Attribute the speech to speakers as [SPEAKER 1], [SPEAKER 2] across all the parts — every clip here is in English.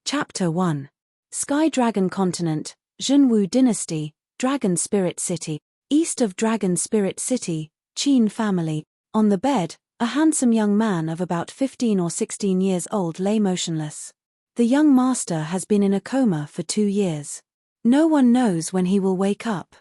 [SPEAKER 1] Chapter 1. Sky Dragon Continent, Zhenwu Dynasty, Dragon Spirit City. East of Dragon Spirit City, Qin family. On the bed, a handsome young man of about 15 or 16 years old lay motionless. The young master has been in a coma for 2 years. No one knows when he will wake up.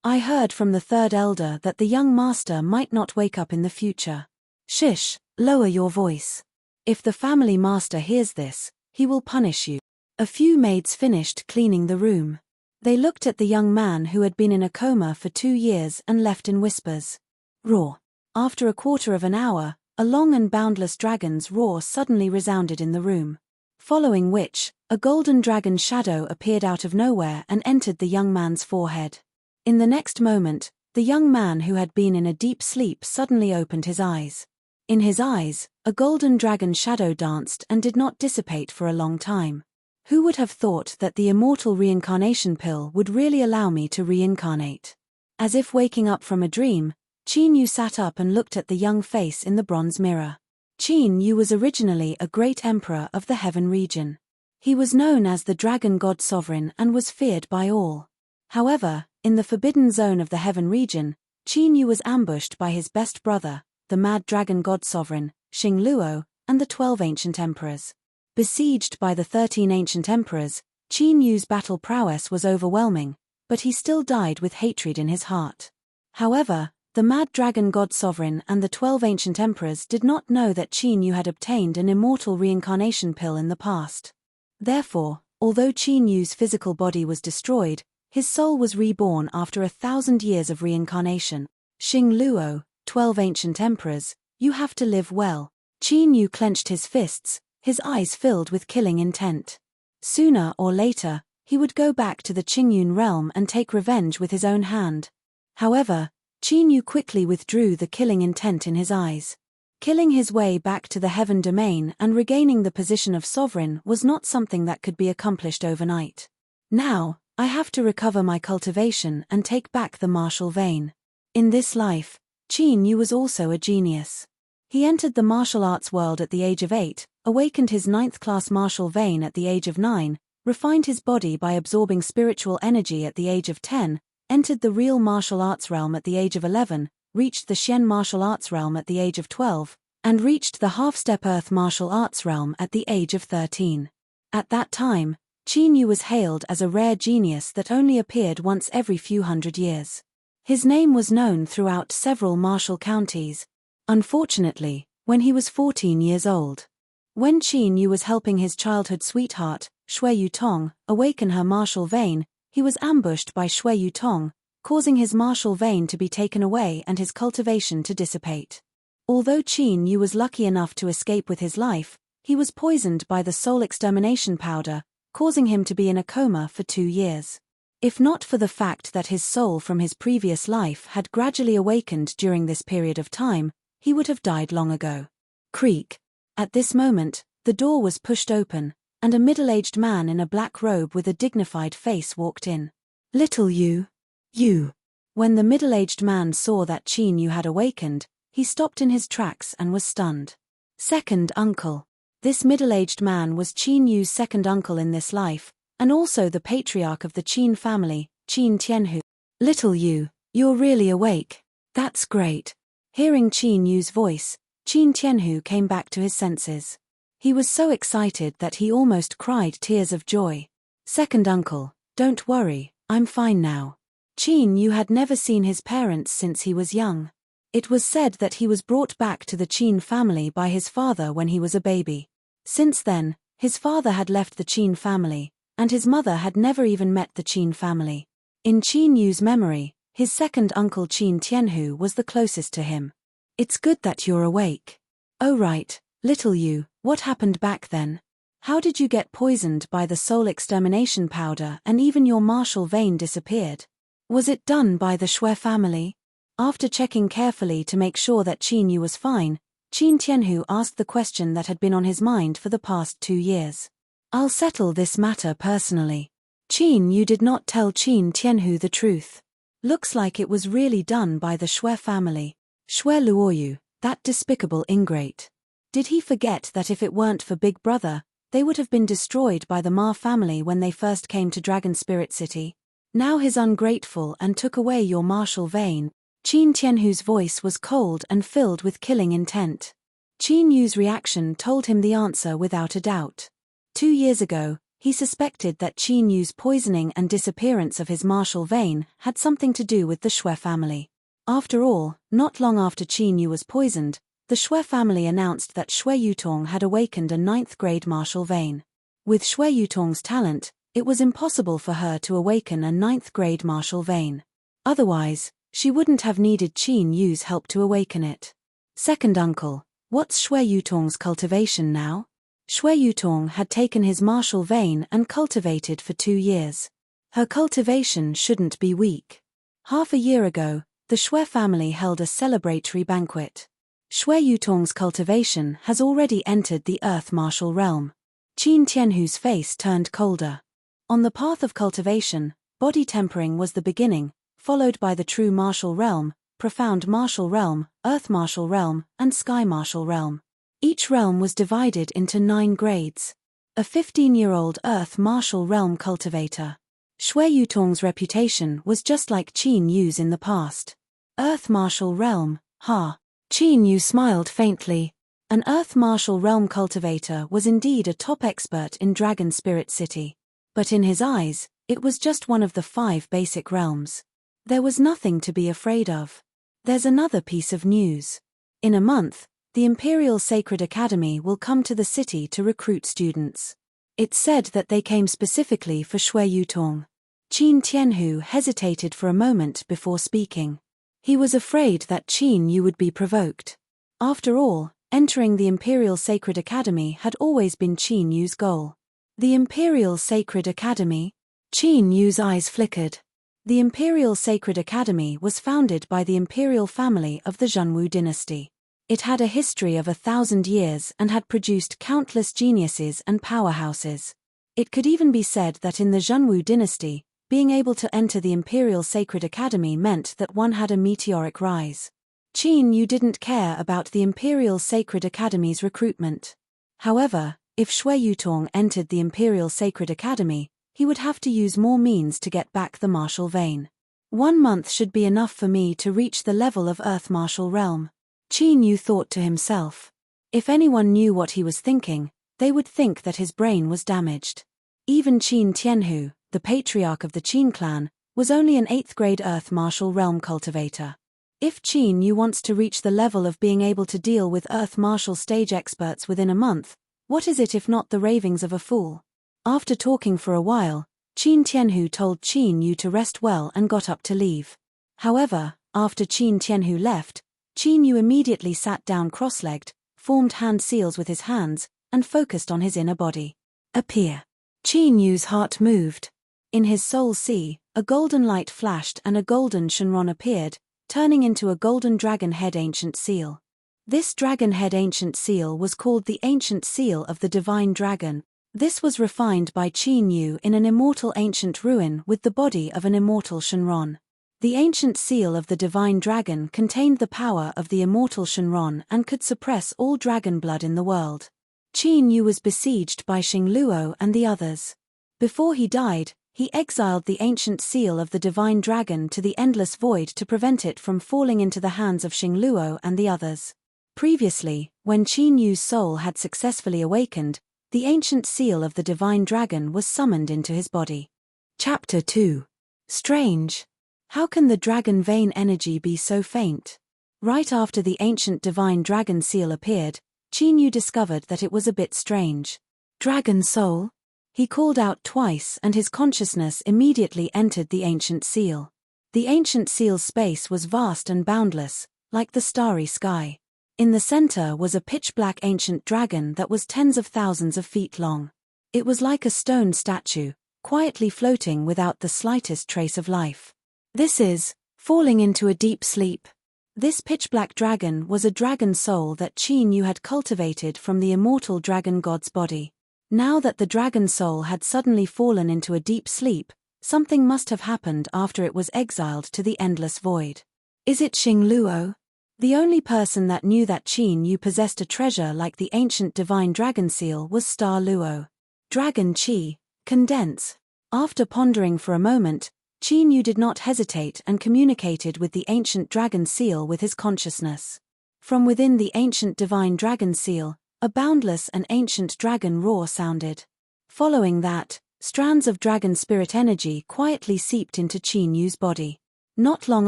[SPEAKER 1] I heard from the third elder that the young master might not wake up in the future. Shish, lower your voice. If the family master hears this, he will punish you. A few maids finished cleaning the room. They looked at the young man who had been in a coma for 2 years and left in whispers. Roar. After a quarter of an hour, a long and boundless dragon's roar suddenly resounded in the room. Following which, a golden dragon shadow appeared out of nowhere and entered the young man's forehead. In the next moment, the young man who had been in a deep sleep suddenly opened his eyes. In his eyes, a golden dragon shadow danced and did not dissipate for a long time. Who would have thought that the immortal reincarnation pill would really allow me to reincarnate? As if waking up from a dream, Qin Yu sat up and looked at the young face in the bronze mirror. Qin Yu was originally a great emperor of the heaven region. He was known as the dragon god sovereign and was feared by all. However, in the forbidden zone of the heaven region, Qin Yu was ambushed by his best brother, the mad dragon god sovereign, Xing Luo, and the 12 ancient emperors. Besieged by the 13 ancient emperors, Qin Yu's battle prowess was overwhelming, but he still died with hatred in his heart. However, the mad dragon god sovereign and the 12 ancient emperors did not know that Qin Yu had obtained an immortal reincarnation pill in the past. Therefore, although Qin Yu's physical body was destroyed, his soul was reborn after 1,000 years of reincarnation. Xing Luo, 12 ancient emperors, you have to live well. Qin Yu clenched his fists, his eyes filled with killing intent. Sooner or later, he would go back to the Qingyun realm and take revenge with his own hand. However, Qin Yu quickly withdrew the killing intent in his eyes. Killing his way back to the heaven domain and regaining the position of sovereign was not something that could be accomplished overnight. Now, I have to recover my cultivation and take back the martial vein. In this life, Qin Yu was also a genius. He entered the martial arts world at the age of 8, awakened his 9th-class martial vein at the age of 9, refined his body by absorbing spiritual energy at the age of 10, entered the real martial arts realm at the age of 11, reached the Shen martial arts realm at the age of 12, and reached the half-step earth martial arts realm at the age of 13. At that time, Qin Yu was hailed as a rare genius that only appeared once every few hundred years. His name was known throughout several martial counties. Unfortunately, when he was 14 years old, when Qin Yu was helping his childhood sweetheart, Shui Yutong, awaken her martial vein, he was ambushed by Shui Yutong, causing his martial vein to be taken away and his cultivation to dissipate. Although Qin Yu was lucky enough to escape with his life, he was poisoned by the soul extermination powder, causing him to be in a coma for 2 years. If not for the fact that his soul from his previous life had gradually awakened during this period of time, he would have died long ago. Creak. At this moment, the door was pushed open, and a middle-aged man in a black robe with a dignified face walked in. Little Yu. You. When the middle-aged man saw that Qin Yu had awakened, he stopped in his tracks and was stunned. Second uncle. This middle-aged man was Qin Yu's second uncle in this life, and also the patriarch of the Qin family, Qin Tianhu. Little Yu, you're really awake. That's great. Hearing Qin Yu's voice, Qin Tianhu came back to his senses. He was so excited that he almost cried tears of joy. Second uncle, don't worry, I'm fine now. Qin Yu had never seen his parents since he was young. It was said that he was brought back to the Qin family by his father when he was a baby. Since then, his father had left the Qin family, and his mother had never even met the Qin family. In Qin Yu's memory, his second uncle Qin Tianhu was the closest to him. It's good that you're awake. Oh right, little Yu, what happened back then? How did you get poisoned by the soul extermination powder and even your martial vein disappeared? Was it done by the Shui family? After checking carefully to make sure that Qin Yu was fine, Qin Tianhu asked the question that had been on his mind for the past 2 years. I'll settle this matter personally. Qin Yu did not tell Qin Tianhu the truth. Looks like it was really done by the Shui family. Shui Luoyu, that despicable ingrate. Did he forget that if it weren't for Big Brother, they would have been destroyed by the Ma family when they first came to Dragon Spirit City. Now he's ungrateful and took away your martial vein. Qin Tianhu's voice was cold and filled with killing intent. Qin Yu's reaction told him the answer without a doubt. 2 years ago, he suspected that Qin Yu's poisoning and disappearance of his martial vein had something to do with the Shui family. After all, not long after Qin Yu was poisoned, the Shui family announced that Shui Yutong had awakened a 9th-grade martial vein. With Shui Yutong's talent, it was impossible for her to awaken a 9th-grade martial vein. Otherwise, she wouldn't have needed Qin Yu's help to awaken it. Second uncle, what's Shui Yutong's cultivation now? Shui Yutong had taken his martial vein and cultivated for 2 years. Her cultivation shouldn't be weak. Half a year ago, the Shui family held a celebratory banquet. Shui Yutong's cultivation has already entered the earth martial realm. Qin Tianhu's face turned colder. On the path of cultivation, body tempering was the beginning, followed by the true martial realm, profound martial realm, earth martial realm, and sky martial realm. Each realm was divided into 9 grades. A 15-year-old earth martial realm cultivator. Shui Yutong's reputation was just like Qin Yu's in the past. Earth martial realm, ha. Qin Yu smiled faintly. An earth martial realm cultivator was indeed a top expert in Dragon Spirit City. But in his eyes, it was just one of the 5 basic realms. There was nothing to be afraid of. There's another piece of news. In a month, the Imperial Sacred Academy will come to the city to recruit students. It's said that they came specifically for Shui Yutong. Qin Tianhu hesitated for a moment before speaking. He was afraid that Qin Yu would be provoked. After all, entering the Imperial Sacred Academy had always been Qin Yu's goal. The Imperial Sacred Academy? Qin Yu's eyes flickered. The Imperial Sacred Academy was founded by the imperial family of the Zhenwu dynasty. It had a history of 1,000 years and had produced countless geniuses and powerhouses. It could even be said that in the Zhenwu dynasty, being able to enter the Imperial Sacred Academy meant that one had a meteoric rise. Qin Yu didn't care about the Imperial Sacred Academy's recruitment. However, if Shui Yutong entered the Imperial Sacred Academy, he would have to use more means to get back the martial vein. 1 month should be enough for me to reach the level of Earth Martial Realm. Qin Yu thought to himself. If anyone knew what he was thinking, they would think that his brain was damaged. Even Qin Tianhu, the patriarch of the Qin clan, was only an 8th-grade Earth Martial Realm cultivator. If Qin Yu wants to reach the level of being able to deal with Earth Martial stage experts within a month, what is it if not the ravings of a fool? After talking for a while, Qin Tianhu told Qin Yu to rest well and got up to leave. However, after Qin Tianhu left, Qin Yu immediately sat down cross-legged, formed hand seals with his hands, and focused on his inner body. Appear. Qin Yu's heart moved. In his soul sea, a golden light flashed and a golden Shenron appeared, turning into a golden dragon head ancient seal. This dragon head ancient seal was called the Ancient Seal of the Divine Dragon. This was refined by Qin Yu in an immortal ancient ruin with the body of an immortal Shenron. The Ancient Seal of the Divine Dragon contained the power of the immortal Shenron and could suppress all dragon blood in the world. Qin Yu was besieged by Xingluo and the others. Before he died, he exiled the Ancient Seal of the Divine Dragon to the Endless Void to prevent it from falling into the hands of Xingluo and the others. Previously, when Qin Yu's soul had successfully awakened, the Ancient Seal of the Divine Dragon was summoned into his body. Chapter 2. Strange. How can the dragon vein energy be so faint? Right after the ancient divine dragon seal appeared, Qin Yu discovered that it was a bit strange. Dragon soul? He called out twice and his consciousness immediately entered the ancient seal. The ancient seal's space was vast and boundless, like the starry sky. In the center was a pitch-black ancient dragon that was tens of thousands of feet long. It was like a stone statue, quietly floating without the slightest trace of life. This is falling into a deep sleep. This pitch-black dragon was a dragon soul that Qin Yu had cultivated from the immortal dragon god's body. Now that the dragon soul had suddenly fallen into a deep sleep, something must have happened after it was exiled to the endless void. Is it Xingluo? The only person that knew that Qin Yu possessed a treasure like the ancient divine dragon seal was Star Luo. Dragon Qi, condense. After pondering for a moment, Qin Yu did not hesitate and communicated with the ancient dragon seal with his consciousness. From within the ancient divine dragon seal, a boundless and ancient dragon roar sounded. Following that, strands of dragon spirit energy quietly seeped into Qin Yu's body. Not long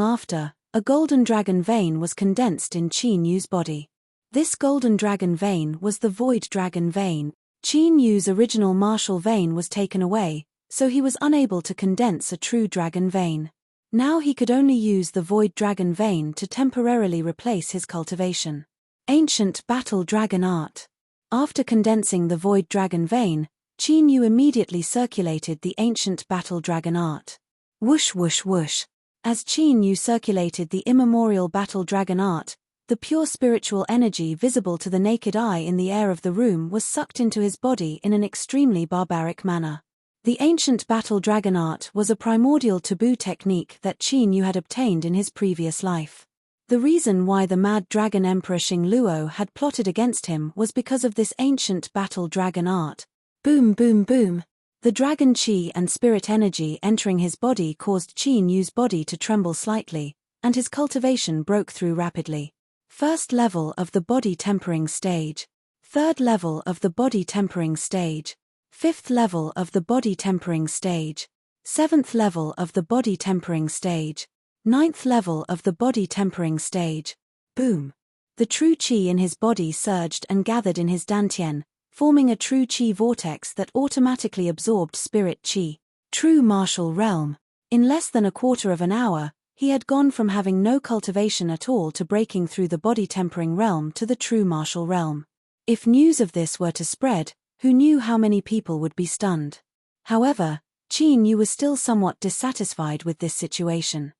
[SPEAKER 1] after, a golden dragon vein was condensed in Qin Yu's body. This golden dragon vein was the void dragon vein. Qin Yu's original martial vein was taken away, so he was unable to condense a true dragon vein. Now he could only use the void dragon vein to temporarily replace his cultivation. Ancient battle dragon art. After condensing the void dragon vein, Qin Yu immediately circulated the ancient battle dragon art. Whoosh whoosh whoosh. As Qin Yu circulated the immemorial battle dragon art, the pure spiritual energy visible to the naked eye in the air of the room was sucked into his body in an extremely barbaric manner. The ancient battle dragon art was a primordial taboo technique that Qin Yu had obtained in his previous life. The reason why the mad dragon Emperor Xing Luo had plotted against him was because of this ancient battle dragon art. Boom boom boom. The dragon qi and spirit energy entering his body caused Qin Yu's body to tremble slightly, and his cultivation broke through rapidly. First level of the body tempering stage. Third level of the body tempering stage. Fifth level of the body tempering stage. Seventh level of the body tempering stage. Ninth level of the body tempering stage. Boom. The true qi in his body surged and gathered in his dantian, forming a true qi vortex that automatically absorbed spirit qi. True martial realm. In less than a quarter of an hour, he had gone from having no cultivation at all to breaking through the body tempering realm to the true martial realm. If news of this were to spread, who knew how many people would be stunned? However, Qin Yu was still somewhat dissatisfied with this situation.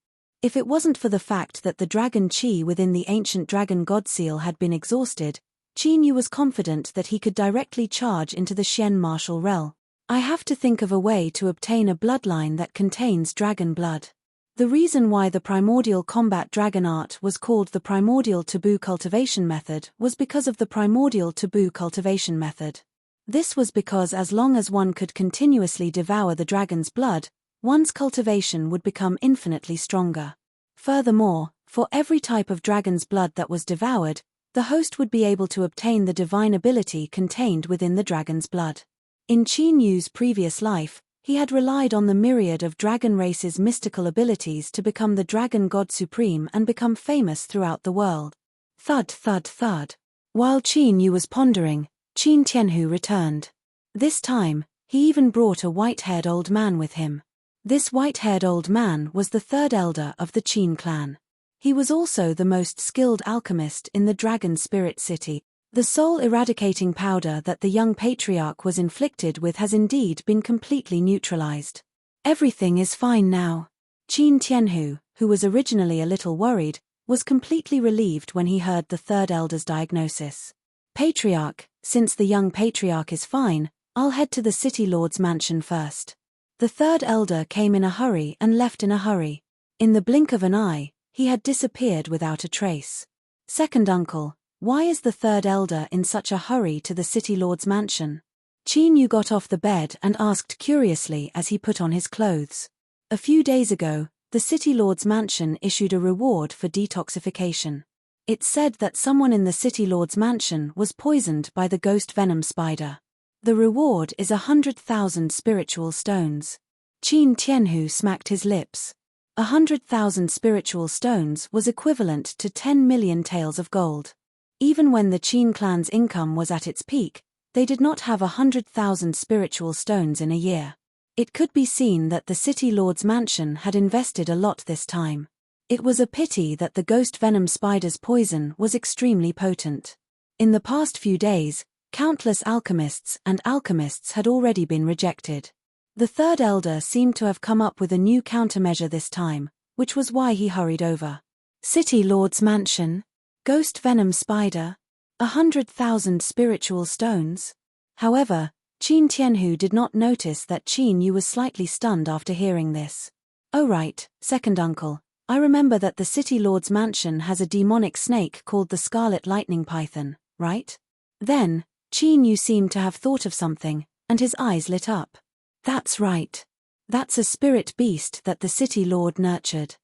[SPEAKER 1] If it wasn't for the fact that the dragon qi within the ancient dragon god seal had been exhausted, Qin Yu was confident that he could directly charge into the Xian martial realm. I have to think of a way to obtain a bloodline that contains dragon blood. The reason why the primordial combat dragon art was called the primordial taboo cultivation method was because of the primordial taboo cultivation method. This was because as long as one could continuously devour the dragon's blood, one's cultivation would become infinitely stronger. Furthermore, for every type of dragon's blood that was devoured, the host would be able to obtain the divine ability contained within the dragon's blood. In Qin Yu's previous life, he had relied on the myriad of dragon race's mystical abilities to become the dragon god supreme and become famous throughout the world. Thud thud thud. While Qin Yu was pondering, Qin Tianhu returned. This time, he even brought a white-haired old man with him. This white-haired old man was the third elder of the Qin clan. He was also the most skilled alchemist in the Dragon Spirit City. The soul-eradicating powder that the young patriarch was inflicted with has indeed been completely neutralized. Everything is fine now. Qin Tianhu, who was originally a little worried, was completely relieved when he heard the third elder's diagnosis. Patriarch, since the young patriarch is fine, I'll head to the city lord's mansion first. The third elder came in a hurry and left in a hurry. In the blink of an eye, he had disappeared without a trace. Second uncle, why is the third elder in such a hurry to the city lord's mansion? Qin Yu got off the bed and asked curiously as he put on his clothes. A few days ago, the city lord's mansion issued a reward for detoxification. It said that someone in the city lord's mansion was poisoned by the ghost venom spider. The reward is 100,000 spiritual stones. Qin Tianhu smacked his lips. 100,000 spiritual stones was equivalent to 10 million taels of gold. Even when the Qin clan's income was at its peak, they did not have 100,000 spiritual stones in a year. It could be seen that the city lord's mansion had invested a lot this time. It was a pity that the ghost venom spider's poison was extremely potent. In the past few days, countless alchemists had already been rejected. The third elder seemed to have come up with a new countermeasure this time, which was why he hurried over. City lord's mansion? Ghost venom spider? 100,000 spiritual stones? However, Qin Tianhu did not notice that Qin Yu was slightly stunned after hearing this. Oh right, second uncle, I remember that the city lord's mansion has a demonic snake called the scarlet lightning python, right? Then, Qin Yu seemed to have thought of something, and his eyes lit up. That's right. That's a spirit beast that the city lord nurtured.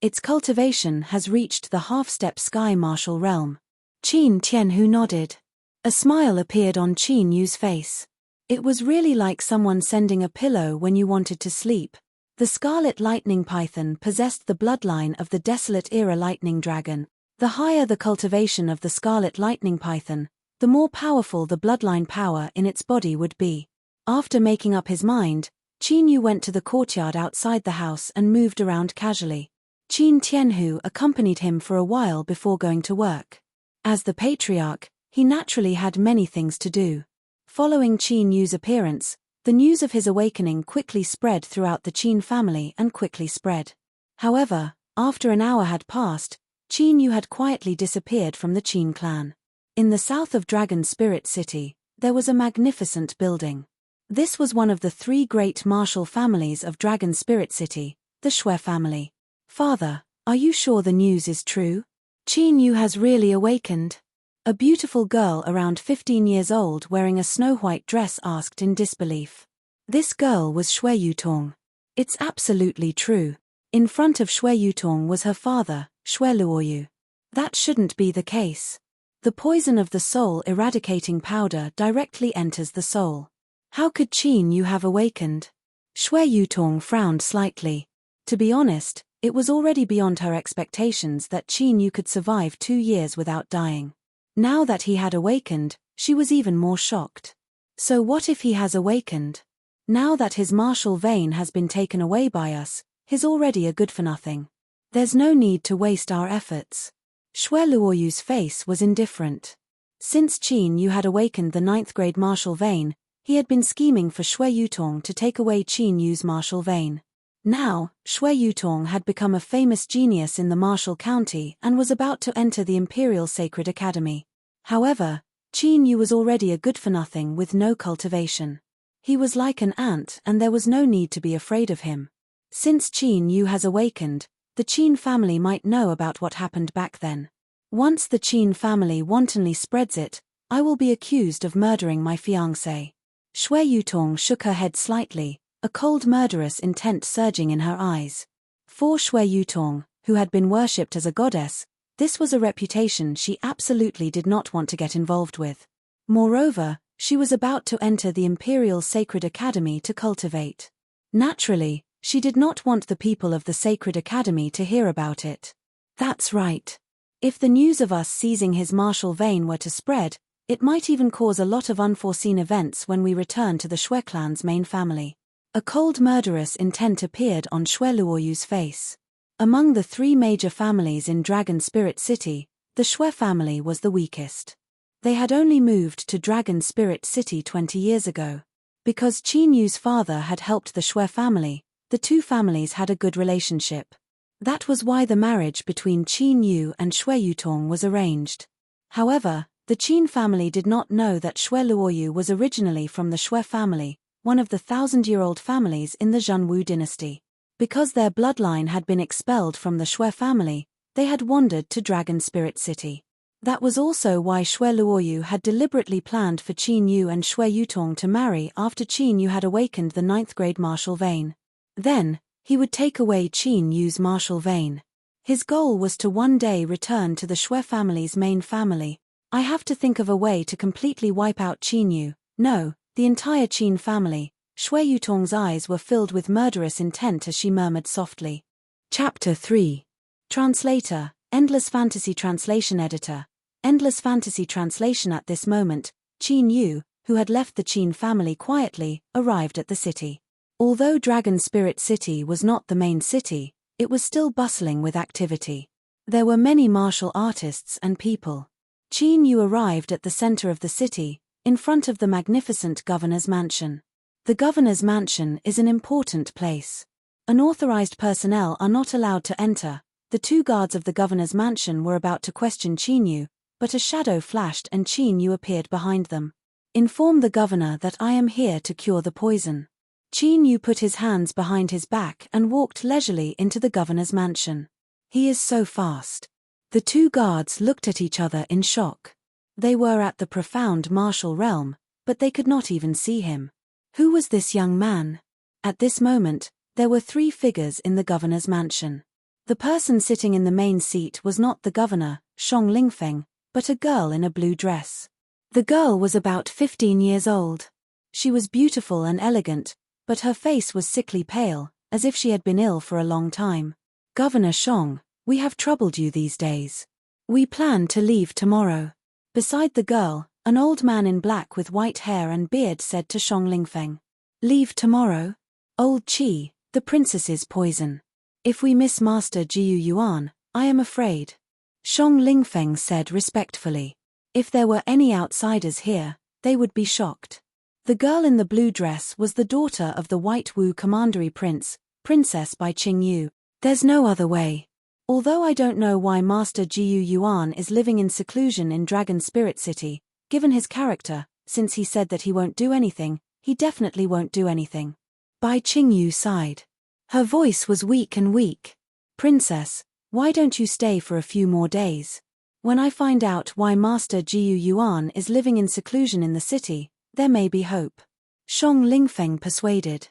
[SPEAKER 1] Its cultivation has reached the half-step sky martial realm. Qin Tianhu nodded. A smile appeared on Qin Yu's face. It was really like someone sending a pillow when you wanted to sleep. The scarlet lightning python possessed the bloodline of the desolate era lightning dragon. The higher the cultivation of the scarlet lightning python, the more powerful the bloodline power in its body would be. After making up his mind, Qin Yu went to the courtyard outside the house and moved around casually. Qin Tianhu accompanied him for a while before going to work. As the patriarch, he naturally had many things to do. Following Qin Yu's appearance, the news of his awakening quickly spread throughout the Qin family and quickly spread. However, after an hour had passed, Qin Yu had quietly disappeared from the Qin clan. In the south of Dragon Spirit City, there was a magnificent building. This was one of the three great martial families of Dragon Spirit City, the Shui family. Father, are you sure the news is true? Qin Yu has really awakened. A beautiful girl around 15 years old wearing a snow-white dress asked in disbelief. This girl was Shui Yutong. It's absolutely true. In front of Shui Yutong was her father, Shui Luoyu. That shouldn't be the case. The poison of the soul eradicating powder directly enters the soul. How could Qin Yu have awakened? Shui Yutong frowned slightly. To be honest, it was already beyond her expectations that Qin Yu could survive 2 years without dying. Now that he had awakened, she was even more shocked. So what if he has awakened? Now that his martial vein has been taken away by us, he's already a good-for-nothing. There's no need to waste our efforts. Shui Luoyu's face was indifferent. Since Qin Yu had awakened the 9th grade martial vein, he had been scheming for Shui Yutong to take away Qin Yu's martial vein. Now, Shui Yutong had become a famous genius in the martial county and was about to enter the Imperial Sacred Academy. However, Qin Yu was already a good-for-nothing with no cultivation. He was like an ant and there was no need to be afraid of him. Since Qin Yu has awakened, the Qin family might know about what happened back then. Once the Qin family wantonly spreads it, I will be accused of murdering my fiancé. Shui Yutong shook her head slightly, a cold murderous intent surging in her eyes. For Shui Yutong, who had been worshipped as a goddess, this was a reputation she absolutely did not want to get involved with. Moreover, she was about to enter the Imperial Sacred Academy to cultivate. Naturally, she did not want the people of the Sacred Academy to hear about it. That's right. If the news of us seizing his martial vein were to spread, it might even cause a lot of unforeseen events when we return to the Shui clan's main family. A cold murderous intent appeared on Shui Luoyu's face. Among the 3 major families in Dragon Spirit City, the Shui family was the weakest. They had only moved to Dragon Spirit City 20 years ago. Because Qin Yu's father had helped the Shui family, the 2 families had a good relationship. That was why the marriage between Qin Yu and Shui Yutong was arranged. However, the Qin family did not know that Shui Luoyu was originally from the Shui family, one of the 1,000-year-old families in the Zhenwu dynasty. Because their bloodline had been expelled from the Shui family, they had wandered to Dragon Spirit City. That was also why Shui Luoyu had deliberately planned for Qin Yu and Shui Yutong to marry after Qin Yu had awakened the 9th grade martial vein. Then, he would take away Qin Yu's martial vein. His goal was to one day return to the Shui family's main family. I have to think of a way to completely wipe out Qin Yu. No, the entire Qin family. Shui Yutong's eyes were filled with murderous intent as she murmured softly. Chapter 3. Translator, Endless Fantasy Translation Editor. Endless Fantasy Translation. At this moment, Qin Yu, who had left the Qin family quietly, arrived at the city. Although Dragon Spirit City was not the main city, it was still bustling with activity. There were many martial artists and people. Qin Yu arrived at the center of the city, in front of the magnificent governor's mansion. The governor's mansion is an important place. Unauthorized personnel are not allowed to enter. The 2 guards of the governor's mansion were about to question Qin Yu, but a shadow flashed and Qin Yu appeared behind them. Inform the governor that I am here to cure the poison. Qin Yu put his hands behind his back and walked leisurely into the governor's mansion. He is so fast. The two guards looked at each other in shock. They were at the profound martial realm, but they could not even see him. Who was this young man? At this moment, there were three figures in the governor's mansion. The person sitting in the main seat was not the governor, Shang Lingfeng, but a girl in a blue dress. The girl was about 15 years old. She was beautiful and elegant, but her face was sickly pale, as if she had been ill for a long time. Governor Shang, we have troubled you these days. We plan to leave tomorrow. Beside the girl, an old man in black with white hair and beard said to Shang Lingfeng. Leave tomorrow? Old Qi, the princess's poison. If we miss Master Jiu Yuan, I am afraid. Shang Lingfeng said respectfully. If there were any outsiders here, they would be shocked. The girl in the blue dress was the daughter of the White Wu Commandery Prince, Princess Bai Qingyu. There's no other way. Although I don't know why Master Jiu Yuan is living in seclusion in Dragon Spirit City, given his character, since he said that he won't do anything, he definitely won't do anything. Bai Qingyu sighed. Her voice was weak and weak. Princess, why don't you stay for a few more days? When I find out why Master Jiu Yuan is living in seclusion in the city, there may be hope. Shang Lingfeng persuaded.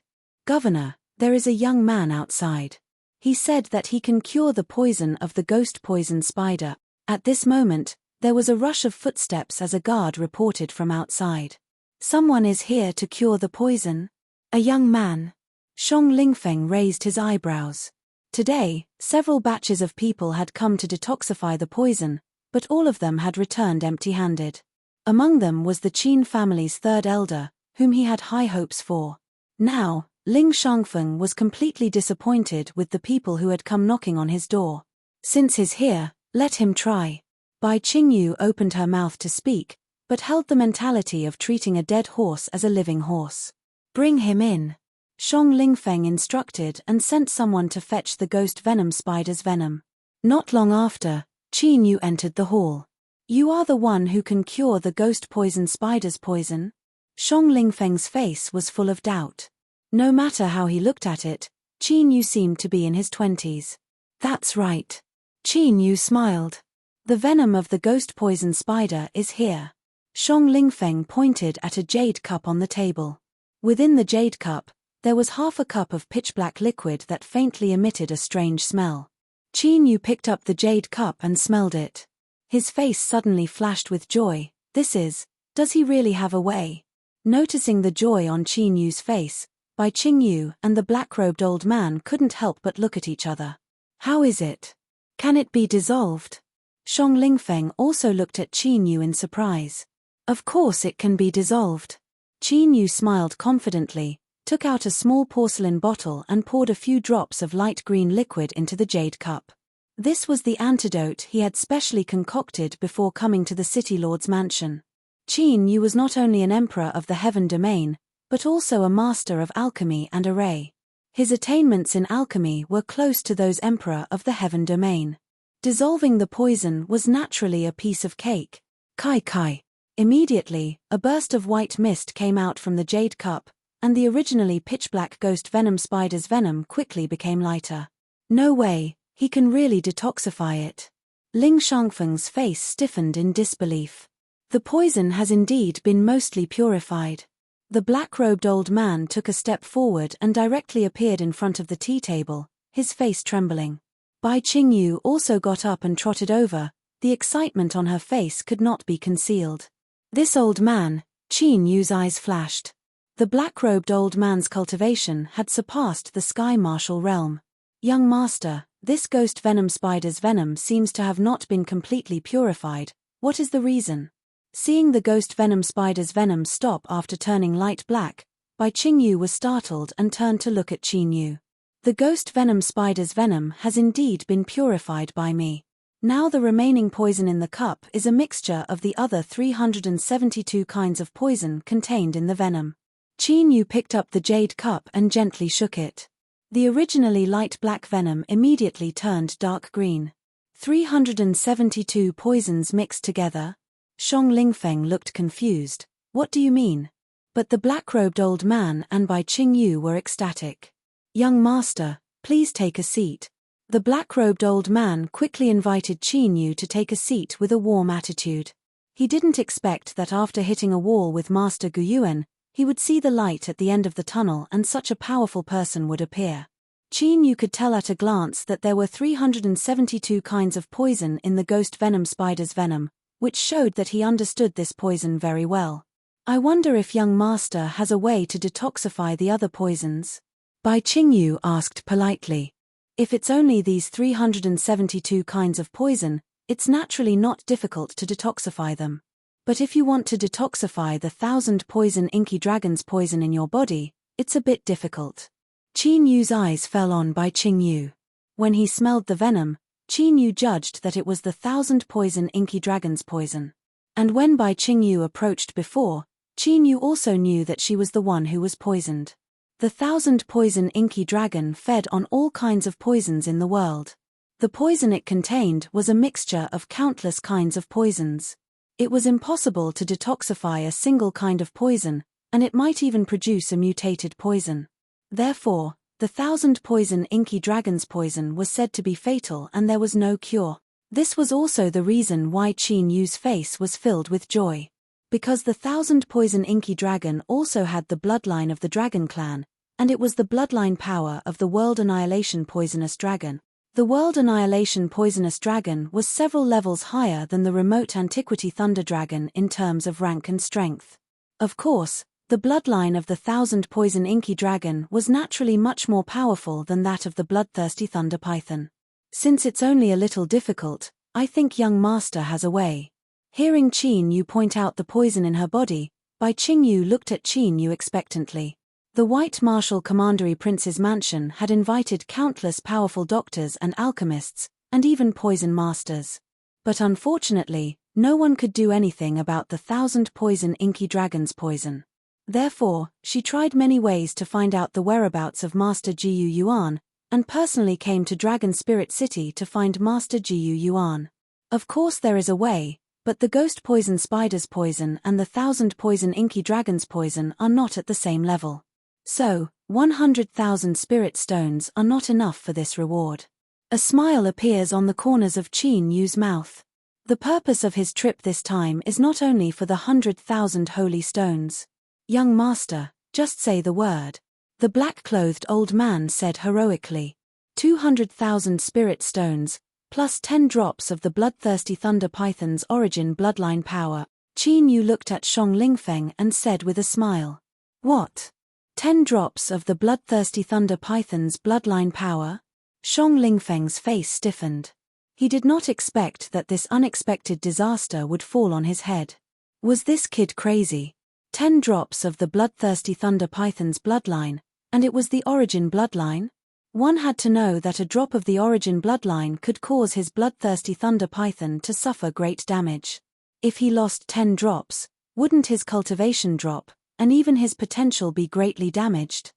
[SPEAKER 1] Governor, there is a young man outside. He said that he can cure the poison of the ghost poison spider. At this moment, there was a rush of footsteps as a guard reported from outside. Someone is here to cure the poison? A young man. Shang Lingfeng raised his eyebrows. Today, several batches of people had come to detoxify the poison, but all of them had returned empty-handed. Among them was the Qin family's third elder, whom he had high hopes for. Now, Ling Shangfeng was completely disappointed with the people who had come knocking on his door. Since he's here, let him try. Bai Qingyu opened her mouth to speak, but held the mentality of treating a dead horse as a living horse. Bring him in. Shang Lingfeng instructed and sent someone to fetch the ghost venom spider's venom. Not long after, Qin Yu entered the hall. You are the one who can cure the ghost poison spider's poison? Shang Lingfeng's face was full of doubt. No matter how he looked at it, Qin Yu seemed to be in his 20s. That's right. Qin Yu smiled. The venom of the ghost poison spider is here. Shang Lingfeng pointed at a jade cup on the table. Within the jade cup, there was half a cup of pitch-black liquid that faintly emitted a strange smell. Qin Yu picked up the jade cup and smelled it. His face suddenly flashed with joy. Does he really have a way? Noticing the joy on Qin Yu's face, Bai Qingyu and the black-robed old man couldn't help but look at each other. How is it? Can it be dissolved? Shang Lingfeng also looked at Qin Yu in surprise. Of course it can be dissolved. Qin Yu smiled confidently, took out a small porcelain bottle and poured a few drops of light green liquid into the jade cup. This was the antidote he had specially concocted before coming to the city lord's mansion. Qin Yu was not only an emperor of the heaven domain, but also a master of alchemy and array. His attainments in alchemy were close to those emperor of the heaven domain. Dissolving the poison was naturally a piece of cake. Kai. Immediately, a burst of white mist came out from the jade cup, and the originally pitch-black ghost venom spider's venom quickly became lighter. No way, he can really detoxify it. Ling Shangfeng's face stiffened in disbelief. The poison has indeed been mostly purified. The black-robed old man took a step forward and directly appeared in front of the tea table, his face trembling. Bai Qingyu also got up and trotted over. The excitement on her face could not be concealed. This old man, Qin Yu's eyes flashed. The black-robed old man's cultivation had surpassed the sky martial realm. Young master, this ghost venom spider's venom seems to have not been completely purified. What is the reason? Seeing the ghost venom spider's venom stop after turning light black, Bai Qingyu was startled and turned to look at Qin Yu. The ghost venom spider's venom has indeed been purified by me. Now the remaining poison in the cup is a mixture of the other 372 kinds of poison contained in the venom. Qin Yu picked up the jade cup and gently shook it. The originally light black venom immediately turned dark green. 372 poisons mixed together? Shang Lingfeng looked confused. What do you mean? But the black-robed old man and Bai Qingyu were ecstatic. Young master, please take a seat. The black-robed old man quickly invited Qin Yu to take a seat with a warm attitude. He didn't expect that after hitting a wall with Master Guyuan, he would see the light at the end of the tunnel and such a powerful person would appear. Qin Yu could tell at a glance that there were 372 kinds of poison in the ghost venom spider's venom, which showed that he understood this poison very well. I wonder if young master has a way to detoxify the other poisons? Bai Qingyu asked politely. If it's only these 372 kinds of poison, it's naturally not difficult to detoxify them. But if you want to detoxify the 1,000 poison inky dragon's poison in your body, it's a bit difficult. Qin Yu's eyes fell on Bai Qingyu. When he smelled the venom, Qin Yu judged that it was the 1,000 poison inky dragon's poison. And when Bai Qingyu approached before, Qin Yu also knew that she was the one who was poisoned. The 1,000 poison inky dragon fed on all kinds of poisons in the world. The poison it contained was a mixture of countless kinds of poisons. It was impossible to detoxify a single kind of poison, and it might even produce a mutated poison. Therefore, the 1,000 poison inky dragon's poison was said to be fatal and there was no cure. This was also the reason why Qin Yu's face was filled with joy. Because the 1,000 poison inky dragon also had the bloodline of the dragon clan, and it was the bloodline power of the World Annihilation Poisonous Dragon. The World Annihilation Poisonous Dragon was several levels higher than the remote Antiquity Thunder Dragon in terms of rank and strength. Of course, the bloodline of the 1,000 poison inky dragon was naturally much more powerful than that of the bloodthirsty thunder python. Since it's only a little difficult, I think young master has a way. Hearing Qin Yu point out the poison in her body, Bai Qingyu looked at Qin Yu expectantly. The White Martial Commandery Prince's mansion had invited countless powerful doctors and alchemists, and even poison masters. But unfortunately, no one could do anything about the 1,000 poison inky dragon's poison. Therefore, she tried many ways to find out the whereabouts of Master Jiyu Yuan, and personally came to Dragon Spirit City to find Master Jiyu Yuan. Of course there is a way, but the ghost poison spider's poison and the 1,000 poison inky dragon's poison are not at the same level. So, 100,000 spirit stones are not enough for this reward. A smile appears on the corners of Qin Yu's mouth. The purpose of his trip this time is not only for the 100,000 holy stones. Young master, just say the word. The black-clothed old man said heroically. 200,000 spirit stones, plus 10 drops of the bloodthirsty thunder python's origin bloodline power. Qin Yu looked at Shang Lingfeng and said with a smile. What? 10 drops of the bloodthirsty thunder python's bloodline power? Shang Lingfeng's face stiffened. He did not expect that this unexpected disaster would fall on his head. Was this kid crazy? 10 drops of the bloodthirsty thunder python's bloodline, and it was the origin bloodline? One had to know that a drop of the origin bloodline could cause his bloodthirsty thunder python to suffer great damage. If he lost 10 drops, wouldn't his cultivation drop, and even his potential be greatly damaged?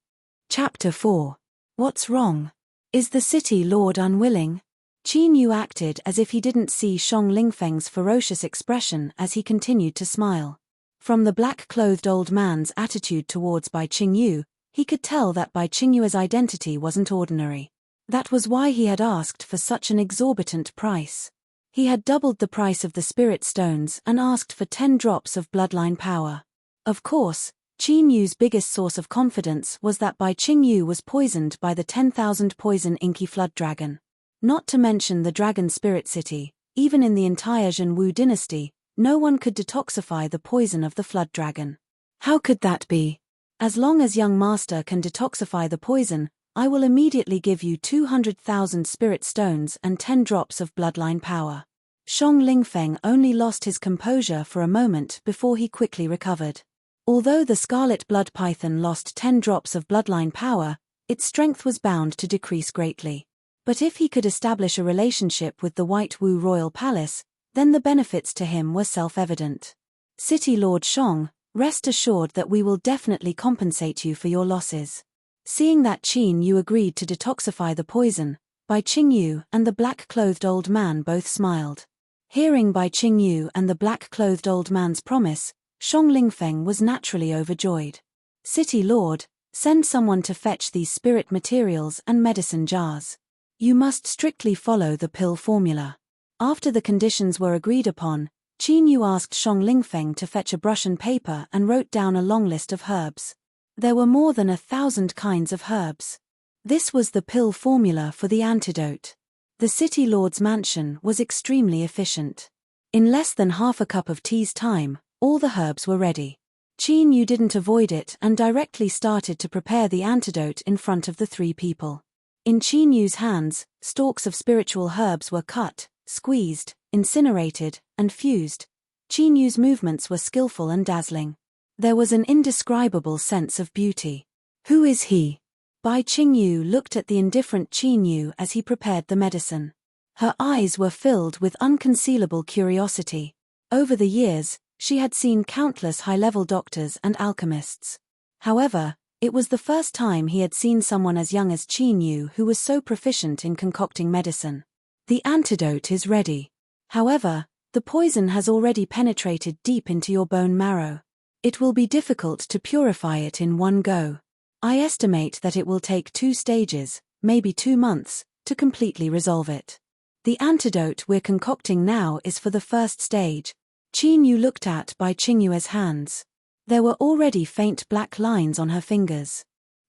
[SPEAKER 1] Chapter 4. What's wrong? Is the city lord unwilling? Qin Yu acted as if he didn't see Shang Lingfeng's ferocious expression as he continued to smile. From the black-clothed old man's attitude towards Bai Qingyu, he could tell that Bai Qingyu's identity wasn't ordinary. That was why he had asked for such an exorbitant price. He had doubled the price of the spirit stones and asked for 10 drops of bloodline power. Of course, Qin Yu's biggest source of confidence was that Bai Qingyu was poisoned by the 10,000 poison inky flood dragon. Not to mention the Dragon Spirit City, even in the entire Zhenwu dynasty, no one could detoxify the poison of the flood dragon. How could that be? As long as young master can detoxify the poison, I will immediately give you 200,000 spirit stones and 10 drops of bloodline power. Shang Lingfeng only lost his composure for a moment before he quickly recovered. Although the scarlet blood python lost 10 drops of bloodline power, its strength was bound to decrease greatly. But if he could establish a relationship with the White Wu Royal Palace, then the benefits to him were self-evident. City Lord Shang, rest assured that we will definitely compensate you for your losses. Seeing that Qin Yu agreed to detoxify the poison, Bai Qingyu and the black-clothed old man both smiled. Hearing Bai Qingyu and the black-clothed old man's promise, Shang Lingfeng was naturally overjoyed. City Lord, send someone to fetch these spirit materials and medicine jars. You must strictly follow the pill formula. After the conditions were agreed upon, Qin Yu asked Shang Lingfeng to fetch a brush and paper and wrote down a long list of herbs. There were more than 1,000 kinds of herbs. This was the pill formula for the antidote. The city lord's mansion was extremely efficient. In less than half a cup of tea's time, all the herbs were ready. Qin Yu didn't avoid it and directly started to prepare the antidote in front of the three people. In Qin Yu's hands, stalks of spiritual herbs were cut, squeezed, incinerated, and fused. Qin Yu's movements were skillful and dazzling. There was an indescribable sense of beauty. Who is he? Bai Qingyu looked at the indifferent Qin Yu as he prepared the medicine. Her eyes were filled with unconcealable curiosity. Over the years, she had seen countless high-level doctors and alchemists. However, it was the first time he had seen someone as young as Qin Yu who was so proficient in concocting medicine. The antidote is ready. However, the poison has already penetrated deep into your bone marrow. It will be difficult to purify it in one go. I estimate that it will take 2 stages, maybe 2 months, to completely resolve it. The antidote we're concocting now is for the first stage. Qin Yu looked at Bai Qingyu's hands. There were already faint black lines on her fingers.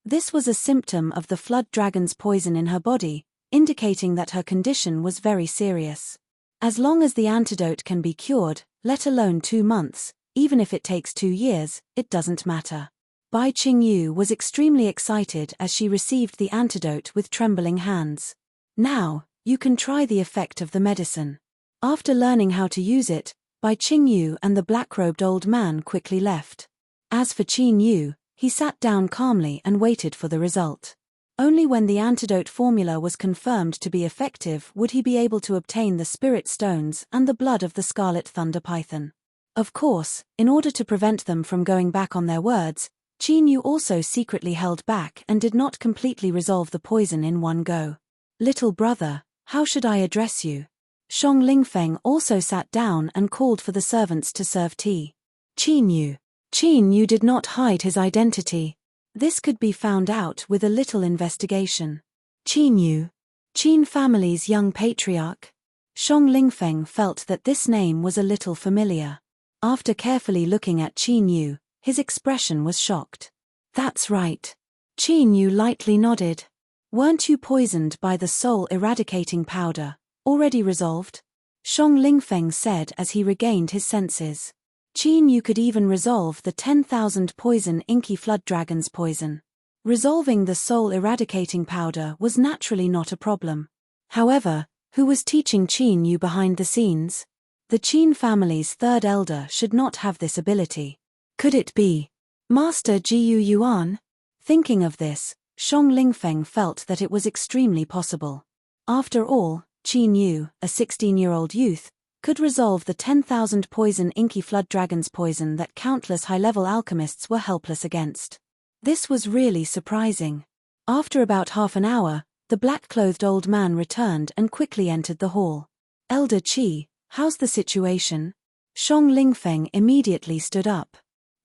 [SPEAKER 1] This was a symptom of the flood dragon's poison in her body, indicating that her condition was very serious. As long as the antidote can be cured, let alone 2 months, even if it takes 2 years, it doesn't matter. Bai Qingyu was extremely excited as she received the antidote with trembling hands. Now, you can try the effect of the medicine. After learning how to use it, Bai Qingyu and the black-robed old man quickly left. As for Qin Yu, he sat down calmly and waited for the result. Only when the antidote formula was confirmed to be effective would he be able to obtain the spirit stones and the blood of the scarlet thunder python. Of course, in order to prevent them from going back on their words, Qin Yu also secretly held back and did not completely resolve the poison in one go. Little brother, how should I address you? Shang Lingfeng also sat down and called for the servants to serve tea. Qin Yu did not hide his identity. This could be found out with a little investigation. Qin Yu, Qin family's young patriarch. Shang Lingfeng felt that this name was a little familiar. After carefully looking at Qin Yu, his expression was shocked. That's right. Qin Yu lightly nodded. Weren't you poisoned by the soul-eradicating powder, already resolved? Shang Lingfeng said as he regained his senses. Qin Yu could even resolve the 10,000 poison inky flood dragon's poison. Resolving the soul-eradicating powder was naturally not a problem. However, who was teaching Qin Yu behind the scenes? The Qin family's third elder should not have this ability. Could it be Master Jiyu Yuan? Thinking of this, Shang Lingfeng felt that it was extremely possible. After all, Qin Yu, a 16-year-old youth, could resolve the 10,000 poison inky flood dragon's poison that countless high-level alchemists were helpless against. This was really surprising. After about half an hour, the black-clothed old man returned and quickly entered the hall. Elder Qi, how's the situation? Shang Lingfeng immediately stood up.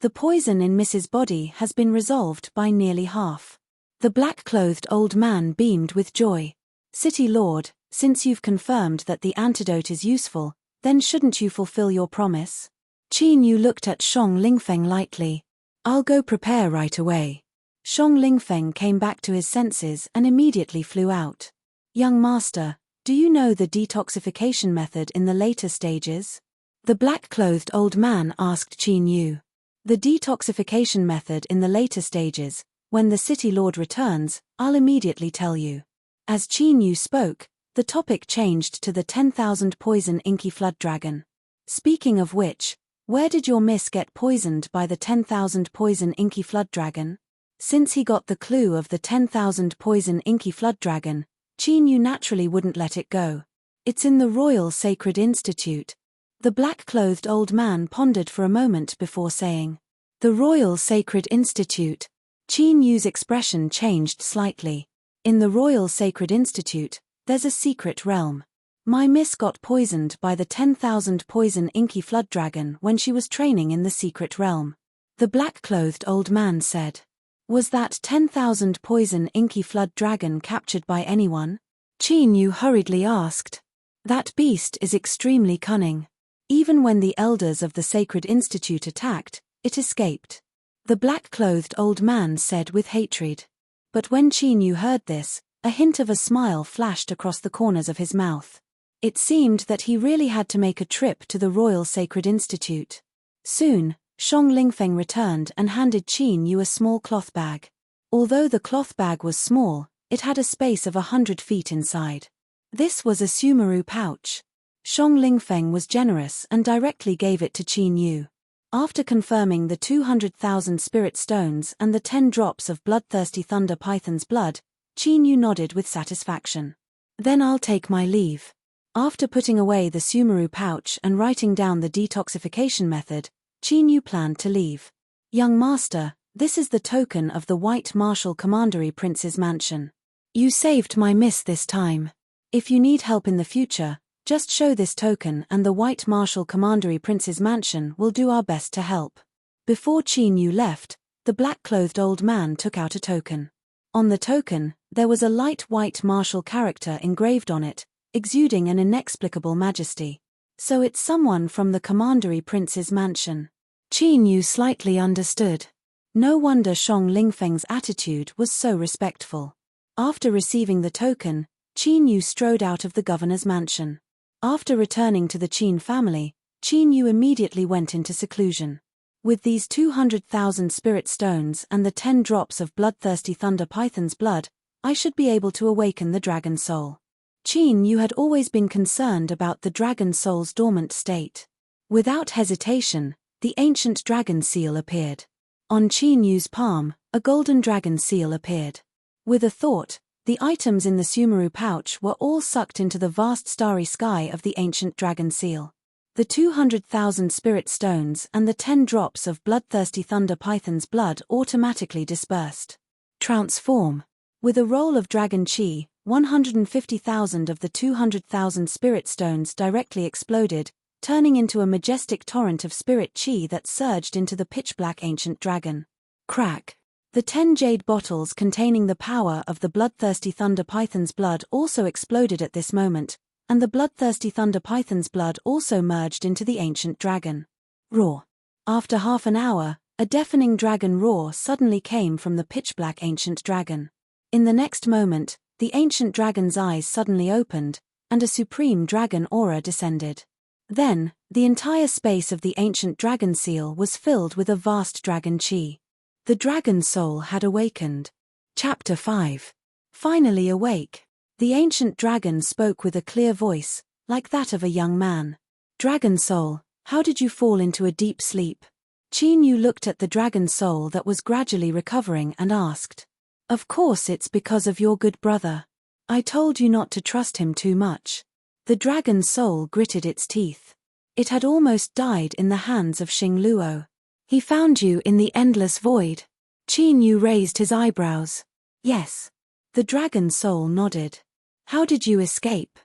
[SPEAKER 1] The poison in Mrs. Body has been resolved by nearly half. The black-clothed old man beamed with joy. City Lord, since you've confirmed that the antidote is useful, then shouldn't you fulfill your promise? Qin Yu looked at Shang Lingfeng lightly. I'll go prepare right away. Shang Lingfeng came back to his senses and immediately flew out. Young master, do you know the detoxification method in the later stages? The black-clothed old man asked Qin Yu. The detoxification method in the later stages, when the city lord returns, I'll immediately tell you. As Qin Yu spoke, the topic changed to the 10,000 poison inky flood dragon. Speaking of which, where did your miss get poisoned by the 10,000 poison inky flood dragon? Since he got the clue of the 10,000 poison inky flood dragon, Qin Yu naturally wouldn't let it go. It's in the Royal Sacred Institute. The black-clothed old man pondered for a moment before saying, The Royal Sacred Institute. Qin Yu's expression changed slightly. In the Royal Sacred Institute, there's a secret realm. My miss got poisoned by the 10,000 poison inky flood dragon when she was training in the secret realm. The black-clothed old man said. Was that 10,000 poison inky flood dragon captured by anyone? Qin Yu hurriedly asked. That beast is extremely cunning. Even when the elders of the Sacred Institute attacked, it escaped. The black-clothed old man said with hatred. But when Qin Yu heard this, a hint of a smile flashed across the corners of his mouth. It seemed that he really had to make a trip to the Royal Sacred Institute. Soon, Shang Lingfeng returned and handed Qin Yu a small cloth bag. Although the cloth bag was small, it had a space of 100 feet inside. This was a Sumeru pouch. Shang Lingfeng was generous and directly gave it to Qin Yu. After confirming the 200,000 spirit stones and the 10 drops of bloodthirsty thunder python's blood, Qin Yu nodded with satisfaction. Then I'll take my leave. After putting away the Sumeru pouch and writing down the detoxification method, Qin Yu planned to leave. Young master, this is the token of the White Martial Commandery Prince's mansion. You saved my miss this time. If you need help in the future, just show this token and the White Martial Commandery Prince's mansion will do our best to help. Before Qin Yu left, the black-clothed old man took out a token. On the token, there was a light white martial character engraved on it, exuding an inexplicable majesty. So it's someone from the Commandery Prince's mansion. Qin Yu slightly understood. No wonder Shang Lingfeng's attitude was so respectful. After receiving the token, Qin Yu strode out of the governor's mansion. After returning to the Qin family, Qin Yu immediately went into seclusion. With these 200,000 spirit stones and the 10 drops of bloodthirsty thunder python's blood, I should be able to awaken the dragon soul. Qin Yu had always been concerned about the dragon soul's dormant state. Without hesitation, the ancient dragon seal appeared. On Qin Yu's palm, a golden dragon seal appeared. With a thought, the items in the Sumeru pouch were all sucked into the vast starry sky of the ancient dragon seal. The 200,000 spirit stones and the 10 drops of bloodthirsty thunder python's blood automatically dispersed. Transform. With a roll of dragon chi, 150,000 of the 200,000 spirit stones directly exploded, turning into a majestic torrent of spirit chi that surged into the pitch-black ancient dragon. Crack. The 10 jade bottles containing the power of the bloodthirsty thunder python's blood also exploded at this moment, and the bloodthirsty thunder python's blood also merged into the ancient dragon. Roar. After half an hour, a deafening dragon roar suddenly came from the pitch-black ancient dragon. In the next moment, the ancient dragon's eyes suddenly opened, and a supreme dragon aura descended. Then, the entire space of the ancient dragon seal was filled with a vast dragon chi. The dragon soul had awakened. Chapter 5. Finally awake. The ancient dragon spoke with a clear voice, like that of a young man. Dragon soul, how did you fall into a deep sleep? Qin Yu looked at the dragon soul that was gradually recovering and asked. Of course it's because of your good brother. I told you not to trust him too much. The dragon soul gritted its teeth. It had almost died in the hands of Xing Luo. He found you in the endless void. Qin Yu raised his eyebrows. Yes. The dragon soul nodded. How did you escape?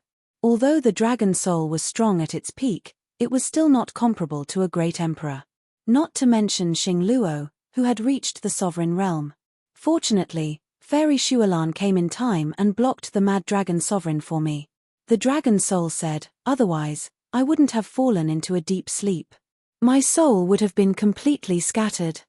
[SPEAKER 1] Although the dragon soul was strong at its peak, it was still not comparable to a great emperor. Not to mention Xing Luo, who had reached the sovereign realm. Fortunately, Fairy Shualan came in time and blocked the mad dragon sovereign for me. The dragon soul said, otherwise, I wouldn't have fallen into a deep sleep. My soul would have been completely scattered.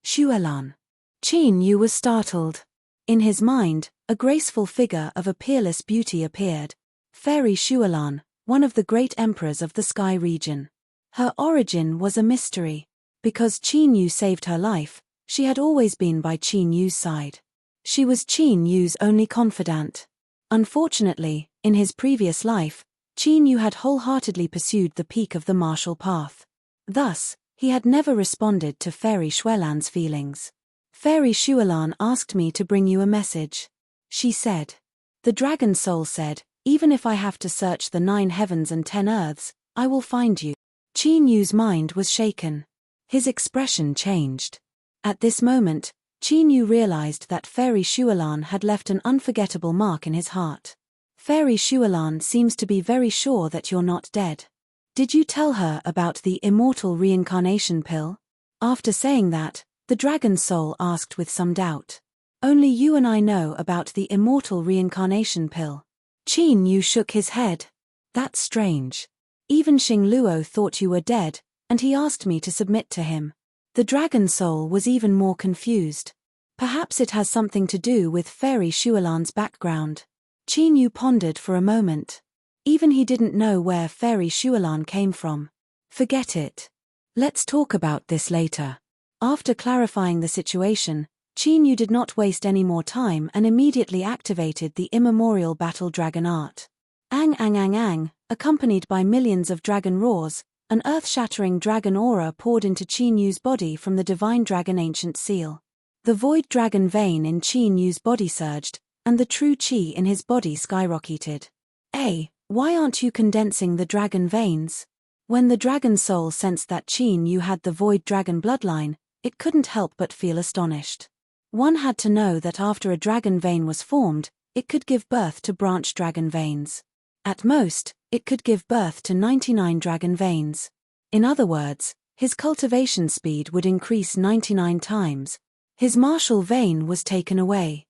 [SPEAKER 1] Shualan. Qin Yu was startled. In his mind, a graceful figure of a peerless beauty appeared. Fairy Shualan, one of the great emperors of the Sky region. Her origin was a mystery. Because Qin Yu saved her life, she had always been by Qin Yu's side. She was Qin Yu's only confidant. Unfortunately, in his previous life, Qin Yu had wholeheartedly pursued the peak of the martial path. Thus, he had never responded to Fairy Shualan's feelings. Fairy Shualan asked me to bring you a message. She said. The dragon soul said, even if I have to search the 9 heavens and 10 earths, I will find you. Qin Yu's mind was shaken. His expression changed. At this moment, Qin Yu realized that Fairy Shualan had left an unforgettable mark in his heart. Fairy Shualan seems to be very sure that you're not dead. Did you tell her about the immortal reincarnation pill? After saying that, the dragon soul asked with some doubt. Only you and I know about the immortal reincarnation pill. Qin Yu shook his head. That's strange. Even Xing Luo thought you were dead, and he asked me to submit to him. The dragon soul was even more confused. Perhaps it has something to do with Fairy Shualan's background. Qin Yu pondered for a moment. Even he didn't know where Fairy Shualan came from. Forget it. Let's talk about this later. After clarifying the situation, Qin Yu did not waste any more time and immediately activated the immemorial battle dragon art. Ang ang ang ang, accompanied by millions of dragon roars, an earth-shattering dragon aura poured into Qin Yu's body from the divine dragon ancient seal. The void dragon vein in Qin Yu's body surged, and the true qi in his body skyrocketed. Why aren't you condensing the dragon veins? When the dragon soul sensed that Qin Yu had the void dragon bloodline, it couldn't help but feel astonished. One had to know that after a dragon vein was formed, it could give birth to branch dragon veins. At most, it could give birth to 99 dragon veins. In other words, his cultivation speed would increase 99 times. His martial vein was taken away.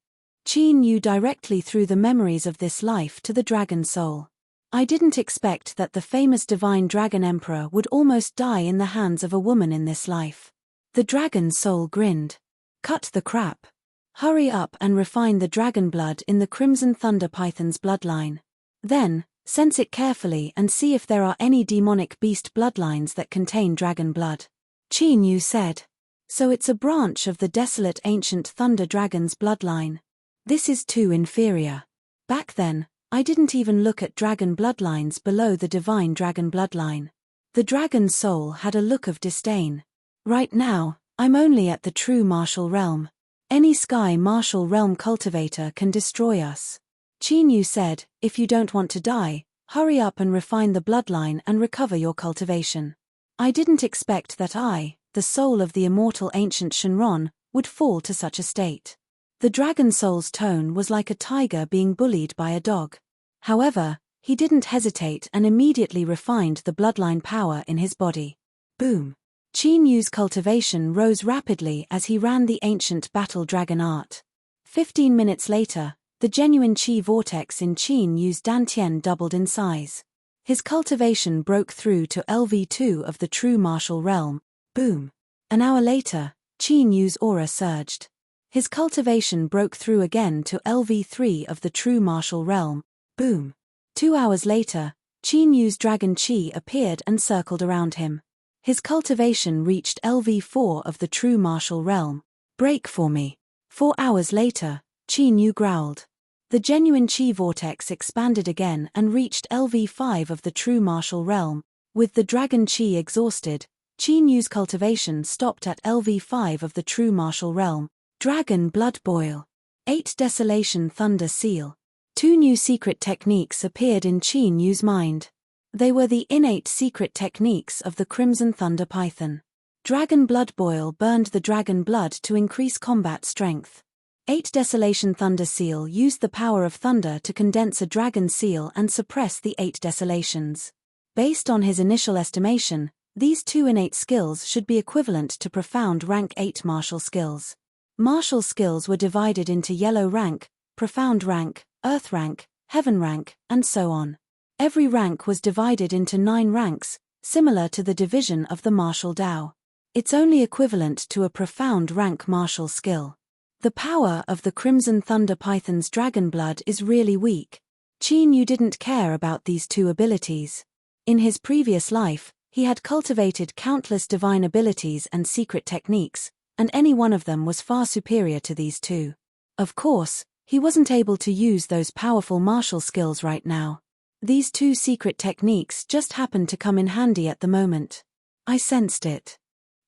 [SPEAKER 1] Qin Yu directly threw the memories of this life to the dragon soul. I didn't expect that the famous divine dragon emperor would almost die in the hands of a woman in this life. The dragon soul grinned. Cut the crap. Hurry up and refine the dragon blood in the Crimson Thunder Python's bloodline. Then, sense it carefully and see if there are any demonic beast bloodlines that contain dragon blood. Qin Yu said. So it's a branch of the desolate ancient thunder dragon's bloodline. This is too inferior. Back then, I didn't even look at dragon bloodlines below the divine dragon bloodline. The dragon soul had a look of disdain. Right now, I'm only at the true martial realm. Any sky martial realm cultivator can destroy us. Qin Yu said, if you don't want to die, hurry up and refine the bloodline and recover your cultivation. I didn't expect that I, the soul of the immortal ancient Shenron, would fall to such a state. The dragon soul's tone was like a tiger being bullied by a dog. However, he didn't hesitate and immediately refined the bloodline power in his body. Boom. Qin Yu's cultivation rose rapidly as he ran the ancient battle dragon art. 15 minutes later, the genuine qi vortex in Qin Yu's dantian doubled in size. His cultivation broke through to LV2 of the true martial realm. Boom. An hour later, Qin Yu's aura surged. His cultivation broke through again to LV3 of the true martial realm. Boom. 2 hours later, Qin Yu's dragon qi appeared and circled around him. His cultivation reached LV4 of the true martial realm. Break for me. 4 hours later, Qin Yu growled. The genuine qi vortex expanded again and reached LV5 of the true martial realm. With the dragon qi exhausted, Qin Yu's cultivation stopped at LV5 of the true martial realm. Dragon blood boil. 8 desolation thunder seal. 2 new secret techniques appeared in Qin Yu's mind. They were the innate secret techniques of the Crimson Thunder Python. Dragon blood boil burned the dragon blood to increase combat strength. 8 desolation thunder seal used the power of thunder to condense a dragon seal and suppress the 8 desolations. Based on his initial estimation, these 2 innate skills should be equivalent to profound rank 8 martial skills. Martial skills were divided into yellow rank, profound rank, earth rank, heaven rank, and so on. Every rank was divided into 9 ranks, similar to the division of the martial Dao. It's only equivalent to a profound rank martial skill. The power of the Crimson Thunder Python's dragon blood is really weak. Qin Yu didn't care about these 2 abilities. In his previous life, he had cultivated countless divine abilities and secret techniques, and any one of them was far superior to these 2. Of course, he wasn't able to use those powerful martial skills right now. These 2 secret techniques just happened to come in handy at the moment. I sensed it.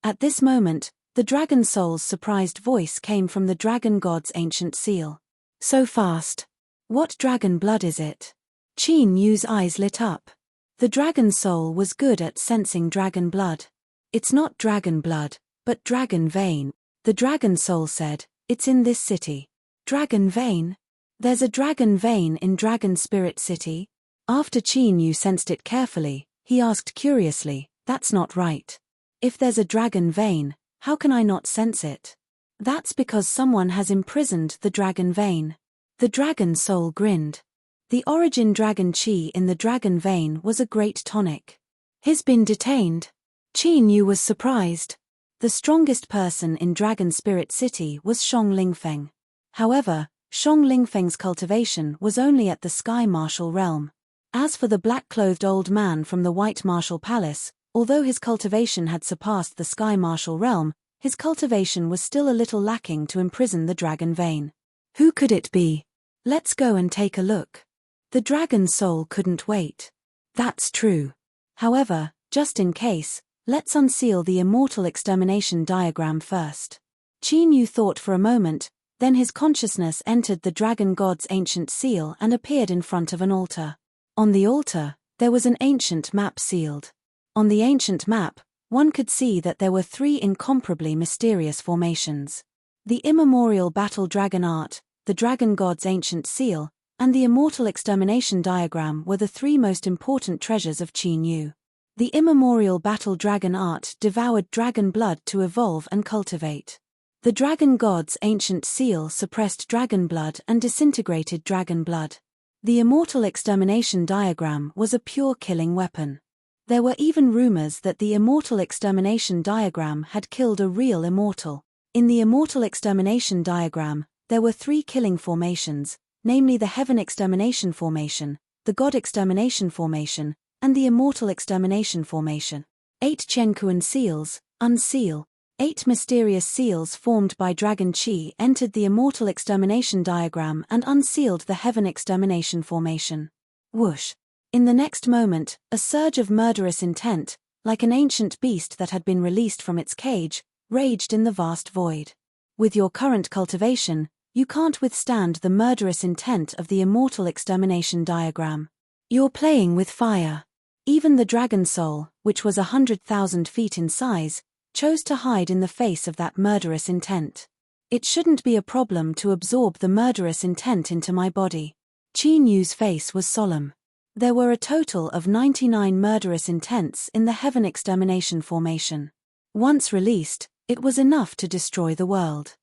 [SPEAKER 1] At this moment, the dragon soul's surprised voice came from the dragon god's ancient seal. So fast. What dragon blood is it? Qin Yu's eyes lit up. The dragon soul was good at sensing dragon blood. It's not dragon blood, but dragon vein, the dragon soul said. It's in this city. Dragon vein? There's a dragon vein in Dragon Spirit City? After Qin Yu sensed it carefully, he asked curiously, that's not right. If there's a dragon vein, how can I not sense it? That's because someone has imprisoned the dragon vein. The dragon soul grinned. The origin dragon chi in the dragon vein was a great tonic. He's been detained. Qin Yu was surprised. The strongest person in Dragon Spirit City was Shang Lingfeng. However, Shang Lingfeng's cultivation was only at the Sky Martial realm. As for the black-clothed old man from the White Martial Palace, although his cultivation had surpassed the Sky Martial realm, his cultivation was still a little lacking to imprison the dragon vein. Who could it be? Let's go and take a look. The dragon soul couldn't wait. That's true. However, just in case, let's unseal the immortal extermination diagram first. Qin Yu thought for a moment, then his consciousness entered the dragon god's ancient seal and appeared in front of an altar. On the altar, there was an ancient map sealed. On the ancient map, one could see that there were 3 incomparably mysterious formations. The immemorial battle dragon art, the dragon god's ancient seal, and the immortal extermination diagram were the 3 most important treasures of Qin Yu. The immemorial battle dragon art devoured dragon blood to evolve and cultivate. The dragon god's ancient seal suppressed dragon blood and disintegrated dragon blood. The immortal extermination diagram was a pure killing weapon. There were even rumors that the immortal extermination diagram had killed a real immortal. In the immortal extermination diagram, there were 3 killing formations, namely the heaven extermination formation, the god extermination formation, and the immortal extermination formation. 8 Chenkuan seals, unseal. 8 mysterious seals formed by dragon chi entered the immortal extermination diagram and unsealed the heaven extermination formation. Whoosh! In the next moment, a surge of murderous intent, like an ancient beast that had been released from its cage, raged in the vast void. With your current cultivation, you can't withstand the murderous intent of the immortal extermination diagram. You're playing with fire. Even the dragon soul, which was 100,000 feet in size, chose to hide in the face of that murderous intent. It shouldn't be a problem to absorb the murderous intent into my body. Qin Yu's face was solemn. There were a total of 99 murderous intents in the heaven extermination formation. Once released, it was enough to destroy the world.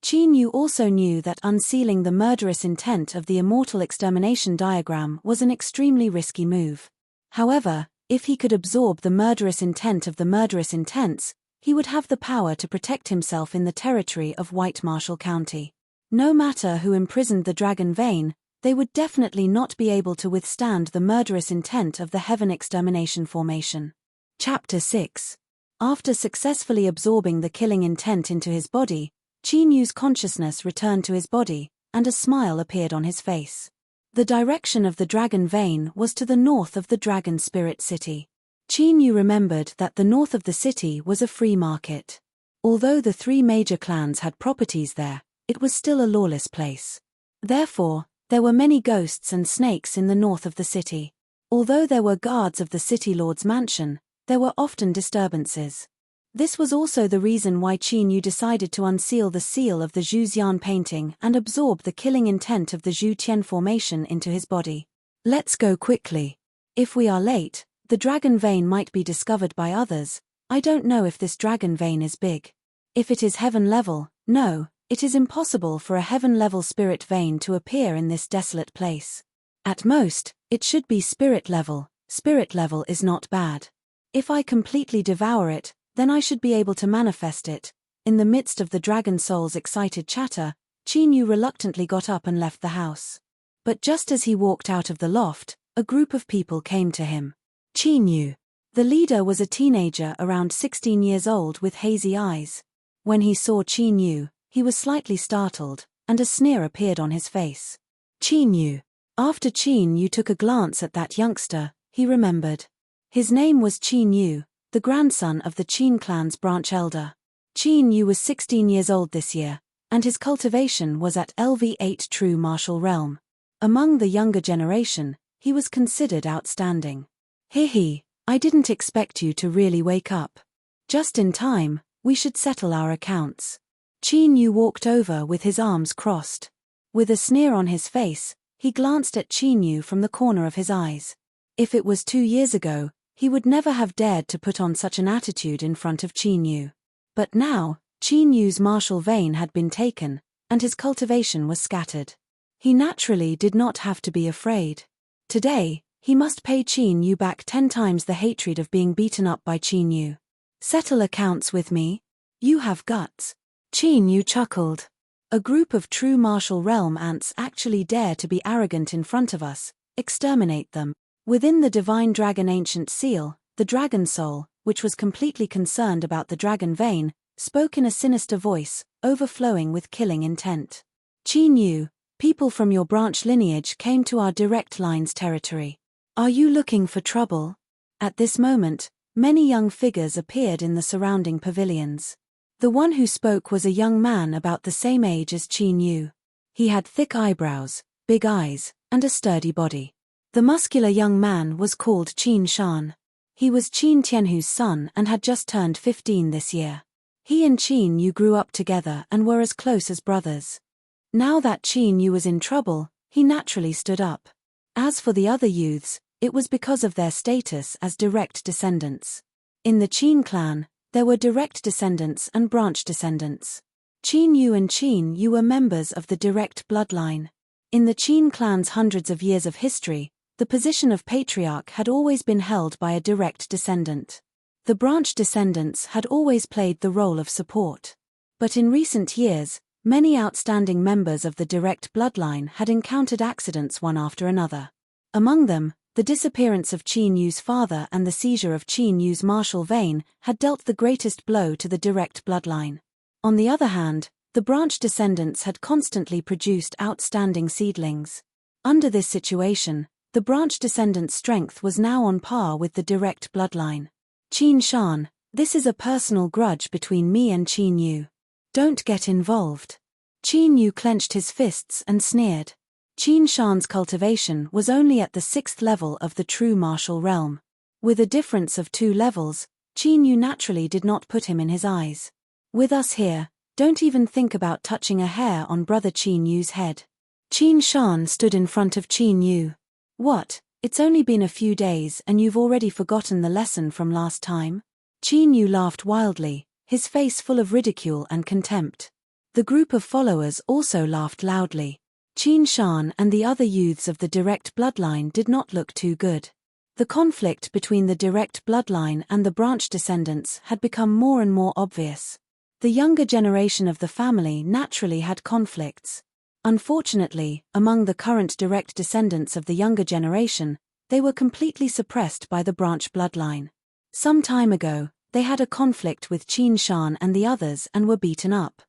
[SPEAKER 1] Qin Yu also knew that unsealing the murderous intent of the immortal extermination diagram was an extremely risky move. However, if he could absorb the murderous intent of the murderous intents, he would have the power to protect himself in the territory of White Marshall County. No matter who imprisoned the dragon vein, they would definitely not be able to withstand the murderous intent of the heaven extermination formation. Chapter 6. After successfully absorbing the killing intent into his body, Qin Yu's consciousness returned to his body, and a smile appeared on his face. The direction of the dragon vein was to the north of the Dragon Spirit City. Qin Yu remembered that the north of the city was a free market. Although the 3 major clans had properties there, it was still a lawless place. Therefore, there were many ghosts and snakes in the north of the city. Although there were guards of the city lord's mansion, there were often disturbances. This was also the reason why Qin Yu decided to unseal the seal of the Zhu Xian painting and absorb the killing intent of the Zhu Tian formation into his body. Let's go quickly. If we are late, the dragon vein might be discovered by others. I don't know if this dragon vein is big. If it is heaven level, no, it is impossible for a heaven level spirit vein to appear in this desolate place. At most, it should be spirit level. Spirit level is not bad. If I completely devour it, then I should be able to manifest it. In the midst of the dragon soul's excited chatter, Qin Yu reluctantly got up and left the house. But just as he walked out of the loft, a group of people came to him. Qin Yu. The leader was a teenager around 16 years old with hazy eyes. When he saw Qin Yu, he was slightly startled, and a sneer appeared on his face. Qin Yu. After Qin Yu took a glance at that youngster, he remembered. His name was Qin Yu, the grandson of the Qin clan's branch elder. Qin Yu was 16 years old this year, and his cultivation was at LV8 true martial realm. Among the younger generation, he was considered outstanding. He, I didn't expect you to really wake up. Just in time, we should settle our accounts. Qin Yu walked over with his arms crossed. With a sneer on his face, he glanced at Qin Yu from the corner of his eyes. If it was 2 years ago, he would never have dared to put on such an attitude in front of Qin Yu. But now, Qin Yu's martial vein had been taken, and his cultivation was scattered. He naturally did not have to be afraid. Today, he must pay Qin Yu back 10 times the hatred of being beaten up by Qin Yu. Settle accounts with me? You have guts. Qin Yu chuckled. A group of true martial realm ants actually dare to be arrogant in front of us. Exterminate them. Within the divine dragon ancient seal, the dragon soul, which was completely concerned about the dragon vein, spoke in a sinister voice, overflowing with killing intent. Qin Yu, people from your branch lineage came to our direct line's territory. Are you looking for trouble? At this moment, many young figures appeared in the surrounding pavilions. The one who spoke was a young man about the same age as Qin Yu. He had thick eyebrows, big eyes, and a sturdy body. The muscular young man was called Qin Shan. He was Qin Tianhu's son and had just turned 15 this year. He and Qin Yu grew up together and were as close as brothers. Now that Qin Yu was in trouble, he naturally stood up. As for the other youths, it was because of their status as direct descendants. In the Qin clan, there were direct descendants and branch descendants. Qin Yu and Qin Yu were members of the direct bloodline. In the Qin clan's hundreds of years of history, the position of patriarch had always been held by a direct descendant. The branch descendants had always played the role of support. But in recent years, many outstanding members of the direct bloodline had encountered accidents one after another. Among them, the disappearance of Qin Yu's father and the seizure of Qin Yu's martial vein had dealt the greatest blow to the direct bloodline. On the other hand, the branch descendants had constantly produced outstanding seedlings. Under this situation, the branch descendants' strength was now on par with the direct bloodline. Qin Shan, this is a personal grudge between me and Qin Yu. Don't get involved. Qin Yu clenched his fists and sneered. Qin Shan's cultivation was only at the 6th level of the true martial realm. With a difference of 2 levels, Qin Yu naturally did not put him in his eyes. With us here, don't even think about touching a hair on brother Qin Yu's head. Qin Shan stood in front of Qin Yu. What, it's only been a few days and you've already forgotten the lesson from last time? Qin Yu laughed wildly, his face full of ridicule and contempt. The group of followers also laughed loudly. Qin Shan and the other youths of the direct bloodline did not look too good. The conflict between the direct bloodline and the branch descendants had become more and more obvious. The younger generation of the family naturally had conflicts. Unfortunately, among the current direct descendants of the younger generation, they were completely suppressed by the branch bloodline. Some time ago, they had a conflict with Qin Shan and the others and were beaten up.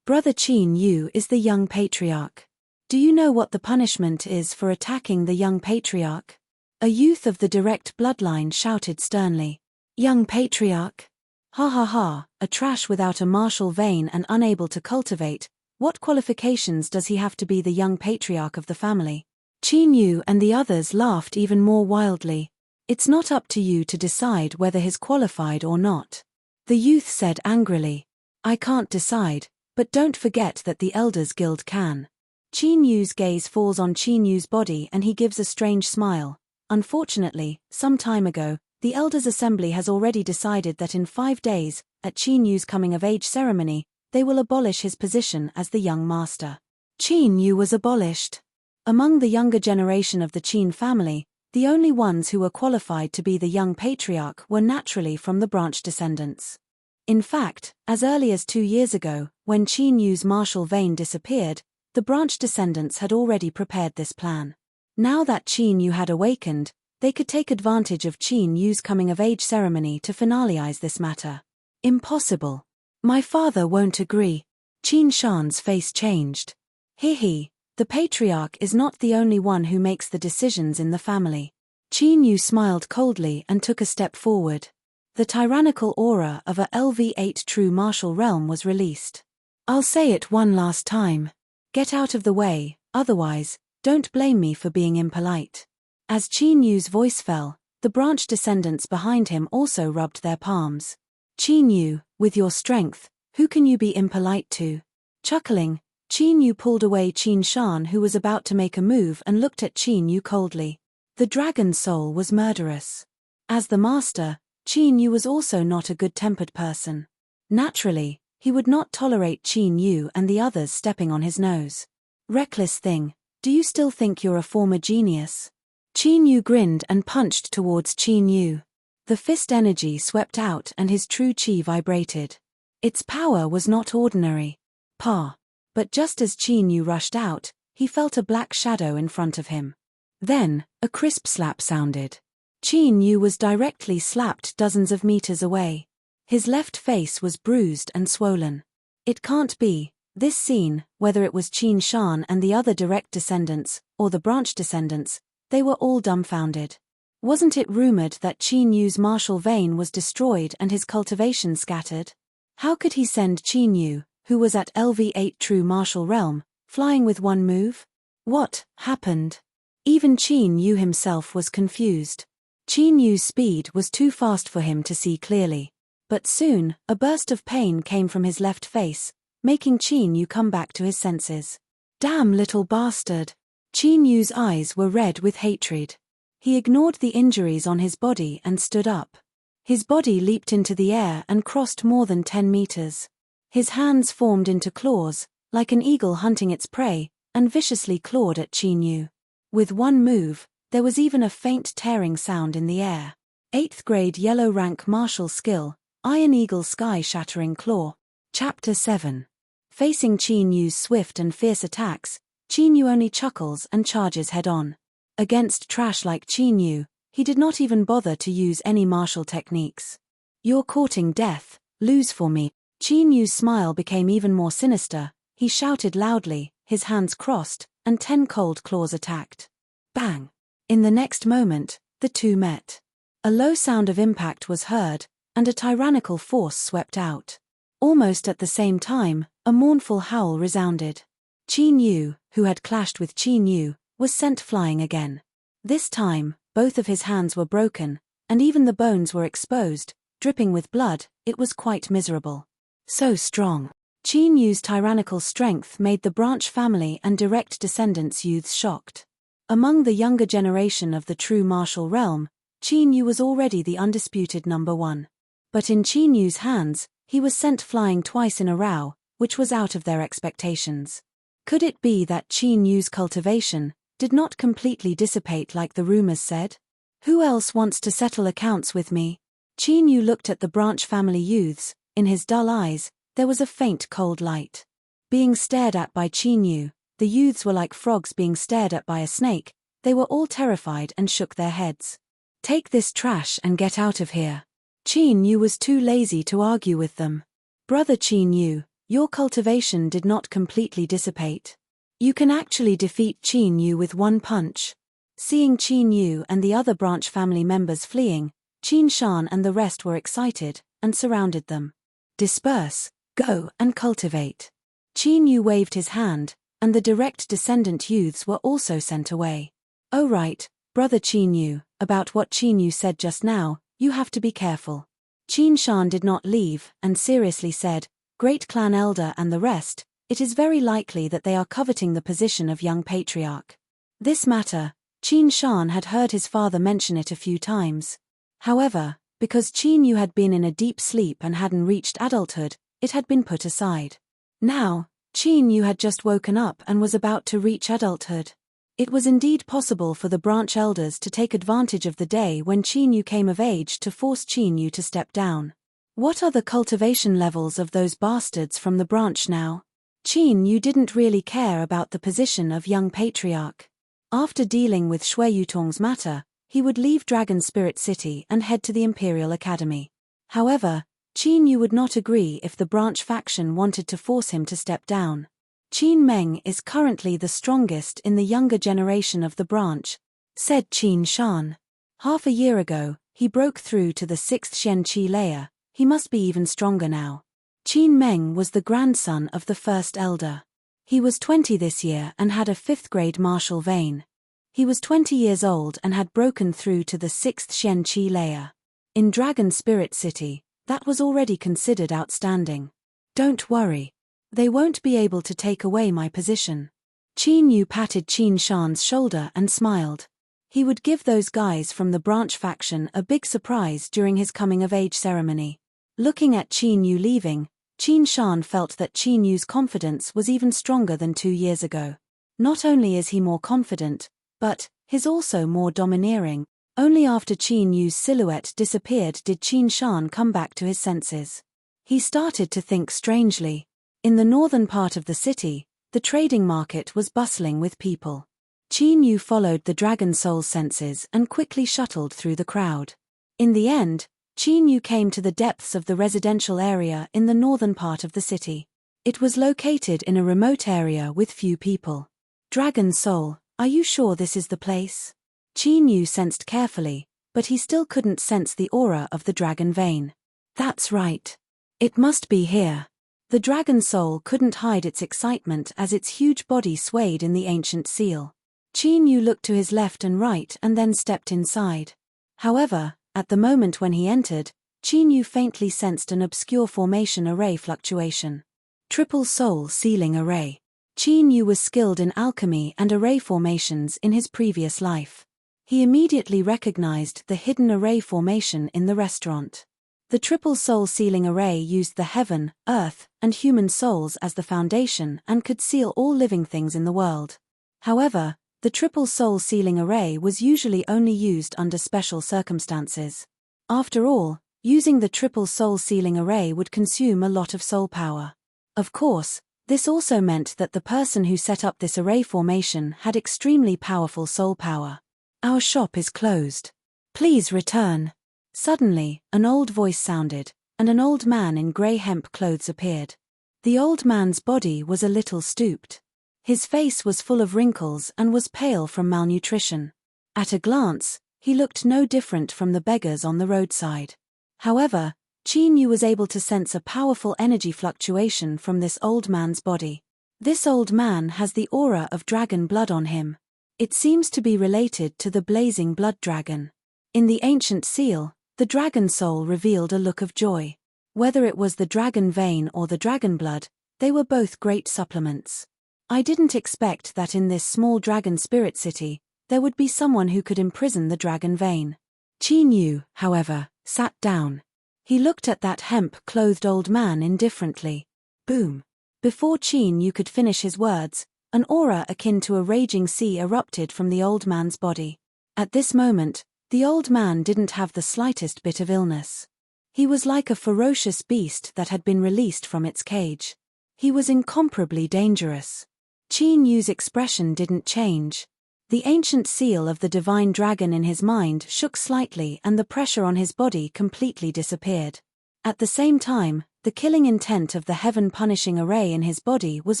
[SPEAKER 1] Brother Qin Yu is the young patriarch. Do you know what the punishment is for attacking the young patriarch? A youth of the direct bloodline shouted sternly. Young patriarch? Ha ha ha, a trash without a martial vein and unable to cultivate. What qualifications does he have to be the young patriarch of the family? Qin Yu and the others laughed even more wildly. It's not up to you to decide whether he's qualified or not. The youth said angrily. I can't decide, but don't forget that the Elders Guild can. Qin Yu's gaze falls on Qin Yu's body and he gives a strange smile. Unfortunately, some time ago, the Elders Assembly has already decided that in 5 days, at Qin Yu's coming-of-age ceremony, they will abolish his position as the young master. Qin Yu was abolished. Among the younger generation of the Qin family, the only ones who were qualified to be the young patriarch were naturally from the branch descendants. In fact, as early as 2 years ago, when Qin Yu's martial vein disappeared, the branch descendants had already prepared this plan. Now that Qin Yu had awakened, they could take advantage of Qin Yu's coming-of-age ceremony to finalize this matter. Impossible. My father won't agree. Qin Shan's face changed. He, the patriarch is not the only one who makes the decisions in the family. Qin Yu smiled coldly and took a step forward. The tyrannical aura of a LV8 true martial realm was released. I'll say it one last time. Get out of the way, otherwise, don't blame me for being impolite. As Qin Yu's voice fell, the branch descendants behind him also rubbed their palms. Qin Yu, with your strength, who can you be impolite to? Chuckling, Qin Yu pulled away Qin Shan who was about to make a move and looked at Qin Yu coldly. The dragon soul was murderous. As the master, Qin Yu was also not a good-tempered person. Naturally, he would not tolerate Qin Yu and the others stepping on his nose. Reckless thing, Do you still think you're a former genius? Qin Yu grinned and punched towards Qin Yu. The fist energy swept out and his true chi vibrated. Its power was not ordinary. Pa. But just as Qin Yu rushed out, he felt a black shadow in front of him. Then, a crisp slap sounded. Qin Yu was directly slapped dozens of meters away. His left face was bruised and swollen. It can't be. This scene, whether it was Qin Shan and the other direct descendants, or the branch descendants, they were all dumbfounded. Wasn't it rumored that Qin Yu's martial vein was destroyed and his cultivation scattered? How could he send Qin Yu, who was at LV8 true martial realm, flying with one move? What happened? Even Qin Yu himself was confused. Qin Yu's speed was too fast for him to see clearly. But soon, a burst of pain came from his left face, making Qin Yu come back to his senses. Damn little bastard! Qin Yu's eyes were red with hatred. He ignored the injuries on his body and stood up. His body leaped into the air and crossed more than 10 meters. His hands formed into claws, like an eagle hunting its prey, and viciously clawed at Qin Yu. With one move, there was even a faint tearing sound in the air. 8th grade yellow rank martial skill, Iron Eagle Sky Shattering Claw. Chapter 7. Facing Qin Yu's swift and fierce attacks, Qin Yu only chuckles and charges head-on. Against trash like Qin Yu, he did not even bother to use any martial techniques. You're courting death, lose for me. Qin Yu's smile became even more sinister. He shouted loudly, his hands crossed, and 10 cold claws attacked. Bang! In the next moment, the two met. A low sound of impact was heard, and a tyrannical force swept out. Almost at the same time, a mournful howl resounded. Qin Yu, who had clashed with Qin Yu, was sent flying again. This time, both of his hands were broken, and even the bones were exposed, dripping with blood. It was quite miserable. So strong. Qin Yu's tyrannical strength made the branch family and direct descendants youths shocked. Among the younger generation of the true martial realm, Qin Yu was already the undisputed number one. But in Qin Yu's hands, he was sent flying twice in a row, which was out of their expectations. Could it be that Qin Yu's cultivation did not completely dissipate like the rumors said? Who else wants to settle accounts with me? Qin Yu looked at the branch family youths. In his dull eyes, there was a faint cold light. Being stared at by Qin Yu, the youths were like frogs being stared at by a snake. They were all terrified and shook their heads. Take this trash and get out of here. Qin Yu was too lazy to argue with them. Brother Qin Yu, your cultivation did not completely dissipate. You can actually defeat Qin Yu with one punch. Seeing Qin Yu and the other branch family members fleeing, Qin Shan and the rest were excited, and surrounded them. Disperse, go and cultivate. Qin Yu waved his hand, and the direct descendant youths were also sent away. Oh right, brother Qin Yu, about what Qin Yu said just now, you have to be careful. Qin Shan did not leave, and seriously said, Great Clan Elder and the rest, it is very likely that they are coveting the position of young patriarch. This matter, Qin Shan had heard his father mention it a few times. However, because Qin Yu had been in a deep sleep and hadn't reached adulthood, it had been put aside. Now, Qin Yu had just woken up and was about to reach adulthood. It was indeed possible for the branch elders to take advantage of the day when Qin Yu came of age to force Qin Yu to step down. What are the cultivation levels of those bastards from the branch now? Qin Yu didn't really care about the position of young patriarch. After dealing with Shui Yutong's matter, he would leave Dragon Spirit City and head to the Imperial Academy. However, Qin Yu would not agree if the branch faction wanted to force him to step down. Qin Meng is currently the strongest in the younger generation of the branch, said Qin Shan. Half a year ago, he broke through to the 6th Shen Qi layer. He must be even stronger now. Qin Meng was the grandson of the first elder. He was 20 this year and had a 5th grade martial vein. He was 20 years old and had broken through to the 6th Shen Qi layer. In Dragon Spirit City, that was already considered outstanding. Don't worry. They won't be able to take away my position. Qin Yu patted Qin Shan's shoulder and smiled. He would give those guys from the branch faction a big surprise during his coming-of-age ceremony. Looking at Qin Yu leaving, Qin Shan felt that Qin Yu's confidence was even stronger than 2 years ago. Not only is he more confident, but he's also more domineering. Only after Qin Yu's silhouette disappeared did Qin Shan come back to his senses. He started to think strangely. In the northern part of the city, the trading market was bustling with people. Qin Yu followed the dragon soul's senses and quickly shuttled through the crowd. In the end, Qin Yu came to the depths of the residential area in the northern part of the city. It was located in a remote area with few people. Dragon soul, are you sure this is the place? Qin Yu sensed carefully, but he still couldn't sense the aura of the dragon vein. That's right. It must be here. The dragon soul couldn't hide its excitement as its huge body swayed in the ancient seal. Qin Yu looked to his left and right and then stepped inside. However, at the moment when he entered, Qin Yu faintly sensed an obscure formation array fluctuation. Triple soul sealing array. Qin Yu was skilled in alchemy and array formations in his previous life. He immediately recognized the hidden array formation in the restaurant. The triple soul sealing array used the heaven, earth, and human souls as the foundation and could seal all living things in the world. However, the triple soul sealing array was usually only used under special circumstances. After all, using the triple soul sealing array would consume a lot of soul power. Of course, this also meant that the person who set up this array formation had extremely powerful soul power. Our shop is closed. Please return. Suddenly, an old voice sounded, and an old man in grey hemp clothes appeared. The old man's body was a little stooped. His face was full of wrinkles and was pale from malnutrition. At a glance, he looked no different from the beggars on the roadside. However, Qin Yu was able to sense a powerful energy fluctuation from this old man's body. This old man has the aura of dragon blood on him. It seems to be related to the blazing blood dragon. In the ancient seal, the dragon soul revealed a look of joy. Whether it was the dragon vein or the dragon blood, they were both great supplements. I didn't expect that in this small dragon spirit city, there would be someone who could imprison the dragon vein. Qin Yu, however, sat down. He looked at that hemp-clothed old man indifferently. Boom. Before Qin Yu could finish his words, an aura akin to a raging sea erupted from the old man's body. At this moment, the old man didn't have the slightest bit of illness. He was like a ferocious beast that had been released from its cage. He was incomparably dangerous. Qin Yu's expression didn't change. The ancient seal of the divine dragon in his mind shook slightly and the pressure on his body completely disappeared. At the same time, the killing intent of the heaven-punishing array in his body was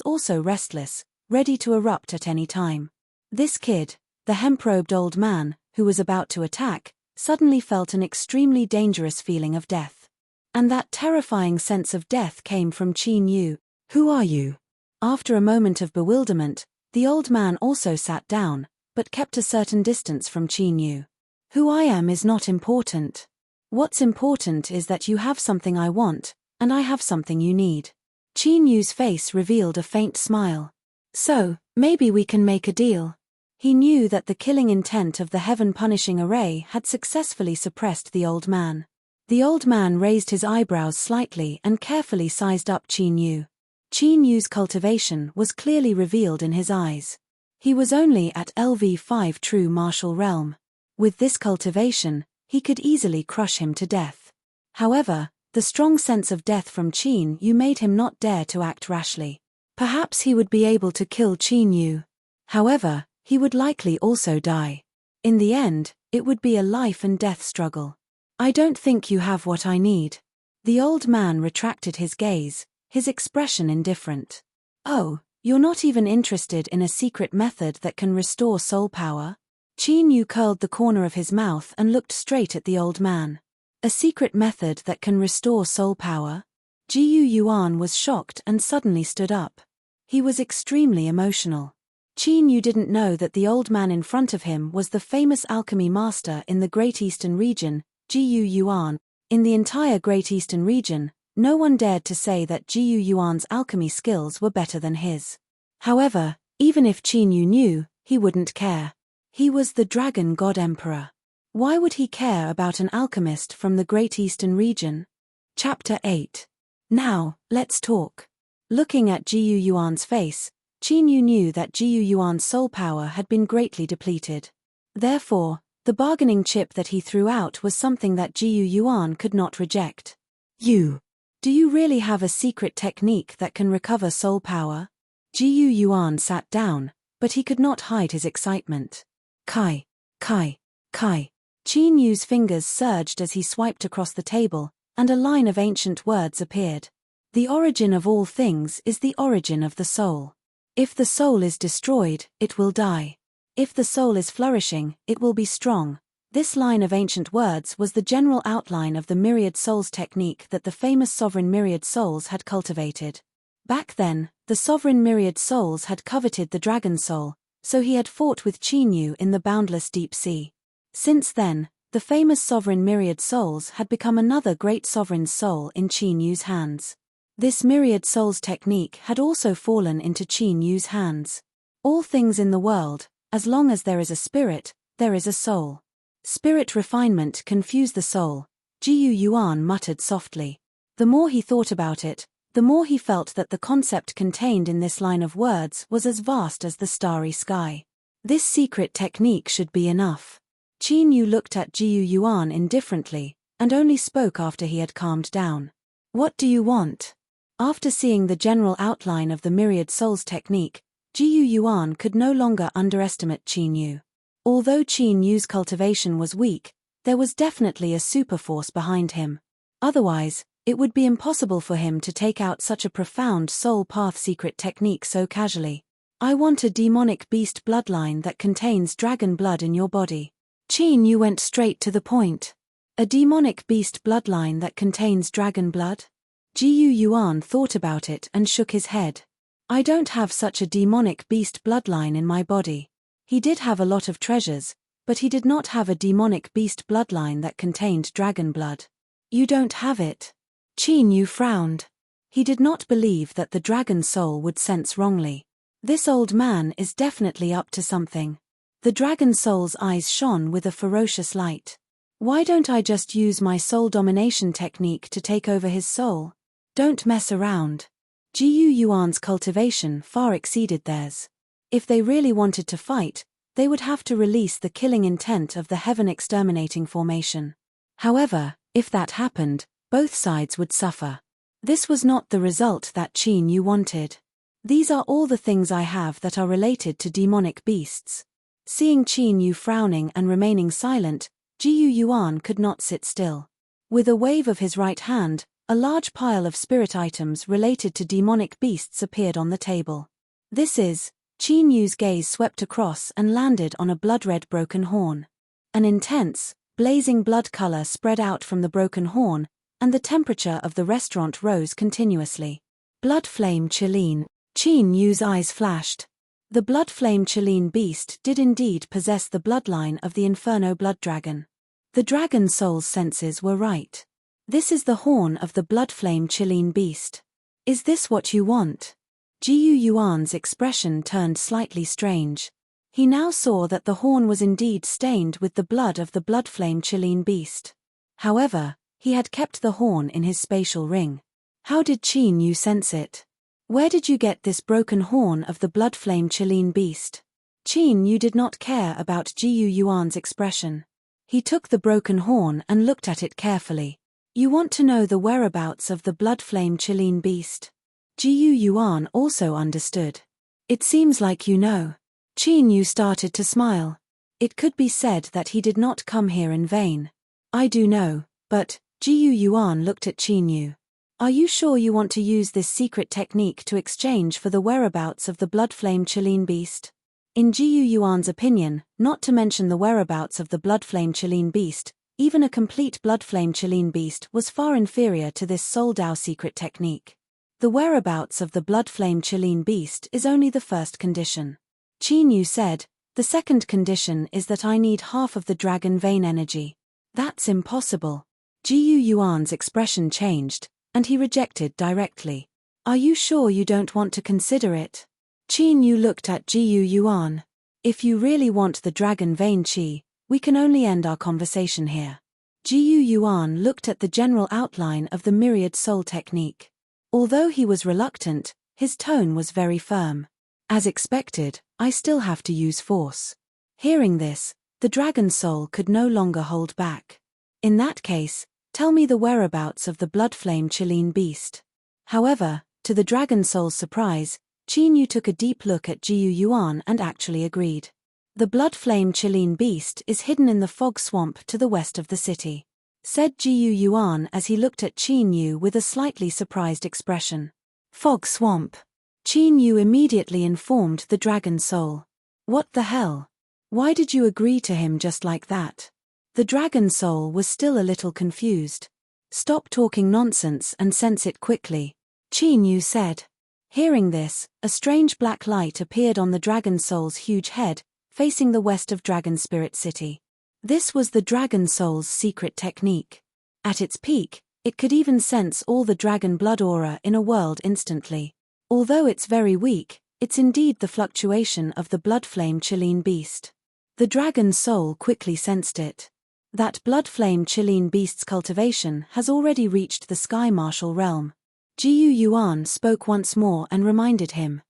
[SPEAKER 1] also restless, ready to erupt at any time. This kid, the hemp-robed old man, who was about to attack, suddenly felt an extremely dangerous feeling of death. And that terrifying sense of death came from Qin Yu. Who are you? After a moment of bewilderment, the old man also sat down, but kept a certain distance from Qin Yu. Who I am is not important. What's important is that you have something I want, and I have something you need. Qin Yu's face revealed a faint smile. So, maybe we can make a deal. He knew that the killing intent of the heaven-punishing array had successfully suppressed the old man. The old man raised his eyebrows slightly and carefully sized up Qin Yu. Qin Yu's cultivation was clearly revealed in his eyes. He was only at LV5 true martial realm. With this cultivation, he could easily crush him to death. However, the strong sense of death from Qin Yu made him not dare to act rashly. Perhaps he would be able to kill Qin Yu. However, he would likely also die. In the end, it would be a life and death struggle. I don't think you have what I need. The old man retracted his gaze, his expression indifferent. Oh, you're not even interested in a secret method that can restore soul power? Qin Yu curled the corner of his mouth and looked straight at the old man. A secret method that can restore soul power? Jiyu Yuan was shocked and suddenly stood up. He was extremely emotional. Qin Yu didn't know that the old man in front of him was the famous alchemy master in the Great Eastern region, Jiyu Yuan. In the entire Great Eastern region, no one dared to say that Jiyu Yuan's alchemy skills were better than his. However, even if Qin Yu knew, he wouldn't care. He was the Dragon God Emperor. Why would he care about an alchemist from the Great Eastern region? Chapter 8. Now, let's talk. Looking at Jiyu Yuan's face, Qin Yu knew that Jiyu Yuan's soul power had been greatly depleted. Therefore, the bargaining chip that he threw out was something that Jiyu Yuan could not reject. Do you really have a secret technique that can recover soul power? Jiyu Yuan sat down, but he could not hide his excitement. Kai. Qin Yu's fingers surged as he swiped across the table, and a line of ancient words appeared. The origin of all things is the origin of the soul. If the soul is destroyed, it will die. If the soul is flourishing, it will be strong. This line of ancient words was the general outline of the myriad souls technique that the famous sovereign myriad souls had cultivated. Back then, the sovereign myriad souls had coveted the dragon soul, so he had fought with Qin Yu in the boundless deep sea. Since then, the famous sovereign myriad souls had become another great sovereign soul in Qin Yu's hands. This myriad souls technique had also fallen into Qin Yu's hands. All things in the world, as long as there is a spirit, there is a soul. Spirit refinement confuse the soul, Jiyu Yuan muttered softly. The more he thought about it, the more he felt that the concept contained in this line of words was as vast as the starry sky. This secret technique should be enough. Qin Yu looked at Jiyu Yuan indifferently, and only spoke after he had calmed down. What do you want? After seeing the general outline of the myriad souls technique, Jiyu Yuan could no longer underestimate Qin Yu. Although Qin Yu's cultivation was weak, there was definitely a superforce behind him. Otherwise, it would be impossible for him to take out such a profound soul path secret technique so casually. I want a demonic beast bloodline that contains dragon blood in your body. Qin Yu went straight to the point. A demonic beast bloodline that contains dragon blood? Jiyu Yuan thought about it and shook his head. I don't have such a demonic beast bloodline in my body. He did have a lot of treasures, but he did not have a demonic beast bloodline that contained dragon blood. You don't have it? Qin Yu frowned. He did not believe that the dragon soul would sense wrongly. This old man is definitely up to something. The dragon soul's eyes shone with a ferocious light. Why don't I just use my soul domination technique to take over his soul? Don't mess around. Jiyu Yuan's cultivation far exceeded theirs. If they really wanted to fight, they would have to release the killing intent of the heaven exterminating formation. However, if that happened, both sides would suffer. This was not the result that Qin Yu wanted. These are all the things I have that are related to demonic beasts. Seeing Qin Yu frowning and remaining silent, Jiyu Yuan could not sit still. With a wave of his right hand, a large pile of spirit items related to demonic beasts appeared on the table. This is... Qin Yu's gaze swept across and landed on a blood-red broken horn. An intense, blazing blood color spread out from the broken horn, and the temperature of the restaurant rose continuously. Blood flame Chileen. Qin Yu's eyes flashed. The blood flame Chileen beast did indeed possess the bloodline of the Inferno blood dragon. The dragon soul's senses were right. This is the horn of the blood flame Chileen beast. Is this what you want? Jiyu Yuan's expression turned slightly strange. He now saw that the horn was indeed stained with the blood of the blood flame Chileen beast. However, he had kept the horn in his spatial ring. How did Qin Yu sense it? Where did you get this broken horn of the blood flame Chileen beast? Qin Yu did not care about Jiyu Yuan's expression. He took the broken horn and looked at it carefully. You want to know the whereabouts of the blood flame Chileen beast? Jiyu Yuan also understood. It seems like you know. Qin Yu started to smile. It could be said that he did not come here in vain. I do know, but... Jiyu Yuan looked at Qin Yu. Are you sure you want to use this secret technique to exchange for the whereabouts of the blood flame Chileen beast? In Jiyu Yuan's opinion, not to mention the whereabouts of the blood flame Chileen beast, even a complete blood flame Chileen beast was far inferior to this Soul Dao secret technique. The whereabouts of the blood flame Chileen beast is only the first condition. Qin Yu said, the second condition is that I need half of the dragon vein energy. That's impossible. Jiyu Yuan's expression changed, and he rejected directly. Are you sure you don't want to consider it? Qin Yu looked at Jiyu Yuan. If you really want the dragon vein qi, we can only end our conversation here. Jiyu Yuan looked at the general outline of the myriad soul technique. Although he was reluctant, his tone was very firm. As expected, I still have to use force. Hearing this, the dragon soul could no longer hold back. In that case, tell me the whereabouts of the blood-flame Chilean beast. However, to the dragon soul's surprise, Qin Yu took a deep look at Jiu Yuan and actually agreed. The blood-flame Chilean beast is hidden in the fog swamp to the west of the city, said Jiu Yuan as he looked at Qin Yu with a slightly surprised expression. Fog swamp. Qin Yu immediately informed the dragon soul. What the hell? Why did you agree to him just like that? The dragon soul was still a little confused. Stop talking nonsense and sense it quickly, Qin Yu said. Hearing this, a strange black light appeared on the dragon soul's huge head, facing the west of Dragon Spirit City. This was the dragon soul's secret technique. At its peak, it could even sense all the dragon blood aura in a world instantly. Although it's very weak, it's indeed the fluctuation of the blood flame Chilean beast. The dragon soul quickly sensed it. That blood flame Chilean beast's cultivation has already reached the sky martial realm. Jiu Yuan spoke once more and reminded him.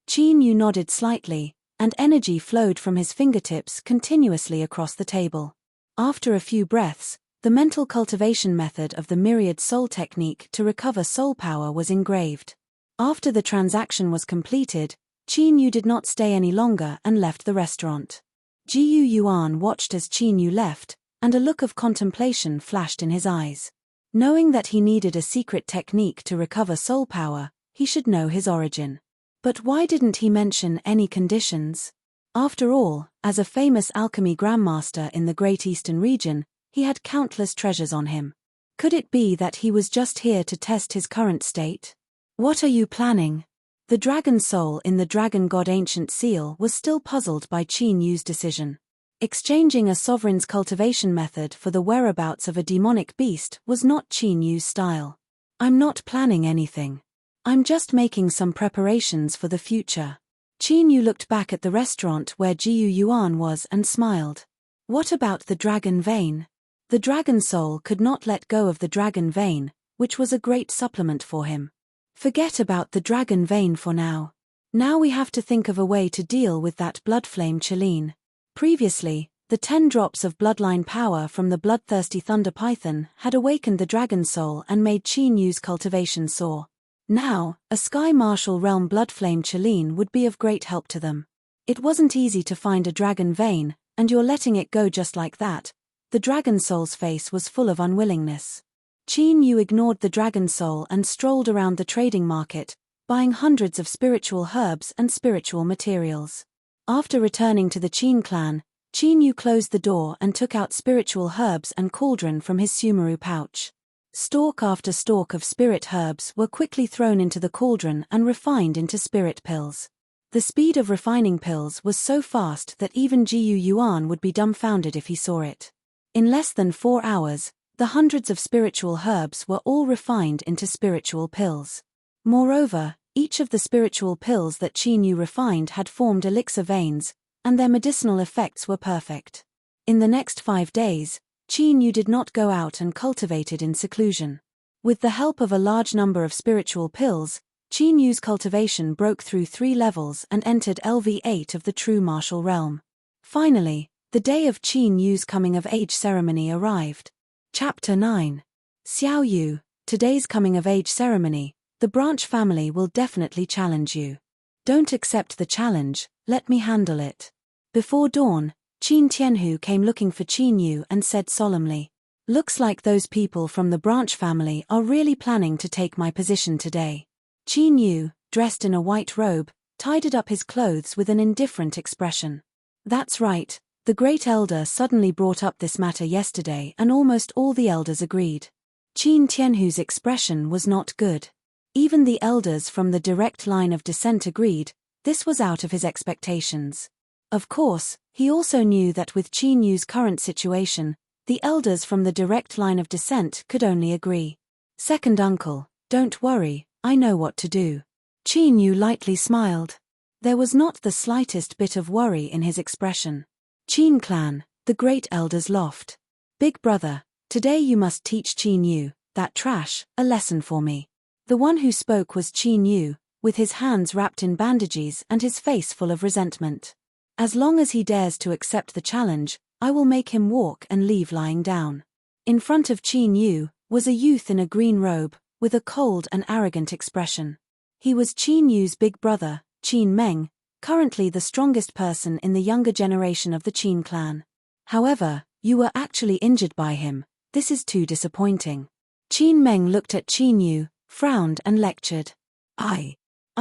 [SPEAKER 1] Qin Yu nodded slightly, and energy flowed from his fingertips continuously across the table. After a few breaths, the mental cultivation method of the myriad soul technique to recover soul power was engraved. After the transaction was completed, Qin Yu did not stay any longer and left the restaurant. Jiu Yuan watched as Qin Yu left, and a look of contemplation flashed in his eyes. Knowing that he needed a secret technique to recover soul power, he should know his origin. But why didn't he mention any conditions? After all, as a famous alchemy grandmaster in the Great Eastern region, he had countless treasures on him. Could it be that he was just here to test his current state? What are you planning? The dragon soul in the Dragon God Ancient Seal was still puzzled by Qin Yu's decision. Exchanging a sovereign's cultivation method for the whereabouts of a demonic beast was not Qin Yu's style. I'm not planning anything. I'm just making some preparations for the future. Qin Yu looked back at the restaurant where Jiu Yuan was and smiled. What about the dragon vein? The dragon soul could not let go of the dragon vein, which was a great supplement for him. Forget about the dragon vein for now. Now we have to think of a way to deal with that blood flame Chilean. Previously, the 10 drops of bloodline power from the bloodthirsty thunder python had awakened the dragon soul and made Qin Yu's cultivation soar. Now, a sky martial realm bloodflame Chilean would be of great help to them. It wasn't easy to find a dragon vein, and you're letting it go just like that. The dragon soul's face was full of unwillingness. Qin Yu ignored the dragon soul and strolled around the trading market, buying hundreds of spiritual herbs and spiritual materials. After returning to the Qin clan, Qin Yu closed the door and took out spiritual herbs and cauldron from his sumeru pouch. Stalk after stalk of spirit herbs were quickly thrown into the cauldron and refined into spirit pills. The speed of refining pills was so fast that even Jiu Yuan would be dumbfounded if he saw it. In less than 4 hours, the hundreds of spiritual herbs were all refined into spiritual pills. Moreover, each of the spiritual pills that Qin Yu refined had formed elixir veins, and their medicinal effects were perfect. In the next 5 days, Qin Yu did not go out and cultivated in seclusion. With the help of a large number of spiritual pills, Qin Yu's cultivation broke through 3 levels and entered LV8 of the true martial realm. Finally, the day of Qin Yu's coming-of-age ceremony arrived. Chapter 9. Xiao Yu, today's coming-of-age ceremony. The branch family will definitely challenge you. Don't accept the challenge, let me handle it. Before dawn, Qin Tianhu came looking for Qin Yu and said solemnly, "Looks like those people from the branch family are really planning to take my position today." Qin Yu, dressed in a white robe, tidied up his clothes with an indifferent expression. That's right, the great elder suddenly brought up this matter yesterday and almost all the elders agreed. Qin Tianhu's expression was not good. Even the elders from the direct line of descent agreed, this was out of his expectations. Of course, he also knew that with Qin Yu's current situation, the elders from the direct line of descent could only agree. "Second uncle, don't worry, I know what to do." Qin Yu lightly smiled. There was not the slightest bit of worry in his expression. Qin clan, the great elder's loft. "Big brother, today you must teach Qin Yu, that trash, a lesson for me." The one who spoke was Qin Yu, with his hands wrapped in bandages and his face full of resentment. As long as he dares to accept the challenge, I will make him walk and leave lying down. In front of Qin Yu was a youth in a green robe, with a cold and arrogant expression. He was Qin Yu's big brother, Qin Meng, currently the strongest person in the younger generation of the Qin clan. However, you were actually injured by him. This is too disappointing. Qin Meng looked at Qin Yu, frowned and lectured. I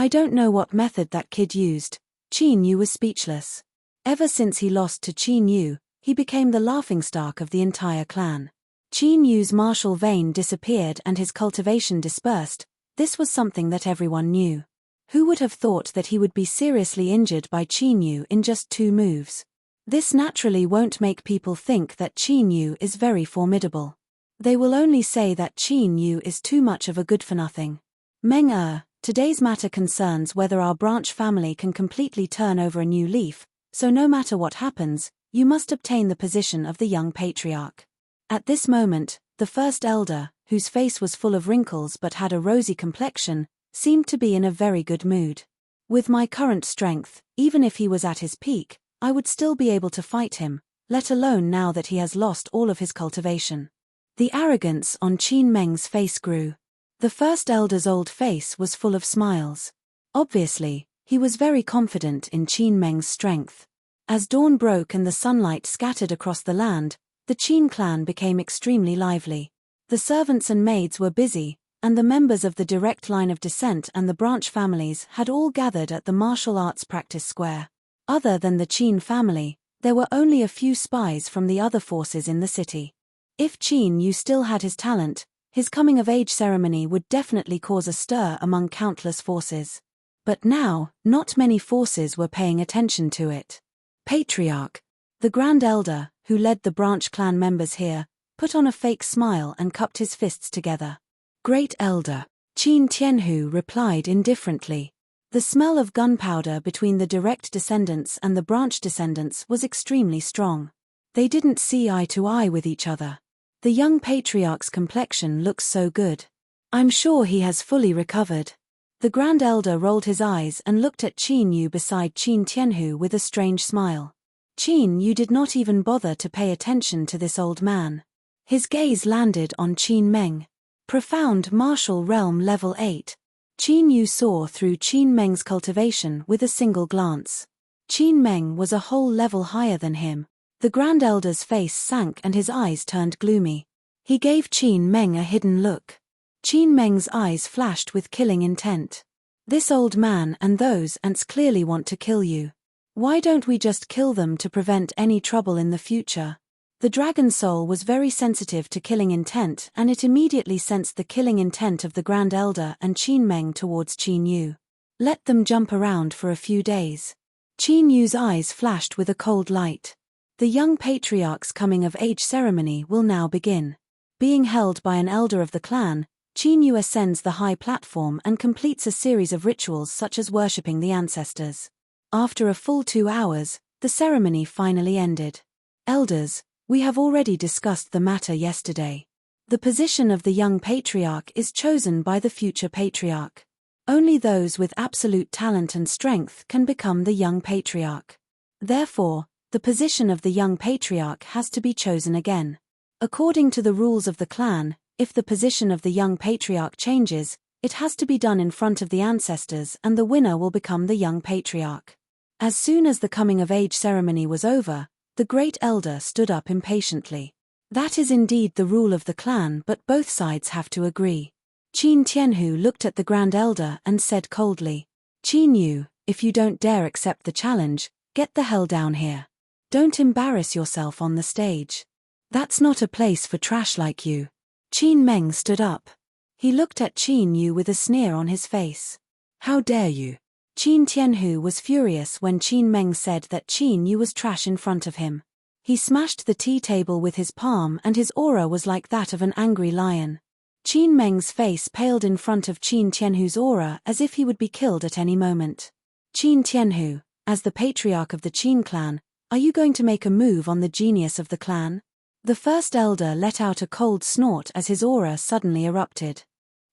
[SPEAKER 1] don't know what method that kid used. Qin Yu was speechless. Ever since he lost to Qin Yu, he became the laughingstock of the entire clan. Qin Yu's martial vein disappeared and his cultivation dispersed. This was something that everyone knew. Who would have thought that he would be seriously injured by Qin Yu in just 2 moves? This naturally won't make people think that Qin Yu is very formidable. They will only say that Qin Yu is too much of a good-for-nothing. Meng today's matter concerns whether our branch family can completely turn over a new leaf, so no matter what happens, you must obtain the position of the young patriarch. At this moment, the first elder, whose face was full of wrinkles but had a rosy complexion, seemed to be in a very good mood. With my current strength, even if he was at his peak, I would still be able to fight him, let alone now that he has lost all of his cultivation. The arrogance on Qin Meng's face grew. The first elder's old face was full of smiles. Obviously, he was very confident in Qin Meng's strength. As dawn broke and the sunlight scattered across the land, the Qin clan became extremely lively. The servants and maids were busy, and the members of the direct line of descent and the branch families had all gathered at the martial arts practice square. Other than the Qin family, there were only a few spies from the other forces in the city. If Qin Yu still had his talent, his coming-of-age ceremony would definitely cause a stir among countless forces. But now, not many forces were paying attention to it. Patriarch, the Grand Elder, who led the branch clan members here, put on a fake smile and cupped his fists together. Great Elder, Qin Tianhu replied indifferently. The smell of gunpowder between the direct descendants and the branch descendants was extremely strong. They didn't see eye to eye with each other. The young patriarch's complexion looks so good. I'm sure he has fully recovered. The Grand Elder rolled his eyes and looked at Qin Yu beside Qin Tianhu with a strange smile. Qin Yu did not even bother to pay attention to this old man. His gaze landed on Qin Meng. Profound Martial Realm Level 8. Qin Yu saw through Qin Meng's cultivation with a single glance. Qin Meng was a whole level higher than him. The Grand Elder's face sank and his eyes turned gloomy. He gave Qin Meng a hidden look. Qin Meng's eyes flashed with killing intent. This old man and those ants clearly want to kill you. Why don't we just kill them to prevent any trouble in the future? The dragon soul was very sensitive to killing intent and it immediately sensed the killing intent of the Grand Elder and Qin Meng towards Qin Yu. Let them jump around for a few days. Qin Yu's eyes flashed with a cold light. The young patriarch's coming-of-age ceremony will now begin. Being held by an elder of the clan, Qin Yu ascends the high platform and completes a series of rituals such as worshipping the ancestors. After a full 2 hours, the ceremony finally ended. Elders, we have already discussed the matter yesterday. The position of the young patriarch is chosen by the future patriarch. Only those with absolute talent and strength can become the young patriarch. Therefore, the position of the young patriarch has to be chosen again. According to the rules of the clan, if the position of the young patriarch changes, it has to be done in front of the ancestors and the winner will become the young patriarch. As soon as the coming-of-age ceremony was over, the great elder stood up impatiently. That is indeed the rule of the clan, but both sides have to agree. Qin Tianhu looked at the Grand Elder and said coldly, Qin Yu, if you don't dare accept the challenge, get the hell down here. Don't embarrass yourself on the stage. That's not a place for trash like you. Qin Meng stood up. He looked at Qin Yu with a sneer on his face. How dare you? Qin Tianhu was furious when Qin Meng said that Qin Yu was trash in front of him. He smashed the tea table with his palm and his aura was like that of an angry lion. Qin Meng's face paled in front of Qin Tianhu's aura as if he would be killed at any moment. Qin Tianhu, as the patriarch of the Qin clan, are you going to make a move on the genius of the clan? The first elder let out a cold snort as his aura suddenly erupted.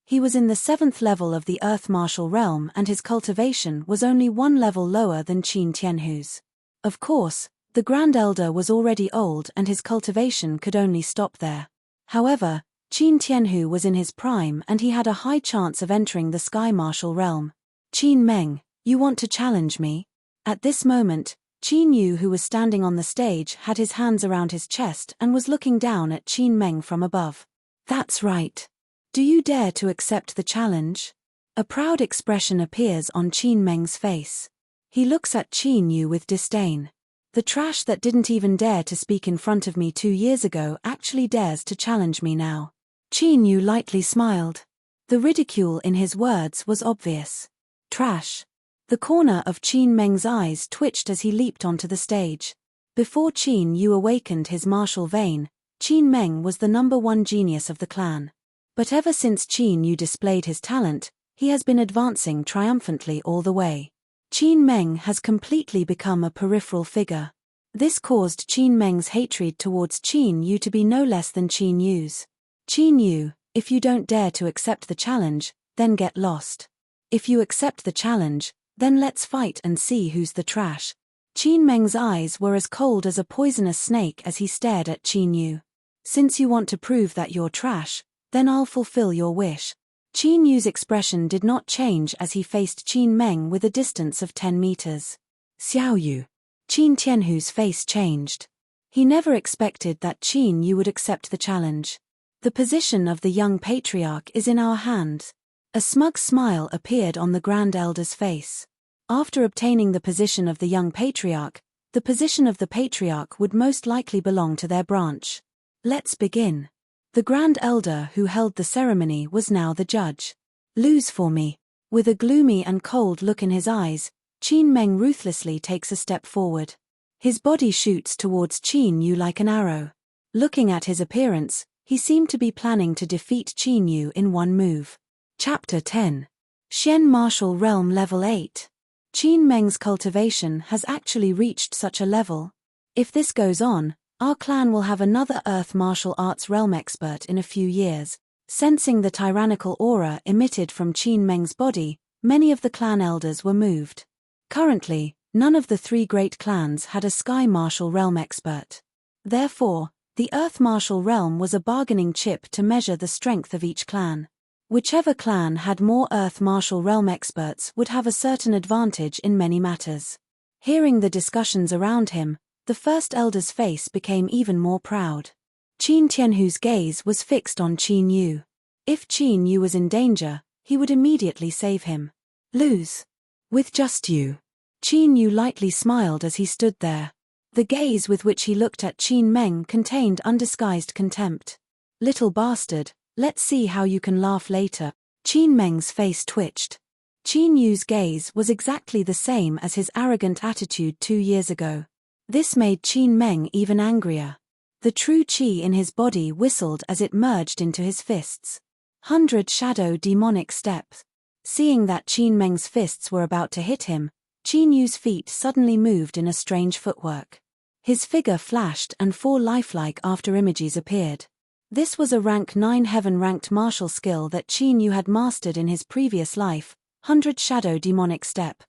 [SPEAKER 1] He was in the 7th level of the Earth Martial Realm and his cultivation was only one level lower than Qin Tianhu's. Of course, the Grand Elder was already old and his cultivation could only stop there. However, Qin Tianhu was in his prime and he had a high chance of entering the Sky Martial Realm. Qin Meng, you want to challenge me? At this moment, Qin Yu, who was standing on the stage, had his hands around his chest and was looking down at Qin Meng from above. That's right. Do you dare to accept the challenge? A proud expression appears on Qin Meng's face. He looks at Qin Yu with disdain. The trash that didn't even dare to speak in front of me 2 years ago actually dares to challenge me now. Qin Yu lightly smiled. The ridicule in his words was obvious. Trash. The corner of Qin Meng's eyes twitched as he leaped onto the stage. Before Qin Yu awakened his martial vein, Qin Meng was the #1 genius of the clan. But ever since Qin Yu displayed his talent, he has been advancing triumphantly all the way. Qin Meng has completely become a peripheral figure. This caused Qin Meng's hatred towards Qin Yu to be no less than Qin Yu's. Qin Yu, if you don't dare to accept the challenge, then get lost. If you accept the challenge, then let's fight and see who's the trash. Qin Meng's eyes were as cold as a poisonous snake as he stared at Qin Yu. Since you want to prove that you're trash, then I'll fulfill your wish. Qin Yu's expression did not change as he faced Qin Meng with a distance of 10 meters. Xiao Yu. Qin Tianhu's face changed. He never expected that Qin Yu would accept the challenge. The position of the young patriarch is in our hands. A smug smile appeared on the Grand Elder's face. After obtaining the position of the young patriarch, the position of the patriarch would most likely belong to their branch. Let's begin. The Grand Elder who held the ceremony was now the judge. Lose for me. With a gloomy and cold look in his eyes, Qin Meng ruthlessly takes a step forward. His body shoots towards Qin Yu like an arrow. Looking at his appearance, he seemed to be planning to defeat Qin Yu in one move. Chapter 10. Xian Martial Realm Level 8. Qin Meng's cultivation has actually reached such a level. If this goes on, our clan will have another Earth Martial Arts Realm expert in a few years. Sensing the tyrannical aura emitted from Qin Meng's body, many of the clan elders were moved. Currently, none of the 3 great clans had a Sky Martial Realm expert. Therefore, the Earth Martial Realm was a bargaining chip to measure the strength of each clan. Whichever clan had more Earth Martial Realm experts would have a certain advantage in many matters. Hearing the discussions around him, the first elder's face became even more proud. Qin Tianhu's gaze was fixed on Qin Yu. If Qin Yu was in danger, he would immediately save him. Lose. With just you. Qin Yu lightly smiled as he stood there. The gaze with which he looked at Qin Meng contained undisguised contempt. Little bastard, let's see how you can laugh later. Qin Meng's face twitched. Qin Yu's gaze was exactly the same as his arrogant attitude 2 years ago. This made Qin Meng even angrier. The true qi in his body whistled as it merged into his fists. 100 shadow demonic steps. Seeing that Qin Meng's fists were about to hit him, Qin Yu's feet suddenly moved in a strange footwork. His figure flashed and 4 lifelike after-images appeared. This was a rank 9 heaven-ranked martial skill that Qin Yu had mastered in his previous life, 100 shadow demonic step.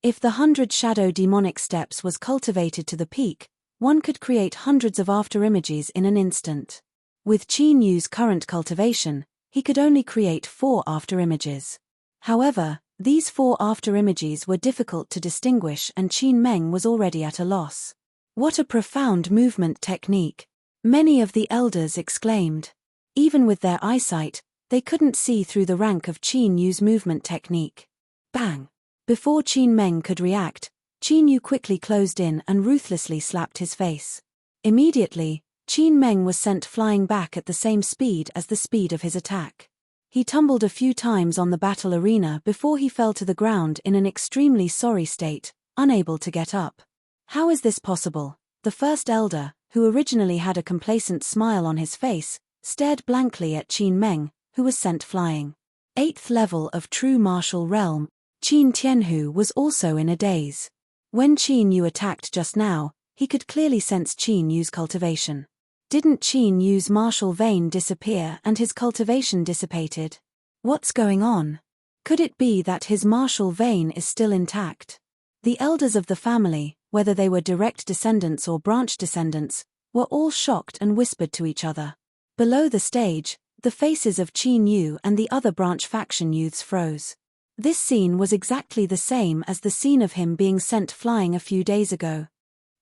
[SPEAKER 1] If the 100 shadow demonic steps was cultivated to the peak, one could create hundreds of after-images in an instant. With Qin Yu's current cultivation, he could only create 4 after-images. However, these 4 after-images were difficult to distinguish and Qin Meng was already at a loss. What a profound movement technique! Many of the elders exclaimed. Even with their eyesight, they couldn't see through the rank of Qin Yu's movement technique. Bang! Before Qin Meng could react, Qin Yu quickly closed in and ruthlessly slapped his face. Immediately, Qin Meng was sent flying back at the same speed as the speed of his attack. He tumbled a few times on the battle arena before he fell to the ground in an extremely sorry state, unable to get up. How is this possible? The first elder, who originally had a complacent smile on his face, stared blankly at Qin Meng, who was sent flying. 8th level of true martial realm. Qin Tianhu was also in a daze. When Qin Yu attacked just now, he could clearly sense Qin Yu's cultivation. Didn't Qin Yu's martial vein disappear and his cultivation dissipated? What's going on? Could it be that his martial vein is still intact? The elders of the family, whether they were direct descendants or branch descendants, were all shocked and whispered to each other. Below the stage, the faces of Qin Yu and the other branch faction youths froze. This scene was exactly the same as the scene of him being sent flying a few days ago.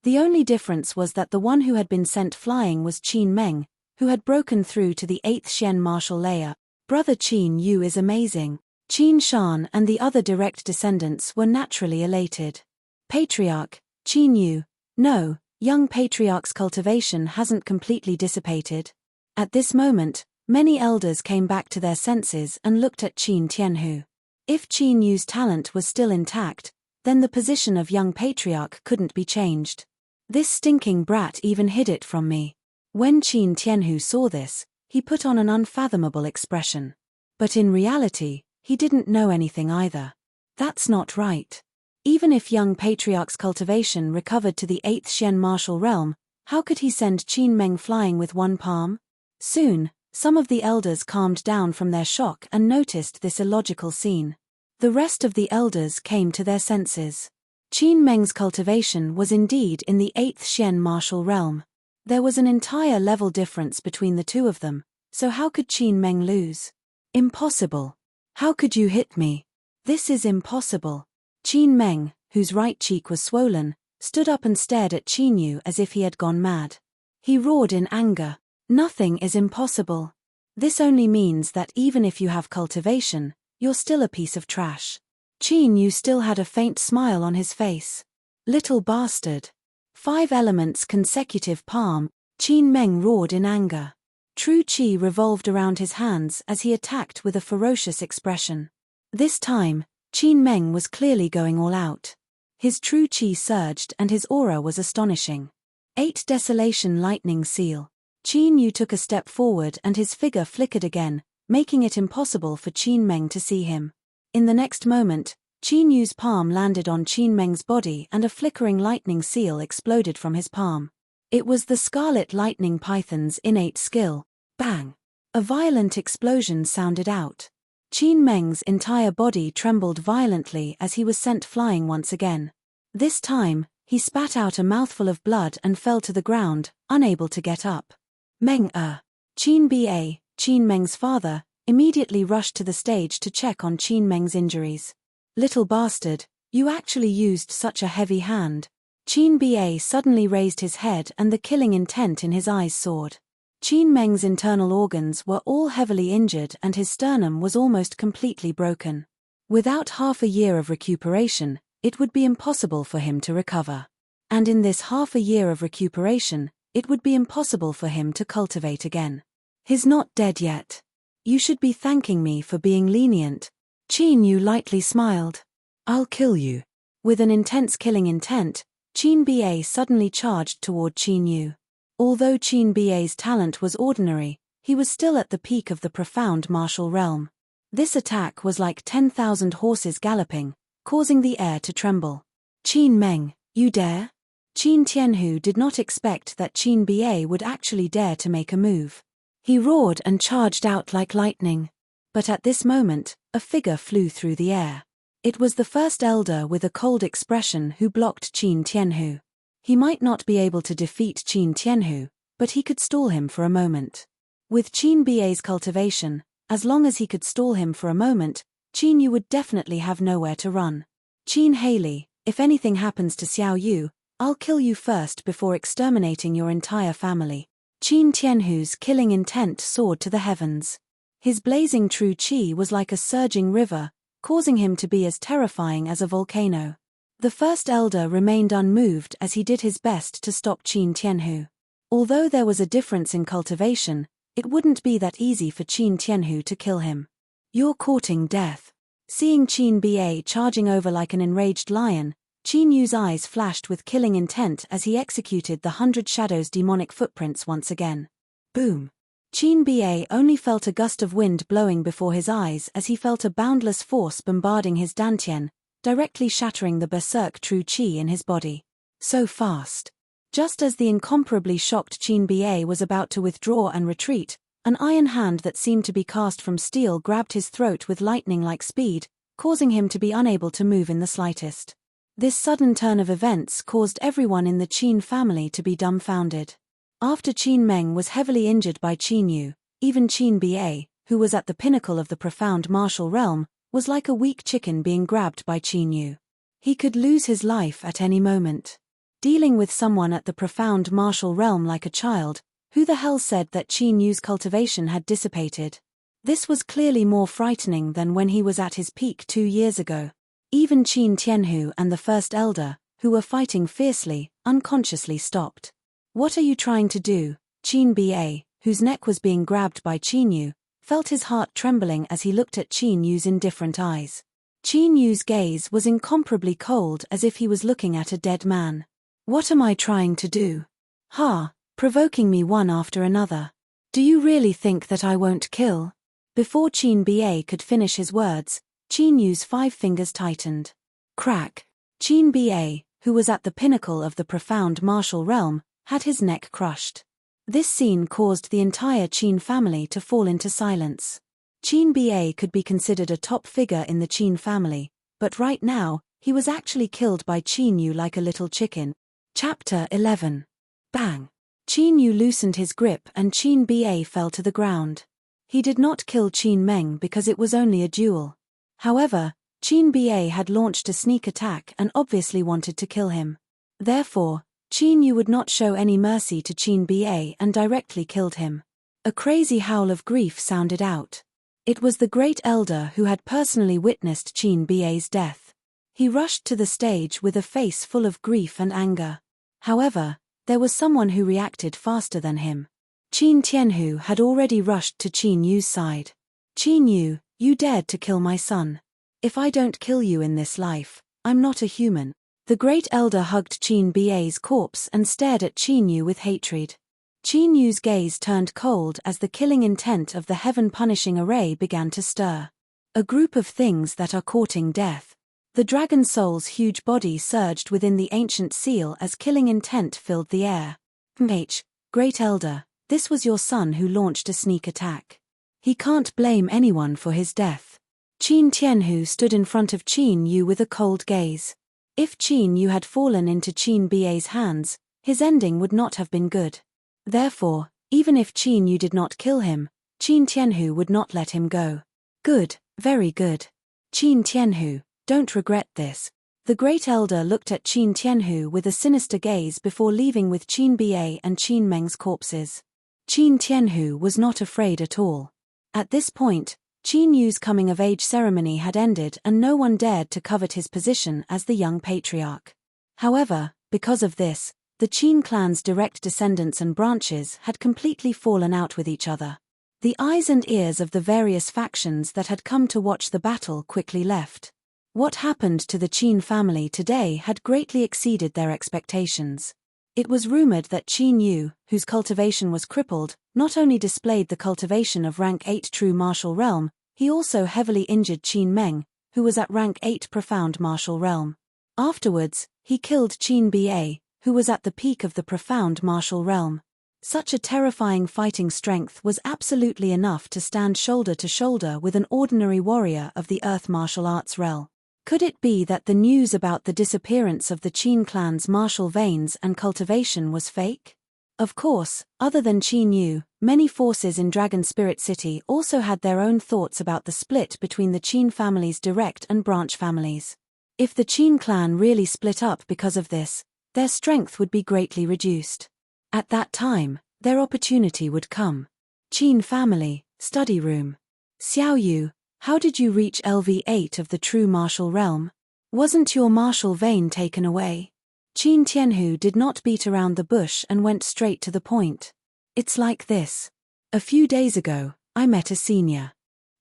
[SPEAKER 1] The only difference was that the one who had been sent flying was Qin Meng, who had broken through to the 8th Shen martial layer. Brother Qin Yu is amazing. Qin Shan and the other direct descendants were naturally elated. Patriarch, Qin Yu, no, young patriarch's cultivation hasn't completely dissipated. At this moment, many elders came back to their senses and looked at Qin Tianhu. If Qin Yu's talent was still intact, then the position of young patriarch couldn't be changed. This stinking brat even hid it from me. When Qin Tianhu saw this, he put on an unfathomable expression. But in reality, he didn't know anything either. That's not right. Even if young patriarch's cultivation recovered to the 8th Shen martial realm, how could he send Qin Meng flying with one palm? Soon, some of the elders calmed down from their shock and noticed this illogical scene. The rest of the elders came to their senses. Qin Meng's cultivation was indeed in the 8th Shen martial realm. There was an entire level difference between the two of them, so how could Qin Meng lose? Impossible. How could you hit me? This is impossible. Qin Meng, whose right cheek was swollen, stood up and stared at Qin Yu as if he had gone mad. He roared in anger. Nothing is impossible. This only means that even if you have cultivation, you're still a piece of trash. Qin Yu still had a faint smile on his face. Little bastard. 5 elements consecutive palm, Qin Meng roared in anger. True Qi revolved around his hands as he attacked with a ferocious expression. This time, Qin Meng was clearly going all out. His true Qi surged and his aura was astonishing. 8 Desolation Lightning Seal. Qin Yu took a step forward and his figure flickered again, making it impossible for Qin Meng to see him. In the next moment, Qin Yu's palm landed on Qin Meng's body and a flickering lightning seal exploded from his palm. It was the Scarlet Lightning Python's innate skill. Bang! A violent explosion sounded out. Qin Meng's entire body trembled violently as he was sent flying once again. This time, he spat out a mouthful of blood and fell to the ground, unable to get up. Meng-er. Qin Ba, Qin Meng's father, immediately rushed to the stage to check on Qin Meng's injuries. Little bastard, you actually used such a heavy hand. Qin Ba suddenly raised his head and the killing intent in his eyes soared. Qin Meng's internal organs were all heavily injured and his sternum was almost completely broken. Without half a year of recuperation, it would be impossible for him to recover. And in this half a year of recuperation, it would be impossible for him to cultivate again. He's not dead yet. You should be thanking me for being lenient. Qin Yu lightly smiled. I'll kill you. With an intense killing intent, Qin Ba suddenly charged toward Qin Yu. Although Qin Ba's talent was ordinary, he was still at the peak of the profound martial realm. This attack was like 10,000 horses galloping, causing the air to tremble. Qin Meng, you dare? Qin Tianhu did not expect that Qin Ba would actually dare to make a move. He roared and charged out like lightning. But at this moment, a figure flew through the air. It was the first elder with a cold expression who blocked Qin Tianhu. He might not be able to defeat Qin Tianhu, but he could stall him for a moment. With Qin Ba's cultivation, as long as he could stall him for a moment, Qin Yu would definitely have nowhere to run. Qin Haley, if anything happens to Xiao Yu, I'll kill you first before exterminating your entire family. Qin Tianhu's killing intent soared to the heavens. His blazing true qi was like a surging river, causing him to be as terrifying as a volcano. The first elder remained unmoved as he did his best to stop Qin Tianhu. Although there was a difference in cultivation, it wouldn't be that easy for Qin Tianhu to kill him. You're courting death. Seeing Qin Ba charging over like an enraged lion, Qin Yu's eyes flashed with killing intent as he executed the 100 Shadows demonic footprints once again. Boom! Qin Ba only felt a gust of wind blowing before his eyes as he felt a boundless force bombarding his dantian, directly shattering the berserk true qi in his body. So fast. Just as the incomparably shocked Qin Ba was about to withdraw and retreat, An iron hand that seemed to be cast from steel grabbed his throat with lightning-like speed, causing him to be unable to move in the slightest. This sudden turn of events caused everyone in the Qin family to be dumbfounded. After Qin Meng was heavily injured by Qin Yu, even Qin Ba, who was at the pinnacle of the profound martial realm, was like a weak chicken being grabbed by Qin Yu. He could lose his life at any moment. Dealing with someone at the profound martial realm like a child, who the hell said that Qin Yu's cultivation had dissipated? This was clearly more frightening than when he was at his peak 2 years ago. Even Qin Tianhu and the First Elder, who were fighting fiercely, unconsciously stopped. "What are you trying to do?" Qin Ba, whose neck was being grabbed by Qin Yu, felt his heart trembling as he looked at Qin Yu's indifferent eyes. Qin Yu's gaze was incomparably cold, as if he was looking at a dead man. "What am I trying to do? Ha, provoking me one after another. Do you really think that I won't kill?" Before Qin Ba could finish his words, Qin Yu's 5 fingers tightened. Crack! Qin Ba, who was at the pinnacle of the profound martial realm, had his neck crushed. This scene caused the entire Qin family to fall into silence. Qin Ba could be considered a top figure in the Qin family, but right now, he was actually killed by Qin Yu like a little chicken. Chapter 11. Bang! Qin Yu loosened his grip and Qin Ba fell to the ground. He did not kill Qin Meng because it was only a duel. However, Qin Ba had launched a sneak attack and obviously wanted to kill him. Therefore, Qin Yu would not show any mercy to Qin Ba and directly killed him. A crazy howl of grief sounded out. It was the Great Elder who had personally witnessed Qin Ba's death. He rushed to the stage with a face full of grief and anger. However, there was someone who reacted faster than him. Qin Tianhu had already rushed to Qin Yu's side. "Qin Yu, you dared to kill my son. If I don't kill you in this life, I'm not a human." The Great Elder hugged Qin Ba's corpse and stared at Qin Yu with hatred. Qin Yu's gaze turned cold as the killing intent of the heaven-punishing array began to stir. A group of things that are courting death. The dragon soul's huge body surged within the ancient seal as killing intent filled the air. Great Elder, this was your son who launched a sneak attack. He can't blame anyone for his death. Qin Tianhu stood in front of Qin Yu with a cold gaze. If Qin Yu had fallen into Qin Ba's hands, his ending would not have been good. Therefore, even if Qin Yu did not kill him, Qin Tianhu would not let him go. Good, very good. Qin Tianhu, don't regret this. The Great Elder looked at Qin Tianhu with a sinister gaze before leaving with Qin Ba and Qin Meng's corpses. Qin Tianhu was not afraid at all. At this point, Qin Yu's coming-of-age ceremony had ended and no one dared to covet his position as the young patriarch. However, because of this, the Qin clan's direct descendants and branches had completely fallen out with each other. The eyes and ears of the various factions that had come to watch the battle quickly left. What happened to the Qin family today had greatly exceeded their expectations. It was rumored that Qin Yu, whose cultivation was crippled, not only displayed the cultivation of rank 8 true martial realm, he also heavily injured Qin Meng, who was at rank 8 profound martial realm. Afterwards, he killed Qin Ba, who was at the peak of the profound martial realm. Such a terrifying fighting strength was absolutely enough to stand shoulder to shoulder with an ordinary warrior of the earth martial arts realm. Could it be that the news about the disappearance of the Qin clan's martial veins and cultivation was fake? Of course, other than Qin Yu, many forces in Dragon Spirit City also had their own thoughts about the split between the Qin family's direct and branch families. If the Qin clan really split up because of this, their strength would be greatly reduced. At that time, their opportunity would come. Qin family, study room. Xiao Yu, how did you reach LV8 of the true martial realm? Wasn't your martial vein taken away? Qin Tianhu did not beat around the bush and went straight to the point. It's like this. A few days ago, I met a senior.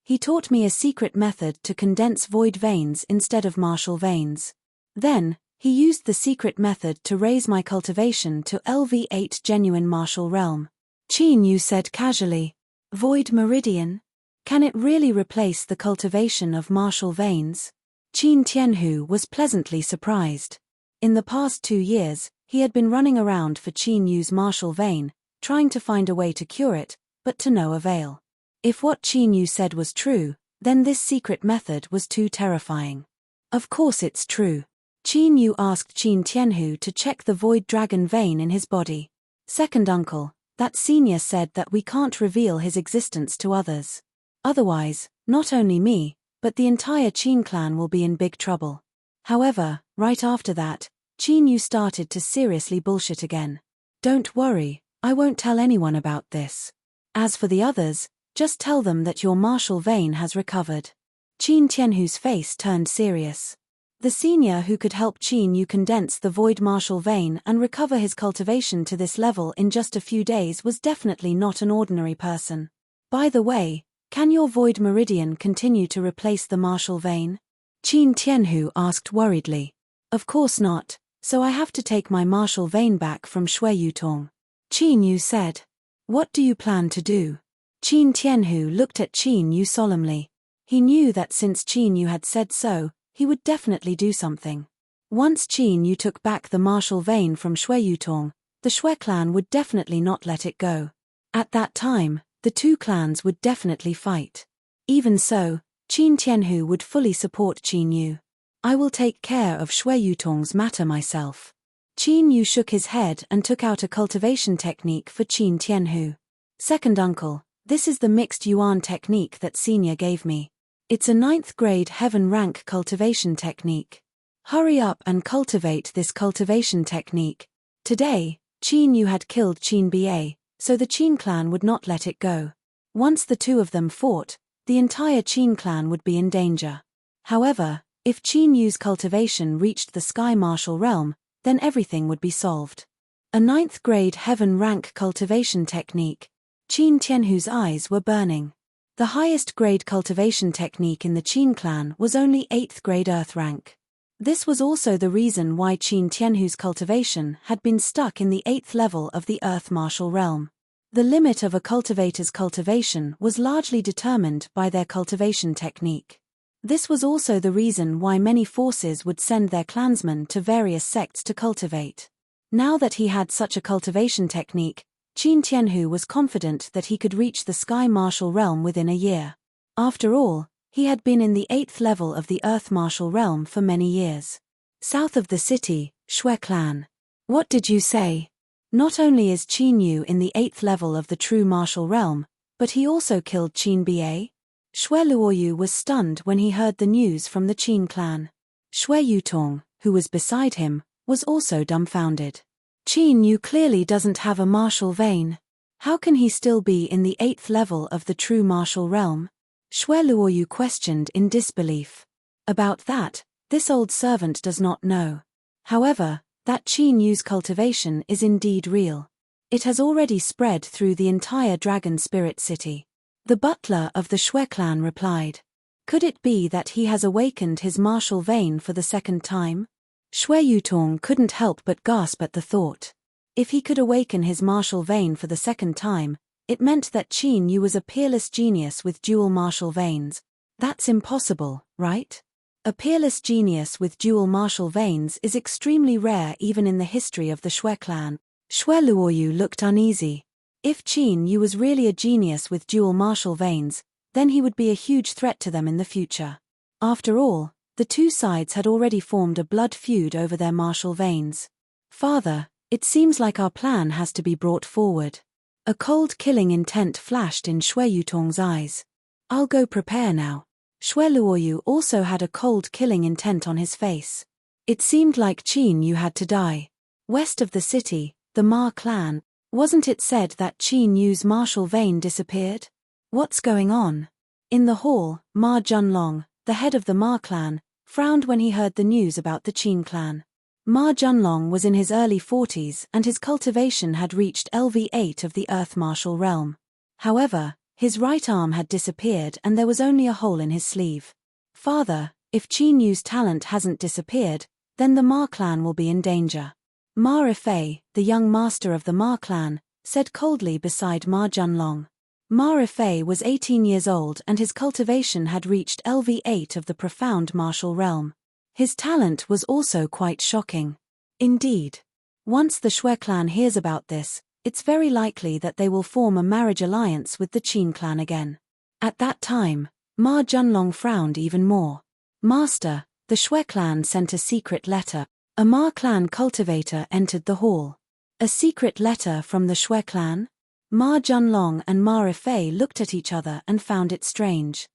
[SPEAKER 1] He taught me a secret method to condense void veins instead of martial veins. Then, he used the secret method to raise my cultivation to LV8 genuine martial realm. Qin Yu said casually, "Void meridian? Can it really replace the cultivation of martial veins?" Qin Tianhu was pleasantly surprised. In the past 2 years, he had been running around for Qin Yu's martial vein, trying to find a way to cure it, but to no avail. If what Qin Yu said was true, then this secret method was too terrifying. Of course it's true. Qin Yu asked Qin Tianhu to check the void dragon vein in his body. Second uncle, that senior said that we can't reveal his existence to others. Otherwise, not only me, but the entire Qin clan will be in big trouble. However, right after that, Qin Yu started to seriously bullshit again. Don't worry, I won't tell anyone about this. As for the others, just tell them that your martial vein has recovered. Qin Tianhu's face turned serious. The senior who could help Qin Yu condense the void martial vein and recover his cultivation to this level in just a few days was definitely not an ordinary person. By the way, can your void meridian continue to replace the martial vein? Qin Tianhu asked worriedly. Of course not, so I have to take my martial vein back from Shui Yutong. Qin Yu said. What do you plan to do? Qin Tianhu looked at Qin Yu solemnly. He knew that since Qin Yu had said so, he would definitely do something. Once Qin Yu took back the martial vein from Shui Yutong, the Shui clan would definitely not let it go. At that time, the two clans would definitely fight. Even so, Qin Tianhu would fully support Qin Yu. I will take care of Shui Yutong's matter myself. Qin Yu shook his head and took out a cultivation technique for Qin Tianhu. Second uncle, this is the mixed yuan technique that senior gave me. It's a 9th grade heaven rank cultivation technique. Hurry up and cultivate this cultivation technique. Today, Qin Yu had killed Qin Ba, so the Qin clan would not let it go. Once the two of them fought, the entire Qin clan would be in danger. However, if Qin Yu's cultivation reached the sky martial realm, then everything would be solved. A 9th grade heaven rank cultivation technique. Qin Tianhu's eyes were burning. The highest grade cultivation technique in the Qin clan was only 8th grade earth rank. This was also the reason why Qin Tianhu's cultivation had been stuck in the 8th level of the earth martial realm. The limit of a cultivator's cultivation was largely determined by their cultivation technique. This was also the reason why many forces would send their clansmen to various sects to cultivate. Now that he had such a cultivation technique, Qin Tianhu was confident that he could reach the sky martial realm within a year. After all, he had been in the 8th level of the earth martial realm for many years. South of the city, Shui clan. What did you say? Not only is Qin Yu in the 8th level of the true martial realm, but he also killed Qin Ba? Shui Luoyu was stunned when he heard the news from the Qin clan. Shui Yutong, who was beside him, was also dumbfounded. Qin Yu clearly doesn't have a martial vein. How can he still be in the 8th level of the true martial realm? Shui Luoyu questioned in disbelief. About that, this old servant does not know. However, that Qin Yu's cultivation is indeed real. It has already spread through the entire Dragon Spirit City. The butler of the Shui clan replied. Could it be that he has awakened his martial vein for the second time? Shui Yutong couldn't help but gasp at the thought. If he could awaken his martial vein for the second time, it meant that Qin Yu was a peerless genius with dual martial veins. That's impossible, right? A peerless genius with dual martial veins is extremely rare even in the history of the Shui clan. Shui Luoyu looked uneasy. If Qin Yu was really a genius with dual martial veins, then he would be a huge threat to them in the future. After all, the two sides had already formed a blood feud over their martial veins. Father, it seems like our plan has to be brought forward. A cold killing intent flashed in Shui Yutong's eyes. I'll go prepare now. Shui Luoyu also had a cold killing intent on his face. It seemed like Qin Yu had to die. West of the city, the Ma clan, wasn't it said that Qin Yu's martial vein disappeared? What's going on? In the hall, Ma Junlong, the head of the Ma clan, frowned when he heard the news about the Qin clan. Ma Junlong was in his early 40s and his cultivation had reached LV8 of the earth martial realm. However, his right arm had disappeared and there was only a hole in his sleeve. Father, if Qin Yu's talent hasn't disappeared, then the Ma clan will be in danger. Ma Rifei, the young master of the Ma clan, said coldly beside Ma Junlong. Ma Rifei was 18 years old and his cultivation had reached LV8 of the profound martial realm. His talent was also quite shocking. Indeed. Once the Shui clan hears about this, it's very likely that they will form a marriage alliance with the Qin clan again. At that time, Ma Junlong frowned even more. Master, the Shui clan sent a secret letter. A Ma clan cultivator entered the hall. A secret letter from the Shui clan? Ma Junlong and Ma Rifei looked at each other and found it strange.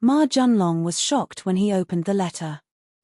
[SPEAKER 1] Ma Junlong was shocked when he opened the letter.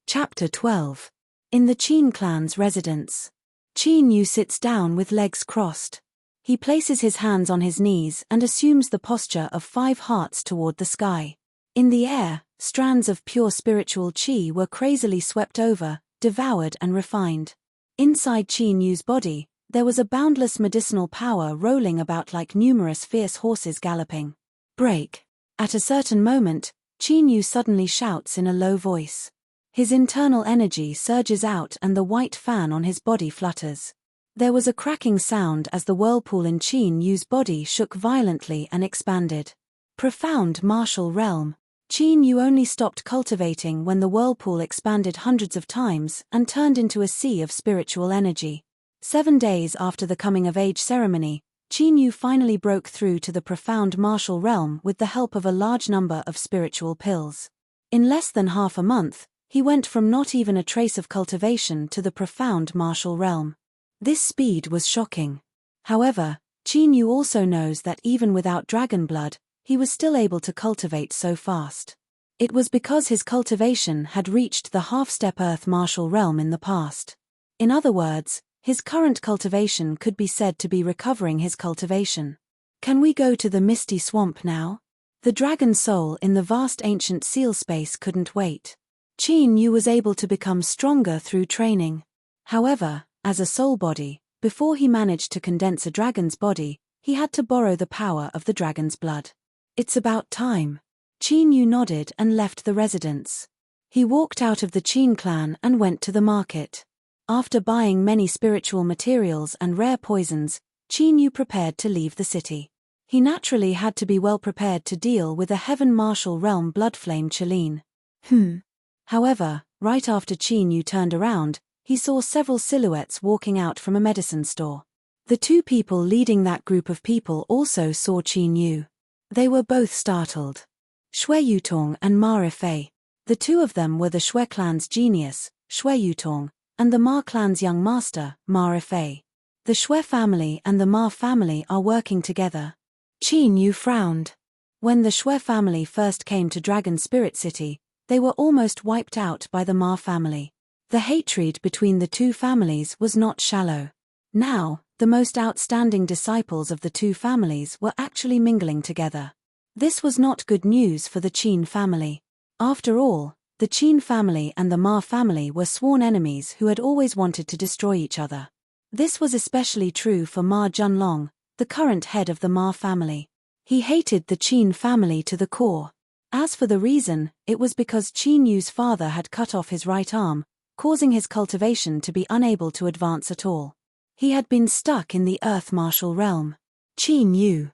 [SPEAKER 1] Chapter 12. In the Qin clan's residence. Qin Yu sits down with legs crossed. He places his hands on his knees and assumes the posture of 5 hearts toward the sky. In the air, strands of pure spiritual qi were crazily swept over, devoured and refined. Inside Qin Yu's body, there was a boundless medicinal power rolling about like numerous fierce horses galloping. Break. At a certain moment, Qin Yu suddenly shouts in a low voice. His internal energy surges out and the white fan on his body flutters. There was a cracking sound as the whirlpool in Qin Yu's body shook violently and expanded. Profound martial realm. Qin Yu only stopped cultivating when the whirlpool expanded hundreds of times and turned into a sea of spiritual energy. 7 days after the coming-of-age ceremony, Qin Yu finally broke through to the profound martial realm with the help of a large number of spiritual pills. In less than half a month, he went from not even a trace of cultivation to the profound martial realm. This speed was shocking. However, Qin Yu also knows that even without dragon blood, he was still able to cultivate so fast. It was because his cultivation had reached the half-step earth martial realm in the past. In other words, his current cultivation could be said to be recovering his cultivation. Can we go to the misty swamp now? The dragon soul in the vast ancient seal space couldn't wait. Qin Yu was able to become stronger through training. However, as a soul body, before he managed to condense a dragon's body, he had to borrow the power of the dragon's blood. It's about time. Qin Yu nodded and left the residence. He walked out of the Qin clan and went to the market. After buying many spiritual materials and rare poisons, Qin Yu prepared to leave the city. He naturally had to be well prepared to deal with a heaven martial realm bloodflame Chelin. However, right after Qin Yu turned around, he saw several silhouettes walking out from a medicine store. The 2 people leading that group of people also saw Qin Yu. They were both startled. Shui Yutong and Ma Rifei. The 2 of them were the Shui clan's genius, Shui Yutong, and the Ma clan's young master, Ma Rifei. The Shui family and the Ma family are working together. Qin Yu frowned. When the Shui family first came to Dragon Spirit City, they were almost wiped out by the Ma family. The hatred between the 2 families was not shallow. Now, the most outstanding disciples of the 2 families were actually mingling together. This was not good news for the Qin family. After all, the Qin family and the Ma family were sworn enemies who had always wanted to destroy each other. This was especially true for Ma Junlong, the current head of the Ma family. He hated the Qin family to the core. As for the reason, it was because Qin Yu's father had cut off his right arm, causing his cultivation to be unable to advance at all. He had been stuck in the earth martial realm. Qin Yu.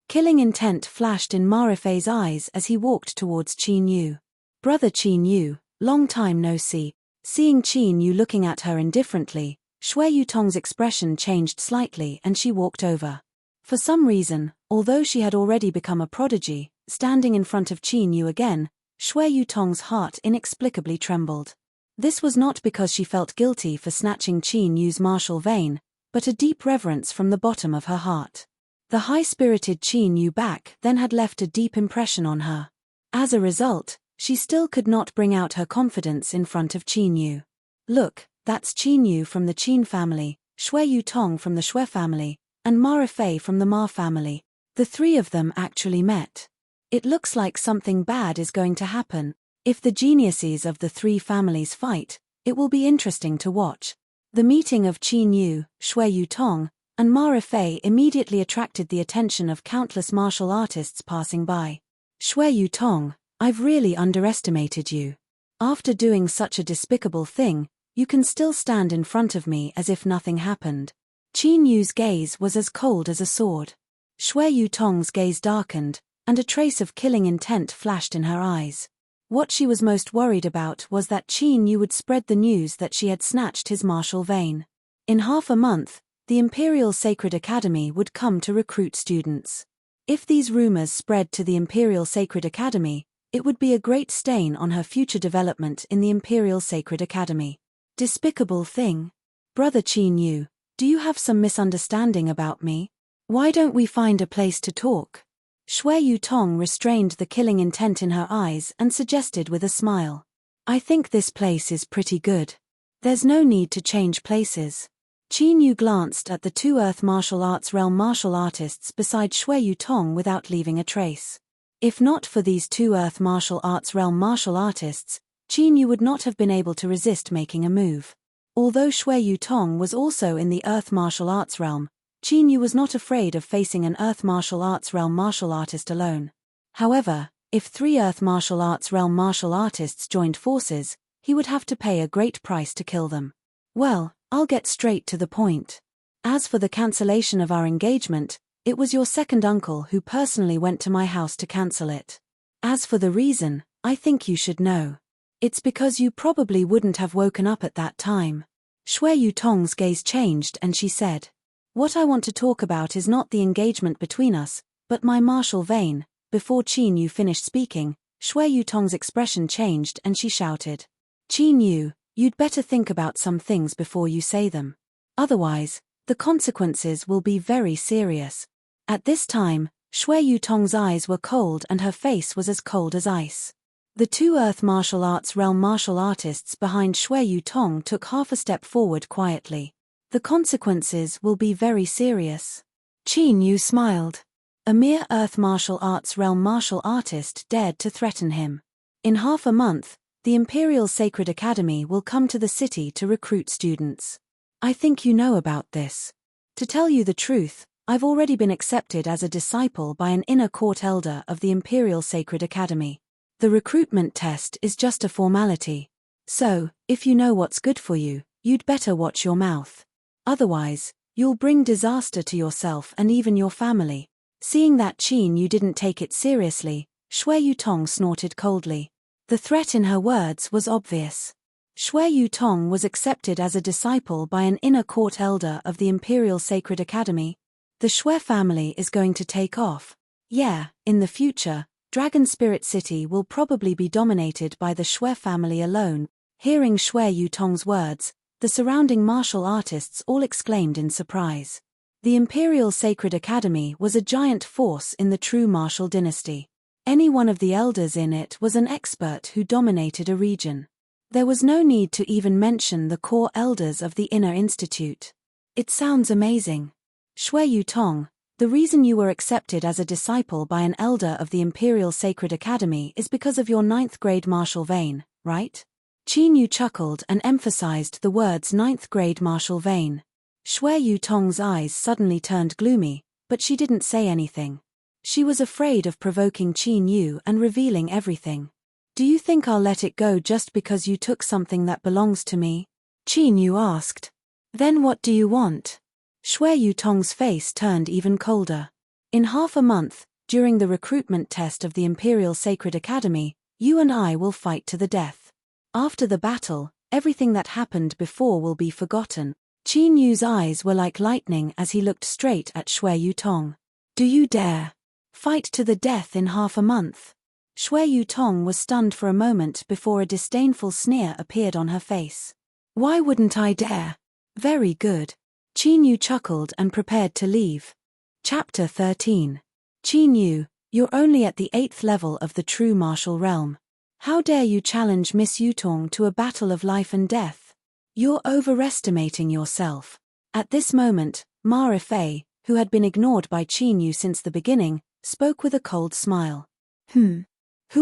[SPEAKER 1] Killing intent flashed in Ma Rifei's eyes as he walked towards Qin Yu. Brother Qin Yu, long time no see. Seeing Qin Yu looking at her indifferently, Shui Yutong's expression changed slightly and she walked over. For some reason, although she had already become a prodigy, standing in front of Qin Yu again, Shui Yutong's heart inexplicably trembled. This was not because she felt guilty for snatching Qin Yu's martial vein, but a deep reverence from the bottom of her heart. The high-spirited Qin Yu back then had left a deep impression on her. As a result, she still could not bring out her confidence in front of Qin Yu. Look, that's Qin Yu from the Qin family, Shui Yutong from the Shui family, and Ma Rifei from the Ma family. The 3 of them actually met. It looks like something bad is going to happen. If the geniuses of the 3 families fight, it will be interesting to watch. The meeting of Qin Yu, Shui Yutong, and Ma Rifei immediately attracted the attention of countless martial artists passing by. Shui Yutong, I've really underestimated you. After doing such a despicable thing, you can still stand in front of me as if nothing happened. Qin Yu's gaze was as cold as a sword. Shui Yutong's gaze darkened, and a trace of killing intent flashed in her eyes. What she was most worried about was that Qin Yu would spread the news that she had snatched his martial vein. In half a month, the Imperial Sacred Academy would come to recruit students. If these rumors spread to the Imperial Sacred Academy, it would be a great stain on her future development in the Imperial Sacred Academy. Despicable thing. Brother Qin Yu, do you have some misunderstanding about me? Why don't we find a place to talk? Shui Yutong restrained the killing intent in her eyes and suggested with a smile. I think this place is pretty good. There's no need to change places. Qin Yu glanced at the two Earth martial arts realm martial artists beside Shui Yutong without leaving a trace. If not for these two Earth martial arts realm martial artists, Qin Yu would not have been able to resist making a move. Although Shui Yutong was also in the Earth martial arts realm, Qin Yu was not afraid of facing an Earth martial arts realm martial artist alone. However, if 3 Earth martial arts realm martial artists joined forces, he would have to pay a great price to kill them. Well, I'll get straight to the point. As for the cancellation of our engagement, it was your second uncle who personally went to my house to cancel it. As for the reason, I think you should know. It's because you probably wouldn't have woken up at that time. Shui Yutong's gaze changed and she said, what I want to talk about is not the engagement between us, but my martial vein. Before Qin Yu finished speaking, Shui Yutong's expression changed and she shouted, Qin Yu, you'd better think about some things before you say them. Otherwise, the consequences will be very serious. At this time, Shui Yutong's eyes were cold and her face was as cold as ice. The two Earth martial arts realm martial artists behind Shui Yutong took half a step forward quietly. The consequences will be very serious. Qin Yu smiled. A mere Earth martial arts realm martial artist dared to threaten him. In half a month, the Imperial Sacred Academy will come to the city to recruit students. I think you know about this. To tell you the truth, I've already been accepted as a disciple by an inner court elder of the Imperial Sacred Academy. The recruitment test is just a formality. So, if you know what's good for you, you'd better watch your mouth. Otherwise, you'll bring disaster to yourself and even your family. Seeing that Qin Yu didn't take it seriously, Shui Yutong snorted coldly. The threat in her words was obvious. Shui Yutong was accepted as a disciple by an inner court elder of the Imperial Sacred Academy. The Shui family is going to take off. Yeah, in the future, Dragon Spirit City will probably be dominated by the Shui family alone. Hearing Shui Yutong's words, the surrounding martial artists all exclaimed in surprise. The Imperial Sacred Academy was a giant force in the true martial dynasty. Any one of the elders in it was an expert who dominated a region. There was no need to even mention the core elders of the Inner Institute. It sounds amazing. Shui Yutong, the reason you were accepted as a disciple by an elder of the Imperial Sacred Academy is because of your 9th grade martial vein, right? Qin Yu chuckled and emphasized the words 9th grade martial vein. Shui Yutong's eyes suddenly turned gloomy, but she didn't say anything. She was afraid of provoking Qin Yu and revealing everything. Do you think I'll let it go just because you took something that belongs to me? Qin Yu asked. Then what do you want? Shui Yutong's face turned even colder. In half a month, during the recruitment test of the Imperial Sacred Academy, you and I will fight to the death. After the battle, everything that happened before will be forgotten. Qin Yu's eyes were like lightning as he looked straight at Shui Yutong. Do you dare? Fight to the death in half a month? Shui Yutong was stunned for a moment before a disdainful sneer appeared on her face. Why wouldn't I dare? Very good. Qin Yu chuckled and prepared to leave. Chapter 13. Qin Yu, you're only at the 8th level of the true martial realm. How dare you challenge Miss Yutong to a battle of life and death? You're overestimating yourself. At this moment, Ma Rifei, who had been ignored by Qin Yu since the beginning, spoke with a cold smile. Who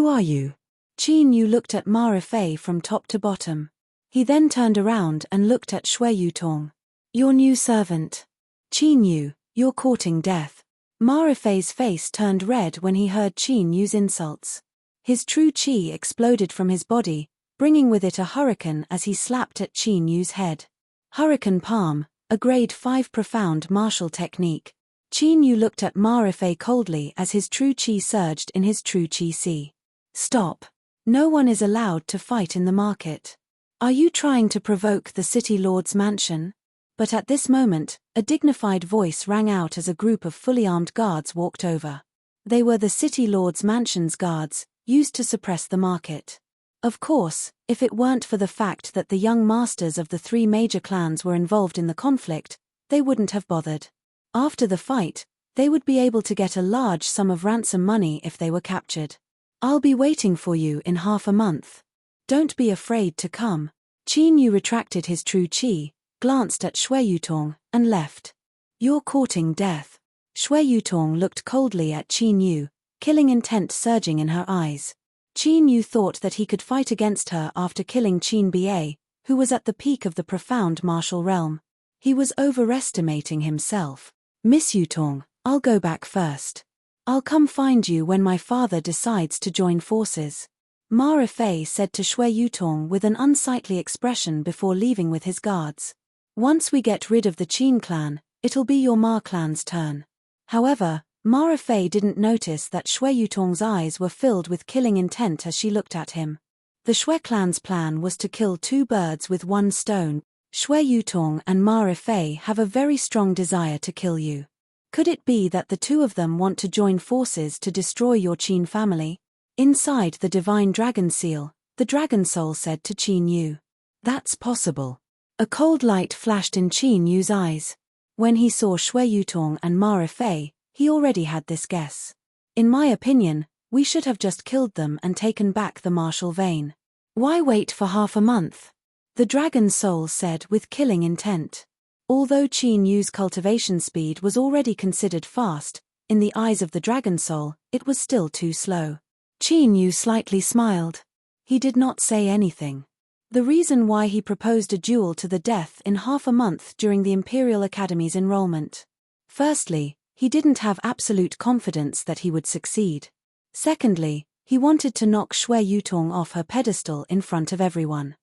[SPEAKER 1] are you? Qin Yu looked at Ma Rifei from top to bottom. He then turned around and looked at Shui Yutong. Your new servant. Qin Yu, you're courting death. Ma Rifei's face turned red when he heard Qin Yu's insults. His true qi exploded from his body, bringing with it a hurricane as he slapped at Qin Yu's head. Hurricane Palm, a grade 5 profound martial technique. Qin Yu looked at Ma Rifei coldly as his true qi surged in his true qi si. Stop. No one is allowed to fight in the market. Are you trying to provoke the city lord's mansion? But at this moment, a dignified voice rang out as a group of fully armed guards walked over. They were the city lord's mansion's guards, used to suppress the market. Of course, if it weren't for the fact that the young masters of the three major clans were involved in the conflict, they wouldn't have bothered. After the fight, they would be able to get a large sum of ransom money if they were captured. "I'll be waiting for you in half a month. Don't be afraid to come." Qin Yu retracted his true qi, glanced at Shui Yutong, and left. "You're courting death." Shui Yutong looked coldly at Qin Yu, killing intent surging in her eyes. Qin Yu thought that he could fight against her after killing Qin Ba, who was at the peak of the profound martial realm. He was overestimating himself. "Miss Yutong, I'll go back first. I'll come find you when my father decides to join forces," Ma Rifei said to Shui Yutong with an unsightly expression before leaving with his guards. "Once we get rid of the Qin clan, it'll be your Ma clan's turn." However, Ma Rifei didn't notice that Shui Yutong's eyes were filled with killing intent as she looked at him. The Shui clan's plan was to kill two birds with one stone. Shui Yutong and Ma Rifei have a very strong desire to kill you. Could it be that the two of them want to join forces to destroy your Qin family? Inside the divine dragon seal, the dragon soul said to Qin Yu. "That's possible." A cold light flashed in Qin Yu's eyes. When he saw Shui Yutong and Ma Rifei, he already had this guess. "In my opinion, we should have just killed them and taken back the martial vein. Why wait for half a month?" The dragon soul said with killing intent. Although Qin Yu's cultivation speed was already considered fast, in the eyes of the dragon soul, it was still too slow. Qin Yu slightly smiled. He did not say anything. The reason why he proposed a duel to the death in half a month during the Imperial Academy's enrollment. Firstly, he didn't have absolute confidence that he would succeed. Secondly, he wanted to knock Shui Yutong off her pedestal in front of everyone.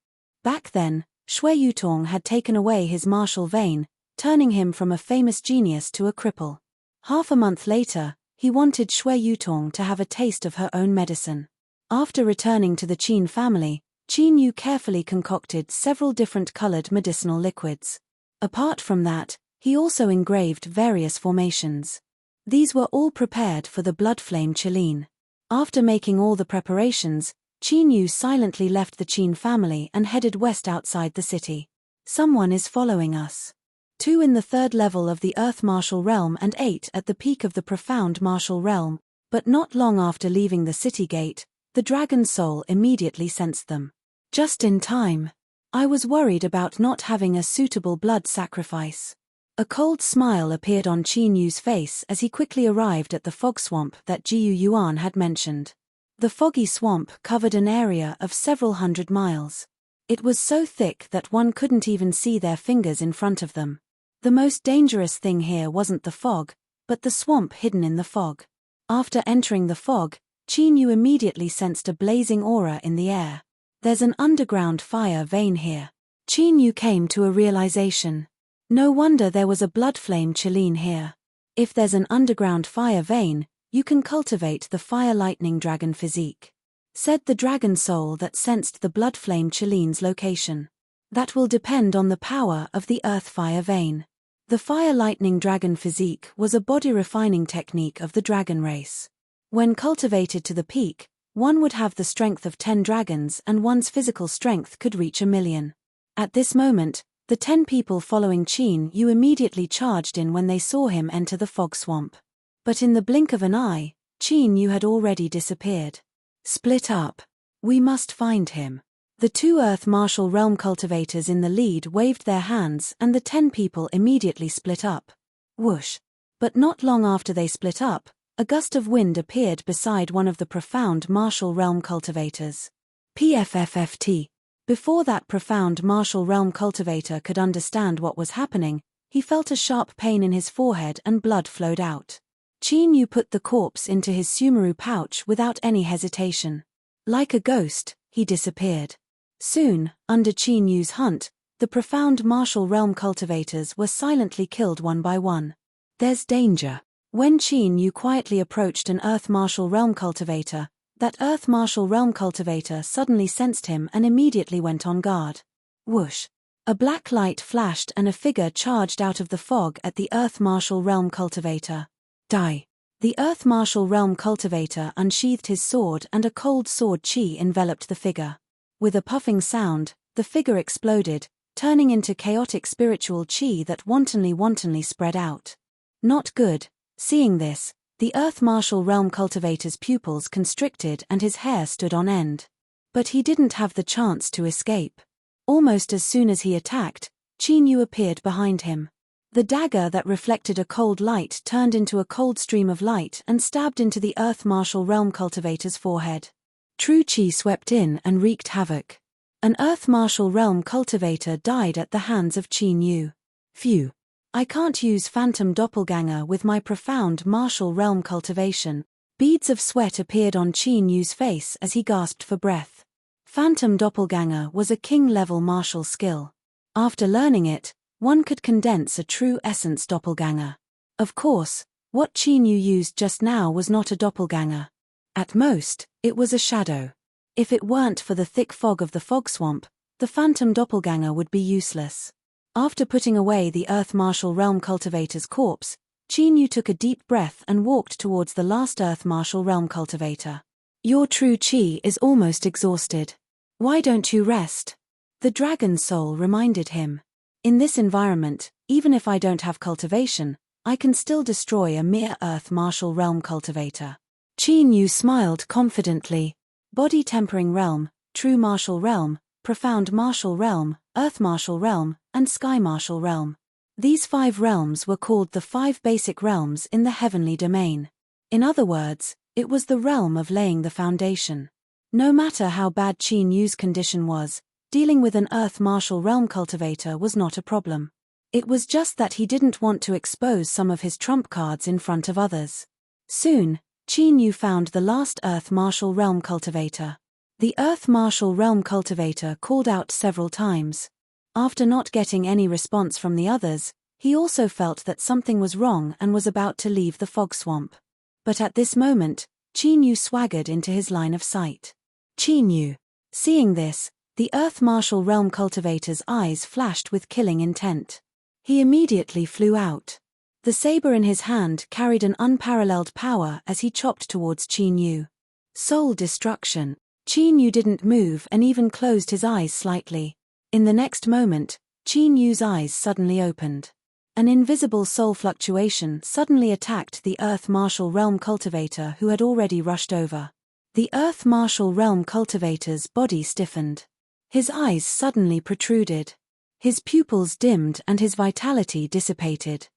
[SPEAKER 1] Back then, Shui Yutong had taken away his martial vein, turning him from a famous genius to a cripple. Half a month later, he wanted Shui Yutong to have a taste of her own medicine. After returning to the Qin family, Qin Yu carefully concocted several different colored medicinal liquids. Apart from that, he also engraved various formations. These were all prepared for the blood flame Qilin. After making all the preparations, Qin Yu silently left the Qin family and headed west outside the city. "Someone is following us." 2 in the 3rd level of the Earth Martial Realm and 8 at the peak of the Profound Martial Realm, but not long after leaving the city gate, the dragon soul immediately sensed them. "Just in time. I was worried about not having a suitable blood sacrifice." A cold smile appeared on Qin Yu's face as he quickly arrived at the fog swamp that Jiu Yuan had mentioned. The foggy swamp covered an area of several hundred miles. It was so thick that one couldn't even see their fingers in front of them. The most dangerous thing here wasn't the fog, but the swamp hidden in the fog. After entering the fog, Qin Yu immediately sensed a blazing aura in the air. "There's an underground fire vein here." Qin Yu came to a realization. No wonder there was a blood flame Qilin here. If there's an underground fire vein, you can cultivate the fire lightning dragon physique. Said the dragon soul that sensed the blood flame Qilin's location. "That will depend on the power of the earth fire vein." The fire lightning dragon physique was a body refining technique of the dragon race. When cultivated to the peak, one would have the strength of 10 dragons and one's physical strength could reach 1,000,000. At this moment, the 10 people following Qin Yu immediately charged in when they saw him enter the fog swamp. But in the blink of an eye, Qin Yu had already disappeared. "Split up. We must find him." The 2 Earth Martial Realm cultivators in the lead waved their hands and the 10 people immediately split up. Whoosh. But not long after they split up, a gust of wind appeared beside one of the Profound Martial Realm cultivators. PFFFT. Before that Profound Martial Realm cultivator could understand what was happening, he felt a sharp pain in his forehead and blood flowed out. Qin Yu put the corpse into his Sumeru pouch without any hesitation. Like a ghost, he disappeared. Soon, under Qin Yu's hunt, the Profound Martial Realm cultivators were silently killed one by one. "There's danger." When Qin Yu quietly approached an Earth Martial Realm cultivator, that Earth Martial Realm cultivator suddenly sensed him and immediately went on guard. Whoosh. A black light flashed and a figure charged out of the fog at the Earth Martial Realm Cultivator. Die. The Earth Martial Realm Cultivator unsheathed his sword and a cold sword chi enveloped the figure. With a puffing sound, the figure exploded, turning into chaotic spiritual chi that wantonly spread out. Not good. Seeing this, the Earth Martial Realm Cultivator's pupils constricted and his hair stood on end. But he didn't have the chance to escape. Almost as soon as he attacked, Qin Yu appeared behind him. The dagger that reflected a cold light turned into a cold stream of light and stabbed into the Earth Martial Realm Cultivator's forehead. True Qi swept in and wreaked havoc. An Earth Martial Realm Cultivator died at the hands of Qin Yu. Phew. I can't use Phantom Doppelganger with my profound Martial Realm cultivation. Beads of sweat appeared on Qin Yu's face as he gasped for breath. Phantom Doppelganger was a king-level martial skill. After learning it, one could condense a true essence doppelganger. Of course, what Qin Yu used just now was not a doppelganger. At most, it was a shadow. If it weren't for the thick fog of the fog swamp, the phantom doppelganger would be useless. After putting away the Earth Martial Realm Cultivator's corpse, Qin Yu took a deep breath and walked towards the last Earth Martial Realm Cultivator. Your true chi is almost exhausted. Why don't you rest? The dragon soul reminded him. In this environment, even if I don't have cultivation, I can still destroy a mere Earth Martial Realm Cultivator. Qin Yu smiled confidently. Body Tempering Realm, True Martial Realm, Profound Martial Realm, Earth Martial Realm, and Sky Martial Realm. These 5 realms were called the 5 basic realms in the heavenly domain. In other words, it was the realm of laying the foundation. No matter how bad Qin Yu's condition was, dealing with an Earth Martial Realm Cultivator was not a problem. It was just that he didn't want to expose some of his trump cards in front of others. Soon, Qin Yu found the last Earth Martial Realm Cultivator. The Earth Martial Realm Cultivator called out several times. After not getting any response from the others, he also felt that something was wrong and was about to leave the fog swamp. But at this moment, Qin Yu swaggered into his line of sight. Qin Yu. Seeing this, the Earth Martial Realm Cultivator's eyes flashed with killing intent. He immediately flew out. The saber in his hand carried an unparalleled power as he chopped towards Qin Yu. Soul destruction. Qin Yu didn't move and even closed his eyes slightly. In the next moment, Qin Yu's eyes suddenly opened. An invisible soul fluctuation suddenly attacked the Earth Martial Realm Cultivator who had already rushed over. The Earth Martial Realm Cultivator's body stiffened. His eyes suddenly protruded. His pupils dimmed and his vitality dissipated.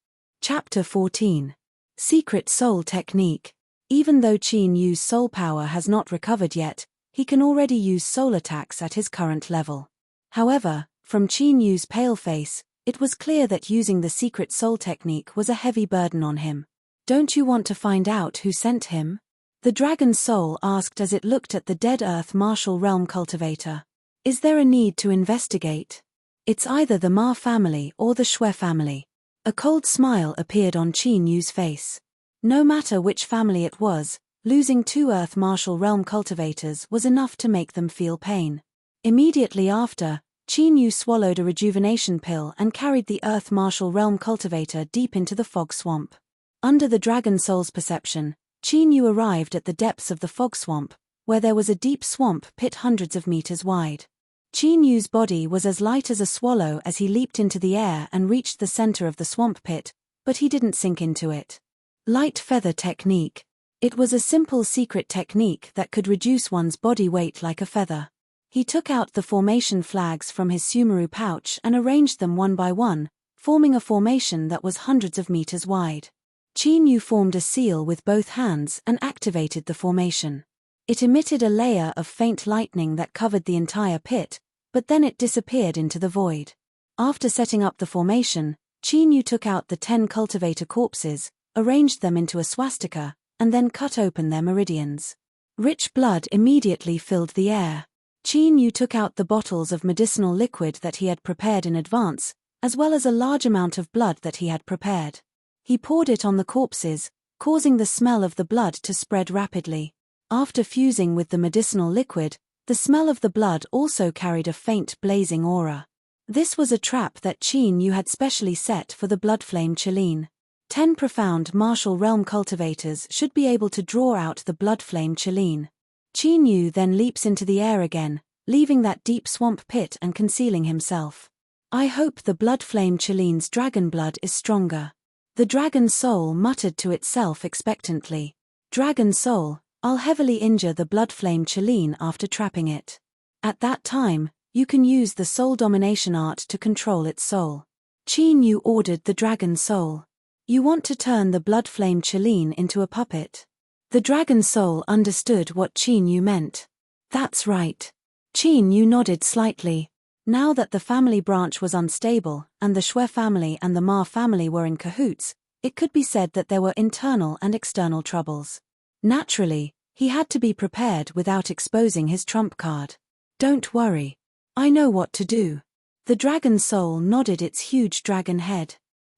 [SPEAKER 1] Chapter 14. Secret Soul Technique. Even though Qin Yu's soul power has not recovered yet, he can already use soul attacks at his current level. However, from Qin Yu's pale face, it was clear that using the Secret Soul Technique was a heavy burden on him. Don't you want to find out who sent him? The dragon soul asked as it looked at the dead Earth Martial Realm Cultivator. Is there a need to investigate? It's either the Ma family or the Shui family. A cold smile appeared on Qin Yu's face. No matter which family it was, losing 2 Earth Martial Realm Cultivators was enough to make them feel pain. Immediately after, Qin Yu swallowed a rejuvenation pill and carried the Earth Martial Realm Cultivator deep into the fog swamp. Under the dragon soul's perception, Qin Yu arrived at the depths of the fog swamp, where there was a deep swamp pit hundreds of meters wide. Qin Yu's body was as light as a swallow as he leaped into the air and reached the center of the swamp pit, but he didn't sink into it. Light Feather Technique. It was a simple secret technique that could reduce one's body weight like a feather. He took out the formation flags from his Sumeru pouch and arranged them one by one, forming a formation that was hundreds of meters wide. Qin Yu formed a seal with both hands and activated the formation. It emitted a layer of faint lightning that covered the entire pit, but then it disappeared into the void. After setting up the formation, Qin Yu took out the 10 cultivator corpses, arranged them into a swastika, and then cut open their meridians. Rich blood immediately filled the air. Qin Yu took out the bottles of medicinal liquid that he had prepared in advance, as well as a large amount of blood that he had prepared. He poured it on the corpses, causing the smell of the blood to spread rapidly. After fusing with the medicinal liquid, the smell of the blood also carried a faint blazing aura. This was a trap that Qin Yu had specially set for the Bloodflame Qilin. 10 profound martial realm cultivators should be able to draw out the Bloodflame Qilin. Qin Yu then leaps into the air again, leaving that deep swamp pit and concealing himself. I hope the Bloodflame Qilin's dragon blood is stronger. The dragon soul muttered to itself expectantly. Dragon soul, I'll heavily injure the Bloodflame Qilin after trapping it. At that time, you can use the soul domination art to control its soul. Qin Yu ordered the dragon soul. You want to turn the Bloodflame Qilin into a puppet? The dragon soul understood what Qin Yu meant. That's right. Qin Yu nodded slightly. Now that the family branch was unstable, and the Shui family and the Ma family were in cahoots, it could be said that there were internal and external troubles. Naturally, he had to be prepared without exposing his trump card. Don't worry. I know what to do. The dragon soul nodded its huge dragon head.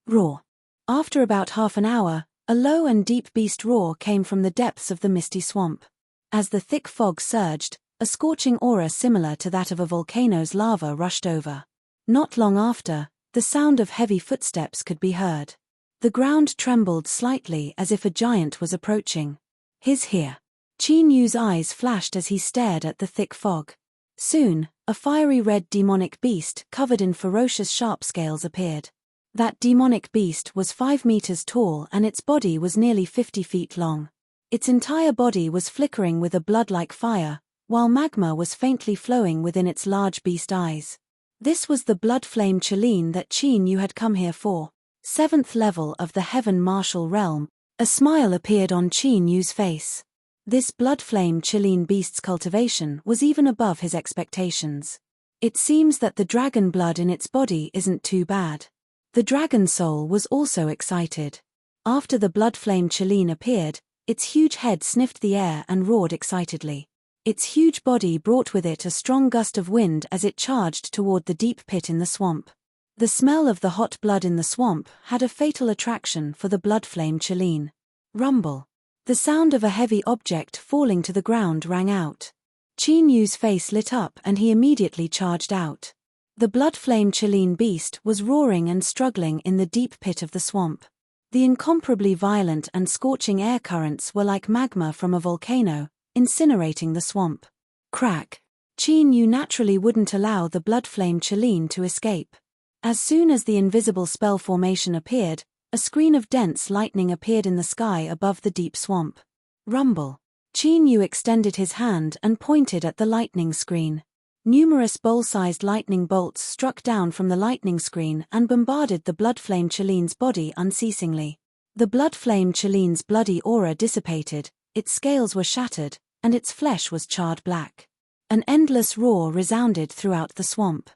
[SPEAKER 1] Roar. After about half an hour, a low and deep beast roar came from the depths of the misty swamp. As the thick fog surged, a scorching aura similar to that of a volcano's lava rushed over. Not long after, the sound of heavy footsteps could be heard. The ground trembled slightly as if a giant was approaching. He's here. Qin Yu's eyes flashed as he stared at the thick fog. Soon, a fiery red demonic beast covered in ferocious sharp scales appeared. That demonic beast was 5 meters tall and its body was nearly 50 feet long. Its entire body was flickering with a blood-like fire, while magma was faintly flowing within its large beast eyes. This was the Bloodflame Qilin that Qin Yu had come here for. 7th level of the Heaven Martial Realm. A smile appeared on Qin Yu's face. This Bloodflame Qilin beast's cultivation was even above his expectations. It seems that the dragon blood in its body isn't too bad. The dragon soul was also excited. After the Bloodflame Qilin appeared, its huge head sniffed the air and roared excitedly. Its huge body brought with it a strong gust of wind as it charged toward the deep pit in the swamp. The smell of the hot blood in the swamp had a fatal attraction for the Bloodflame Qilin. Rumble. The sound of a heavy object falling to the ground rang out. Qin Yu's face lit up and he immediately charged out. The Bloodflame Qilin beast was roaring and struggling in the deep pit of the swamp. The incomparably violent and scorching air currents were like magma from a volcano, incinerating the swamp. Crack. Qin Yu naturally wouldn't allow the Bloodflame Qilin to escape. As soon as the invisible spell formation appeared, a screen of dense lightning appeared in the sky above the deep swamp. Rumble. Qin Yu extended his hand and pointed at the lightning screen. Numerous bowl-sized lightning bolts struck down from the lightning screen and bombarded the Bloodflame Qilin's body unceasingly. The Bloodflame Qilin's bloody aura dissipated, its scales were shattered, and its flesh was charred black. An endless roar resounded throughout the swamp.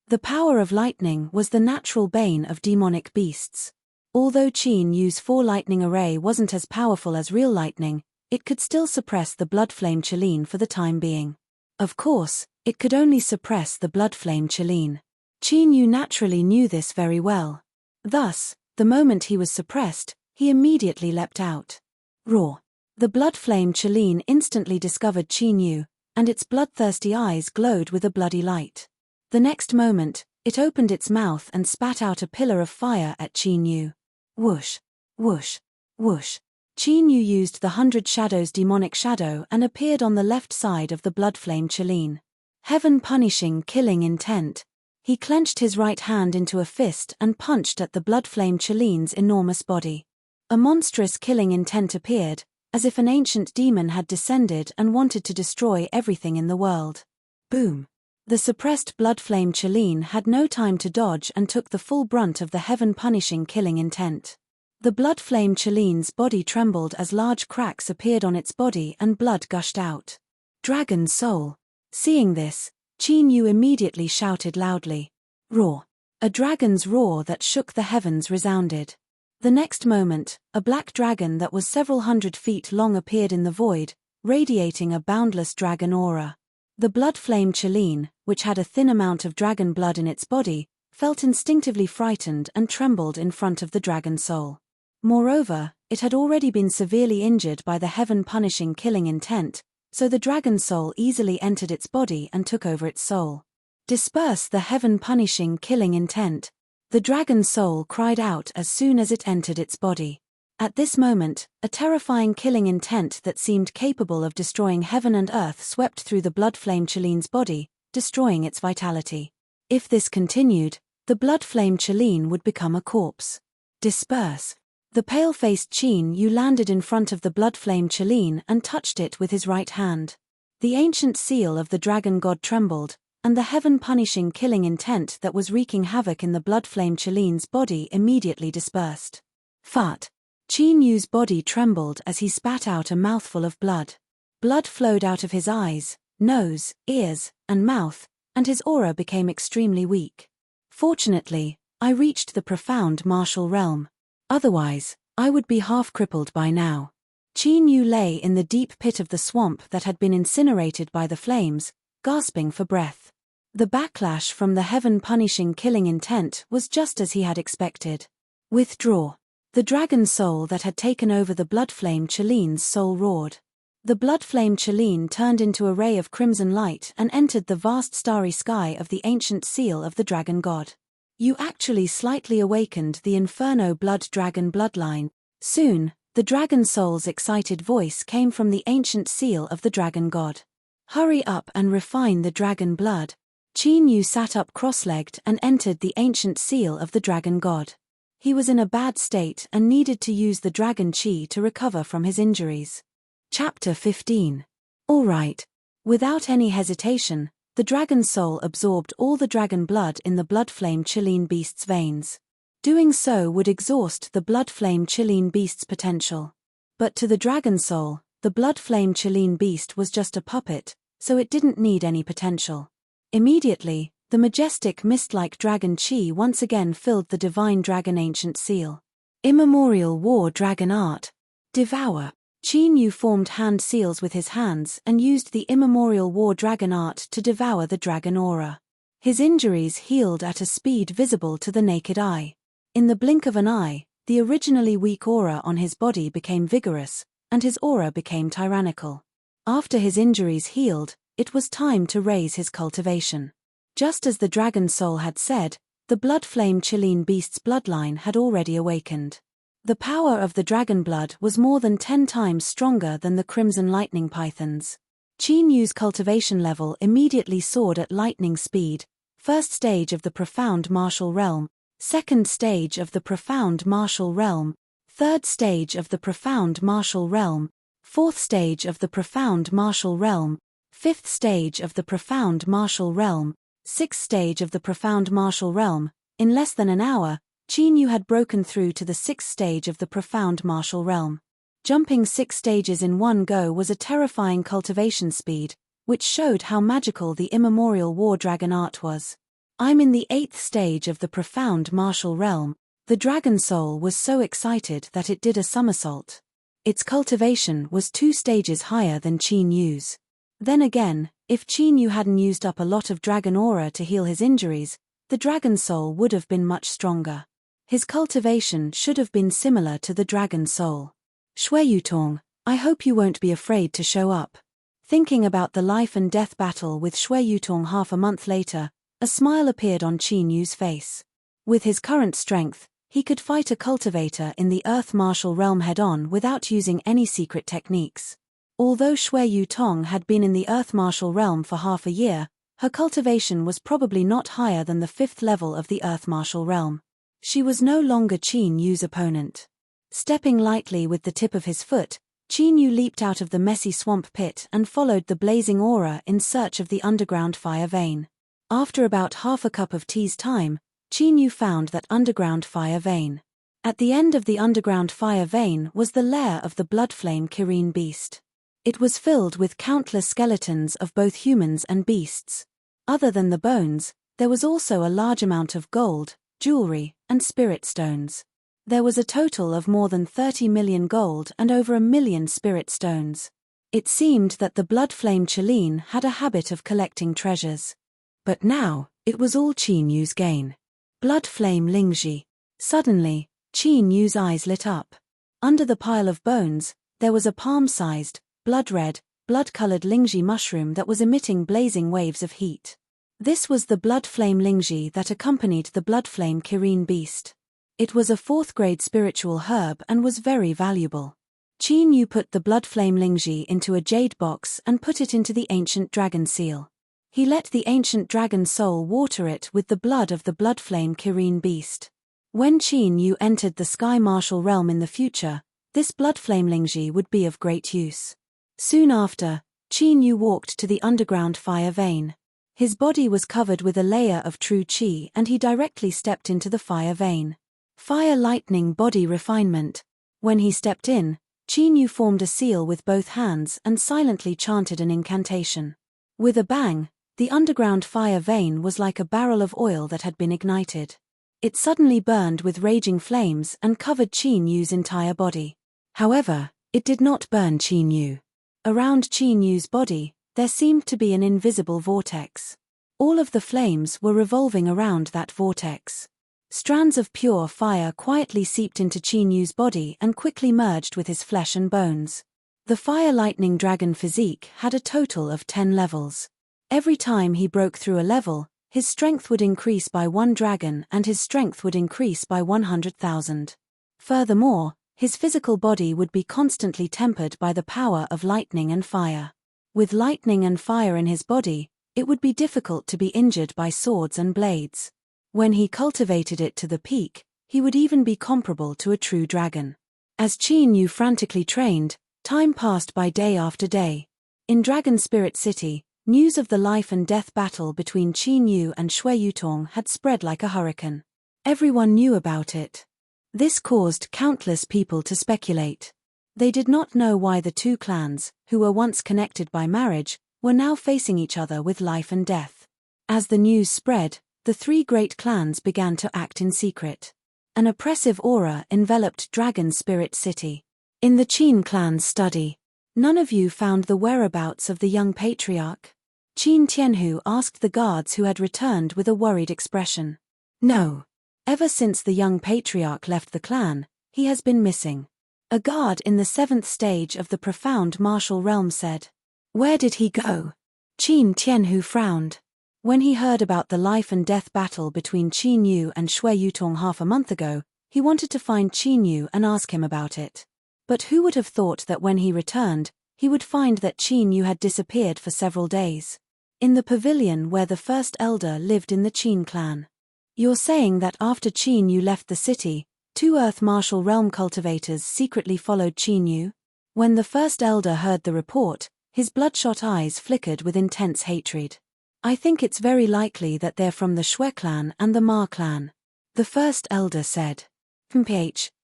[SPEAKER 1] The power of lightning was the natural bane of demonic beasts. Although Qin Yu's 4 lightning array wasn't as powerful as real lightning, it could still suppress the Bloodflame Qilin for the time being. Of course, it could only suppress the Bloodflame Qilin. Qin Yu naturally knew this very well. Thus, the moment he was suppressed, he immediately leapt out. Roar. The Bloodflame Qilin instantly discovered Qin Yu, and its bloodthirsty eyes glowed with a bloody light. The next moment, it opened its mouth and spat out a pillar of fire at Qin Yu. Whoosh, whoosh, whoosh. Qin Yu used the 100 Shadows demonic shadow and appeared on the left side of the Bloodflame Qilin. Heaven punishing killing intent. He clenched his right hand into a fist and punched at the Bloodflame Qilin's enormous body. A monstrous killing intent appeared, as if an ancient demon had descended and wanted to destroy everything in the world. Boom. The suppressed Bloodflame Qilin had no time to dodge and took the full brunt of the heaven-punishing killing intent. The Bloodflame Qilin's body trembled as large cracks appeared on its body and blood gushed out. Dragon soul. Seeing this, Qin Yu immediately shouted loudly. Roar. A dragon's roar that shook the heavens resounded. The next moment, a black dragon that was several hundred feet long appeared in the void, radiating a boundless dragon aura. The Bloodflame Qilin, which had a thin amount of dragon blood in its body, felt instinctively frightened and trembled in front of the dragon soul. Moreover, it had already been severely injured by the heaven-punishing killing intent, so the dragon soul easily entered its body and took over its soul. Disperse the heaven-punishing killing intent. The dragon's soul cried out as soon as it entered its body. At this moment, a terrifying killing intent that seemed capable of destroying heaven and earth swept through the blood flame Chalene's body, destroying its vitality. If this continued, the blood flame Chalene would become a corpse. Disperse. The pale-faced Qin Yu landed in front of the blood flame Chalene and touched it with his right hand. The ancient seal of the dragon god trembled, and the heaven-punishing killing intent that was wreaking havoc in the blood flame Chalene's body immediately dispersed. Fart. Qin Yu's body trembled as he spat out a mouthful of blood. Blood flowed out of his eyes, nose, ears, and mouth, and his aura became extremely weak. Fortunately, I reached the profound martial realm. Otherwise, I would be half-crippled by now. Qin Yu lay in the deep pit of the swamp that had been incinerated by the flames, gasping for breath. The backlash from the heaven-punishing killing intent was just as he had expected. Withdraw. The dragon soul that had taken over the blood flame Chalene's soul roared. The blood flame Chalene turned into a ray of crimson light and entered the vast starry sky of the ancient seal of the dragon god. You actually slightly awakened the Inferno blood dragon bloodline. Soon, the dragon soul's excited voice came from the ancient seal of the dragon god. Hurry up and refine the dragon blood. Qin Yu sat up cross-legged and entered the ancient seal of the dragon god. He was in a bad state and needed to use the dragon chi to recover from his injuries. Chapter 15. All right. Without any hesitation, the dragon soul absorbed all the dragon blood in the blood flame Chalene beast's veins. Doing so would exhaust the blood flame Chalene beast's potential. But to the dragon soul, the blood flame Chalene beast was just a puppet, so it didn't need any potential. Immediately, the majestic mist-like dragon chi once again filled the divine dragon ancient seal. Immemorial war dragon art. Devour. Qin Yu formed hand seals with his hands and used the immemorial war dragon art to devour the dragon aura. His injuries healed at a speed visible to the naked eye. In the blink of an eye, the originally weak aura on his body became vigorous, and his aura became tyrannical. After his injuries healed, it was time to raise his cultivation. Just as the dragon soul had said, the blood flame Chalene beast's bloodline had already awakened. The power of the dragon blood was more than 10 times stronger than the crimson lightning pythons. Qin Yu's cultivation level immediately soared at lightning speed. First stage of the profound martial realm, second stage of the profound martial realm, third stage of the profound martial realm, fourth stage of the profound martial realm, fifth stage of the profound martial realm, sixth stage of the profound martial realm. In less than an hour, Qin Yu had broken through to the sixth stage of the profound martial realm. Jumping 6 stages in one go was a terrifying cultivation speed, which showed how magical the immemorial war dragon art was. I'm in the 8th stage of the profound martial realm. The dragon soul was so excited that it did a somersault. Its cultivation was 2 stages higher than Qin Yu's. Then again, if Qin Yu hadn't used up a lot of dragon aura to heal his injuries, the dragon soul would have been much stronger. His cultivation should have been similar to the dragon soul. Shui Yutong, I hope you won't be afraid to show up. Thinking about the life and death battle with Shui Yutong half a month later, a smile appeared on Qin Yu's face. With his current strength, he could fight a cultivator in the Earth Martial Realm head-on without using any secret techniques. Although Shui Yutong had been in the Earth Martial Realm for half a year, her cultivation was probably not higher than the 5th level of the Earth Martial Realm. She was no longer Qin Yu's opponent. Stepping lightly with the tip of his foot, Qin Yu leaped out of the messy swamp pit and followed the blazing aura in search of the underground fire vein. After about half a cup of tea's time, Qin Yu found that underground fire vein. At the end of the underground fire vein was the lair of the blood flame Kirin beast. It was filled with countless skeletons of both humans and beasts. Other than the bones, there was also a large amount of gold, jewelry, and spirit stones. There was a total of more than 30 million gold and over 1 million spirit stones. It seemed that the blood flame Chalene had a habit of collecting treasures. But now, it was all Qin Yu's gain. Blood flame Lingji. Suddenly, Qin Yu's eyes lit up. Under the pile of bones, there was a palm-sized, blood-red, blood-colored Lingji mushroom that was emitting blazing waves of heat. This was the blood flame Lingji that accompanied the blood flame Kirin beast. It was a 4th-grade spiritual herb and was very valuable. Qin Yu put the blood flame Lingji into a jade box and put it into the ancient dragon seal. He let the ancient dragon soul water it with the blood of the blood flame Kirin beast. When Qin Yu entered the sky martial realm in the future, this blood flame Lingji would be of great use. Soon after, Qin Yu walked to the underground fire vein. His body was covered with a layer of true qi and he directly stepped into the fire vein. Fire lightning body refinement. When he stepped in, Qin Yu formed a seal with both hands and silently chanted an incantation. With a bang, the underground fire vein was like a barrel of oil that had been ignited. It suddenly burned with raging flames and covered Qin Yu's entire body. However, it did not burn Qin Yu. Around Qin Yu's body, there seemed to be an invisible vortex. All of the flames were revolving around that vortex. Strands of pure fire quietly seeped into Qin Yu's body and quickly merged with his flesh and bones. The fire lightning dragon physique had a total of 10 levels. Every time he broke through a level, his strength would increase by 1 dragon and his strength would increase by 100,000. Furthermore, his physical body would be constantly tempered by the power of lightning and fire. With lightning and fire in his body, it would be difficult to be injured by swords and blades. When he cultivated it to the peak, he would even be comparable to a true dragon. As Qin Yu frantically trained, time passed by day after day. In Dragon Spirit City, news of the life and death battle between Qin Yu and Shui Yutong had spread like a hurricane. Everyone knew about it. This caused countless people to speculate. They did not know why the two clans, who were once connected by marriage, were now facing each other with life and death. As the news spread, the 3 great clans began to act in secret. An oppressive aura enveloped Dragon Spirit City. In the Qin clan's study, none of you found the whereabouts of the young patriarch? Qin Tianhu asked the guards who had returned with a worried expression. No. Ever since the young patriarch left the clan, he has been missing. A guard in the 7th stage of the profound martial realm said. Where did he go? Qin Tianhu frowned. When he heard about the life and death battle between Qin Yu and Shui Yutong half a month ago, he wanted to find Qin Yu and ask him about it. But who would have thought that when he returned, he would find that Qin Yu had disappeared for several days. In the pavilion where the first elder lived in the Qin clan. You're saying that after Qin Yu left the city, 2 Earth Martial Realm cultivators secretly followed Qin Yu? When the first elder heard the report, his bloodshot eyes flickered with intense hatred. I think it's very likely that they're from the Shui clan and the Ma clan. The first elder said.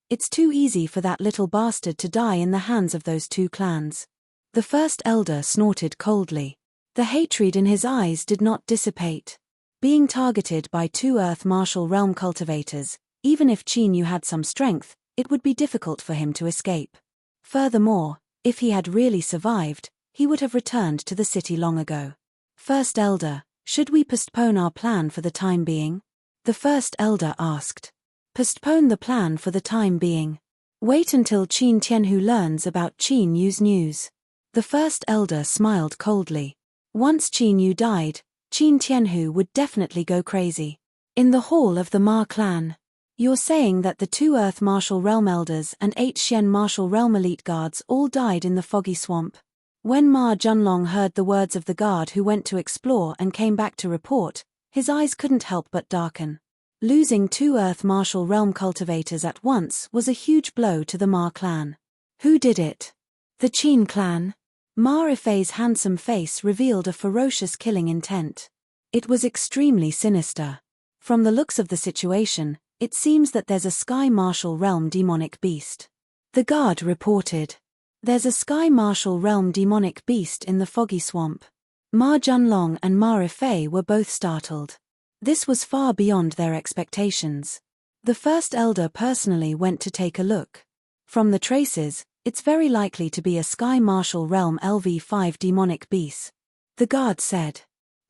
[SPEAKER 1] It's too easy for that little bastard to die in the hands of those 2 clans. The first elder snorted coldly. The hatred in his eyes did not dissipate. Being targeted by 2 Earth Martial Realm cultivators, even if Qin Yu had some strength, it would be difficult for him to escape. Furthermore, if he had really survived, he would have returned to the city long ago. First elder, should we postpone our plan for the time being? The first elder asked. Postpone the plan for the time being. Wait until Qin Tianhu learns about Qin Yu's news. The first elder smiled coldly. Once Qin Yu died, Qin Tianhu would definitely go crazy. In the hall of the Ma clan. You're saying that the 2 Earth Martial Realm elders and 8 Xian Martial Realm elite guards all died in the foggy swamp. When Ma Junlong heard the words of the guard who went to explore and came back to report, his eyes couldn't help but darken. Losing 2 Earth Martial Realm cultivators at once was a huge blow to the Ma clan. Who did it? The Qin clan. Ma Ifei's handsome face revealed a ferocious killing intent. It was extremely sinister. From the looks of the situation, it seems that there's a Sky Martial Realm demonic beast. The guard reported. There's a Sky Martial Realm demonic beast in the foggy swamp. Ma Junlong and Ma Ifei were both startled. This was far beyond their expectations. The first elder personally went to take a look. From the traces, it's very likely to be a Sky Martial Realm LV5 demonic beast. The guard said.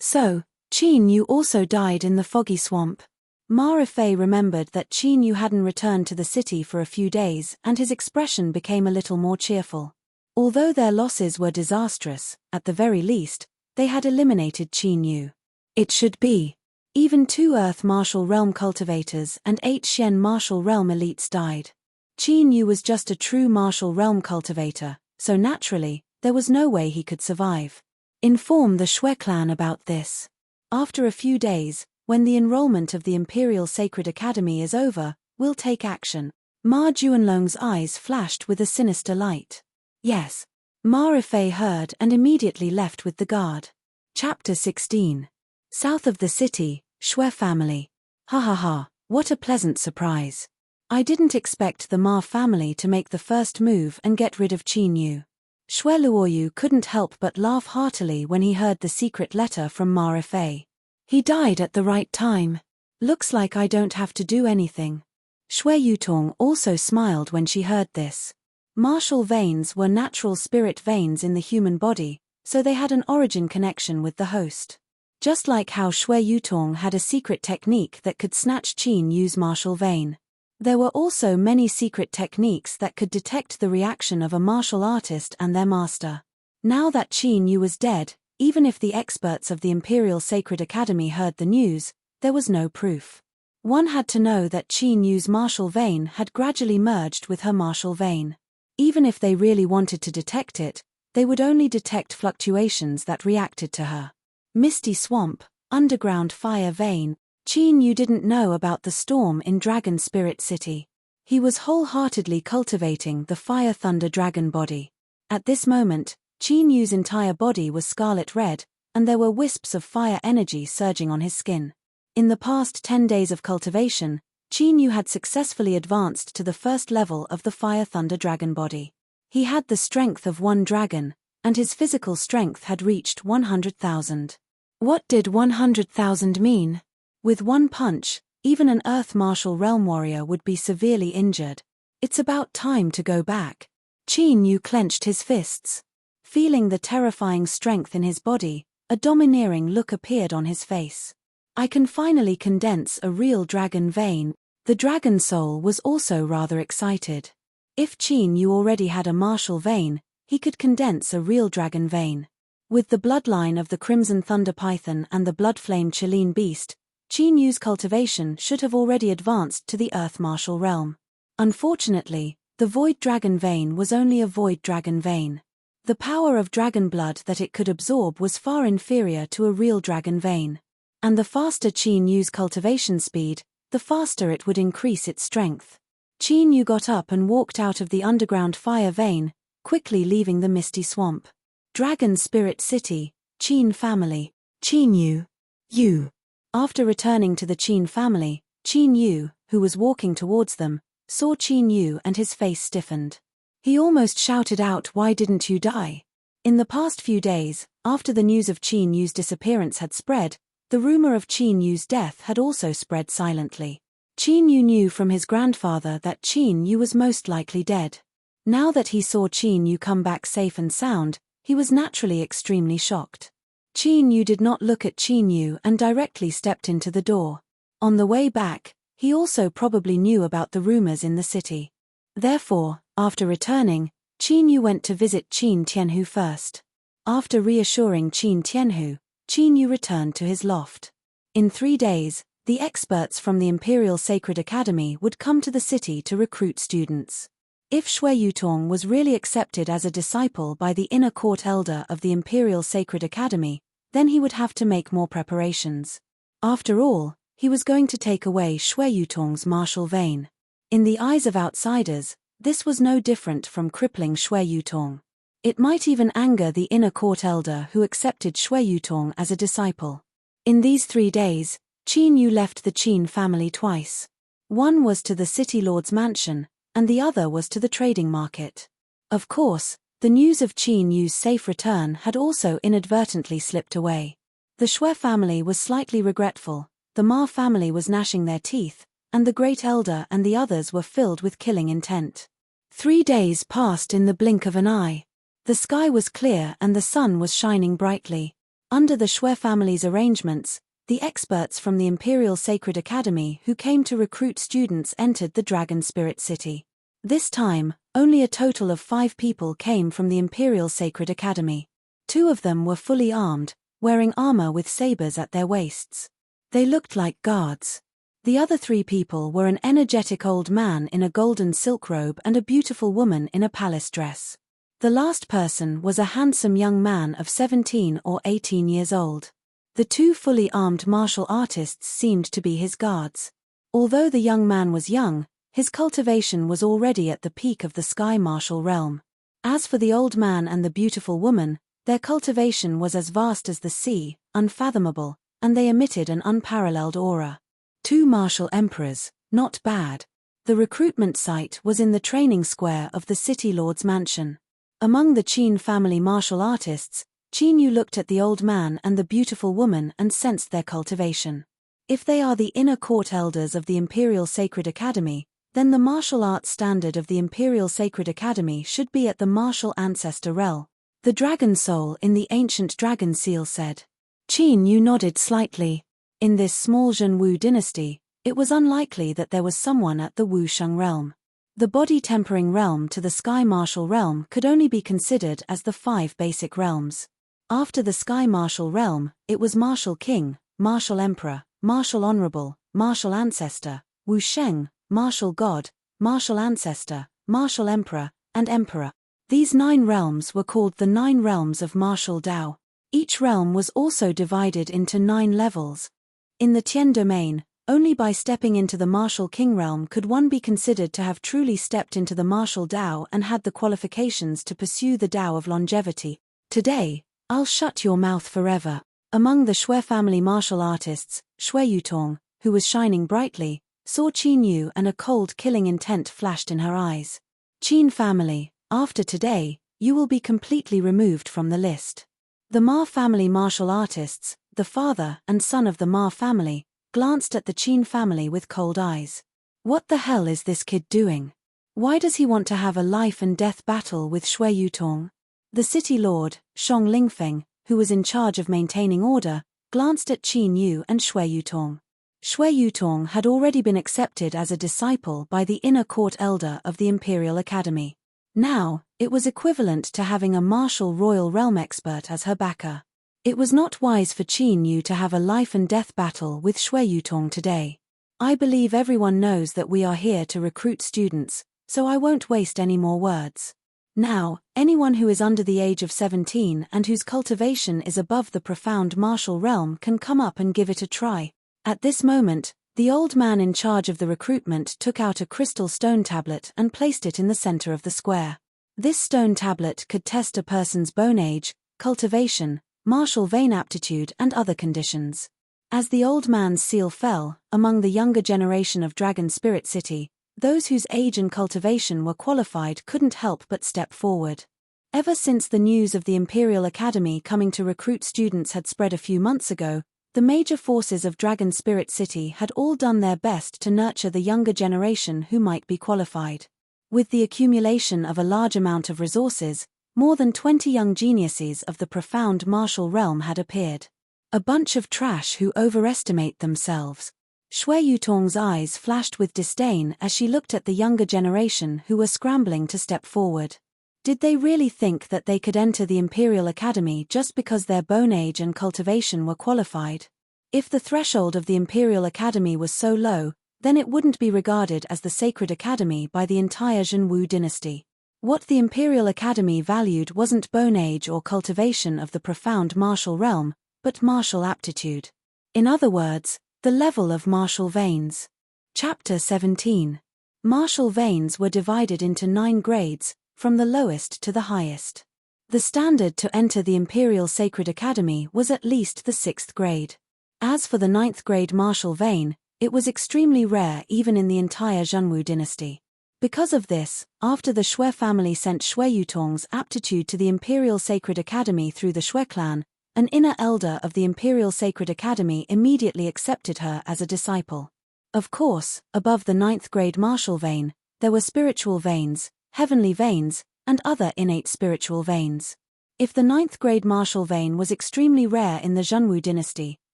[SPEAKER 1] So, Qin Yu also died in the foggy swamp. Ma Ifei remembered that Qin Yu hadn't returned to the city for a few days and his expression became a little more cheerful. Although their losses were disastrous, at the very least, they had eliminated Qin Yu. It should be. Even 2 Earth Martial Realm cultivators and 8 Shen Martial Realm elites died. Qin Yu was just a true Martial Realm cultivator, so naturally, there was no way he could survive. Inform the Shui clan about this. After a few days, when the enrollment of the Imperial Sacred Academy is over, we'll take action. Ma Juanlong's eyes flashed with a sinister light. Yes. Ma Rifei heard and immediately left with the guard. Chapter 16. South of the city, Shui family. Ha ha ha, what a pleasant surprise. I didn't expect the Ma family to make the first move and get rid of Qin Yu. Shui Luoyu couldn't help but laugh heartily when he heard the secret letter from Ma Rifei. He died at the right time. Looks like I don't have to do anything. Shui Yutong also smiled when she heard this. Martial veins were natural spirit veins in the human body, so they had an origin connection with the host. Just like how Shui Yutong had a secret technique that could snatch Qin Yu's martial vein. There were also many secret techniques that could detect the reaction of a martial artist and their master. Now that Qin Yu was dead, even if the experts of the Imperial Sacred Academy heard the news, there was no proof. One had to know that Qin Yu's martial vein had gradually merged with her martial vein. Even if they really wanted to detect it, they would only detect fluctuations that reacted to her. Misty swamp, underground fire vein. Qin Yu didn't know about the storm in Dragon Spirit City. He was wholeheartedly cultivating the fire thunder dragon body. At this moment, Qin Yu's entire body was scarlet red, and there were wisps of fire energy surging on his skin. In the past 10 days of cultivation, Qin Yu had successfully advanced to the first level of the fire thunder dragon body. He had the strength of one dragon, and his physical strength had reached 100,000. What did 100,000 mean? With one punch, even an Earth Martial Realm warrior would be severely injured. It's about time to go back. Qin Yu clenched his fists. Feeling the terrifying strength in his body, a domineering look appeared on his face. I can finally condense a real dragon vein. The dragon soul was also rather excited. If Qin Yu already had a martial vein, he could condense a real dragon vein. With the bloodline of the Crimson Thunder Python and the Bloodflame Chilean Beast, Qin Yu's cultivation should have already advanced to the Earth Martial Realm. Unfortunately, the Void Dragon Vein was only a Void Dragon Vein. The power of dragon blood that it could absorb was far inferior to a real dragon vein. And the faster Qin Yu's cultivation speed, the faster it would increase its strength. Qin Yu got up and walked out of the underground fire vein, quickly leaving the misty swamp. Dragon Spirit City, Qin family. Qin Yu. You. After returning to the Qin family, Qin Yu, who was walking towards them, saw Qin Yu and his face stiffened. He almost shouted out, "Why didn't you die?" In the past few days, after the news of Qin Yu's disappearance had spread, the rumor of Qin Yu's death had also spread silently. Qin Yu knew from his grandfather that Qin Yu was most likely dead. Now that he saw Qin Yu come back safe and sound, he was naturally extremely shocked. Qin Yu did not look at Qin Yu and directly stepped into the door. On the way back, he also probably knew about the rumors in the city. Therefore, after returning, Qin Yu went to visit Qin Tianhu first. After reassuring Qin Tianhu, Qin Yu returned to his loft. In 3 days, the experts from the Imperial Sacred Academy would come to the city to recruit students. If Shui Yutong was really accepted as a disciple by the inner court elder of the Imperial Sacred Academy, then he would have to make more preparations. After all, he was going to take away Shui Yutong's martial vein. In the eyes of outsiders, this was no different from crippling Shui Yutong. It might even anger the inner court elder who accepted Shui Yutong as a disciple. In these 3 days, Qin Yu left the Qin family twice. One was to the city lord's mansion, and the other was to the trading market. Of course, the news of Qin Yu's safe return had also inadvertently slipped away. The Shui family was slightly regretful, the Ma family was gnashing their teeth, and the great elder and the others were filled with killing intent. 3 days passed in the blink of an eye. The sky was clear and the sun was shining brightly. Under the Shui family's arrangements, the experts from the Imperial Sacred Academy who came to recruit students entered the Dragon Spirit City. This time, only a total of 5 people came from the Imperial Sacred Academy. 2 of them were fully armed, wearing armor with sabers at their waists. They looked like guards. The other 3 people were an energetic old man in a golden silk robe and a beautiful woman in a palace dress. The last person was a handsome young man of 17 or 18 years old. The 2 fully armed martial artists seemed to be his guards. Although the young man was young, his cultivation was already at the peak of the sky martial realm. As for the old man and the beautiful woman, their cultivation was as vast as the sea, unfathomable, and they emitted an unparalleled aura. 2 martial emperors, not bad. The recruitment site was in the training square of the city lord's mansion. Among the Qin family martial artists, Qin Yu looked at the old man and the beautiful woman and sensed their cultivation. If they are the inner court elders of the Imperial Sacred Academy, then the martial arts standard of the Imperial Sacred Academy should be at the martial ancestor rel. The dragon soul in the ancient dragon seal said. Qin Yu nodded slightly. In this small Zhenwu dynasty, it was unlikely that there was someone at the Wusheng realm. The body-tempering realm to the sky martial realm could only be considered as the 5 basic realms. After the sky martial realm, it was martial king, martial emperor, martial honorable, martial ancestor, Wusheng, martial god, martial ancestor, martial emperor, and emperor. These 9 realms were called the 9 realms of martial Dao. Each realm was also divided into 9 levels. In the Tian domain, only by stepping into the martial king realm could one be considered to have truly stepped into the martial Dao and had the qualifications to pursue the Dao of longevity. Today, I'll shut your mouth forever. Among the Shui family martial artists, Shui Yutong, who was shining brightly, saw Qin Yu and a cold killing intent flashed in her eyes. Qin family, after today, you will be completely removed from the list. The Ma family martial artists, the father and son of the Ma family, glanced at the Qin family with cold eyes. What the hell is this kid doing? Why does he want to have a life and death battle with Shui Yutong? The city lord, Shong Lingfeng, who was in charge of maintaining order, glanced at Qin Yu and Shui Yutong. Shui Yutong had already been accepted as a disciple by the inner court elder of the Imperial Academy. Now, it was equivalent to having a martial royal realm expert as her backer. It was not wise for Qin Yu to have a life and death battle with Shui Yutong today. I believe everyone knows that we are here to recruit students, so I won't waste any more words. Now, anyone who is under the age of 17 and whose cultivation is above the profound martial realm can come up and give it a try. At this moment, the old man in charge of the recruitment took out a crystal stone tablet and placed it in the center of the square. This stone tablet could test a person's bone age, cultivation, martial vein aptitude and other conditions. As the old man's seal fell, among the younger generation of Dragon Spirit City, those whose age and cultivation were qualified couldn't help but step forward. Ever since the news of the Imperial Academy coming to recruit students had spread a few months ago, the major forces of Dragon Spirit City had all done their best to nurture the younger generation who might be qualified. With the accumulation of a large amount of resources, more than 20 young geniuses of the profound martial realm had appeared. A bunch of trash who overestimate themselves. Shui Yutong's eyes flashed with disdain as she looked at the younger generation who were scrambling to step forward. Did they really think that they could enter the Imperial Academy just because their bone age and cultivation were qualified? If the threshold of the Imperial Academy was so low, then it wouldn't be regarded as the Sacred Academy by the entire Zhenwu dynasty. What the Imperial Academy valued wasn't bone age or cultivation of the profound martial realm, but martial aptitude. In other words, the level of martial veins. Chapter 17. Martial veins were divided into 9 grades, from the lowest to the highest. The standard to enter the Imperial Sacred Academy was at least the 6th grade. As for the 9th grade martial vein, it was extremely rare even in the entire Zhenwu dynasty. Because of this, after the Shui family sent Shui Yutong's aptitude to the Imperial Sacred Academy through the Shui clan, an inner elder of the Imperial Sacred Academy immediately accepted her as a disciple. Of course, above the 9th grade martial vein, there were spiritual veins, heavenly veins, and other innate spiritual veins. If the 9th grade martial vein was extremely rare in the Zhenwu dynasty,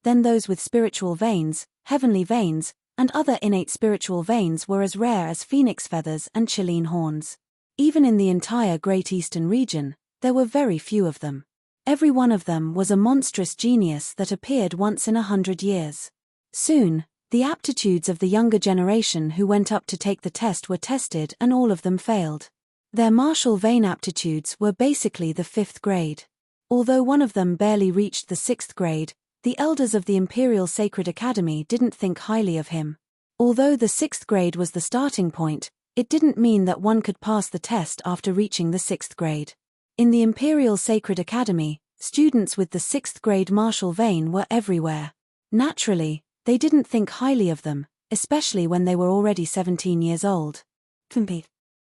[SPEAKER 1] then those with spiritual veins, heavenly veins, and other innate spiritual veins were as rare as phoenix feathers and Chilean horns. Even in the entire Great Eastern region, there were very few of them. Every one of them was a monstrous genius that appeared once in 100 years. Soon, the aptitudes of the younger generation who went up to take the test were tested and all of them failed. Their martial vein aptitudes were basically the 5th grade. Although one of them barely reached the 6th grade, the elders of the Imperial Sacred Academy didn't think highly of him. Although the 6th grade was the starting point, it didn't mean that one could pass the test after reaching the 6th grade. In the Imperial Sacred Academy, students with the 6th grade martial vein were everywhere. Naturally, they didn't think highly of them, especially when they were already 17 years old.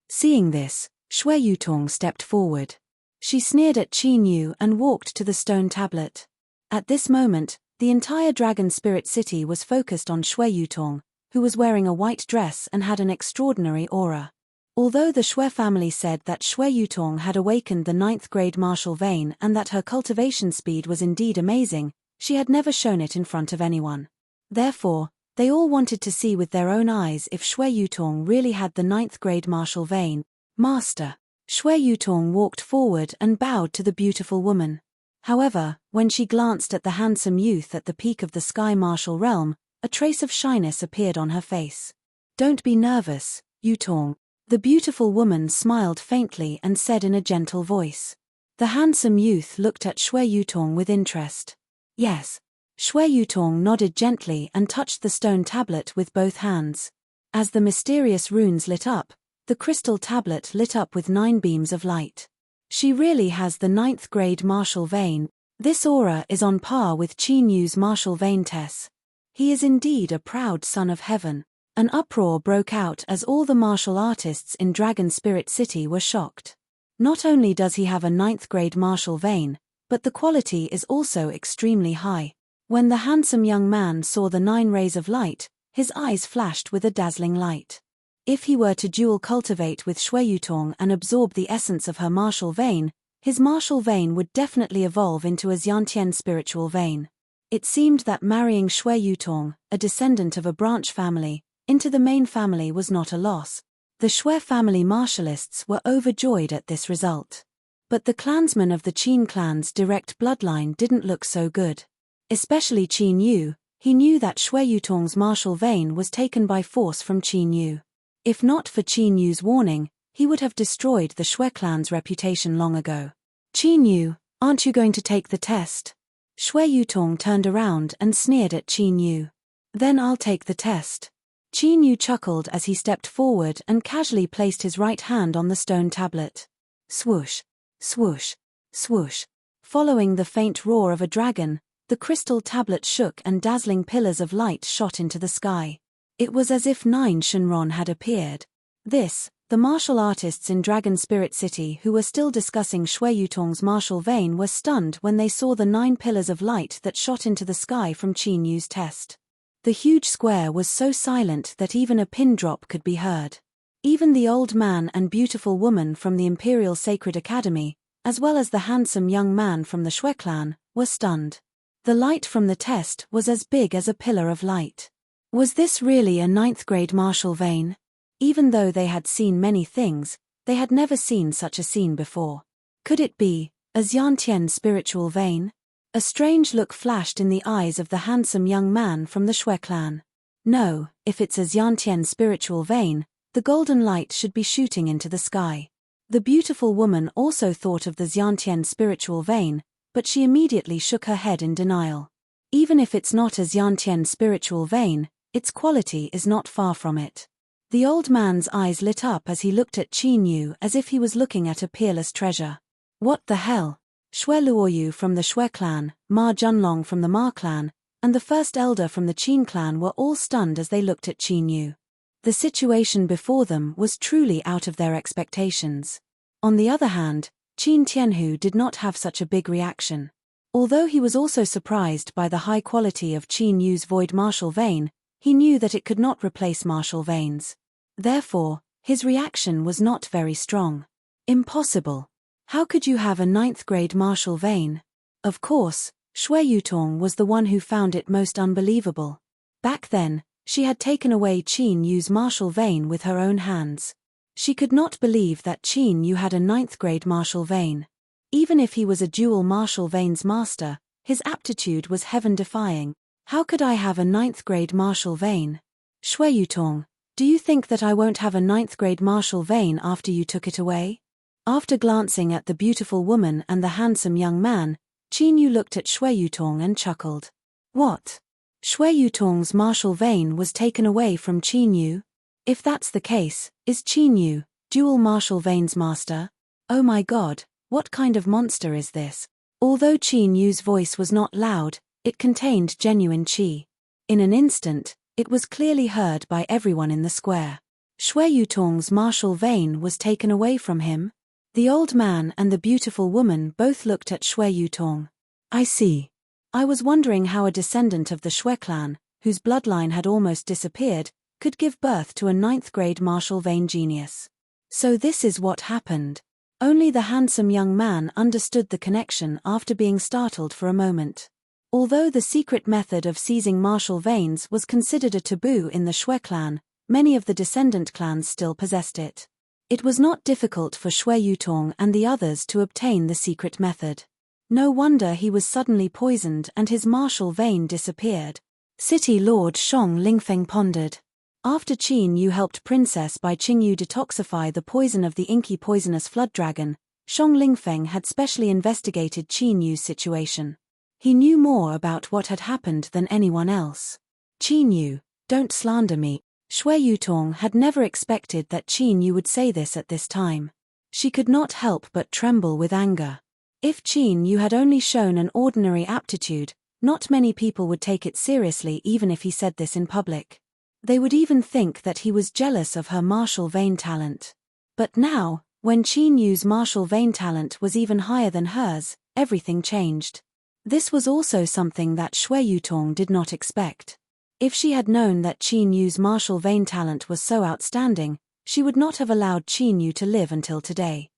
[SPEAKER 1] Seeing this, Xue Yutong stepped forward. She sneered at Qin Yu and walked to the stone tablet. At this moment, the entire Dragon Spirit City was focused on Xue Yutong, who was wearing a white dress and had an extraordinary aura. Although the Xue family said that Xue Yutong had awakened the 9th grade martial vein and that her cultivation speed was indeed amazing, she had never shown it in front of anyone. Therefore, they all wanted to see with their own eyes if Xue Yutong really had the 9th grade martial vein. Master. Xue Yutong walked forward and bowed to the beautiful woman. However, when she glanced at the handsome youth at the peak of the sky martial realm, a trace of shyness appeared on her face. Don't be nervous, Yutong. The beautiful woman smiled faintly and said in a gentle voice. The handsome youth looked at Xue Yutong with interest. Yes. Xue Yutong nodded gently and touched the stone tablet with both hands. As the mysterious runes lit up, the crystal tablet lit up with 9 beams of light. She really has the 9th grade martial vein. This aura is on par with Qin Yu's martial vein test. He is indeed a proud son of heaven. An uproar broke out as all the martial artists in Dragon Spirit City were shocked. Not only does he have a 9th grade martial vein, but the quality is also extremely high. When the handsome young man saw the 9 rays of light, his eyes flashed with a dazzling light. If he were to dual cultivate with Xue Yutong and absorb the essence of her martial vein, his martial vein would definitely evolve into a Xiantian spiritual vein. It seemed that marrying Xue Yutong, a descendant of a branch family, into the main family was not a loss. The Xue family martialists were overjoyed at this result. But the clansmen of the Qin clan's direct bloodline didn't look so good. Especially Qin Yu. He knew that Xue Yutong's martial vein was taken by force from Qin Yu. If not for Qin Yu's warning, he would have destroyed the Xue clan's reputation long ago. Qin Yu, aren't you going to take the test? Xue Yutong turned around and sneered at Qin Yu. Then I'll take the test. Qin Yu chuckled as he stepped forward and casually placed his right hand on the stone tablet. Swoosh, swoosh, swoosh. Following the faint roar of a dragon, the crystal tablet shook and dazzling pillars of light shot into the sky. It was as if 9 Shenron had appeared. The martial artists in Dragon Spirit City who were still discussing Xue Yutong's martial vein were stunned when they saw the 9 pillars of light that shot into the sky from Qin Yu's test. The huge square was so silent that even a pin drop could be heard. Even the old man and beautiful woman from the Imperial Sacred Academy, as well as the handsome young man from the Xue clan, were stunned. The light from the test was as big as a pillar of light. Was this really a 9th grade martial vein? Even though they had seen many things, they had never seen such a scene before. Could it be a Xiantian spiritual vein? A strange look flashed in the eyes of the handsome young man from the Xue clan. No, if it's a Xiantian spiritual vein, the golden light should be shooting into the sky. The beautiful woman also thought of the Xiantian spiritual vein, but she immediately shook her head in denial. Even if it's not a Xiantian spiritual vein, its quality is not far from it. The old man's eyes lit up as he looked at Qin Yu as if he was looking at a peerless treasure. What the hell? Xue Luoyu from the Xue clan, Ma Junlong from the Ma clan, and the first elder from the Qin clan were all stunned as they looked at Qin Yu. The situation before them was truly out of their expectations. On the other hand, Qin Tianhu did not have such a big reaction. Although he was also surprised by the high quality of Qin Yu's void martial vein, he knew that it could not replace martial veins. Therefore, his reaction was not very strong. Impossible. How could you have a 9th grade martial vein? Of course, Xue Yutong was the one who found it most unbelievable. Back then, she had taken away Qin Yu's martial vein with her own hands. She could not believe that Qin Yu had a 9th grade martial vein. Even if he was a dual martial veins master, his aptitude was heaven-defying. How could I have a 9th grade martial vein? Shui Yutong, do you think that I won't have a 9th grade martial vein after you took it away? After glancing at the beautiful woman and the handsome young man, Qin Yu looked at Shui Yutong and chuckled. What? Shui Yutong's martial vein was taken away from Qin Yu? If that's the case, is Qin Yu, dual martial veins master? Oh my god, what kind of monster is this? Although Qin Yu's voice was not loud, it contained genuine qi. In an instant, it was clearly heard by everyone in the square. Shui Yutong's martial vein was taken away from him? The old man and the beautiful woman both looked at Shui Yutong. I see. I was wondering how a descendant of the Shui clan, whose bloodline had almost disappeared, could give birth to a 9th grade martial vein genius. So this is what happened. Only the handsome young man understood the connection after being startled for a moment. Although the secret method of seizing martial veins was considered a taboo in the Shui clan, many of the descendant clans still possessed it. It was not difficult for Shui Yutong and the others to obtain the secret method. No wonder he was suddenly poisoned and his martial vein disappeared. City Lord Shang Lingfeng pondered. After Qin Yu helped Princess Bai Qingyu detoxify the poison of the inky poisonous flood dragon, Shang Lingfeng had specially investigated Qin Yu's situation. He knew more about what had happened than anyone else. Qin Yu, don't slander me. Shui Yutong had never expected that Qin Yu would say this at this time. She could not help but tremble with anger. If Qin Yu had only shown an ordinary aptitude, not many people would take it seriously even if he said this in public. They would even think that he was jealous of her martial vein talent. But now, when Qin Yu's martial vein talent was even higher than hers, everything changed. This was also something that Shui Yutong did not expect. If she had known that Qin Yu's martial vein talent was so outstanding, she would not have allowed Qin Yu to live until today.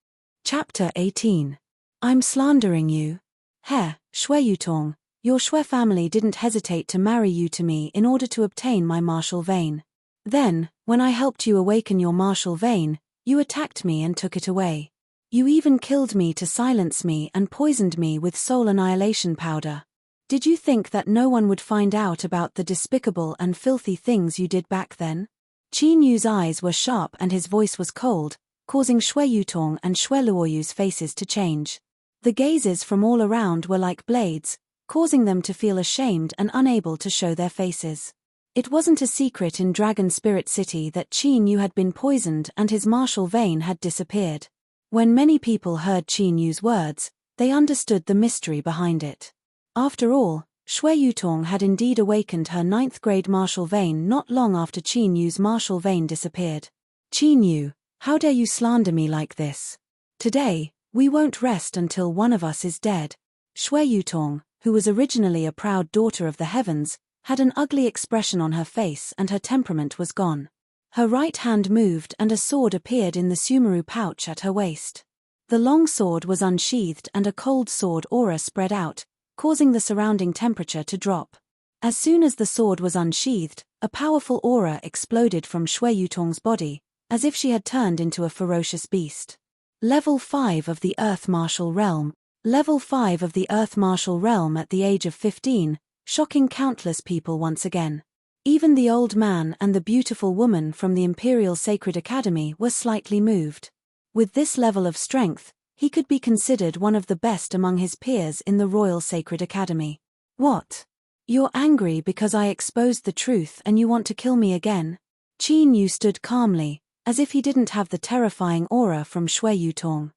[SPEAKER 1] Chapter 18. I'm slandering you. Heh, Shui Yutong, your Shui family didn't hesitate to marry you to me in order to obtain my martial vein. Then, when I helped you awaken your martial vein, you attacked me and took it away. You even killed me to silence me and poisoned me with soul annihilation powder. Did you think that no one would find out about the despicable and filthy things you did back then? Qin Yu's eyes were sharp and his voice was cold, causing Shui Yutong and Shui Luoyu's faces to change. The gazes from all around were like blades, causing them to feel ashamed and unable to show their faces. It wasn't a secret in Dragon Spirit City that Qin Yu had been poisoned and his martial vein had disappeared. When many people heard Qin Yu's words, they understood the mystery behind it. After all, Shui Yutong had indeed awakened her 9th grade martial vein not long after Qin Yu's martial vein disappeared. Qin Yu, how dare you slander me like this? Today, we won't rest until one of us is dead. Shui Yutong, who was originally a proud daughter of the heavens, had an ugly expression on her face and her temperament was gone. Her right hand moved and a sword appeared in the Sumeru pouch at her waist. The long sword was unsheathed and a cold sword aura spread out, causing the surrounding temperature to drop. As soon as the sword was unsheathed, a powerful aura exploded from Shui Yutong's body, as if she had turned into a ferocious beast. Level 5 of the Earth Martial Realm. Level 5 of the Earth Martial Realm at the age of 15, shocking countless people once again. Even the old man and the beautiful woman from the Imperial Sacred Academy were slightly moved. With this level of strength, he could be considered one of the best among his peers in the Royal Sacred Academy. What? You're angry because I exposed the truth and you want to kill me again? Qin Yu stood calmly, as if he didn't have the terrifying aura from Shui Yutong.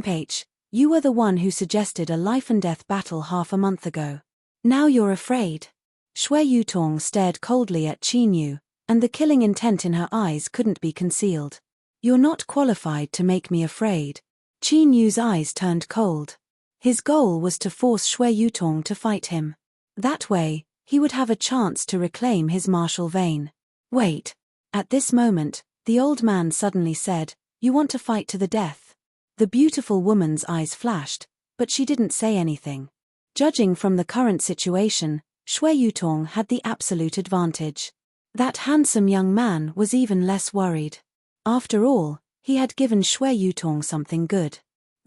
[SPEAKER 1] H, you were the one who suggested a life-and-death battle half a month ago. Now you're afraid. Shui Yutong stared coldly at Qin Yu, and the killing intent in her eyes couldn't be concealed. You're not qualified to make me afraid. Qin Yu's eyes turned cold. His goal was to force Shui Yutong to fight him. That way, he would have a chance to reclaim his martial vein. Wait. At this moment, the old man suddenly said, "You want to fight to the death?" The beautiful woman's eyes flashed, but she didn't say anything. Judging from the current situation, Shui Yutong had the absolute advantage. That handsome young man was even less worried. After all, he had given Shui Yutong something good.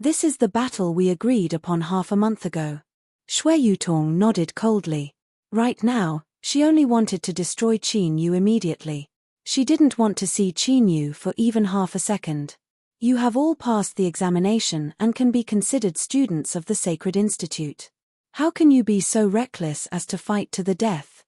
[SPEAKER 1] This is the battle we agreed upon half a month ago. Shui Yutong nodded coldly. Right now, she only wanted to destroy Qin Yu immediately. She didn't want to see Qin Yu for even half a second. You have all passed the examination and can be considered students of the Sacred Institute. How can you be so reckless as to fight to the death?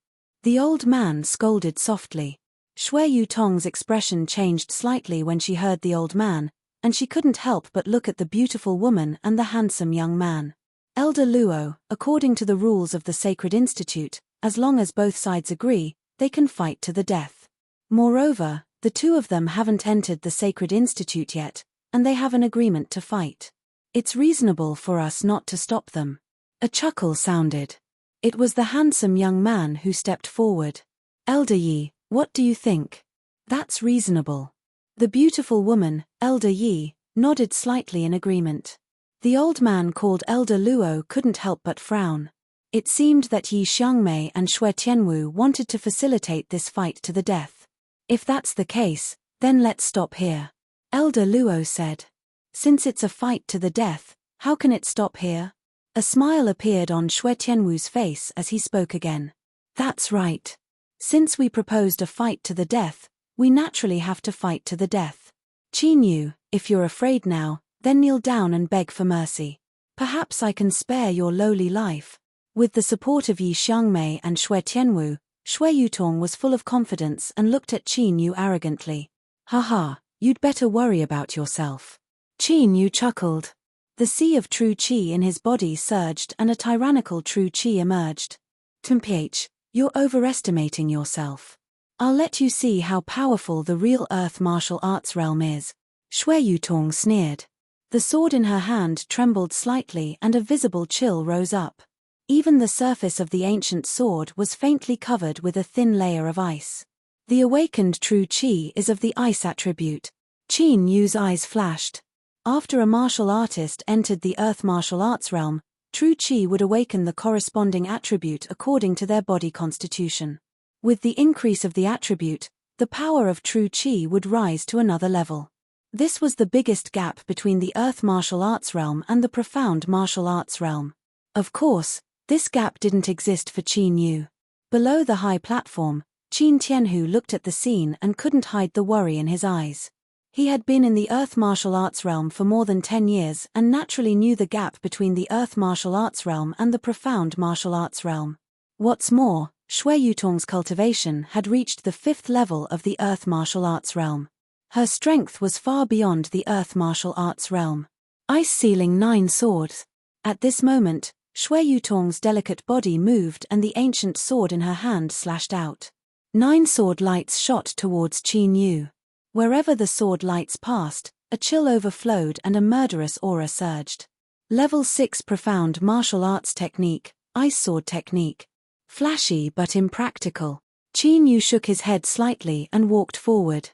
[SPEAKER 1] The old man scolded softly. Shui Yutong's expression changed slightly when she heard the old man, and she couldn't help but look at the beautiful woman and the handsome young man. Elder Luo, according to the rules of the Sacred Institute, as long as both sides agree, they can fight to the death. Moreover, the two of them haven't entered the Sacred Institute yet, and they have an agreement to fight. It's reasonable for us not to stop them. A chuckle sounded. It was the handsome young man who stepped forward. Elder Yi, what do you think? That's reasonable. The beautiful woman, Elder Yi, nodded slightly in agreement. The old man called Elder Luo couldn't help but frown. It seemed that Yi Xiangmei and Shui Tianwu wanted to facilitate this fight to the death. If that's the case, then let's stop here. Elder Luo said. Since it's a fight to the death, how can it stop here? A smile appeared on Shui Tianwu's face as he spoke again. That's right. Since we proposed a fight to the death, we naturally have to fight to the death. Qin Yu, if you're afraid now, then kneel down and beg for mercy. Perhaps I can spare your lowly life. With the support of Yi Xiangmei and Shui Tianwu, Shui Yutong was full of confidence and looked at Qin Yu arrogantly. Haha, you'd better worry about yourself. Qin Yu chuckled. The sea of true qi in his body surged and a tyrannical true qi emerged. Temph, you're overestimating yourself. I'll let you see how powerful the real earth martial arts realm is. Shui Yutong sneered. The sword in her hand trembled slightly and a visible chill rose up. Even the surface of the ancient sword was faintly covered with a thin layer of ice. The awakened true qi is of the ice attribute. Qin Yu's eyes flashed. After a martial artist entered the earth martial arts realm, true qi would awaken the corresponding attribute according to their body constitution. With the increase of the attribute, the power of true qi would rise to another level. This was the biggest gap between the earth martial arts realm and the profound martial arts realm. Of course, this gap didn't exist for Qin Yu. Below the high platform, Qin Tianhu looked at the scene and couldn't hide the worry in his eyes. He had been in the earth martial arts realm for more than 10 years and naturally knew the gap between the earth martial arts realm and the profound martial arts realm. What's more, Shui Yutong's cultivation had reached the 5th level of the earth martial arts realm. Her strength was far beyond the earth martial arts realm. Ice sealing 9 swords. At this moment, Shui Yutong's delicate body moved and the ancient sword in her hand slashed out. 9 sword lights shot towards Qin Yu. Wherever the sword lights passed, a chill overflowed and a murderous aura surged. Level 6 profound martial arts technique, ice sword technique. Flashy but impractical. Qin Yu shook his head slightly and walked forward.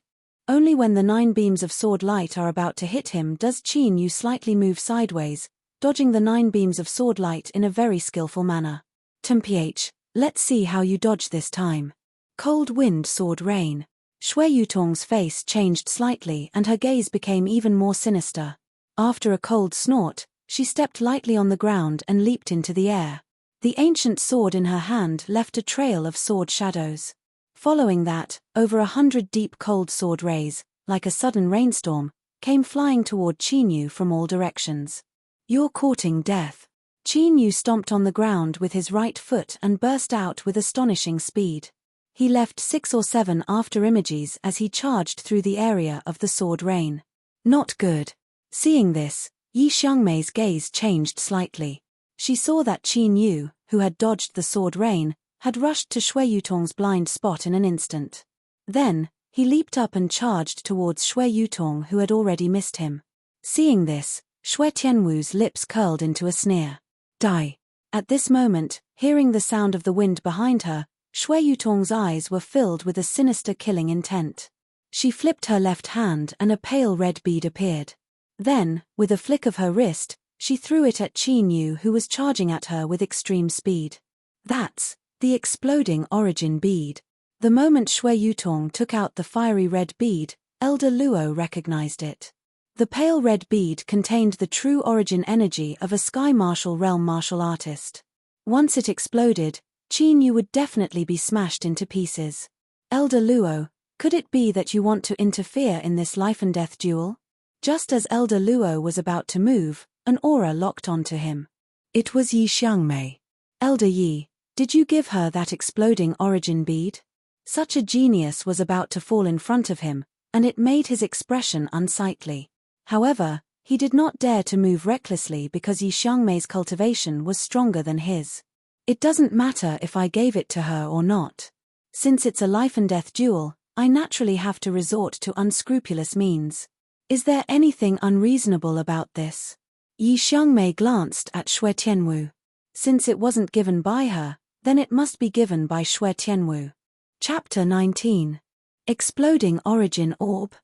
[SPEAKER 1] Only when the 9 beams of sword light are about to hit him does Qin Yu slightly move sideways, dodging the 9 beams of sword light in a very skillful manner. Temph, let's see how you dodge this time. Cold wind sword rain. Shui Yutong's face changed slightly and her gaze became even more sinister. After a cold snort, she stepped lightly on the ground and leaped into the air. The ancient sword in her hand left a trail of sword shadows. Following that, over 100 deep cold sword rays, like a sudden rainstorm, came flying toward Qin Yu from all directions. You're courting death. Qin Yu stomped on the ground with his right foot and burst out with astonishing speed. He left 6 or 7 after-images as he charged through the area of the sword rain. Not good. Seeing this, Yi Xiangmei's gaze changed slightly. She saw that Qin Yu, who had dodged the sword rain, had rushed to Shui Yutong's blind spot in an instant. Then, he leaped up and charged towards Shui Yutong who had already missed him. Seeing this, Shui Tianwu's lips curled into a sneer. Die. At this moment, hearing the sound of the wind behind her, Shui Yutong's eyes were filled with a sinister killing intent. She flipped her left hand and a pale red bead appeared. Then, with a flick of her wrist, she threw it at Qin Yu who was charging at her with extreme speed. That's the exploding origin bead. The moment Shui Yutong took out the fiery red bead, Elder Luo recognized it. The pale red bead contained the true origin energy of a Sky Martial Realm martial artist. Once it exploded, Qin Yu would definitely be smashed into pieces. Elder Luo, could it be that you want to interfere in this life-and-death duel? Just as Elder Luo was about to move, an aura locked onto him. It was Yi Xiangmei. Elder Yi, did you give her that exploding origin bead? Such a genius was about to fall in front of him, and it made his expression unsightly. However, he did not dare to move recklessly because Yi Xiangmei's cultivation was stronger than his. It doesn't matter if I gave it to her or not. Since it's a life-and-death duel, I naturally have to resort to unscrupulous means. Is there anything unreasonable about this? Yi Xiangmei glanced at Xue Tianwu. Since it wasn't given by her, then it must be given by Xue Tianwu. Chapter 19. Exploding Origin Orb.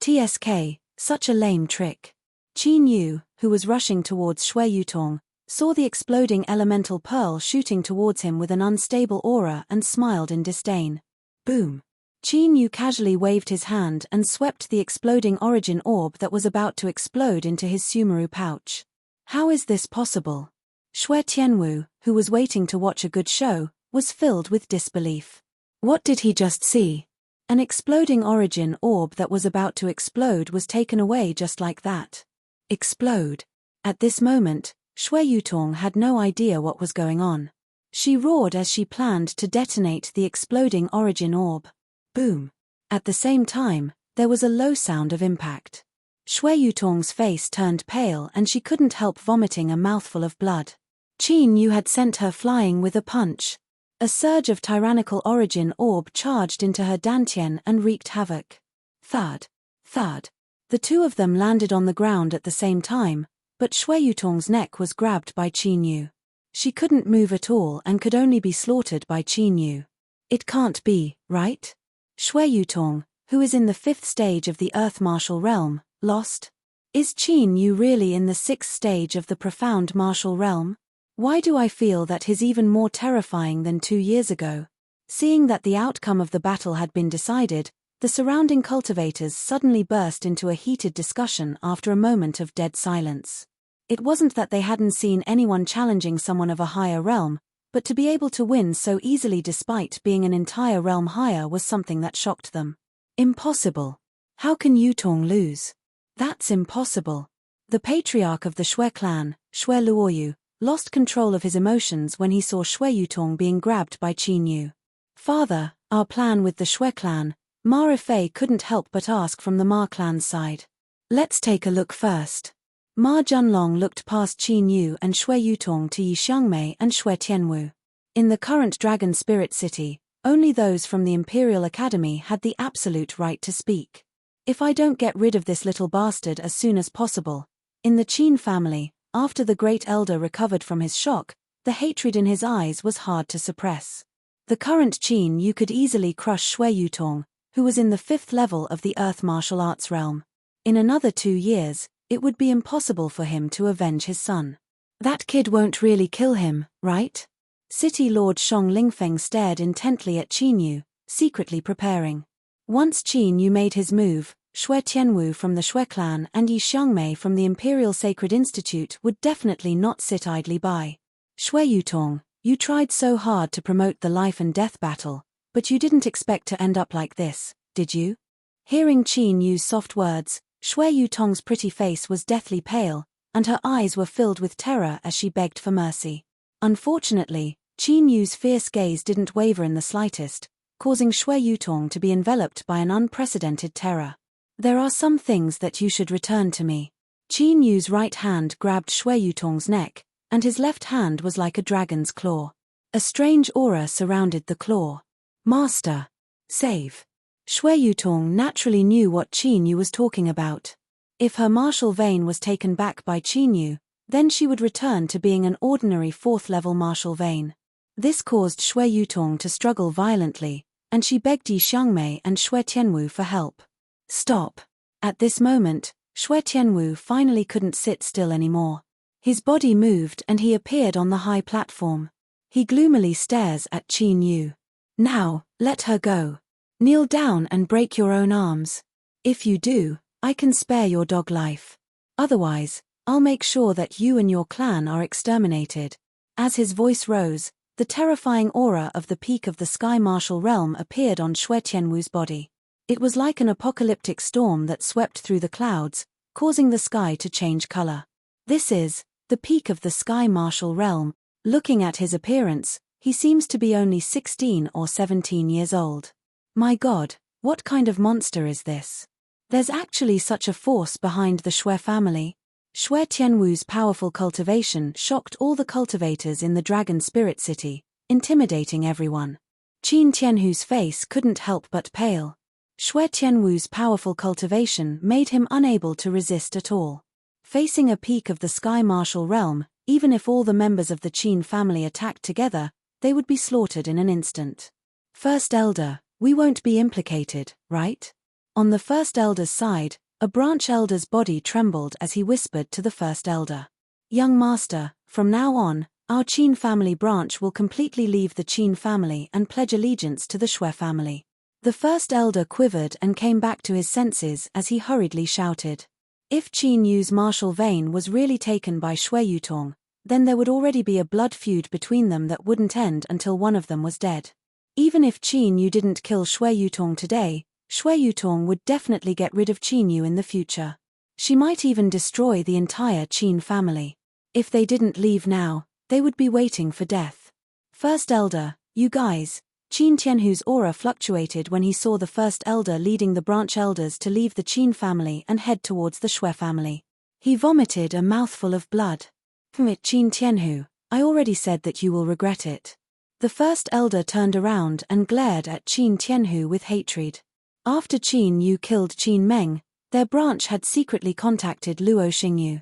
[SPEAKER 1] TSK, such a lame trick. Qin Yu, who was rushing towards Xue Yutong, saw the exploding elemental pearl shooting towards him with an unstable aura and smiled in disdain. Boom. Qin Yu casually waved his hand and swept the exploding origin orb that was about to explode into his Sumeru pouch. How is this possible? Xue Tianwu, who was waiting to watch a good show, was filled with disbelief. What did he just see? An exploding origin orb that was about to explode was taken away just like that. Explode. At this moment, Xue Yutong had no idea what was going on. She roared as she planned to detonate the exploding origin orb. Boom. At the same time, there was a low sound of impact. Xue Yutong's face turned pale and she couldn't help vomiting a mouthful of blood. Qin Yu had sent her flying with a punch. A surge of tyrannical origin orb charged into her dantian and wreaked havoc. Thud. Thud. The two of them landed on the ground at the same time, but Xue Yutong's neck was grabbed by Qin Yu. She couldn't move at all and could only be slaughtered by Qin Yu. It can't be, right? Xue Yutong, who is in the 5th stage of the Earth Martial Realm, lost? Is Qin Yu really in the 6th stage of the Profound Martial Realm? Why do I feel that he's even more terrifying than 2 years ago? Seeing that the outcome of the battle had been decided, the surrounding cultivators suddenly burst into a heated discussion after a moment of dead silence. It wasn't that they hadn't seen anyone challenging someone of a higher realm, but to be able to win so easily despite being an entire realm higher was something that shocked them. Impossible. How can Yutong lose? That's impossible. The patriarch of the Xue clan, Xue Luoyu, lost control of his emotions when he saw Xue Yutong being grabbed by Qin Yu. Father, our plan with the Xue clan, Ma Rifei couldn't help but ask from the Ma clan's side. Let's take a look first. Ma Junlong looked past Qin Yu and Xue Yutong to Yi Xiangmei and Xue Tianwu. In the current Dragon Spirit City, only those from the Imperial Academy had the absolute right to speak. If I don't get rid of this little bastard as soon as possible. In the Qin family, after the Great Elder recovered from his shock, the hatred in his eyes was hard to suppress. The current Qin Yu could easily crush Xue Yutong, who was in the 5th level of the Earth Martial Arts realm. In another 2 years, it would be impossible for him to avenge his son. That kid won't really kill him, right? City Lord Shong Lingfeng stared intently at Qin Yu, secretly preparing. Once Qin Yu made his move, Xue Tianwu from the Xue clan and Yi Xiangmei from the Imperial Sacred Institute would definitely not sit idly by. Xue Yutong, you tried so hard to promote the life and death battle, but you didn't expect to end up like this, did you? Hearing Qin Yu's soft words, Xue Yutong's pretty face was deathly pale, and her eyes were filled with terror as she begged for mercy. Unfortunately, Qin Yu's fierce gaze didn't waver in the slightest, causing Xue Yutong to be enveloped by an unprecedented terror. There are some things that you should return to me. Qin Yu's right hand grabbed Xue Yutong's neck, and his left hand was like a dragon's claw. A strange aura surrounded the claw. Master. Save. Xue Yutong naturally knew what Qin Yu was talking about. If her martial vein was taken back by Qin Yu, then she would return to being an ordinary 4th-level martial vein. This caused Xue Yutong to struggle violently, and she begged Yi Xiangmei and Xue Tianwu for help. Stop. At this moment, Xue Tianwu finally couldn't sit still anymore. His body moved and he appeared on the high platform. He gloomily stares at Qin Yu. Now, let her go. Kneel down and break your own arms. If you do, I can spare your dog life. Otherwise, I'll make sure that you and your clan are exterminated. As his voice rose, the terrifying aura of the peak of the sky martial realm appeared on Xue Tianwu's body. It was like an apocalyptic storm that swept through the clouds, causing the sky to change color. This is the peak of the sky martial realm. Looking at his appearance, he seems to be only 16 or 17 years old. My God, what kind of monster is this? There's actually such a force behind the Xue family. Xue Tianwu's powerful cultivation shocked all the cultivators in the Dragon Spirit City, intimidating everyone. Qin Tianhu's face couldn't help but pale. Xue Tianwu's powerful cultivation made him unable to resist at all. Facing a peak of the sky martial realm, even if all the members of the Qin family attacked together, they would be slaughtered in an instant. First Elder, we won't be implicated, right? On the First Elder's side, a branch elder's body trembled as he whispered to the First Elder. Young Master, from now on, our Qin family branch will completely leave the Qin family and pledge allegiance to the Xue family. The First Elder quivered and came back to his senses as he hurriedly shouted. If Qin Yu's martial vein was really taken by Xue Yutong, then there would already be a blood feud between them that wouldn't end until one of them was dead. Even if Qin Yu didn't kill Xue Yutong today, Xue Yutong would definitely get rid of Qin Yu in the future. She might even destroy the entire Qin family. If they didn't leave now, they would be waiting for death. First Elder, you guys. Qin Tianhu's aura fluctuated when he saw the First Elder leading the branch elders to leave the Qin family and head towards the Xue family. He vomited a mouthful of blood. Qin Tianhu, I already said that you will regret it. The First Elder turned around and glared at Qin Tianhu with hatred. After Qin Yu killed Qin Meng, their branch had secretly contacted Luo Xingyu.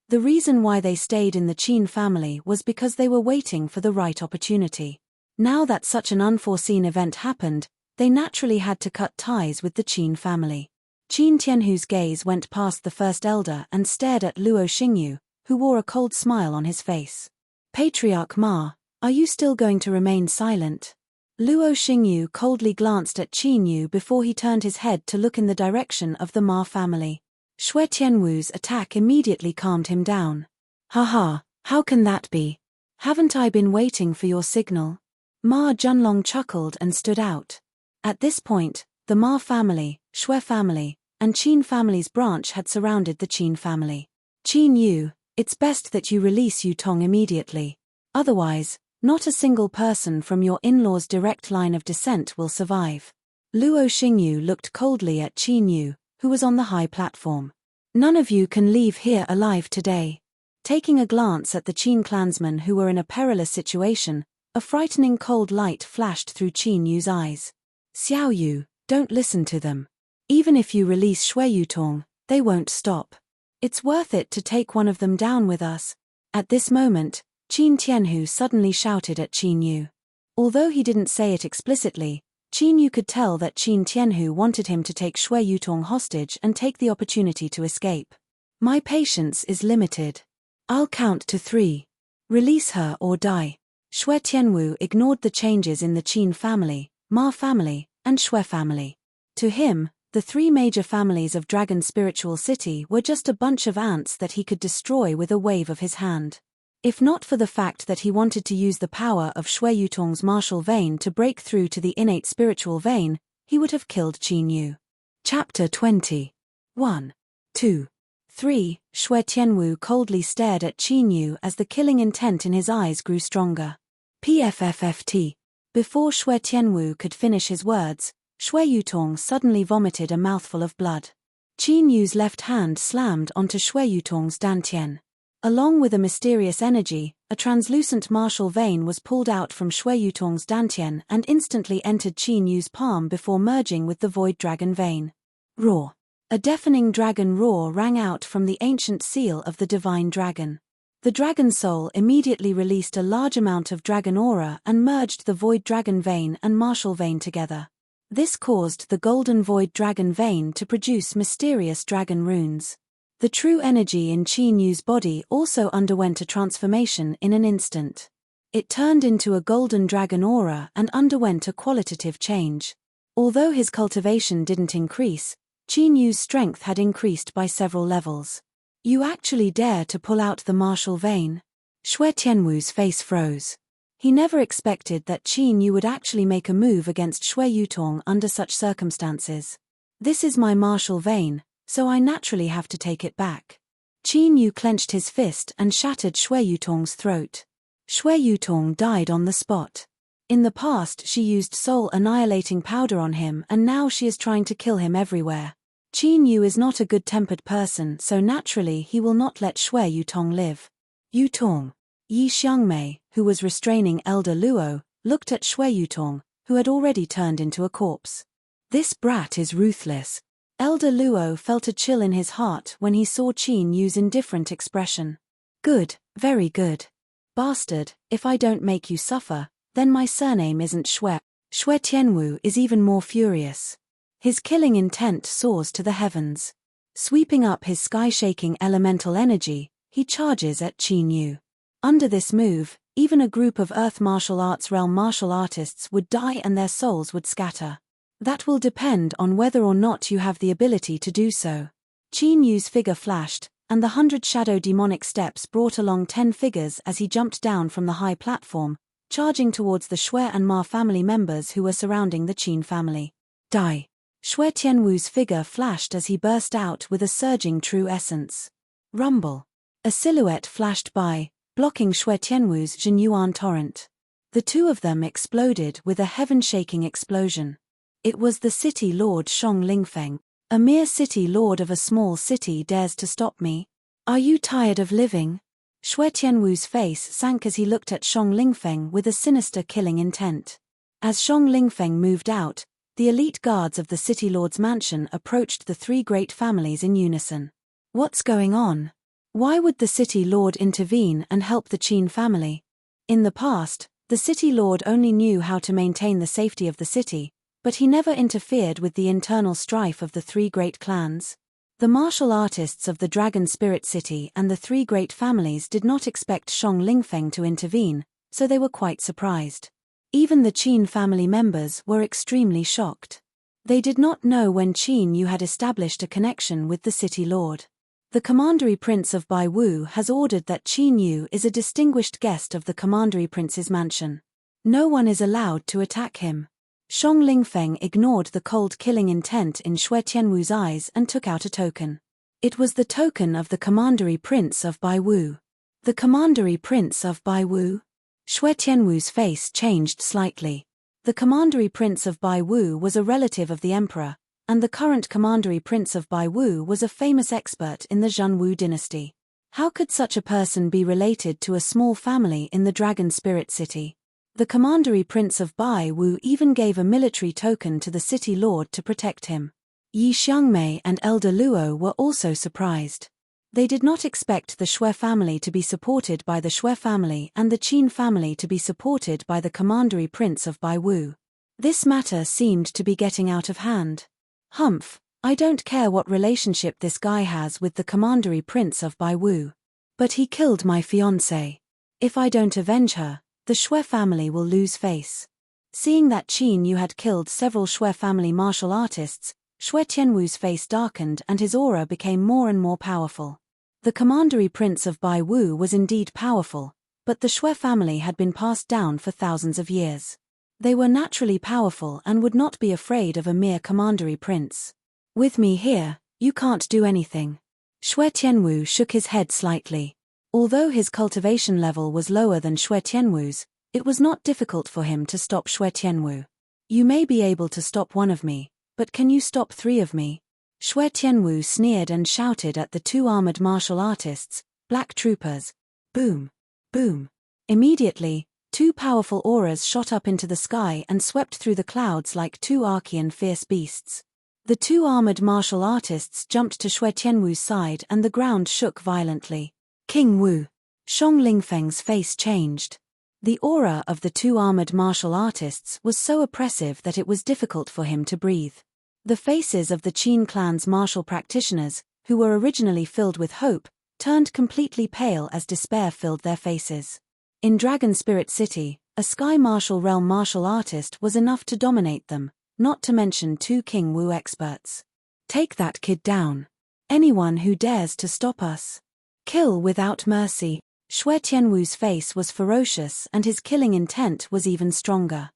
[SPEAKER 1] The reason why they stayed in the Qin family was because they were waiting for the right opportunity. Now that such an unforeseen event happened, they naturally had to cut ties with the Qin family. Qin Tianhu's gaze went past the First Elder and stared at Luo Xingyu, who wore a cold smile on his face. Patriarch Ma, are you still going to remain silent? Luo Xingyu coldly glanced at Qin Yu before he turned his head to look in the direction of the Ma family. Xue Tianwu's attack immediately calmed him down. Haha, how can that be? Haven't I been waiting for your signal? Ma Junlong chuckled and stood out. At this point, the Ma family, Xue family, and Qin family's branch had surrounded the Qin family. Qin Yu, it's best that you release Yutong immediately. Otherwise, not a single person from your in-law's direct line of descent will survive. Luo Xingyu looked coldly at Qin Yu, who was on the high platform. None of you can leave here alive today. Taking a glance at the Qin clansmen who were in a perilous situation, a frightening cold light flashed through Qin Yu's eyes. Xiao Yu, don't listen to them. Even if you release Xue Yutong, they won't stop. It's worth it to take one of them down with us. At this moment, Qin Tianhu suddenly shouted at Qin Yu. Although he didn't say it explicitly, Qin Yu could tell that Qin Tianhu wanted him to take Xue Yutong hostage and take the opportunity to escape. My patience is limited. I'll count to 3. Release her or die. Xue Tianwu ignored the changes in the Qin family, Ma family, and Xue family. To him, the 3 major families of Dragon Spiritual City were just a bunch of ants that he could destroy with a wave of his hand. If not for the fact that he wanted to use the power of Xue Yutong's martial vein to break through to the innate spiritual vein, he would have killed Qin Yu. Chapter 20. 1, 2, 3. Xue Tianwu coldly stared at Qin Yu as the killing intent in his eyes grew stronger. PFFFT. Before Xue Tianwu could finish his words, Xue Yutong suddenly vomited a mouthful of blood. Qin Yu's left hand slammed onto Xue Yutong's dantian. Along with a mysterious energy, a translucent martial vein was pulled out from Xue Yutong's dantian and instantly entered Qin Yu's palm before merging with the void dragon vein. Roar. A deafening dragon roar rang out from the ancient seal of the divine dragon. The dragon soul immediately released a large amount of dragon aura and merged the void dragon vein and martial vein together. This caused the golden void dragon vein to produce mysterious dragon runes. The true energy in Qin Yu's body also underwent a transformation in an instant. It turned into a golden dragon aura and underwent a qualitative change. Although his cultivation didn't increase, Qin Yu's strength had increased by several levels. You actually dare to pull out the martial vein? Xue Tianwu's face froze. He never expected that Qin Yu would actually make a move against Xue Yutong under such circumstances. This is my martial vein, so I naturally have to take it back. Qin Yu clenched his fist and shattered Xue Yutong's throat. Xue Yutong died on the spot. In the past she used soul-annihilating powder on him, and now she is trying to kill him everywhere. Qin Yu is not a good-tempered person, so naturally he will not let Xue Yutong live. Yutong. Yi Xiangmei, who was restraining Elder Luo, looked at Xue Yutong, who had already turned into a corpse. This brat is ruthless. Elder Luo felt a chill in his heart when he saw Qin Yu's indifferent expression. Good, very good. Bastard, if I don't make you suffer, then my surname isn't Xue. Xue Tianwu is even more furious. His killing intent soars to the heavens. Sweeping up his sky-shaking elemental energy, he charges at Qin Yu. Under this move, even a group of Earth martial arts realm martial artists would die and their souls would scatter. That will depend on whether or not you have the ability to do so. Qin Yu's figure flashed, and the 100 shadow demonic steps brought along 10 figures as he jumped down from the high platform, charging towards the Xue and Ma family members who were surrounding the Qin family. Die! Xue Tianwu's figure flashed as he burst out with a surging true essence. Rumble! A silhouette flashed by, blocking Xue Tianwu's Zhenyuan torrent. The two of them exploded with a heaven-shaking explosion. It was the city lord Shong Lingfeng. A mere city lord of a small city dares to stop me? Are you tired of living? Xue Tianwu's face sank as he looked at Shong Lingfeng with a sinister killing intent. As Shong Lingfeng moved out, the elite guards of the city lord's mansion approached the three great families in unison. What's going on? Why would the city lord intervene and help the Qin family? In the past, the city lord only knew how to maintain the safety of the city, but he never interfered with the internal strife of the three great clans. The martial artists of the Dragon Spirit City and the three great families did not expect Shong Lingfeng to intervene, so they were quite surprised. Even the Qin family members were extremely shocked. They did not know when Qin Yu had established a connection with the city lord. The Commandery Prince of Baiwu has ordered that Qin Yu is a distinguished guest of the Commandery Prince's mansion. No one is allowed to attack him. Shong Lingfeng ignored the cold killing intent in Xue Tianwu's eyes and took out a token. It was the token of the Commandery Prince of Baiwu. The Commandery Prince of Baiwu? Xue Tianwu's face changed slightly. The Commandery Prince of Baiwu was a relative of the Emperor, and the current Commandery Prince of Baiwu was a famous expert in the Zhenwu dynasty. How could such a person be related to a small family in the Dragon Spirit City? The Commandery Prince of Baiwu even gave a military token to the city lord to protect him. Yi Xiangmei and Elder Luo were also surprised. They did not expect the Xue family to be supported by the Xue family and the Qin family to be supported by the Commandery Prince of Baiwu. This matter seemed to be getting out of hand. Humph, I don't care what relationship this guy has with the Commandery Prince of Baiwu. But he killed my fiancée. If I don't avenge her, the Xue family will lose face. Seeing that Qin Yu had killed several Xue family martial artists, Xue Tianwu's face darkened and his aura became more and more powerful. The Commandery Prince of Baiwu was indeed powerful, but the Xue family had been passed down for thousands of years. They were naturally powerful and would not be afraid of a mere Commandery Prince. With me here, you can't do anything. Xue Tianwu shook his head slightly. Although his cultivation level was lower than Xue Tianwu's, it was not difficult for him to stop Xue Tianwu. You may be able to stop one of me, but can you stop three of me? Xue Tianwu sneered and shouted at the two armored martial artists, black troopers. Boom! Boom! Immediately, two powerful auras shot up into the sky and swept through the clouds like two Archean fierce beasts. The two armored martial artists jumped to Xue Tianwu's side and the ground shook violently. King Wu! Shong Lingfeng's face changed. The aura of the two armored martial artists was so oppressive that it was difficult for him to breathe. The faces of the Qin clan's martial practitioners, who were originally filled with hope, turned completely pale as despair filled their faces. In Dragon Spirit City, a Sky Martial Realm martial artist was enough to dominate them, not to mention two King Wu experts. Take that kid down. Anyone who dares to stop us. Kill without mercy. Xue Tianwu's face was ferocious and his killing intent was even stronger.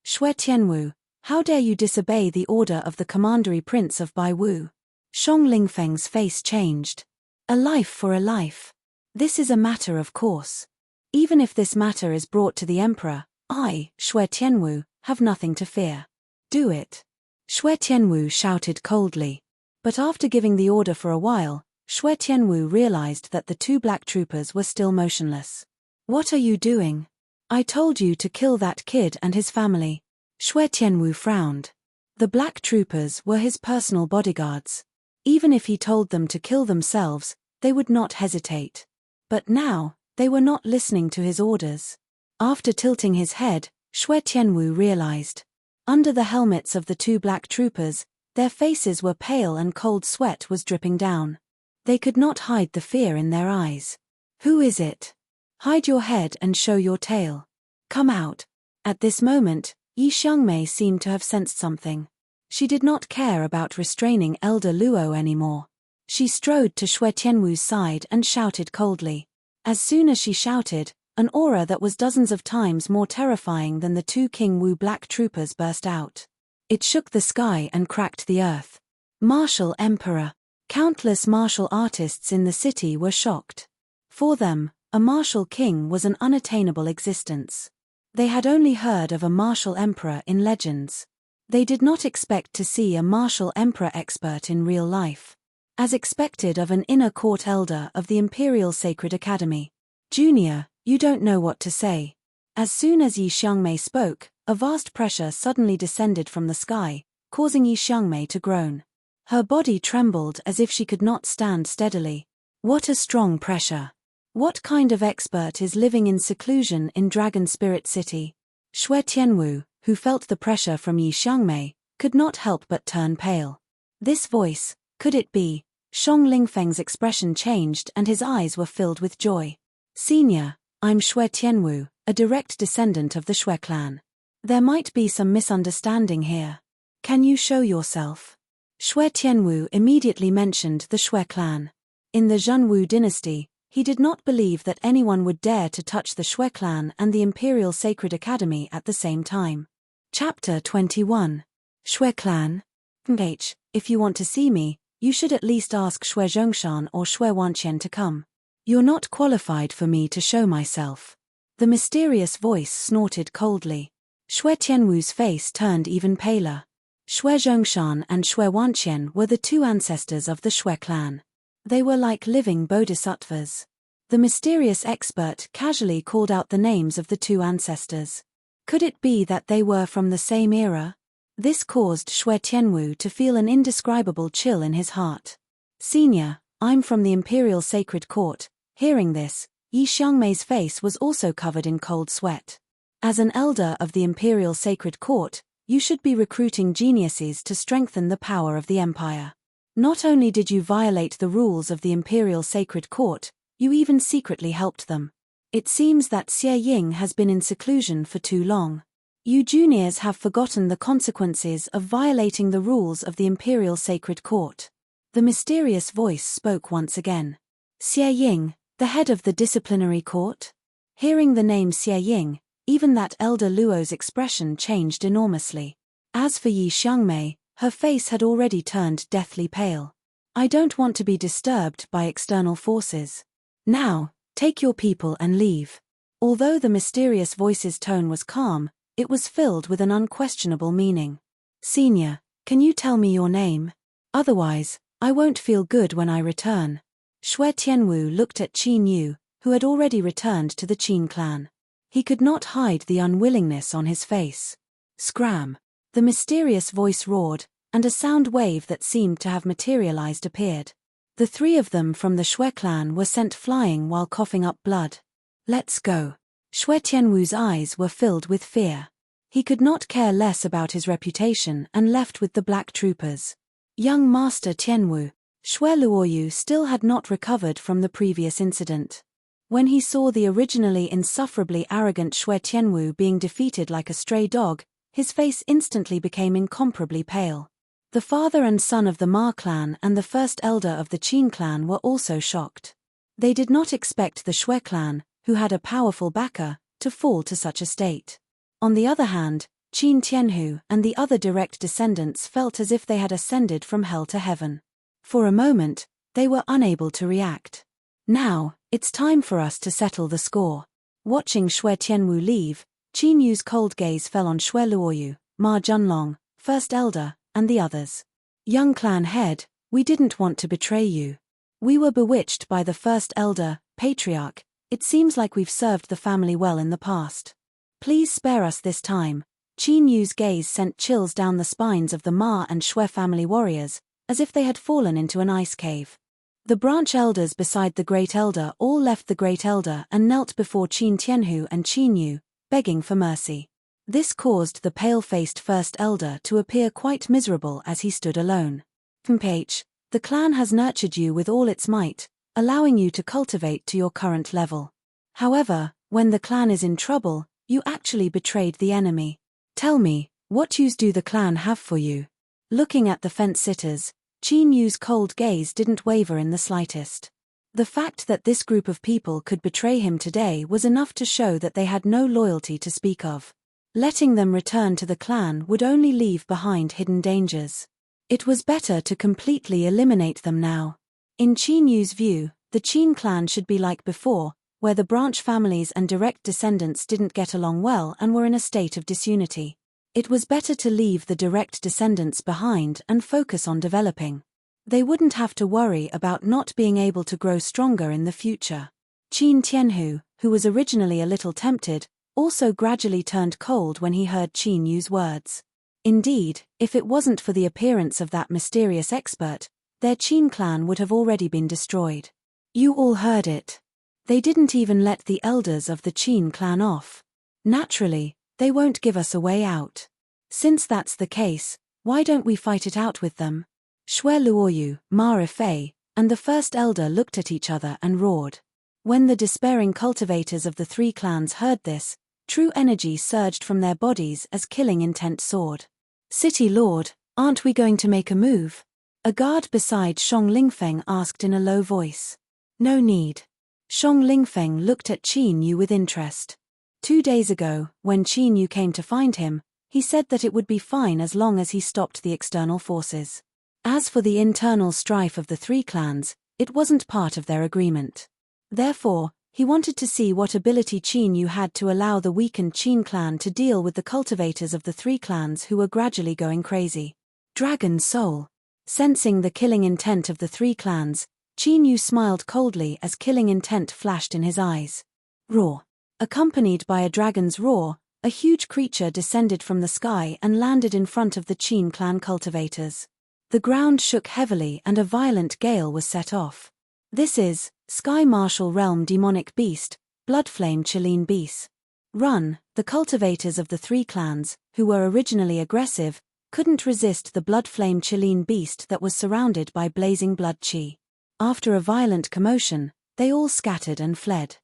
[SPEAKER 1] Xue Tianwu, how dare you disobey the order of the commandery prince of Baiwu? Shang Lingfeng's face changed. A life for a life. This is a matter of course. Even if this matter is brought to the emperor, I, Xue Tianwu, have nothing to fear. Do it. Xue Tianwu shouted coldly. But after giving the order for a while, Xue Tianwu realized that the two black troopers were still motionless. What are you doing? I told you to kill that kid and his family. Xue Tianwu frowned. The black troopers were his personal bodyguards. Even if he told them to kill themselves, they would not hesitate. But now, they were not listening to his orders. After tilting his head, Xue Tianwu realized. Under the helmets of the two black troopers, their faces were pale and cold sweat was dripping down. They could not hide the fear in their eyes. Who is it? Hide your head and show your tail. Come out. At this moment, Yi Xiangmei seemed to have sensed something. She did not care about restraining Elder Luo anymore. She strode to Xue Tianwu's side and shouted coldly. As soon as she shouted, an aura that was dozens of times more terrifying than the two King Wu black troopers burst out. It shook the sky and cracked the earth. Martial Emperor. Countless martial artists in the city were shocked. For them, a martial king was an unattainable existence. They had only heard of a martial emperor in legends. They did not expect to see a martial emperor expert in real life. As expected of an inner court elder of the Imperial Sacred Academy. Junior, you don't know what to say. As soon as Yi Xiangmei spoke, a vast pressure suddenly descended from the sky, causing Yi Xiangmei to groan. Her body trembled as if she could not stand steadily. What a strong pressure. What kind of expert is living in seclusion in Dragon Spirit City? Xue Tianwu, who felt the pressure from Yi Xiangmei, could not help but turn pale. This voice, could it be? Shang Lingfeng's expression changed and his eyes were filled with joy. Senior, I'm Xue Tianwu, a direct descendant of the Xue clan. There might be some misunderstanding here. Can you show yourself? Xue Tianwu immediately mentioned the Xue clan. In the Zhenwu dynasty, he did not believe that anyone would dare to touch the Xue clan and the Imperial Sacred Academy at the same time. Chapter 21. Xue clan. If you want to see me, you should at least ask Xue Zhongshan or Xue Wanqian to come. You're not qualified for me to show myself. The mysterious voice snorted coldly. Xue Tianwu's face turned even paler. Xue Zhongshan and Xue Wanqian were the two ancestors of the Xue clan. They were like living bodhisattvas. The mysterious expert casually called out the names of the two ancestors. Could it be that they were from the same era? This caused Xue Tianwu to feel an indescribable chill in his heart. Senior, I'm from the Imperial Sacred Court. Hearing this, Yi Xiangmei's face was also covered in cold sweat. As an elder of the Imperial Sacred Court, you should be recruiting geniuses to strengthen the power of the empire. Not only did you violate the rules of the Imperial Sacred Court, you even secretly helped them. It seems that Xie Ying has been in seclusion for too long. You juniors have forgotten the consequences of violating the rules of the Imperial Sacred Court. The mysterious voice spoke once again. Xie Ying, the head of the disciplinary court? Hearing the name Xie Ying, even that elder Luo's expression changed enormously. As for Yi Xiangmei, her face had already turned deathly pale. I don't want to be disturbed by external forces. Now, take your people and leave. Although the mysterious voice's tone was calm, it was filled with an unquestionable meaning. Senior, can you tell me your name? Otherwise, I won't feel good when I return. Xue Tianwu looked at Qin Yu, who had already returned to the Qin clan. He could not hide the unwillingness on his face. Scram! The mysterious voice roared, and a sound wave that seemed to have materialized appeared. The three of them from the Xue clan were sent flying while coughing up blood. Let's go. Xue Tianwu's eyes were filled with fear. He could not care less about his reputation and left with the black troopers. Young Master Tianwu, Xue Luoyu still had not recovered from the previous incident. When he saw the originally insufferably arrogant Xue Tianwu being defeated like a stray dog, his face instantly became incomparably pale. The father and son of the Ma clan and the first elder of the Qin clan were also shocked. They did not expect the Shui clan, who had a powerful backer, to fall to such a state. On the other hand, Qin Tianhu and the other direct descendants felt as if they had ascended from hell to heaven. For a moment, they were unable to react. Now, it's time for us to settle the score. Watching Shui Tianwu leave, Qin Yu's cold gaze fell on Shui Luoyu, Ma Junlong, first elder, and the others. Young clan head, we didn't want to betray you. We were bewitched by the first elder, patriarch. It seems like we've served the family well in the past. Please spare us this time. Qin Yu's gaze sent chills down the spines of the Ma and Shui family warriors, as if they had fallen into an ice cave. The branch elders beside the great elder all left the great elder and knelt before Qin Tianhu and Qin Yu, begging for mercy. This caused the pale-faced first elder to appear quite miserable as he stood alone. "Mph, the clan has nurtured you with all its might, allowing you to cultivate to your current level. However, when the clan is in trouble, you actually betrayed the enemy. Tell me, what use do the clan have for you?" Looking at the fence-sitters, Qin Yu's cold gaze didn't waver in the slightest. The fact that this group of people could betray him today was enough to show that they had no loyalty to speak of. Letting them return to the clan would only leave behind hidden dangers. It was better to completely eliminate them now. In Qin Yu's view, the Qin clan should be like before, where the branch families and direct descendants didn't get along well and were in a state of disunity. It was better to leave the direct descendants behind and focus on developing. They wouldn't have to worry about not being able to grow stronger in the future. Qin Tianhu, who was originally a little tempted, also gradually turned cold when he heard Qin Yu's words. Indeed, if it wasn't for the appearance of that mysterious expert, their Qin clan would have already been destroyed. You all heard it. They didn't even let the elders of the Qin clan off. Naturally, they won't give us a way out. Since that's the case, why don't we fight it out with them? Shui Luoyu, Ma Rifei, and the first elder looked at each other and roared. When the despairing cultivators of the three clans heard this, true energy surged from their bodies as killing intent soared. "City Lord, aren't we going to make a move?" A guard beside Shong Lingfeng asked in a low voice. "No need." Shong Lingfeng looked at Qin Yu with interest. 2 days ago, when Qin Yu came to find him, he said that it would be fine as long as he stopped the external forces. As for the internal strife of the three clans, it wasn't part of their agreement. Therefore, he wanted to see what ability Qin Yu had to allow the weakened Qin clan to deal with the cultivators of the three clans who were gradually going crazy. Dragon Soul. Sensing the killing intent of the three clans, Qin Yu smiled coldly as killing intent flashed in his eyes. Roar. Accompanied by a dragon's roar, a huge creature descended from the sky and landed in front of the Qin clan cultivators. The ground shook heavily and a violent gale was set off. "This is Sky Martial Realm Demonic Beast, Bloodflame Chileen Beast." Run. The cultivators of the three clans, who were originally aggressive, couldn't resist the Bloodflame Chileen Beast that was surrounded by blazing blood chi. After a violent commotion, they all scattered and fled.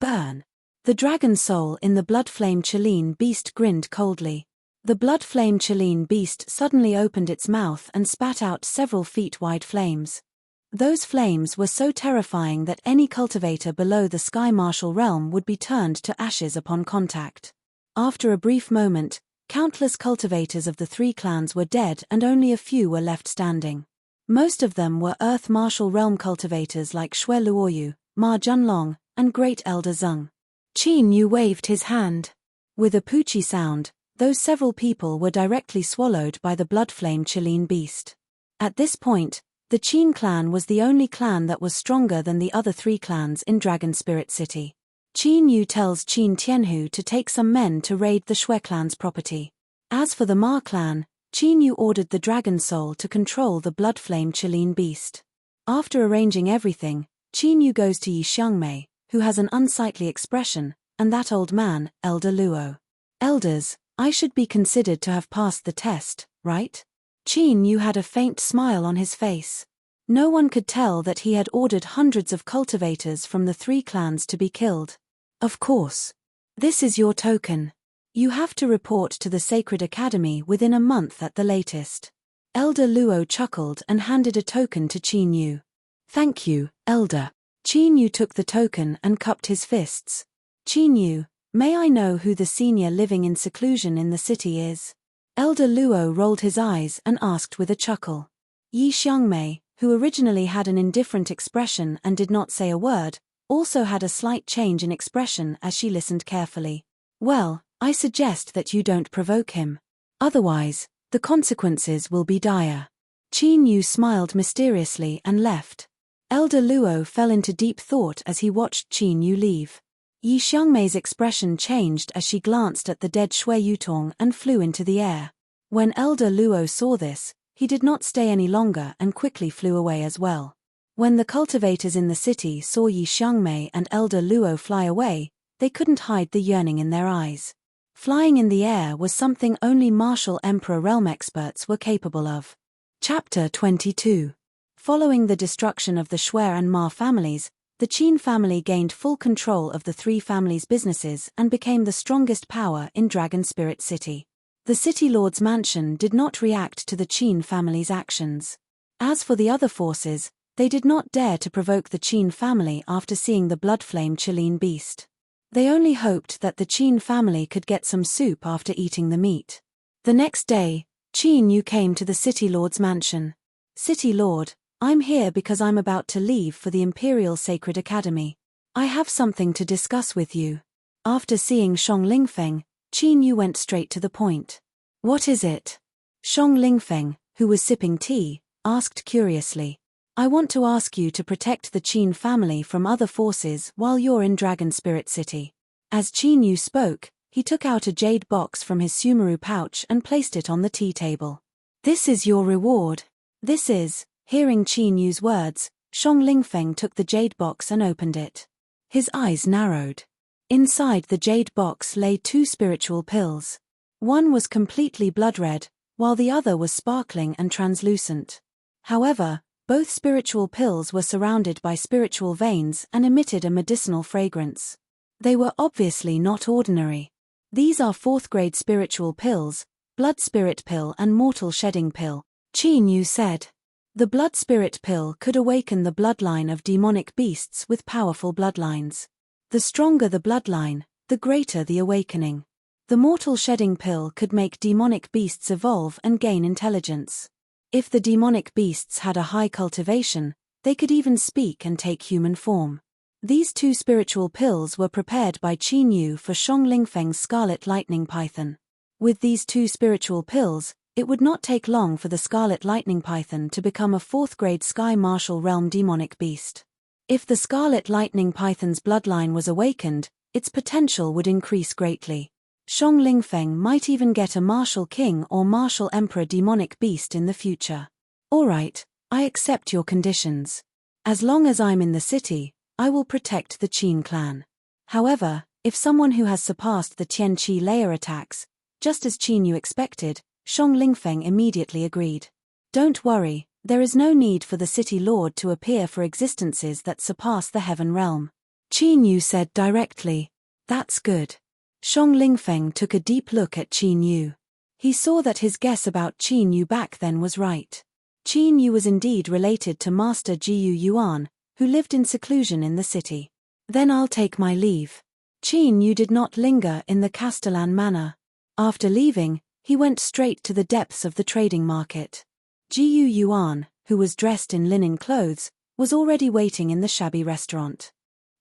[SPEAKER 1] Burn. The dragon soul in the Bloodflame Chileen Beast grinned coldly. The Bloodflame Chileen Beast suddenly opened its mouth and spat out several feet-wide flames. Those flames were so terrifying that any cultivator below the Sky Martial realm would be turned to ashes upon contact. After a brief moment, countless cultivators of the three clans were dead and only a few were left standing. Most of them were Earth Martial Realm cultivators like Shui Luoyu, Ma Junlong, and Great Elder Zeng. Qin Yu waved his hand. With a poochie sound, those several people were directly swallowed by the Bloodflame Chileen Beast. At this point, the Qin clan was the only clan that was stronger than the other three clans in Dragon Spirit City. Qin Yu tells Qin Tianhu to take some men to raid the Shui clan's property. As for the Ma clan, Qin Yu ordered the Dragon Soul to control the Bloodflame Chileen Beast. After arranging everything, Qin Yu goes to Yi Xiangmei, who has an unsightly expression, and that old man, Elder Luo. "Elders, I should be considered to have passed the test, right?" Qin Yu had a faint smile on his face. No one could tell that he had ordered hundreds of cultivators from the three clans to be killed. "Of course. This is your token. You have to report to the Sacred Academy within a month at the latest." Elder Luo chuckled and handed a token to Qin Yu. Thank you, Elder. Qin Yu took the token and cupped his fists. Qin Yu, may I know who the senior living in seclusion in the city is? Elder Luo rolled his eyes and asked with a chuckle. Yi Xiangmei, who originally had an indifferent expression and did not say a word, also had a slight change in expression as she listened carefully. Well, I suggest that you don't provoke him. Otherwise, the consequences will be dire. Qin Yu smiled mysteriously and left. Elder Luo fell into deep thought as he watched Qin Yu leave. Yi Xiangmei's expression changed as she glanced at the dead Shui Yutong and flew into the air. When Elder Luo saw this, he did not stay any longer and quickly flew away as well. When the cultivators in the city saw Yi Xiangmei and Elder Luo fly away, they couldn't hide the yearning in their eyes. Flying in the air was something only martial Emperor realm experts were capable of. Chapter 22. Following the destruction of the Shui and Ma families, the Qin family gained full control of the three families' businesses and became the strongest power in Dragon Spirit City. The City Lord's mansion did not react to the Qin family's actions. As for the other forces, they did not dare to provoke the Qin family after seeing the blood-flame Qilin beast. They only hoped that the Qin family could get some soup after eating the meat. The next day, Qin Yu came to the City Lord's mansion. City Lord, I'm here because I'm about to leave for the Imperial Sacred Academy. I have something to discuss with you. After seeing Shang Lingfeng, Qin Yu went straight to the point. What is it? Shang Lingfeng, who was sipping tea, asked curiously. I want to ask you to protect the Qin family from other forces while you're in Dragon Spirit City. As Qin Yu spoke, he took out a jade box from his Sumeru pouch and placed it on the tea table. This is your reward. This is. Hearing Qin Yu's words, Shang Lingfeng took the jade box and opened it. His eyes narrowed. Inside the jade box lay 2 spiritual pills. One was completely blood red, while the other was sparkling and translucent. However, both spiritual pills were surrounded by spiritual veins and emitted a medicinal fragrance. They were obviously not ordinary. These are 4th-grade spiritual pills, Blood Spirit Pill and Mortal Shedding Pill, Qin Yu said. The Blood Spirit Pill could awaken the bloodline of demonic beasts with powerful bloodlines. The stronger the bloodline, the greater the awakening. The Mortal Shedding Pill could make demonic beasts evolve and gain intelligence. If the demonic beasts had a high cultivation, they could even speak and take human form. These 2 spiritual pills were prepared by Qin Yu for Shang Lingfeng's Scarlet Lightning Python. With these 2 spiritual pills, it would not take long for the Scarlet Lightning Python to become a 4th-grade Sky Martial Realm demonic beast. If the Scarlet Lightning Python's bloodline was awakened, its potential would increase greatly. Shang Lingfeng might even get a Martial King or Martial Emperor demonic beast in the future. Alright, I accept your conditions. As long as I'm in the city, I will protect the Qin clan. However, if someone who has surpassed the Tianqi layer attacks, just as Qin Yu expected, Shang Lingfeng immediately agreed. Don't worry, there is no need for the City Lord to appear for existences that surpass the Heaven Realm. Qin Yu said directly. That's good. Shang Lingfeng took a deep look at Qin Yu. He saw that his guess about Qin Yu back then was right. Qin Yu was indeed related to Master Jiyu Yuan, who lived in seclusion in the city. Then I'll take my leave. Qin Yu did not linger in the Castellan manor. After leaving, he went straight to the depths of the trading market. Jiyu Yuan, who was dressed in linen clothes, was already waiting in the shabby restaurant.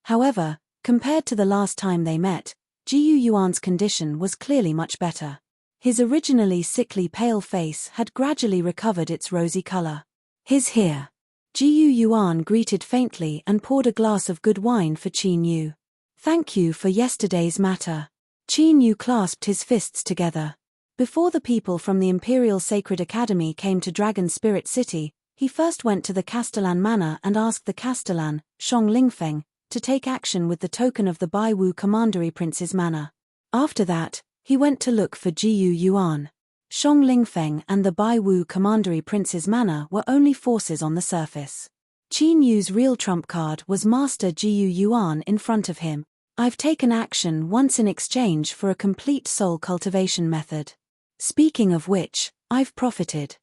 [SPEAKER 1] However, compared to the last time they met, Jiyu Yuan's condition was clearly much better. His originally sickly pale face had gradually recovered its rosy color. He's here. Jiyu Yuan greeted faintly and poured a glass of good wine for Qin Yu. Thank you for yesterday's matter. Qin Yu clasped his fists together. Before the people from the Imperial Sacred Academy came to Dragon Spirit City, he first went to the Castellan Manor and asked the Castellan, Shang Lingfeng, to take action with the token of the Baiwu Commandery Prince's manor. After that, he went to look for Jiyu Yuan. Shang Lingfeng and the Baiwu Commandery Prince's manor were only forces on the surface. Qin Yu's real trump card was Master Jiyu Yuan in front of him. I've taken action once in exchange for a complete soul cultivation method. Speaking of which, I've profited.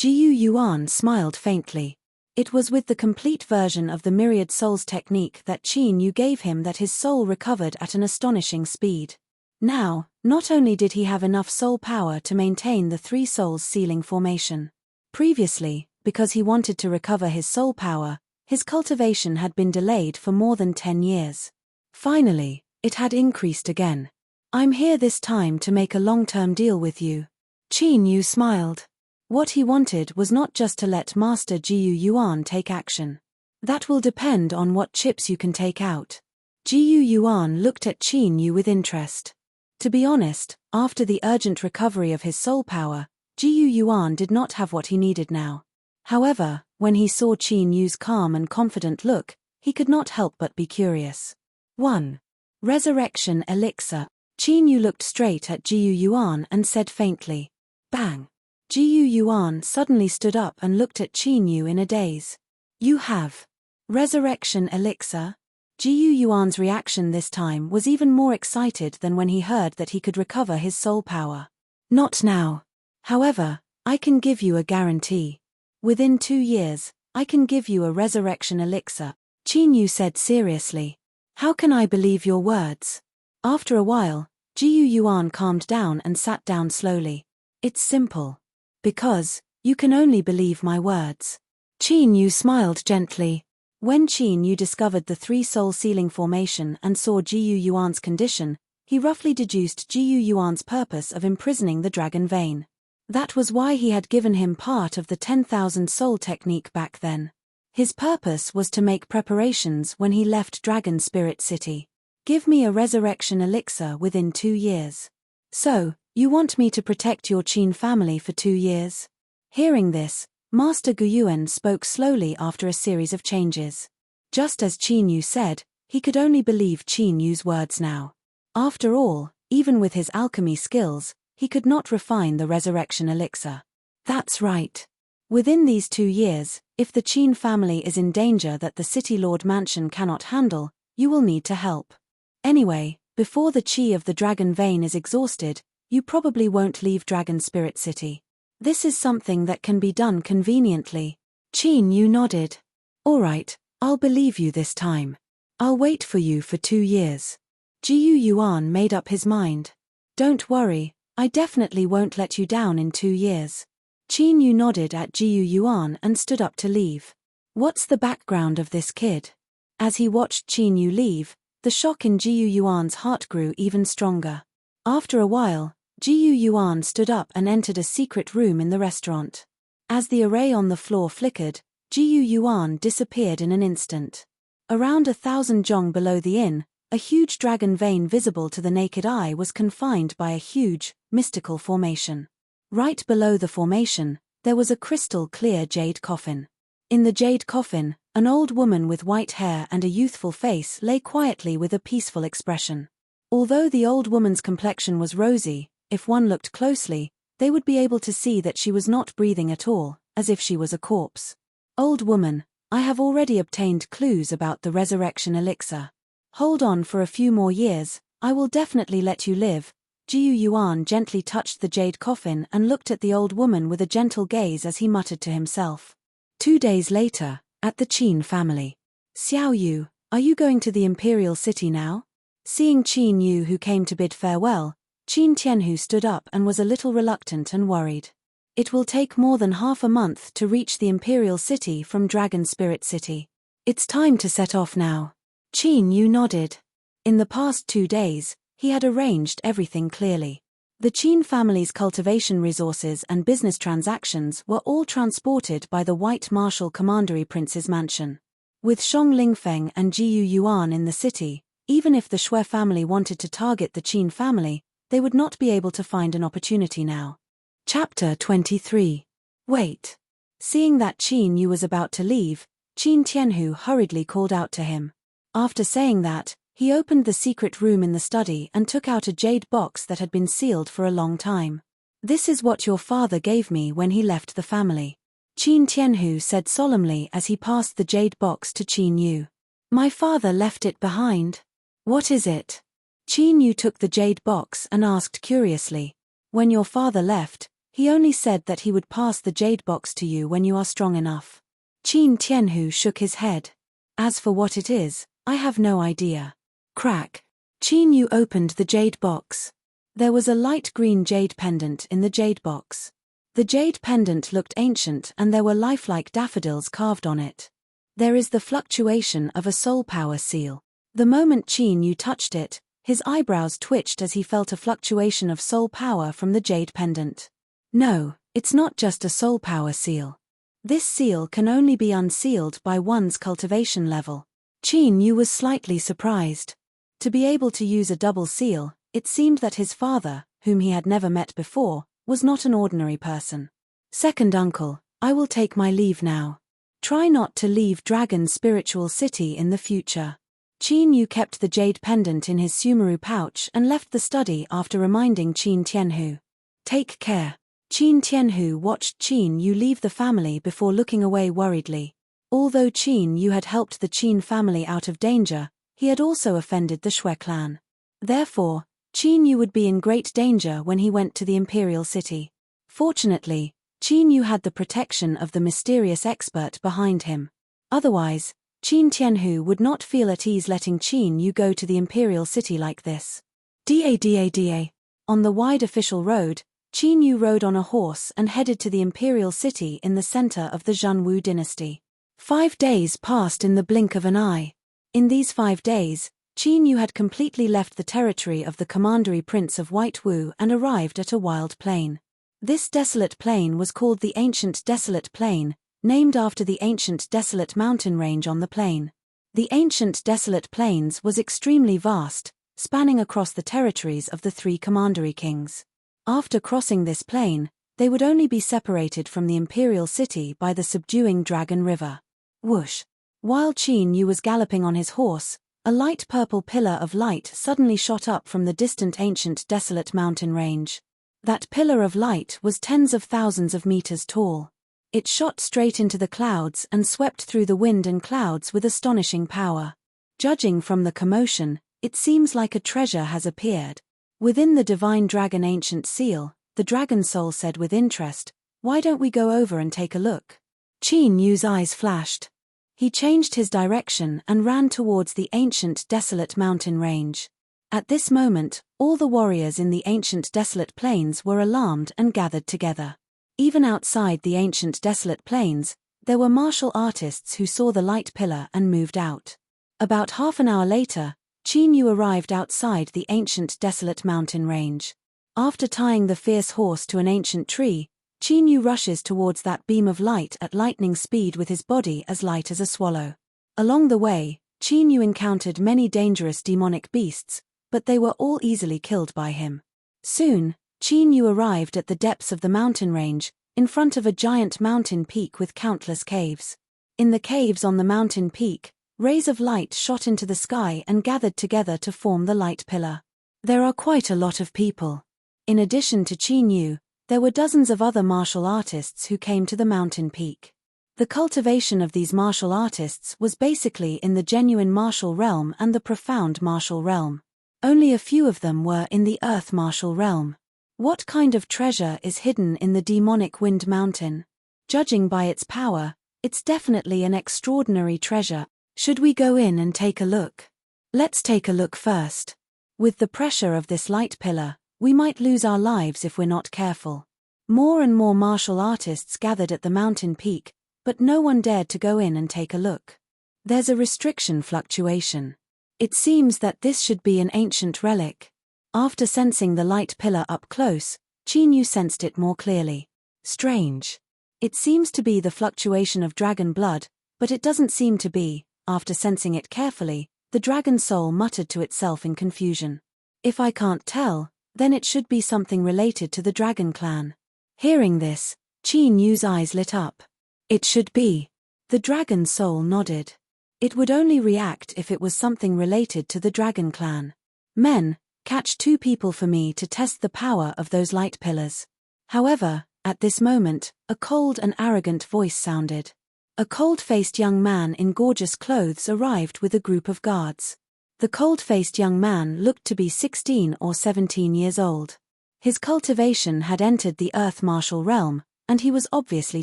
[SPEAKER 1] Jiyu Yuan smiled faintly. It was with the complete version of the Myriad Souls technique that Qin Yu gave him that his soul recovered at an astonishing speed. Now, not only did he have enough soul power to maintain the three souls sealing formation. Previously, because he wanted to recover his soul power, his cultivation had been delayed for more than 10 years. Finally, it had increased again. I'm here this time to make a long-term deal with you. Qin Yu smiled. What he wanted was not just to let Master Jiyu Yuan take action. That will depend on what chips you can take out. Jiyu Yuan looked at Qin Yu with interest. To be honest, after the urgent recovery of his soul power, Jiyu Yuan did not have what he needed now. However, when he saw Qin Yu's calm and confident look, he could not help but be curious. 1. Resurrection Elixir. Qin Yu looked straight at Jiyu Yuan and said faintly, "Bang." Jiyu Yuan suddenly stood up and looked at Qin Yu in a daze. "You have Resurrection Elixir?" Jiyu Yuan's reaction this time was even more excited than when he heard that he could recover his soul power. "Not now. However, I can give you a guarantee. Within 2 years, I can give you a Resurrection Elixir," Qin Yu said seriously. "How can I believe your words?" After a while, Jiyu Yuan calmed down and sat down slowly. "It's simple. Because, you can only believe my words." Qin Yu smiled gently. When Qin Yu discovered the three soul sealing formation and saw Jiyu Yuan's condition, he roughly deduced Jiyu Yuan's purpose of imprisoning the dragon vein. That was why he had given him part of the 10,000 soul technique back then. His purpose was to make preparations when he left Dragon Spirit City. "Give me a resurrection elixir within 2 years. So, you want me to protect your Qin family for 2 years? Hearing this, Master Guyuan spoke slowly after a series of changes. Just as Qin Yu said, he could only believe Qin Yu's words now. After all, even with his alchemy skills, he could not refine the resurrection elixir. That's right. Within these 2 years, if the Qin family is in danger that the City Lord Mansion cannot handle, you will need to help. Anyway, before the chi of the dragon vein is exhausted, you probably won't leave Dragon Spirit City. This is something that can be done conveniently." Qin Yu nodded. "All right, I'll believe you this time. I'll wait for you for 2 years." Jiyu Yuan made up his mind. "Don't worry, I definitely won't let you down in 2 years." Qin Yu nodded at Jiyu Yuan and stood up to leave. What's the background of this kid? As he watched Qin Yu leave, the shock in Jiyu Yuan's heart grew even stronger. After a while, Jiyu Yuan stood up and entered a secret room in the restaurant. As the array on the floor flickered, Jiyu Yuan disappeared in an instant. Around 1,000 zhong below the inn, a huge dragon vein visible to the naked eye was confined by a huge, mystical formation. Right below the formation, there was a crystal-clear jade coffin. In the jade coffin, an old woman with white hair and a youthful face lay quietly with a peaceful expression. Although the old woman's complexion was rosy, if one looked closely, they would be able to see that she was not breathing at all, as if she was a corpse. "Old woman, I have already obtained clues about the resurrection elixir. Hold on for a few more years, I will definitely let you live." Jiyu Yuan gently touched the jade coffin and looked at the old woman with a gentle gaze as he muttered to himself. 2 days later, at the Qin family. "Xiao Yu, are you going to the Imperial City now?" Seeing Qin Yu who came to bid farewell, Qin Tianhu stood up and was a little reluctant and worried. "It will take more than half a month to reach the Imperial City from Dragon Spirit City. It's time to set off now." Qin Yu nodded. In the past 2 days, he had arranged everything clearly. The Qin family's cultivation resources and business transactions were all transported by the White Martial Commandery Prince's mansion. With Shong Lingfeng and Jiyu Yuan in the city, even if the Shui family wanted to target the Qin family, they would not be able to find an opportunity now. Chapter 23. Wait. Seeing that Qin Yu was about to leave, Qin Tianhu hurriedly called out to him. After saying that, he opened the secret room in the study and took out a jade box that had been sealed for a long time. "This is what your father gave me when he left the family," Qin Tianhu said solemnly as he passed the jade box to Qin Yu. "My father left it behind. What is it?" Qin Yu took the jade box and asked curiously. "When your father left, he He only said that he would pass the jade box to you when you are strong enough. Qin Tianhu shook his head. As for what it is, I have no idea. Crack. Qin Yu opened the jade box. There was a light green jade pendant in the jade box. The jade pendant looked ancient and there were lifelike daffodils carved on it. There is the fluctuation of a soul power seal. The moment Qin Yu touched it, his eyebrows twitched as he felt a fluctuation of soul power from the jade pendant. No, it's not just a soul power seal. This seal can only be unsealed by one's cultivation level. Qin Yu was slightly surprised. To be able to use a double seal, it seemed that his father, whom he had never met before, was not an ordinary person. Second uncle, I will take my leave now. Try not to leave Dragon's spiritual city in the future. Qin Yu kept the jade pendant in his sumeru pouch and left the study after reminding Qin Tianhu. Take care. Qin Tianhu watched Qin Yu leave the family before looking away worriedly. Although Qin Yu had helped the Qin family out of danger, he had also offended the Shui clan. Therefore, Qin Yu would be in great danger when he went to the imperial city. Fortunately, Qin Yu had the protection of the mysterious expert behind him. Otherwise, Qin Tianhu would not feel at ease letting Qin Yu go to the imperial city like this. Da. On the wide official road, Qin Yu rode on a horse and headed to the imperial city in the center of the Zhenwu dynasty. 5 days passed in the blink of an eye. In these 5 days, Qin Yu had completely left the territory of the commandery prince of White Wu and arrived at a wild plain. This desolate plain was called the Ancient Desolate Plain, named after the ancient desolate mountain range on the plain. The Ancient Desolate Plains was extremely vast, spanning across the territories of the 3 commandery kings. After crossing this plain, they would only be separated from the imperial city by the subduing Dragon River. Whoosh! While Qin Yu was galloping on his horse, a light purple pillar of light suddenly shot up from the distant ancient desolate mountain range. That pillar of light was tens of thousands of meters tall. It shot straight into the clouds and swept through the wind and clouds with astonishing power. Judging from the commotion, it seems like a treasure has appeared. Within the divine dragon ancient seal, the dragon soul said with interest, "Why don't we go over and take a look?" Qin Yu's eyes flashed. He changed his direction and ran towards the ancient desolate mountain range. At this moment, all the warriors in the ancient desolate plains were alarmed and gathered together. Even outside the ancient desolate plains, there were martial artists who saw the light pillar and moved out. About half an hour later, Qin Yu arrived outside the ancient desolate mountain range. After tying the fierce horse to an ancient tree, Qin Yu rushes towards that beam of light at lightning speed with his body as light as a swallow. Along the way, Qin Yu encountered many dangerous demonic beasts, but they were all easily killed by him. Soon, Qin Yu arrived at the depths of the mountain range, in front of a giant mountain peak with countless caves. In the caves on the mountain peak, rays of light shot into the sky and gathered together to form the light pillar. There are quite a lot of people. In addition to Qin Yu, there were dozens of other martial artists who came to the mountain peak. The cultivation of these martial artists was basically in the genuine martial realm and the profound martial realm. Only a few of them were in the earth martial realm. What kind of treasure is hidden in the demonic wind mountain? Judging by its power, it's definitely an extraordinary treasure. Should we go in and take a look? Let's take a look first. With the pressure of this light pillar, we might lose our lives if we're not careful. More and more martial artists gathered at the mountain peak, but no one dared to go in and take a look. There's a restriction fluctuation. It seems that this should be an ancient relic. After sensing the light pillar up close, Qin Yu sensed it more clearly. Strange. It seems to be the fluctuation of dragon blood, but it doesn't seem to be. After sensing it carefully, the dragon soul muttered to itself in confusion. If I can't tell, then it should be something related to the dragon clan. Hearing this, Qin Yu's eyes lit up. It should be. The dragon soul nodded. It would only react if it was something related to the dragon clan. Men, catch 2 people for me to test the power of those light pillars. However, at this moment, a cold and arrogant voice sounded. A cold-faced young man in gorgeous clothes arrived with a group of guards. The cold-faced young man looked to be 16 or 17 years old. His cultivation had entered the earth martial realm, and he was obviously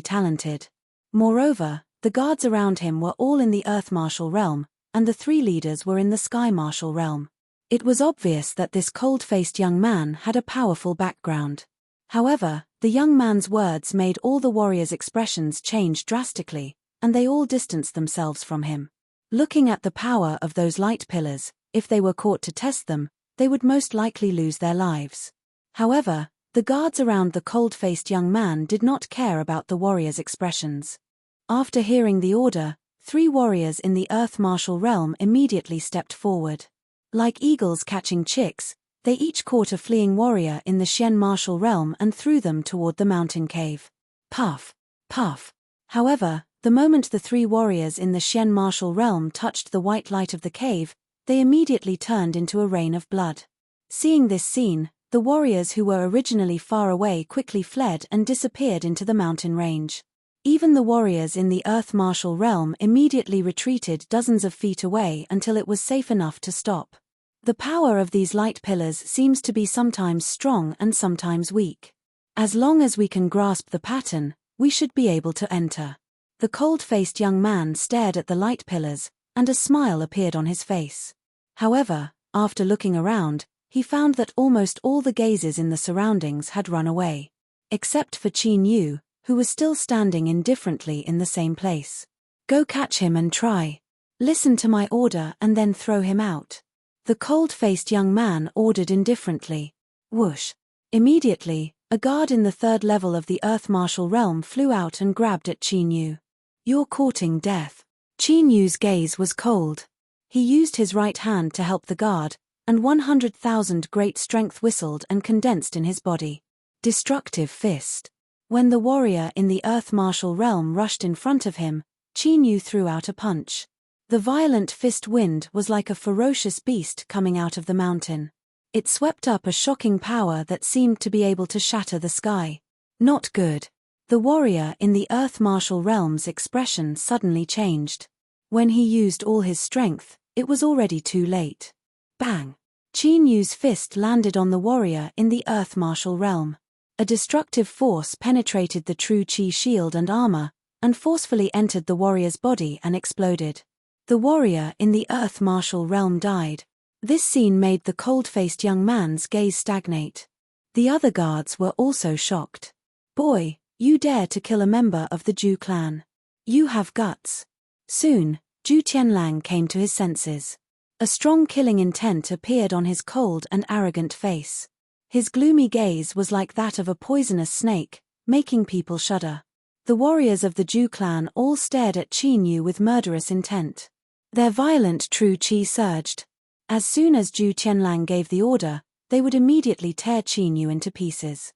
[SPEAKER 1] talented. Moreover, the guards around him were all in the earth martial realm, and the 3 leaders were in the sky martial realm. It was obvious that this cold-faced young man had a powerful background. However, the young man's words made all the warriors' expressions change drastically, and they all distanced themselves from him. Looking at the power of those light pillars, if they were caught to test them, they would most likely lose their lives. However, the guards around the cold-faced young man did not care about the warriors' expressions. After hearing the order, 3 warriors in the earth martial realm immediately stepped forward. Like eagles catching chicks, they each caught a fleeing warrior in the Xian martial realm and threw them toward the mountain cave. Puff! Puff! However, the moment the 3 warriors in the Xian martial realm touched the white light of the cave, they immediately turned into a rain of blood. Seeing this scene, the warriors who were originally far away quickly fled and disappeared into the mountain range. Even the warriors in the earth martial realm immediately retreated dozens of feet away until it was safe enough to stop. The power of these light pillars seems to be sometimes strong and sometimes weak. As long as we can grasp the pattern, we should be able to enter. The cold-faced young man stared at the light pillars, and a smile appeared on his face. However, after looking around, he found that almost all the gazes in the surroundings had run away. Except for Qin Yu, who was still standing indifferently in the same place. Go catch him and try. Listen to my order and then throw him out. The cold-faced young man ordered indifferently. Whoosh! Immediately, a guard in the 3rd level of the earth martial realm flew out and grabbed at Qin Yu. You're courting death. Qin Yu's gaze was cold. He used his right hand to help the guard, and 100,000 great strength whistled and condensed in his body. Destructive fist. When the warrior in the earth martial realm rushed in front of him, Qin Yu threw out a punch. The violent fist wind was like a ferocious beast coming out of the mountain. It swept up a shocking power that seemed to be able to shatter the sky. Not good. The warrior in the earth martial realm's expression suddenly changed. When he used all his strength, it was already too late. Bang! Qin Yu's fist landed on the warrior in the earth martial realm. A destructive force penetrated the true Qi shield and armor, and forcefully entered the warrior's body and exploded. The warrior in the earth martial realm died. This scene made the cold-faced young man's gaze stagnate. The other guards were also shocked. Boy, you dare to kill a member of the Zhu clan. You have guts. Soon, Zhu Tianlang came to his senses. A strong killing intent appeared on his cold and arrogant face. His gloomy gaze was like that of a poisonous snake, making people shudder. The warriors of the Zhu clan all stared at Qin Yu with murderous intent. Their violent true qi surged. As soon as Zhu Tianlang gave the order, they would immediately tear Qin Yu into pieces.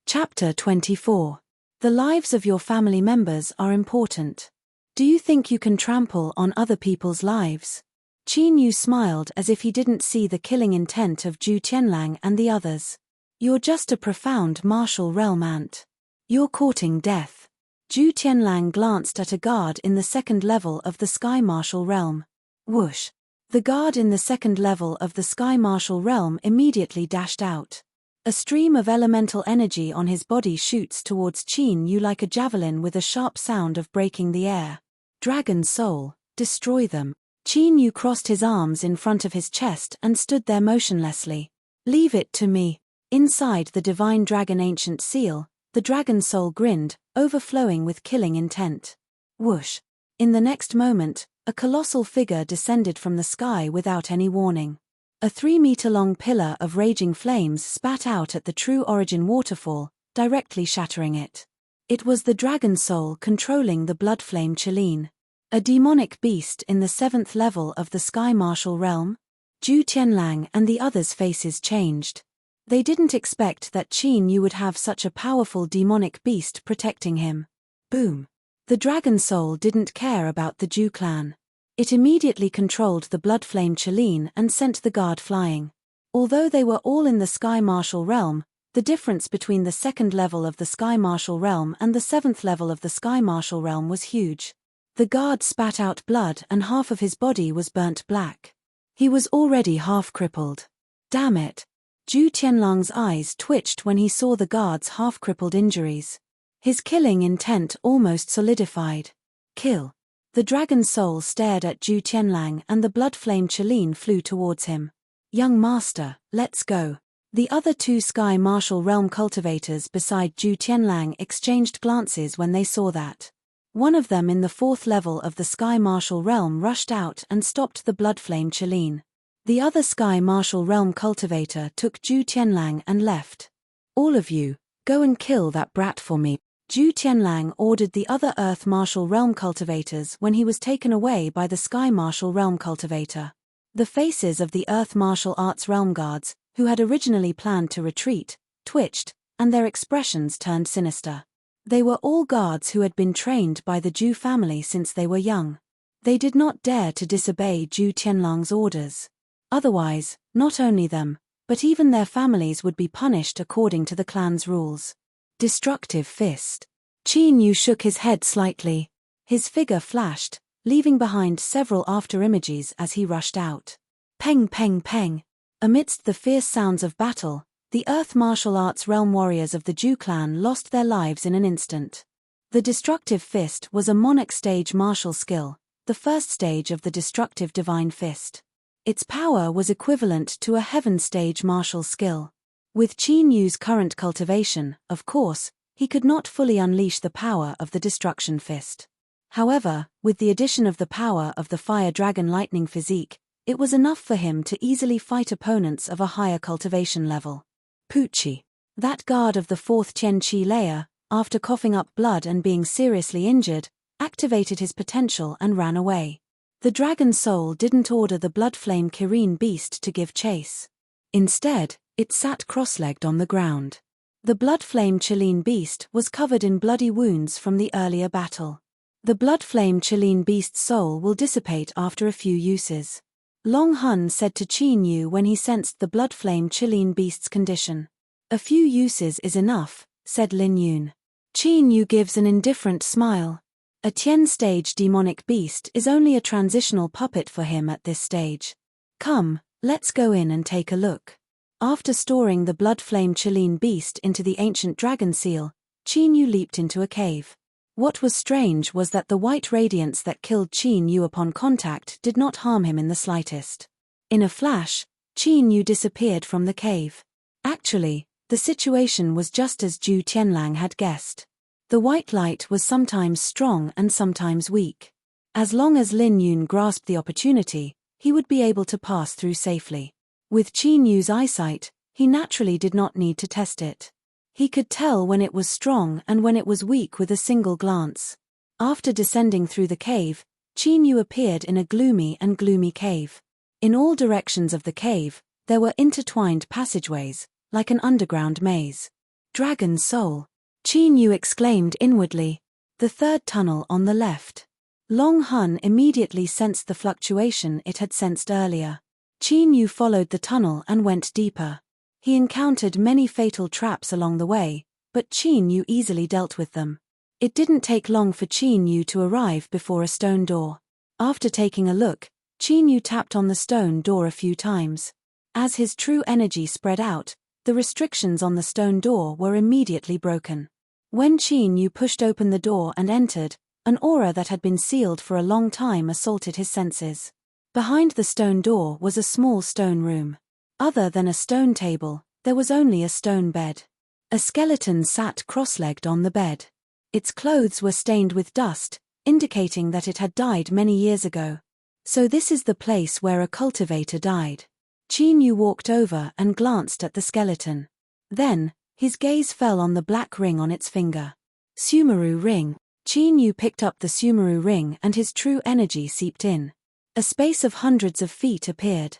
[SPEAKER 1] Chapter 24. The lives of your family members are important. Do you think you can trample on other people's lives? Qin Yu smiled as if he didn't see the killing intent of Zhu Tianlang and the others. You're just a profound martial realm ant. You're courting death. Zhu Tianlang glanced at a guard in the 2nd level of the sky martial realm. Whoosh! The guard in the 2nd level of the sky martial realm immediately dashed out. A stream of elemental energy on his body shoots towards Qin Yu like a javelin with a sharp sound of breaking the air. Dragon soul, destroy them. Qin Yu crossed his arms in front of his chest and stood there motionlessly. Leave it to me. Inside the divine dragon ancient seal, the dragon soul grinned, overflowing with killing intent. Whoosh! In the next moment, a colossal figure descended from the sky without any warning. A 3-meter-long pillar of raging flames spat out at the true origin waterfall, directly shattering it. It was the dragon soul controlling the blood flame Qilin. A demonic beast in the 7th level of the sky martial realm? Zhu Tianlang and the others' faces changed. They didn't expect that Qin Yu would have such a powerful demonic beast protecting him. Boom! The dragon soul didn't care about the Zhu clan. It immediately controlled the blood flame Qilin and sent the guard flying. Although they were all in the sky martial realm, the difference between the 2nd level of the sky martial realm and the 7th level of the sky martial realm was huge. The guard spat out blood and half of his body was burnt black. He was already half crippled. Damn it! Zhu Tianlang's eyes twitched when he saw the guard's half-crippled injuries. His killing intent almost solidified. Kill. The dragon's soul stared at Zhu Tianlang and the blood-flame Qilin flew towards him. Young master, let's go. The other two Sky Martial Realm cultivators beside Zhu Tianlang exchanged glances when they saw that. One of them in the 4th level of the Sky Martial Realm rushed out and stopped the blood-flame Qilin. The other Sky Martial Realm cultivator took Zhu Tianlang and left. All of you, go and kill that brat for me. Zhu Tianlang ordered the other Earth Martial Realm cultivators when he was taken away by the Sky Martial Realm cultivator. The faces of the Earth Martial Arts Realm guards, who had originally planned to retreat, twitched, and their expressions turned sinister. They were all guards who had been trained by the Zhu family since they were young. They did not dare to disobey Zhu Tianlang's orders. Otherwise, not only them, but even their families would be punished according to the clan's rules. Destructive fist. Qin Yu shook his head slightly. His figure flashed, leaving behind several after-images as he rushed out. Peng peng peng. Amidst the fierce sounds of battle, the Earth Martial Arts Realm warriors of the Zhu clan lost their lives in an instant. The Destructive Fist was a monarch stage martial skill, the first stage of the Destructive Divine Fist. Its power was equivalent to a Heaven stage martial skill. With Qin Yu's current cultivation, of course, he could not fully unleash the power of the Destruction Fist. However, with the addition of the power of the Fire Dragon Lightning physique, it was enough for him to easily fight opponents of a higher cultivation level. Pucci. That guard of the 4th Tianqi layer, after coughing up blood and being seriously injured, activated his potential and ran away. The dragon soul didn't order the blood-flame Kirin beast to give chase. Instead, it sat cross-legged on the ground. The blood-flame Qilin beast was covered in bloody wounds from the earlier battle. The blood-flame Qilin beast's soul will dissipate after a few uses. Long Hun said to Qin Yu when he sensed the blood-flame Qilin beast's condition. A few uses is enough, said Lin Yun. Qin Yu gives an indifferent smile. A Tian-stage demonic beast is only a transitional puppet for him at this stage. Come, let's go in and take a look. After storing the blood-flame Qilin beast into the ancient dragon seal, Qin Yu leaped into a cave. What was strange was that the white radiance that killed Qin Yu upon contact did not harm him in the slightest. In a flash, Qin Yu disappeared from the cave. Actually, the situation was just as Zhu Tianlang had guessed. The white light was sometimes strong and sometimes weak. As long as Lin Yun grasped the opportunity, he would be able to pass through safely. With Qin Yu's eyesight, he naturally did not need to test it. He could tell when it was strong and when it was weak with a single glance. After descending through the cave, Qin Yu appeared in a gloomy cave. In all directions of the cave, there were intertwined passageways, like an underground maze. Dragon soul! Qin Yu exclaimed inwardly. The third tunnel on the left. Long Hun immediately sensed the fluctuation it had sensed earlier. Qin Yu followed the tunnel and went deeper. He encountered many fatal traps along the way, but Qin Yu easily dealt with them. It didn't take long for Qin Yu to arrive before a stone door. After taking a look, Qin Yu tapped on the stone door a few times. As his true energy spread out, the restrictions on the stone door were immediately broken. When Qin Yu pushed open the door and entered, an aura that had been sealed for a long time assaulted his senses. Behind the stone door was a small stone room. Other than a stone table, there was only a stone bed. A skeleton sat cross-legged on the bed. Its clothes were stained with dust, indicating that it had died many years ago. So this is the place where a cultivator died. Qin Yu walked over and glanced at the skeleton. Then, his gaze fell on the black ring on its finger. Sumeru ring. Qin Yu picked up the Sumeru ring and his true energy seeped in. A space of hundreds of feet appeared.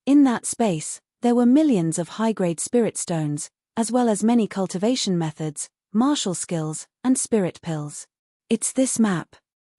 [SPEAKER 1] In that space, there were millions of high-grade spirit stones, as well as many cultivation methods, martial skills, and spirit pills. It's this map.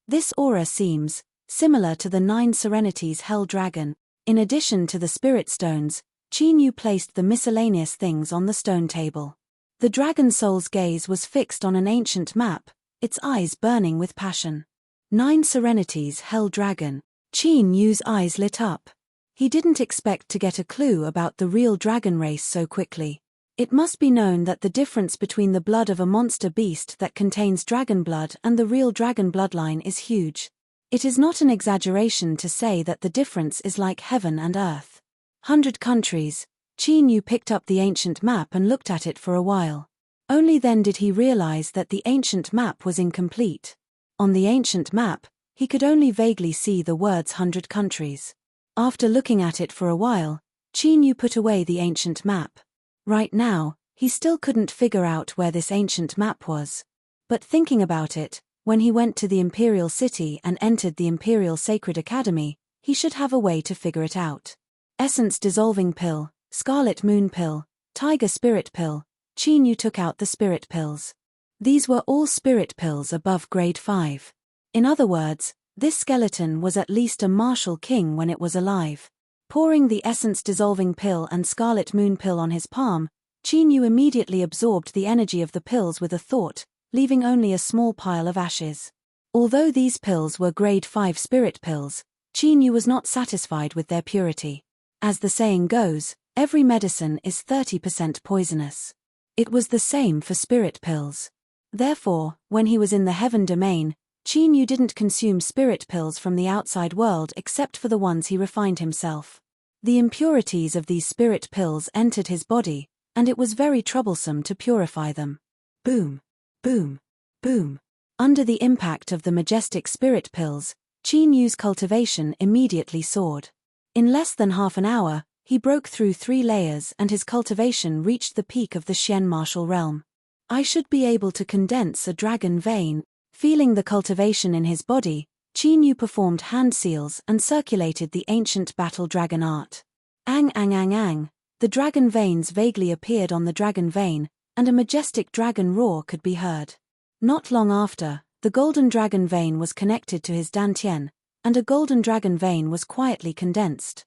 [SPEAKER 1] This aura seems similar to the 9 Serenities Hell Dragon. In addition to the spirit stones, Qin Yu placed the miscellaneous things on the stone table. The dragon soul's gaze was fixed on an ancient map, its eyes burning with passion. 9 Serenities Hell Dragon. Qin Yu's eyes lit up. He didn't expect to get a clue about the real dragon race so quickly. It must be known that the difference between the blood of a monster beast that contains dragon blood and the real dragon bloodline is huge. It is not an exaggeration to say that the difference is like heaven and earth. 100 countries. Qin Yu picked up the ancient map and looked at it for a while. Only then did he realize that the ancient map was incomplete. On the ancient map, he could only vaguely see the words 100 countries. After looking at it for a while, Qin Yu put away the ancient map. Right now, he still couldn't figure out where this ancient map was. But thinking about it, when he went to the Imperial City and entered the Imperial Sacred Academy, he should have a way to figure it out. Essence Dissolving Pill, Scarlet Moon Pill, Tiger Spirit Pill. Qin Yu took out the spirit pills. These were all spirit pills above grade 5. In other words, this skeleton was at least a martial king when it was alive. Pouring the Essence Dissolving Pill and Scarlet Moon Pill on his palm, Qin Yu immediately absorbed the energy of the pills with a thought, leaving only a small pile of ashes. Although these pills were grade 5 spirit pills, Qin Yu was not satisfied with their purity. As the saying goes, every medicine is 30% poisonous. It was the same for spirit pills. Therefore, when he was in the heaven domain, Qin Yu didn't consume spirit pills from the outside world except for the ones he refined himself. The impurities of these spirit pills entered his body, and it was very troublesome to purify them. Boom, boom, boom. Under the impact of the majestic spirit pills, Qin Yu's cultivation immediately soared. In less than half an hour, he broke through 3 layers and his cultivation reached the peak of the Xian martial realm. I should be able to condense a dragon vein. Feeling the cultivation in his body, Qin Yu performed hand seals and circulated the ancient battle dragon art. Ang ang ang ang, the dragon veins vaguely appeared on the dragon vein, and a majestic dragon roar could be heard. Not long after, the golden dragon vein was connected to his dantian, and a golden dragon vein was quietly condensed.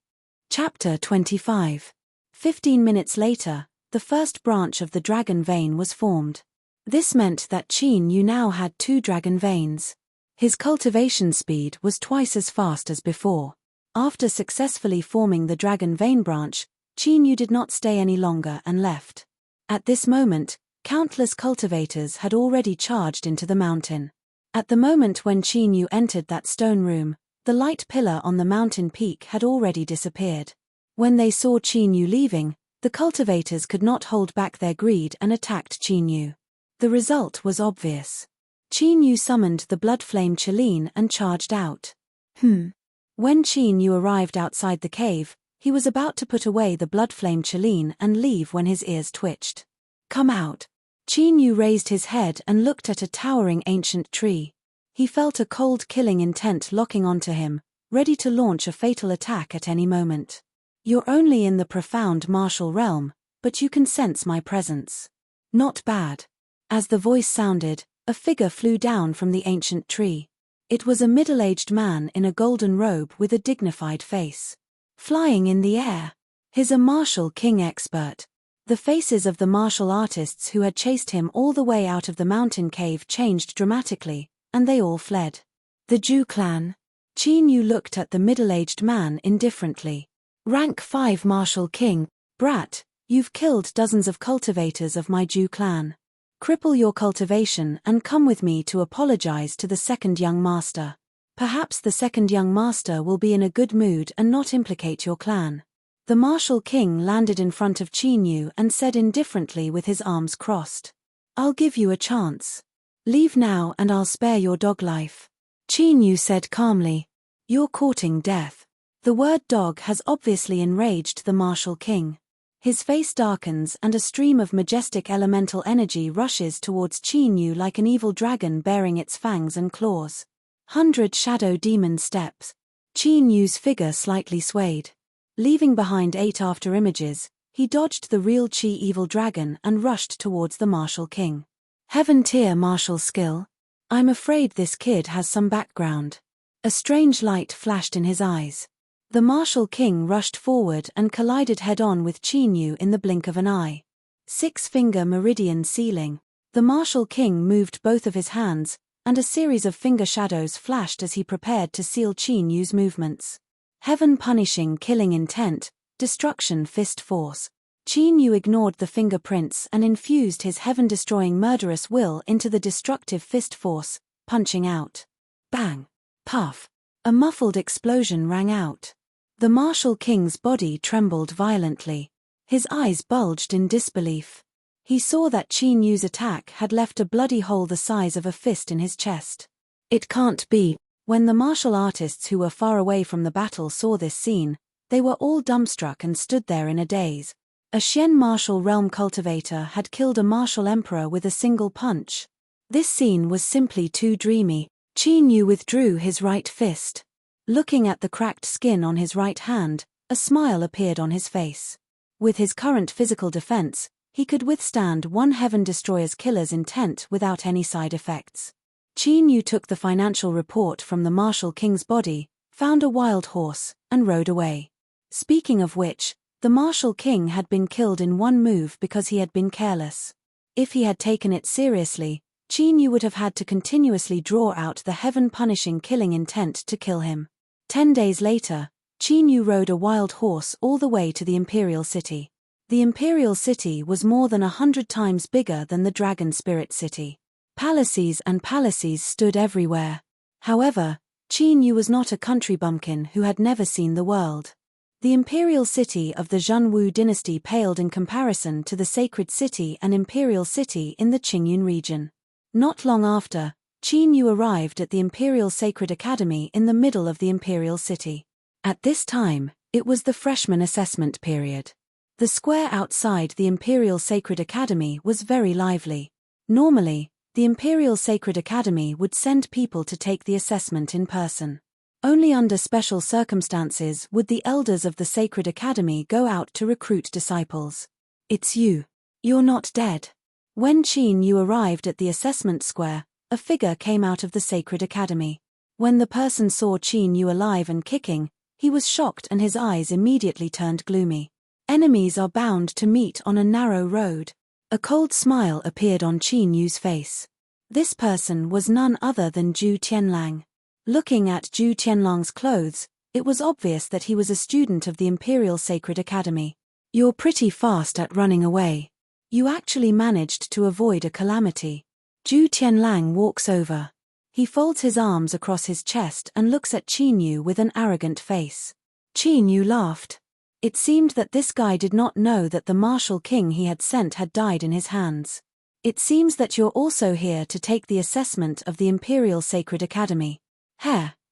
[SPEAKER 1] Chapter 25. 15 minutes later, the first branch of the dragon vein was formed. This meant that Qin Yu now had 2 dragon veins. His cultivation speed was twice as fast as before. After successfully forming the dragon vein branch, Qin Yu did not stay any longer and left. At this moment, countless cultivators had already charged into the mountain. At the moment when Qin Yu entered that stone room, the light pillar on the mountain peak had already disappeared. When they saw Qin Yu leaving, the cultivators could not hold back their greed and attacked Qin Yu. The result was obvious. Qin Yu summoned the blood flame Qilin and charged out. When Qin Yu arrived outside the cave, he was about to put away the blood flame Qilin and leave when his ears twitched. Come out. Qin Yu raised his head and looked at a towering ancient tree. He felt a cold killing intent locking onto him, ready to launch a fatal attack at any moment. You're only in the profound martial realm, but you can sense my presence. Not bad. As the voice sounded, a figure flew down from the ancient tree. It was a middle-aged man in a golden robe with a dignified face. Flying in the air. He's a martial king expert. The faces of the martial artists who had chased him all the way out of the mountain cave changed dramatically, and they all fled. The Zhu clan. Qin Yu looked at the middle-aged man indifferently. Rank 5 martial king, brat, you've killed dozens of cultivators of my Zhu clan. Cripple your cultivation and come with me to apologize to the second young master. Perhaps the second young master will be in a good mood and not implicate your clan. The martial king landed in front of Qin Yu and said indifferently with his arms crossed. I'll give you a chance. Leave now and I'll spare your dog life. Qin Yu said calmly. You're courting death. The word dog has obviously enraged the martial king. His face darkens and a stream of majestic elemental energy rushes towards Qin Yu like an evil dragon bearing its fangs and claws. 100 shadow demon steps. Qin Yu's figure slightly swayed. Leaving behind 8 after images, he dodged the real Qi evil dragon and rushed towards the martial king. Heaven tier martial skill? I'm afraid this kid has some background. A strange light flashed in his eyes. The martial king rushed forward and collided head-on with Qin Yu in the blink of an eye. 6-finger meridian sealing. The martial king moved both of his hands, and a series of finger shadows flashed as he prepared to seal Qin Yu's movements. Heaven punishing killing intent, destruction fist force. Qin Yu ignored the fingerprints and infused his heaven-destroying murderous will into the destructive fist force, punching out. Bang! Puff! A muffled explosion rang out. The martial king's body trembled violently. His eyes bulged in disbelief. He saw that Qin Yu's attack had left a bloody hole the size of a fist in his chest. It can't be. When the martial artists who were far away from the battle saw this scene, they were all dumbstruck and stood there in a daze. A Xian martial realm cultivator had killed a martial emperor with a single punch. This scene was simply too dreamy. Qin Yu withdrew his right fist. Looking at the cracked skin on his right hand, a smile appeared on his face. With his current physical defense, he could withstand one Heaven Destroyer's killer's intent without any side effects. Qin Yu took the financial report from the martial king's body, found a wild horse, and rode away. Speaking of which, the martial king had been killed in one move because he had been careless. If he had taken it seriously, Qin Yu would have had to continuously draw out the heaven-punishing killing intent to kill him. 10 days later, Qin Yu rode a wild horse all the way to the imperial city. The imperial city was more than 100 times bigger than the dragon spirit city. Palaces and palaces stood everywhere. However, Qin Yu was not a country bumpkin who had never seen the world. The imperial city of the Zhenwu dynasty paled in comparison to the sacred city and imperial city in the Qingyun region. Not long after, Qin Yu arrived at the Imperial Sacred Academy in the middle of the imperial city. At this time, it was the freshman assessment period. The square outside the Imperial Sacred Academy was very lively. Normally, the Imperial Sacred Academy would send people to take the assessment in person. Only under special circumstances would the elders of the Sacred Academy go out to recruit disciples. It's you. You're not dead. When Qin Yu arrived at the assessment square, a figure came out of the Sacred Academy. When the person saw Qin Yu alive and kicking, he was shocked and his eyes immediately turned gloomy. Enemies are bound to meet on a narrow road. A cold smile appeared on Qin Yu's face. This person was none other than Zhu Tianlang. Looking at Zhu Tianlang's clothes, it was obvious that he was a student of the Imperial Sacred Academy. You're pretty fast at running away. You actually managed to avoid a calamity. Zhu Tianlang walks over. He folds his arms across his chest and looks at Qin Yu with an arrogant face. Qin Yu laughed. It seemed that this guy did not know that the martial king he had sent had died in his hands. It seems that you're also here to take the assessment of the Imperial Sacred Academy.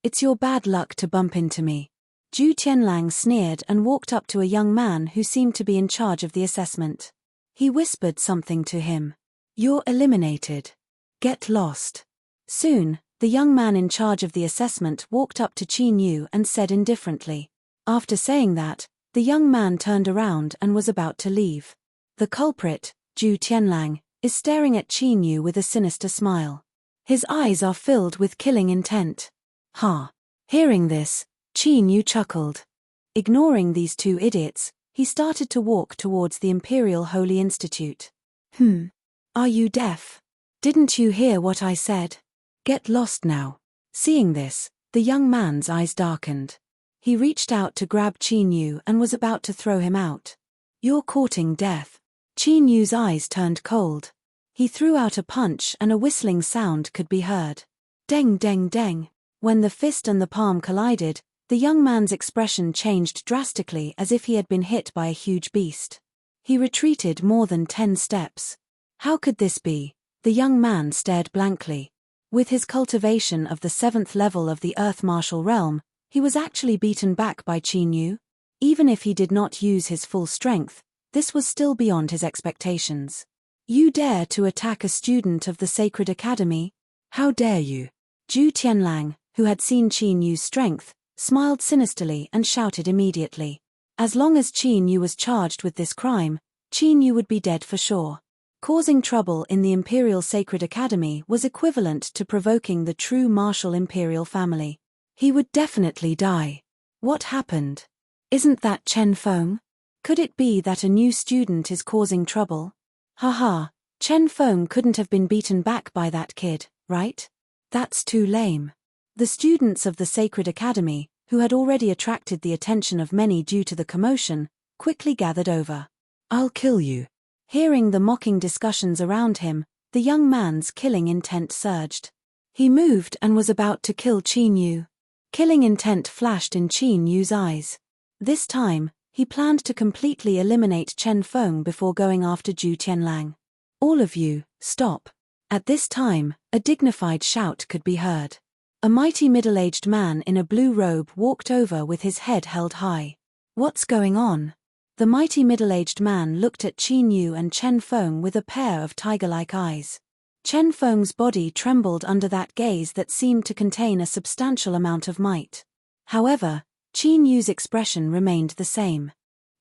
[SPEAKER 1] It's your bad luck to bump into me. Zhu Tianlang sneered and walked up to a young man who seemed to be in charge of the assessment. He whispered something to him. You're eliminated. Get lost. Soon, the young man in charge of the assessment walked up to Qin Yu and said indifferently. After saying that, the young man turned around and was about to leave. The culprit, Zhu Tianlang, is staring at Qin Yu with a sinister smile. His eyes are filled with killing intent. Ha! Hearing this, Qin Yu chuckled. Ignoring these two idiots, he started to walk towards the Imperial Holy Institute. Are you deaf? Didn't you hear what I said? Get lost now. Seeing this, the young man's eyes darkened. He reached out to grab Qin Yu and was about to throw him out. You're courting death. Qin Yu's eyes turned cold. He threw out a punch and a whistling sound could be heard. Deng deng deng. When the fist and the palm collided, the young man's expression changed drastically as if he had been hit by a huge beast. He retreated more than 10 steps. How could this be? The young man stared blankly. With his cultivation of the 7th level of the Earth Martial Realm, he was actually beaten back by Qin Yu. Even if he did not use his full strength, this was still beyond his expectations. You dare to attack a student of the Sacred Academy? How dare you? Zhu Tianlang, who had seen Qin Yu's strength, smiled sinisterly and shouted immediately. As long as Qin Yu was charged with this crime, Qin Yu would be dead for sure. Causing trouble in the Imperial Sacred Academy was equivalent to provoking the true martial imperial family. He would definitely die. What happened? Isn't that Chen Feng? Could it be that a new student is causing trouble? Haha, Chen Feng couldn't have been beaten back by that kid, right? That's too lame. The students of the Sacred Academy, who had already attracted the attention of many due to the commotion, quickly gathered over. "I'll kill you." Hearing the mocking discussions around him, the young man's killing intent surged. He moved and was about to kill Qin Yu. Killing intent flashed in Qin Yu's eyes. This time, he planned to completely eliminate Chen Feng before going after Zhu Tianlang. "All of you, stop." At this time, a dignified shout could be heard. A mighty middle-aged man in a blue robe walked over with his head held high. "What's going on?" The mighty middle-aged man looked at Qin Yu and Chen Feng with a pair of tiger-like eyes. Chen Feng's body trembled under that gaze that seemed to contain a substantial amount of might. However, Qin Yu's expression remained the same.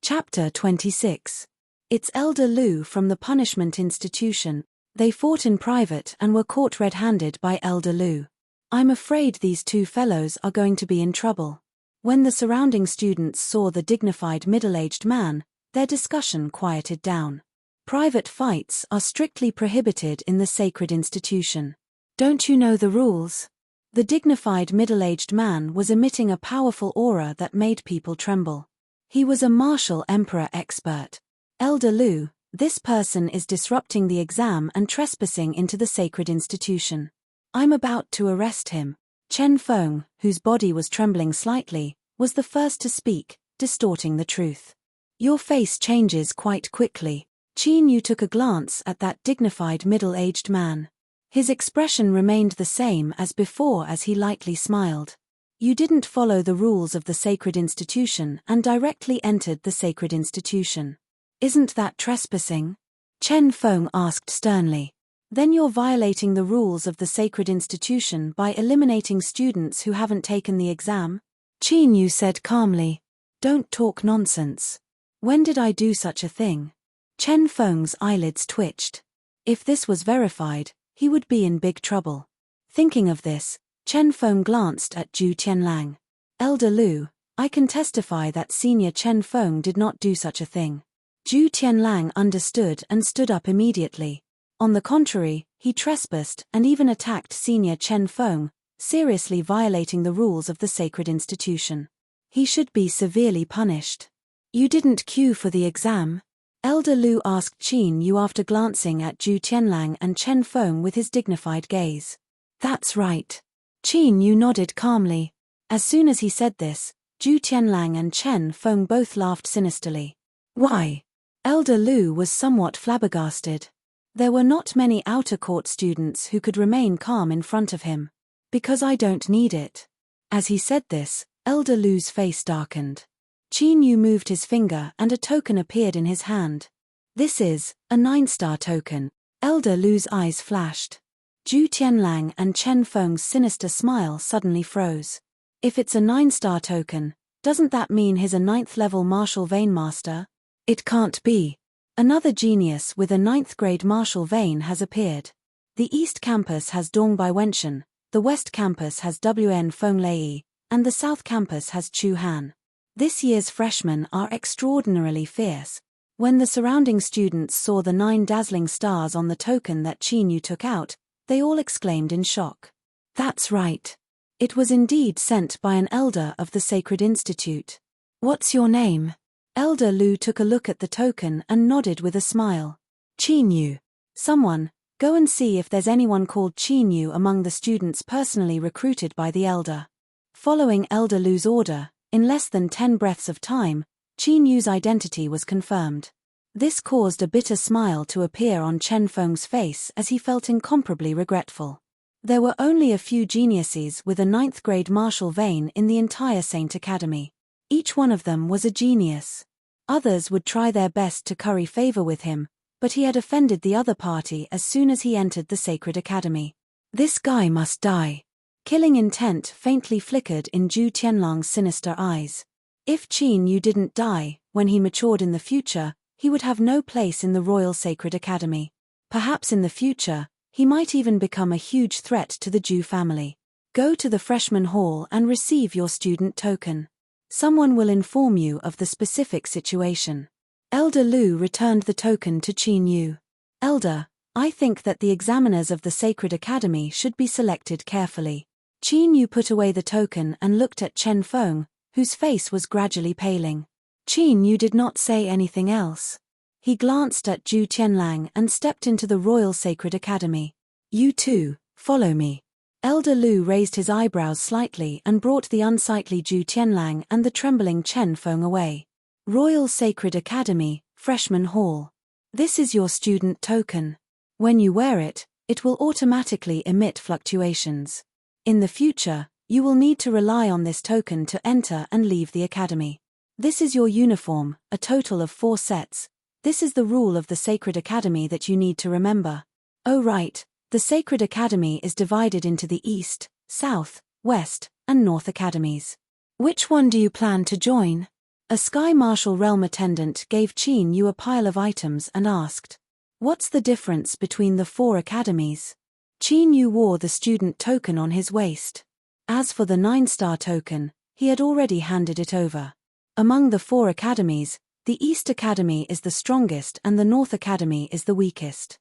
[SPEAKER 1] Chapter 26. It's Elder Lu from the punishment institution. They fought in private and were caught red-handed by Elder Lu. "I'm afraid these two fellows are going to be in trouble." When the surrounding students saw the dignified middle-aged man, their discussion quieted down. Private fights are strictly prohibited in the sacred institution. "Don't you know the rules?" The dignified middle-aged man was emitting a powerful aura that made people tremble. He was a martial emperor expert. "Elder Lu, this person is disrupting the exam and trespassing into the sacred institution. I'm about to arrest him." Chen Feng, whose body was trembling slightly, was the first to speak, distorting the truth. "Your face changes quite quickly." Qin Yu took a glance at that dignified middle-aged man. His expression remained the same as before as he lightly smiled. "You didn't follow the rules of the sacred institution and directly entered the sacred institution. Isn't that trespassing?" Chen Feng asked sternly. "Then you're violating the rules of the sacred institution by eliminating students who haven't taken the exam?" Qin Yu said calmly. "Don't talk nonsense. When did I do such a thing?" Chen Feng's eyelids twitched. If this was verified, he would be in big trouble. Thinking of this, Chen Feng glanced at Zhu Tianlang. "Elder Lu, I can testify that Senior Chen Feng did not do such a thing." Zhu Tianlang understood and stood up immediately. On the contrary, he trespassed and even attacked Senior Chen Feng, seriously violating the rules of the sacred institution. He should be severely punished. "You didn't queue for the exam?" Elder Lu asked Qin Yu after glancing at Zhu Tianlang and Chen Feng with his dignified gaze. "That's right." Qin Yu nodded calmly. As soon as he said this, Zhu Tianlang and Chen Feng both laughed sinisterly. "Why?" Elder Lu was somewhat flabbergasted. There were not many outer court students who could remain calm in front of him. "Because I don't need it." As he said this, Elder Lu's face darkened. Qin Yu moved his finger and a token appeared in his hand. "This is a 9-star token." Elder Lu's eyes flashed. Zhu Tianlang and Chen Feng's sinister smile suddenly froze. "If it's a 9-star token, doesn't that mean he's a 9th-level martial vein master?" "It can't be. Another genius with a 9th-grade martial vein has appeared. The East Campus has Dong Bai Wenchen, the West Campus has Wn Feng Lei, and the South Campus has Chu Han. This year's freshmen are extraordinarily fierce." When the surrounding students saw the 9 dazzling stars on the token that Qin Yu took out, they all exclaimed in shock. "That's right. It was indeed sent by an elder of the Sacred Institute. What's your name?" Elder Lu took a look at the token and nodded with a smile. "Qin Yu. Someone, go and see if there's anyone called Qin Yu among the students personally recruited by the elder." Following Elder Lu's order, in less than 10 breaths of time, Qin Yu's identity was confirmed. This caused a bitter smile to appear on Chen Feng's face as he felt incomparably regretful. There were only a few geniuses with a 9th-grade martial vein in the entire Saint Academy. Each one of them was a genius. Others would try their best to curry favor with him, but he had offended the other party as soon as he entered the Sacred Academy. "This guy must die." Killing intent faintly flickered in Zhu Tianlang's sinister eyes. If Qin Yu didn't die, when he matured in the future, he would have no place in the Royal Sacred Academy. Perhaps in the future, he might even become a huge threat to the Zhu family. Go to the freshman hall and receive your student token. Someone will inform you of the specific situation. Elder Lu returned the token to Qin Yu. "Elder, I think that the examiners of the Sacred Academy should be selected carefully. Qin Yu put away the token and looked at Chen Feng, whose face was gradually paling. Qin Yu did not say anything else. He glanced at Zhu Tianlang and stepped into the Royal Sacred Academy. You too, follow me. Elder Lu raised his eyebrows slightly and brought the unsightly Zhu Tianlang and the trembling Chen Feng away. Royal Sacred Academy, Freshman Hall. This is your student token. When you wear it, it will automatically emit fluctuations. In the future, you will need to rely on this token to enter and leave the academy. This is your uniform, a total of 4 sets. This is the rule of the Sacred Academy that you need to remember. Oh right, the Sacred Academy is divided into the East, South, West, and North Academies. Which one do you plan to join? A Sky Marshal Realm attendant gave Qin Yu a pile of items and asked, "What's the difference between the 4 academies?" Qin Yu wore the student token on his waist. As for the 9-star token, he had already handed it over. Among the 4 academies, the East Academy is the strongest and the North Academy is the weakest.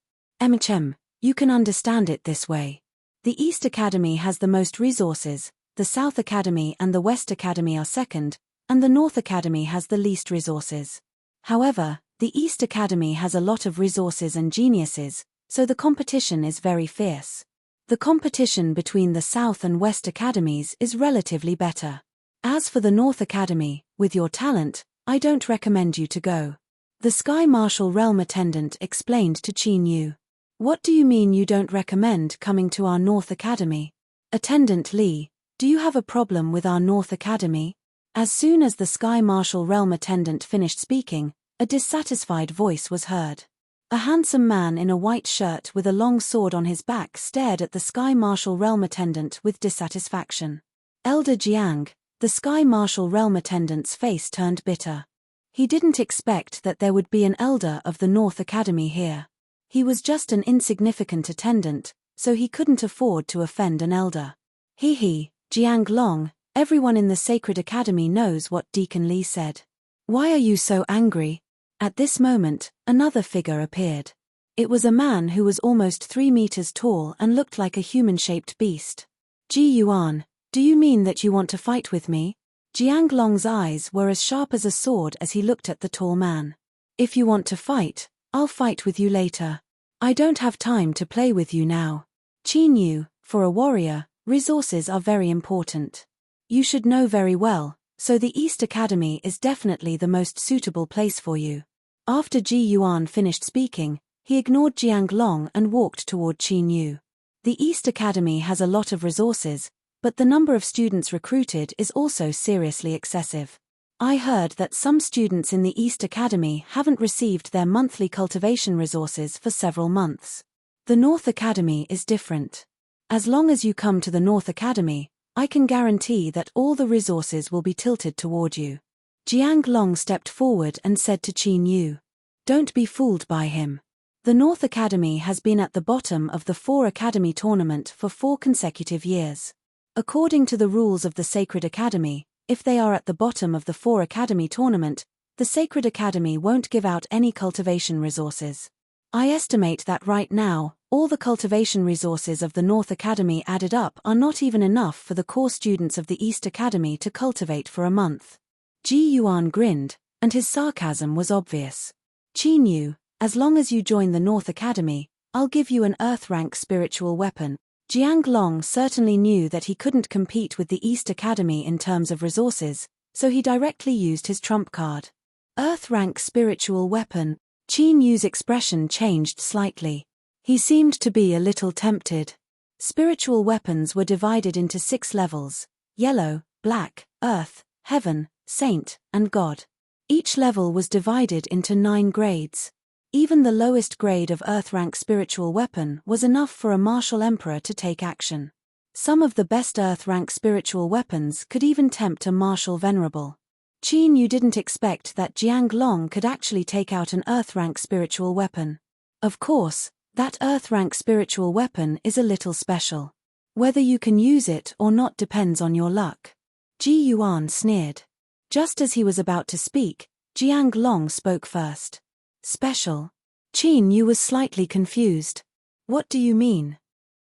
[SPEAKER 1] You can understand it this way. The East Academy has the most resources, the South Academy and the West Academy are second, and the North Academy has the least resources. However, the East Academy has a lot of resources and geniuses, so the competition is very fierce. The competition between the South and West Academies is relatively better. As for the North Academy, with your talent, I don't recommend you to go. The Sky Marshal Realm attendant explained to Qin Yu. What do you mean you don't recommend coming to our North Academy? Attendant Li, do you have a problem with our North Academy? As soon as the Sky Marshal Realm attendant finished speaking, a dissatisfied voice was heard. A handsome man in a white shirt with a long sword on his back stared at the Sky Marshal Realm attendant with dissatisfaction. Elder Jiang, the Sky Marshal Realm attendant's face turned bitter. He didn't expect that there would be an elder of the North Academy here. He was just an insignificant attendant, so he couldn't afford to offend an elder. Jiang Long, everyone in the Sacred Academy knows what Deacon Li said. Why are you so angry? At this moment, another figure appeared. It was a man who was almost 3 meters tall and looked like a human-shaped beast. Ji Yuan, do you mean that you want to fight with me? Jiang Long's eyes were as sharp as a sword as he looked at the tall man. If you want to fight, I'll fight with you later. I don't have time to play with you now. Qin Yu, for a warrior, resources are very important. You should know very well, so the East Academy is definitely the most suitable place for you. After Ji Yuan finished speaking, he ignored Jiang Long and walked toward Qin Yu. The East Academy has a lot of resources, but the number of students recruited is also seriously excessive. I heard that some students in the East Academy haven't received their monthly cultivation resources for several months. The North Academy is different. As long as you come to the North Academy, I can guarantee that all the resources will be tilted toward you. Jiang Long stepped forward and said to Qin Yu, "Don't be fooled by him. The North Academy has been at the bottom of the 4 Academy tournament for 4 consecutive years. According to the rules of the Sacred Academy, if they are at the bottom of the 4 Academy tournament, the Sacred Academy won't give out any cultivation resources. I estimate that right now, all the cultivation resources of the North Academy added up are not even enough for the core students of the East Academy to cultivate for a month." Ji Yuan grinned, and his sarcasm was obvious. "Qin Yu, as long as you join the North Academy, I'll give you an Earth-rank spiritual weapon." Jiang Long certainly knew that he couldn't compete with the East Academy in terms of resources, so he directly used his trump card. Earth-rank spiritual weapon. Qin Yu's expression changed slightly. He seemed to be a little tempted. Spiritual weapons were divided into 6 levels: yellow, black, earth, heaven, saint, and god. Each level was divided into 9 grades. Even the lowest grade of Earth-rank spiritual weapon was enough for a martial emperor to take action. Some of the best Earth-rank spiritual weapons could even tempt a martial venerable. Qin Yu didn't expect that Jiang Long could actually take out an Earth-rank spiritual weapon. Of course, that Earth-rank spiritual weapon is a little special. Whether you can use it or not depends on your luck. Ji Yuan sneered. Just as he was about to speak, Jiang Long spoke first. Special? Qin Yu was slightly confused. What do you mean?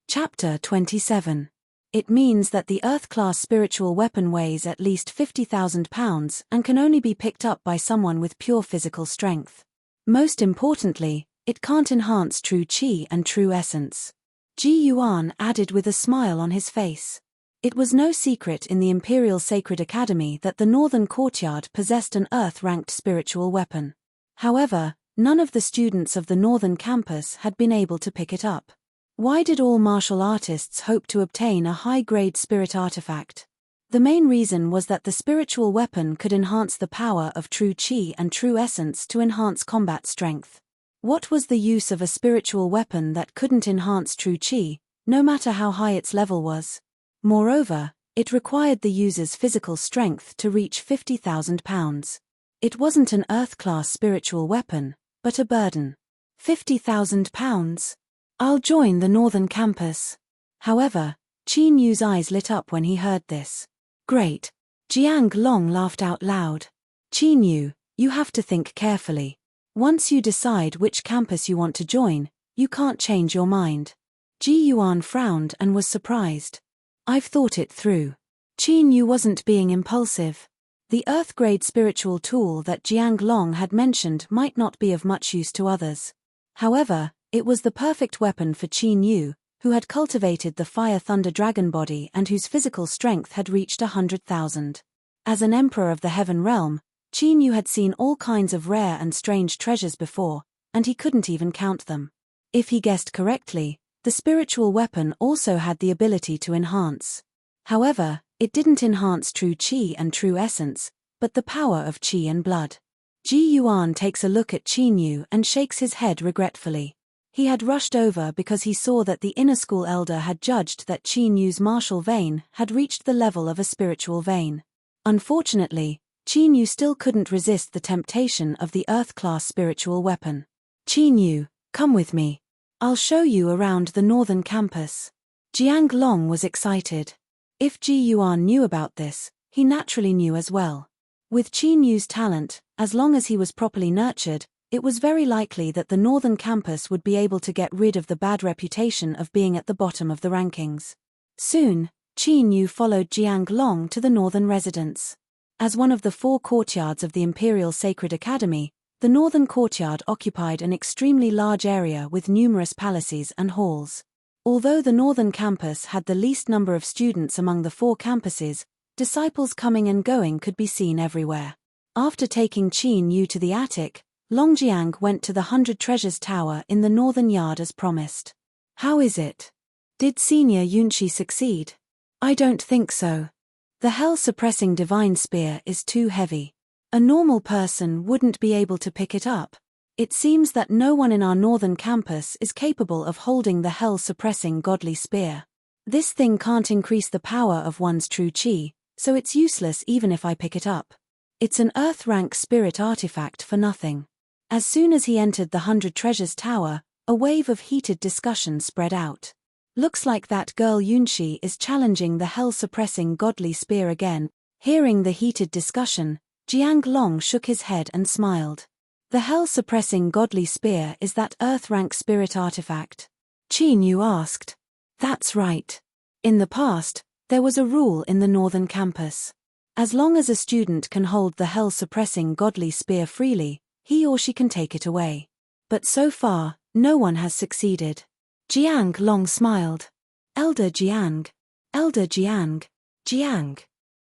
[SPEAKER 1] Chapter 27. It means that the Earth-class spiritual weapon weighs at least 50,000 pounds and can only be picked up by someone with pure physical strength. Most importantly, it can't enhance true chi and true essence. Ji Yuan added with a smile on his face. It was no secret in the Imperial Sacred Academy that the Northern Courtyard possessed an Earth-ranked spiritual weapon. However, none of the students of the Northern campus had been able to pick it up. Why did all martial artists hope to obtain a high-grade spirit artifact? The main reason was that the spiritual weapon could enhance the power of true chi and true essence to enhance combat strength. What was the use of a spiritual weapon that couldn't enhance true chi, no matter how high its level was? Moreover, it required the user's physical strength to reach 50,000 pounds. It wasn't an Earth-class spiritual weapon, but a burden. 50,000 pounds? I'll join the Northern campus. However, Qin Yu's eyes lit up when he heard this. Great. Jiang Long laughed out loud. Qin Yu, you have to think carefully. Once you decide which campus you want to join, you can't change your mind. Ji Yuan frowned and was surprised. I've thought it through. Qin Yu wasn't being impulsive. The Earth-grade spiritual tool that Jiang Long had mentioned might not be of much use to others. However, it was the perfect weapon for Qin Yu, who had cultivated the fire-thunder dragon body and whose physical strength had reached 100,000. As an emperor of the heaven realm, Qin Yu had seen all kinds of rare and strange treasures before, and he couldn't even count them. If he guessed correctly, the spiritual weapon also had the ability to enhance. However, it didn't enhance true chi and true essence, but the power of chi and blood. Ji Yuan takes a look at Qin Yu and shakes his head regretfully. He had rushed over because he saw that the inner school elder had judged that Qin Yu's martial vein had reached the level of a spiritual vein. Unfortunately, Qin Yu still couldn't resist the temptation of the Earth-class spiritual weapon. Qin Yu, come with me. I'll show you around the Northern campus. Jiang Long was excited. If Ji Yuan knew about this, he naturally knew as well. With Qin Yu's talent, as long as he was properly nurtured, it was very likely that the Northern campus would be able to get rid of the bad reputation of being at the bottom of the rankings. Soon, Qin Yu followed Jiang Long to the Northern residence. As one of the 4 courtyards of the Imperial Sacred Academy, the Northern Courtyard occupied an extremely large area with numerous palaces and halls. Although the Northern campus had the least number of students among the 4 campuses, disciples coming and going could be seen everywhere. After taking Qin Yu to the attic, Longjiang went to the 100 Treasures Tower in the Northern Yard as promised. How is it? Did Senior Yunshi succeed? I don't think so. The hell-suppressing divine spear is too heavy. A normal person wouldn't be able to pick it up. It seems that no one in our Northern campus is capable of holding the hell-suppressing godly spear. This thing can't increase the power of one's true chi, so it's useless even if I pick it up. It's an Earth-rank spirit artifact for nothing. As soon as he entered the 100 Treasures Tower, a wave of heated discussion spread out. Looks like that girl Yunshi is challenging the hell-suppressing godly spear again. Hearing the heated discussion, Jiang Long shook his head and smiled. The hell-suppressing godly spear is that Earth-rank spirit artifact? Qin Yu asked. That's right. In the past, there was a rule in the Northern campus. As long as a student can hold the hell-suppressing godly spear freely, he or she can take it away. But so far, no one has succeeded. Jiang Long smiled. Elder Jiang. Elder Jiang. Jiang.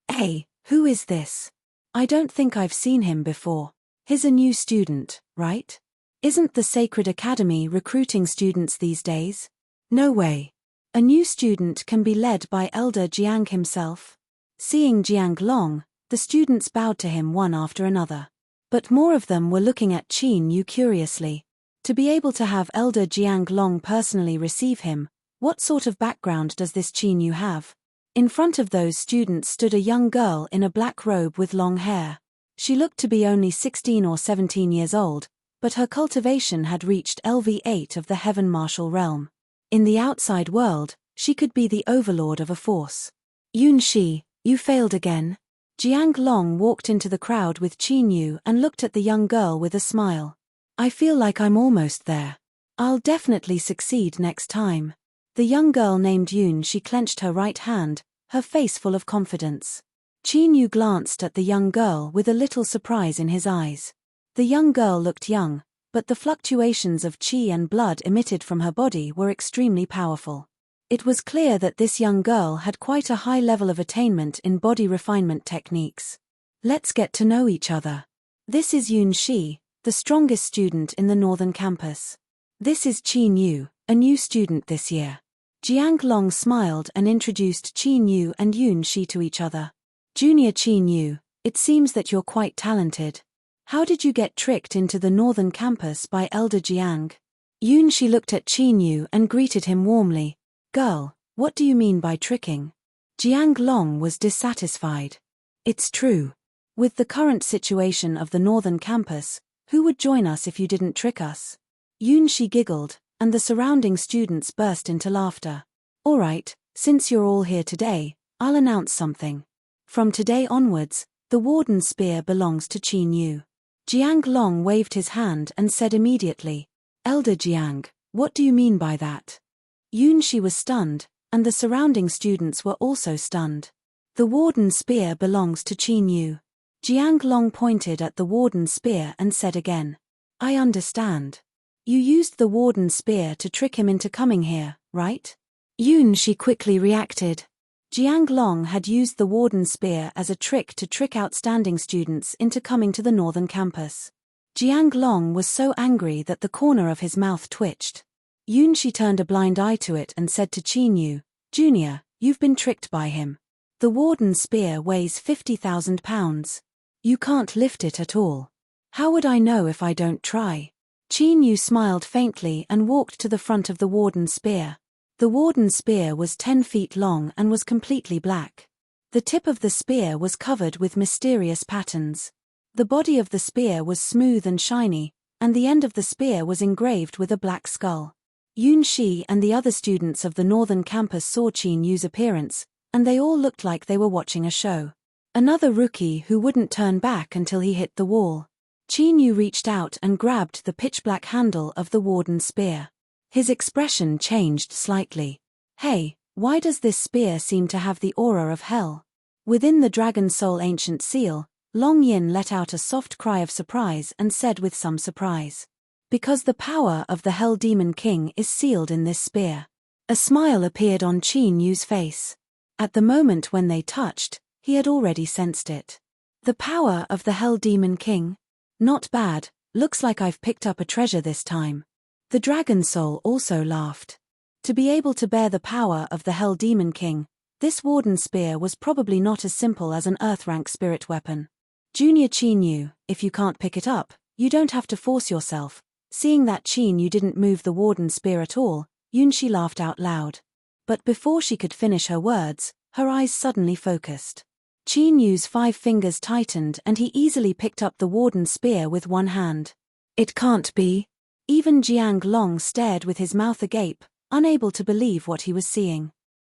[SPEAKER 1] Hey, who is this? I don't think I've seen him before. He's a new student, right? Isn't the Sacred Academy recruiting students these days? No way. A new student can be led by Elder Jiang himself. Seeing Jiang Long, the students bowed to him one after another. But more of them were looking at Qin Yu curiously. To be able to have Elder Jiang Long personally receive him, what sort of background does this Qin Yu have? In front of those students stood a young girl in a black robe with long hair. She looked to be only 16 or 17 years old, but her cultivation had reached LV8 of the Heaven Martial Realm. In the outside world, she could be the overlord of a force. Yunshi, you failed again. Jiang Long walked into the crowd with Qin Yu and looked at the young girl with a smile. I feel like I'm almost there. I'll definitely succeed next time. The young girl named Yoon. She clenched her right hand, her face full of confidence. Qin Yu glanced at the young girl with a little surprise in his eyes. The young girl looked young, but the fluctuations of qi and blood emitted from her body were extremely powerful. It was clear that this young girl had quite a high level of attainment in body refinement techniques. Let's get to know each other. This is Yoon Shi, the strongest student in the northern campus. This is Qin Yu, a new student this year. Jiang Long smiled and introduced Qin Yu and Yoon Shi to each other. Junior Qin Yu, it seems that you're quite talented. How did you get tricked into the northern campus by Elder Jiang? Yoon Shi looked at Qin Yu and greeted him warmly. Girl, what do you mean by tricking? Jiang Long was dissatisfied. It's true. With the current situation of the northern campus, who would join us if you didn't trick us? Yoon Shi giggled, and the surrounding students burst into laughter. All right, since you're all here today, I'll announce something. From today onwards, the warden's spear belongs to Qin Yu. Jiang Long waved his hand and said immediately, Elder Jiang, what do you mean by that? Yoon Shi was stunned, and the surrounding students were also stunned. The warden's spear belongs to Qin Yu. Jiang Long pointed at the warden's spear and said again, I understand. You used the warden's spear to trick him into coming here, right? Yoon Shi quickly reacted. Jiang Long had used the warden's spear as a trick to trick outstanding students into coming to the northern campus. Jiang Long was so angry that the corner of his mouth twitched. Yoon Shi turned a blind eye to it and said to Qin Yu, Junior, you've been tricked by him. The warden's spear weighs 50,000 pounds. You can't lift it at all. How would I know if I don't try? Qin Yu smiled faintly and walked to the front of the warden's spear. The warden's spear was 10 feet long and was completely black. The tip of the spear was covered with mysterious patterns. The body of the spear was smooth and shiny, and the end of the spear was engraved with a black skull. Yoon Shi and the other students of the northern campus saw Qin Yu's appearance, and they all looked like they were watching a show. Another rookie who wouldn't turn back until he hit the wall. Qin Yu reached out and grabbed the pitch-black handle of the warden's spear. His expression changed slightly. Hey, why does this spear seem to have the aura of hell? Within the Dragon Soul Ancient Seal, Long Yin let out a soft cry of surprise and said with some surprise. Because the power of the Hell Demon King is sealed in this spear. A smile appeared on Qin Yu's face. At the moment when they touched, he had already sensed it. The power of the Hell Demon King? Not bad, looks like I've picked up a treasure this time. The Dragon Soul also laughed. To be able to bear the power of the Hell Demon King, this warden spear was probably not as simple as an Earth-rank spirit weapon. Junior Qin Yu, if you can't pick it up, you don't have to force yourself. Seeing that Qin Yu didn't move the warden spear at all, Yoon Shi laughed out loud. But before she could finish her words, her eyes suddenly focused. Qin Yu's 5 fingers tightened and he easily picked up the warden's spear with one hand. It can't be. Even Jiang Long stared with his mouth agape, unable to believe what he was seeing.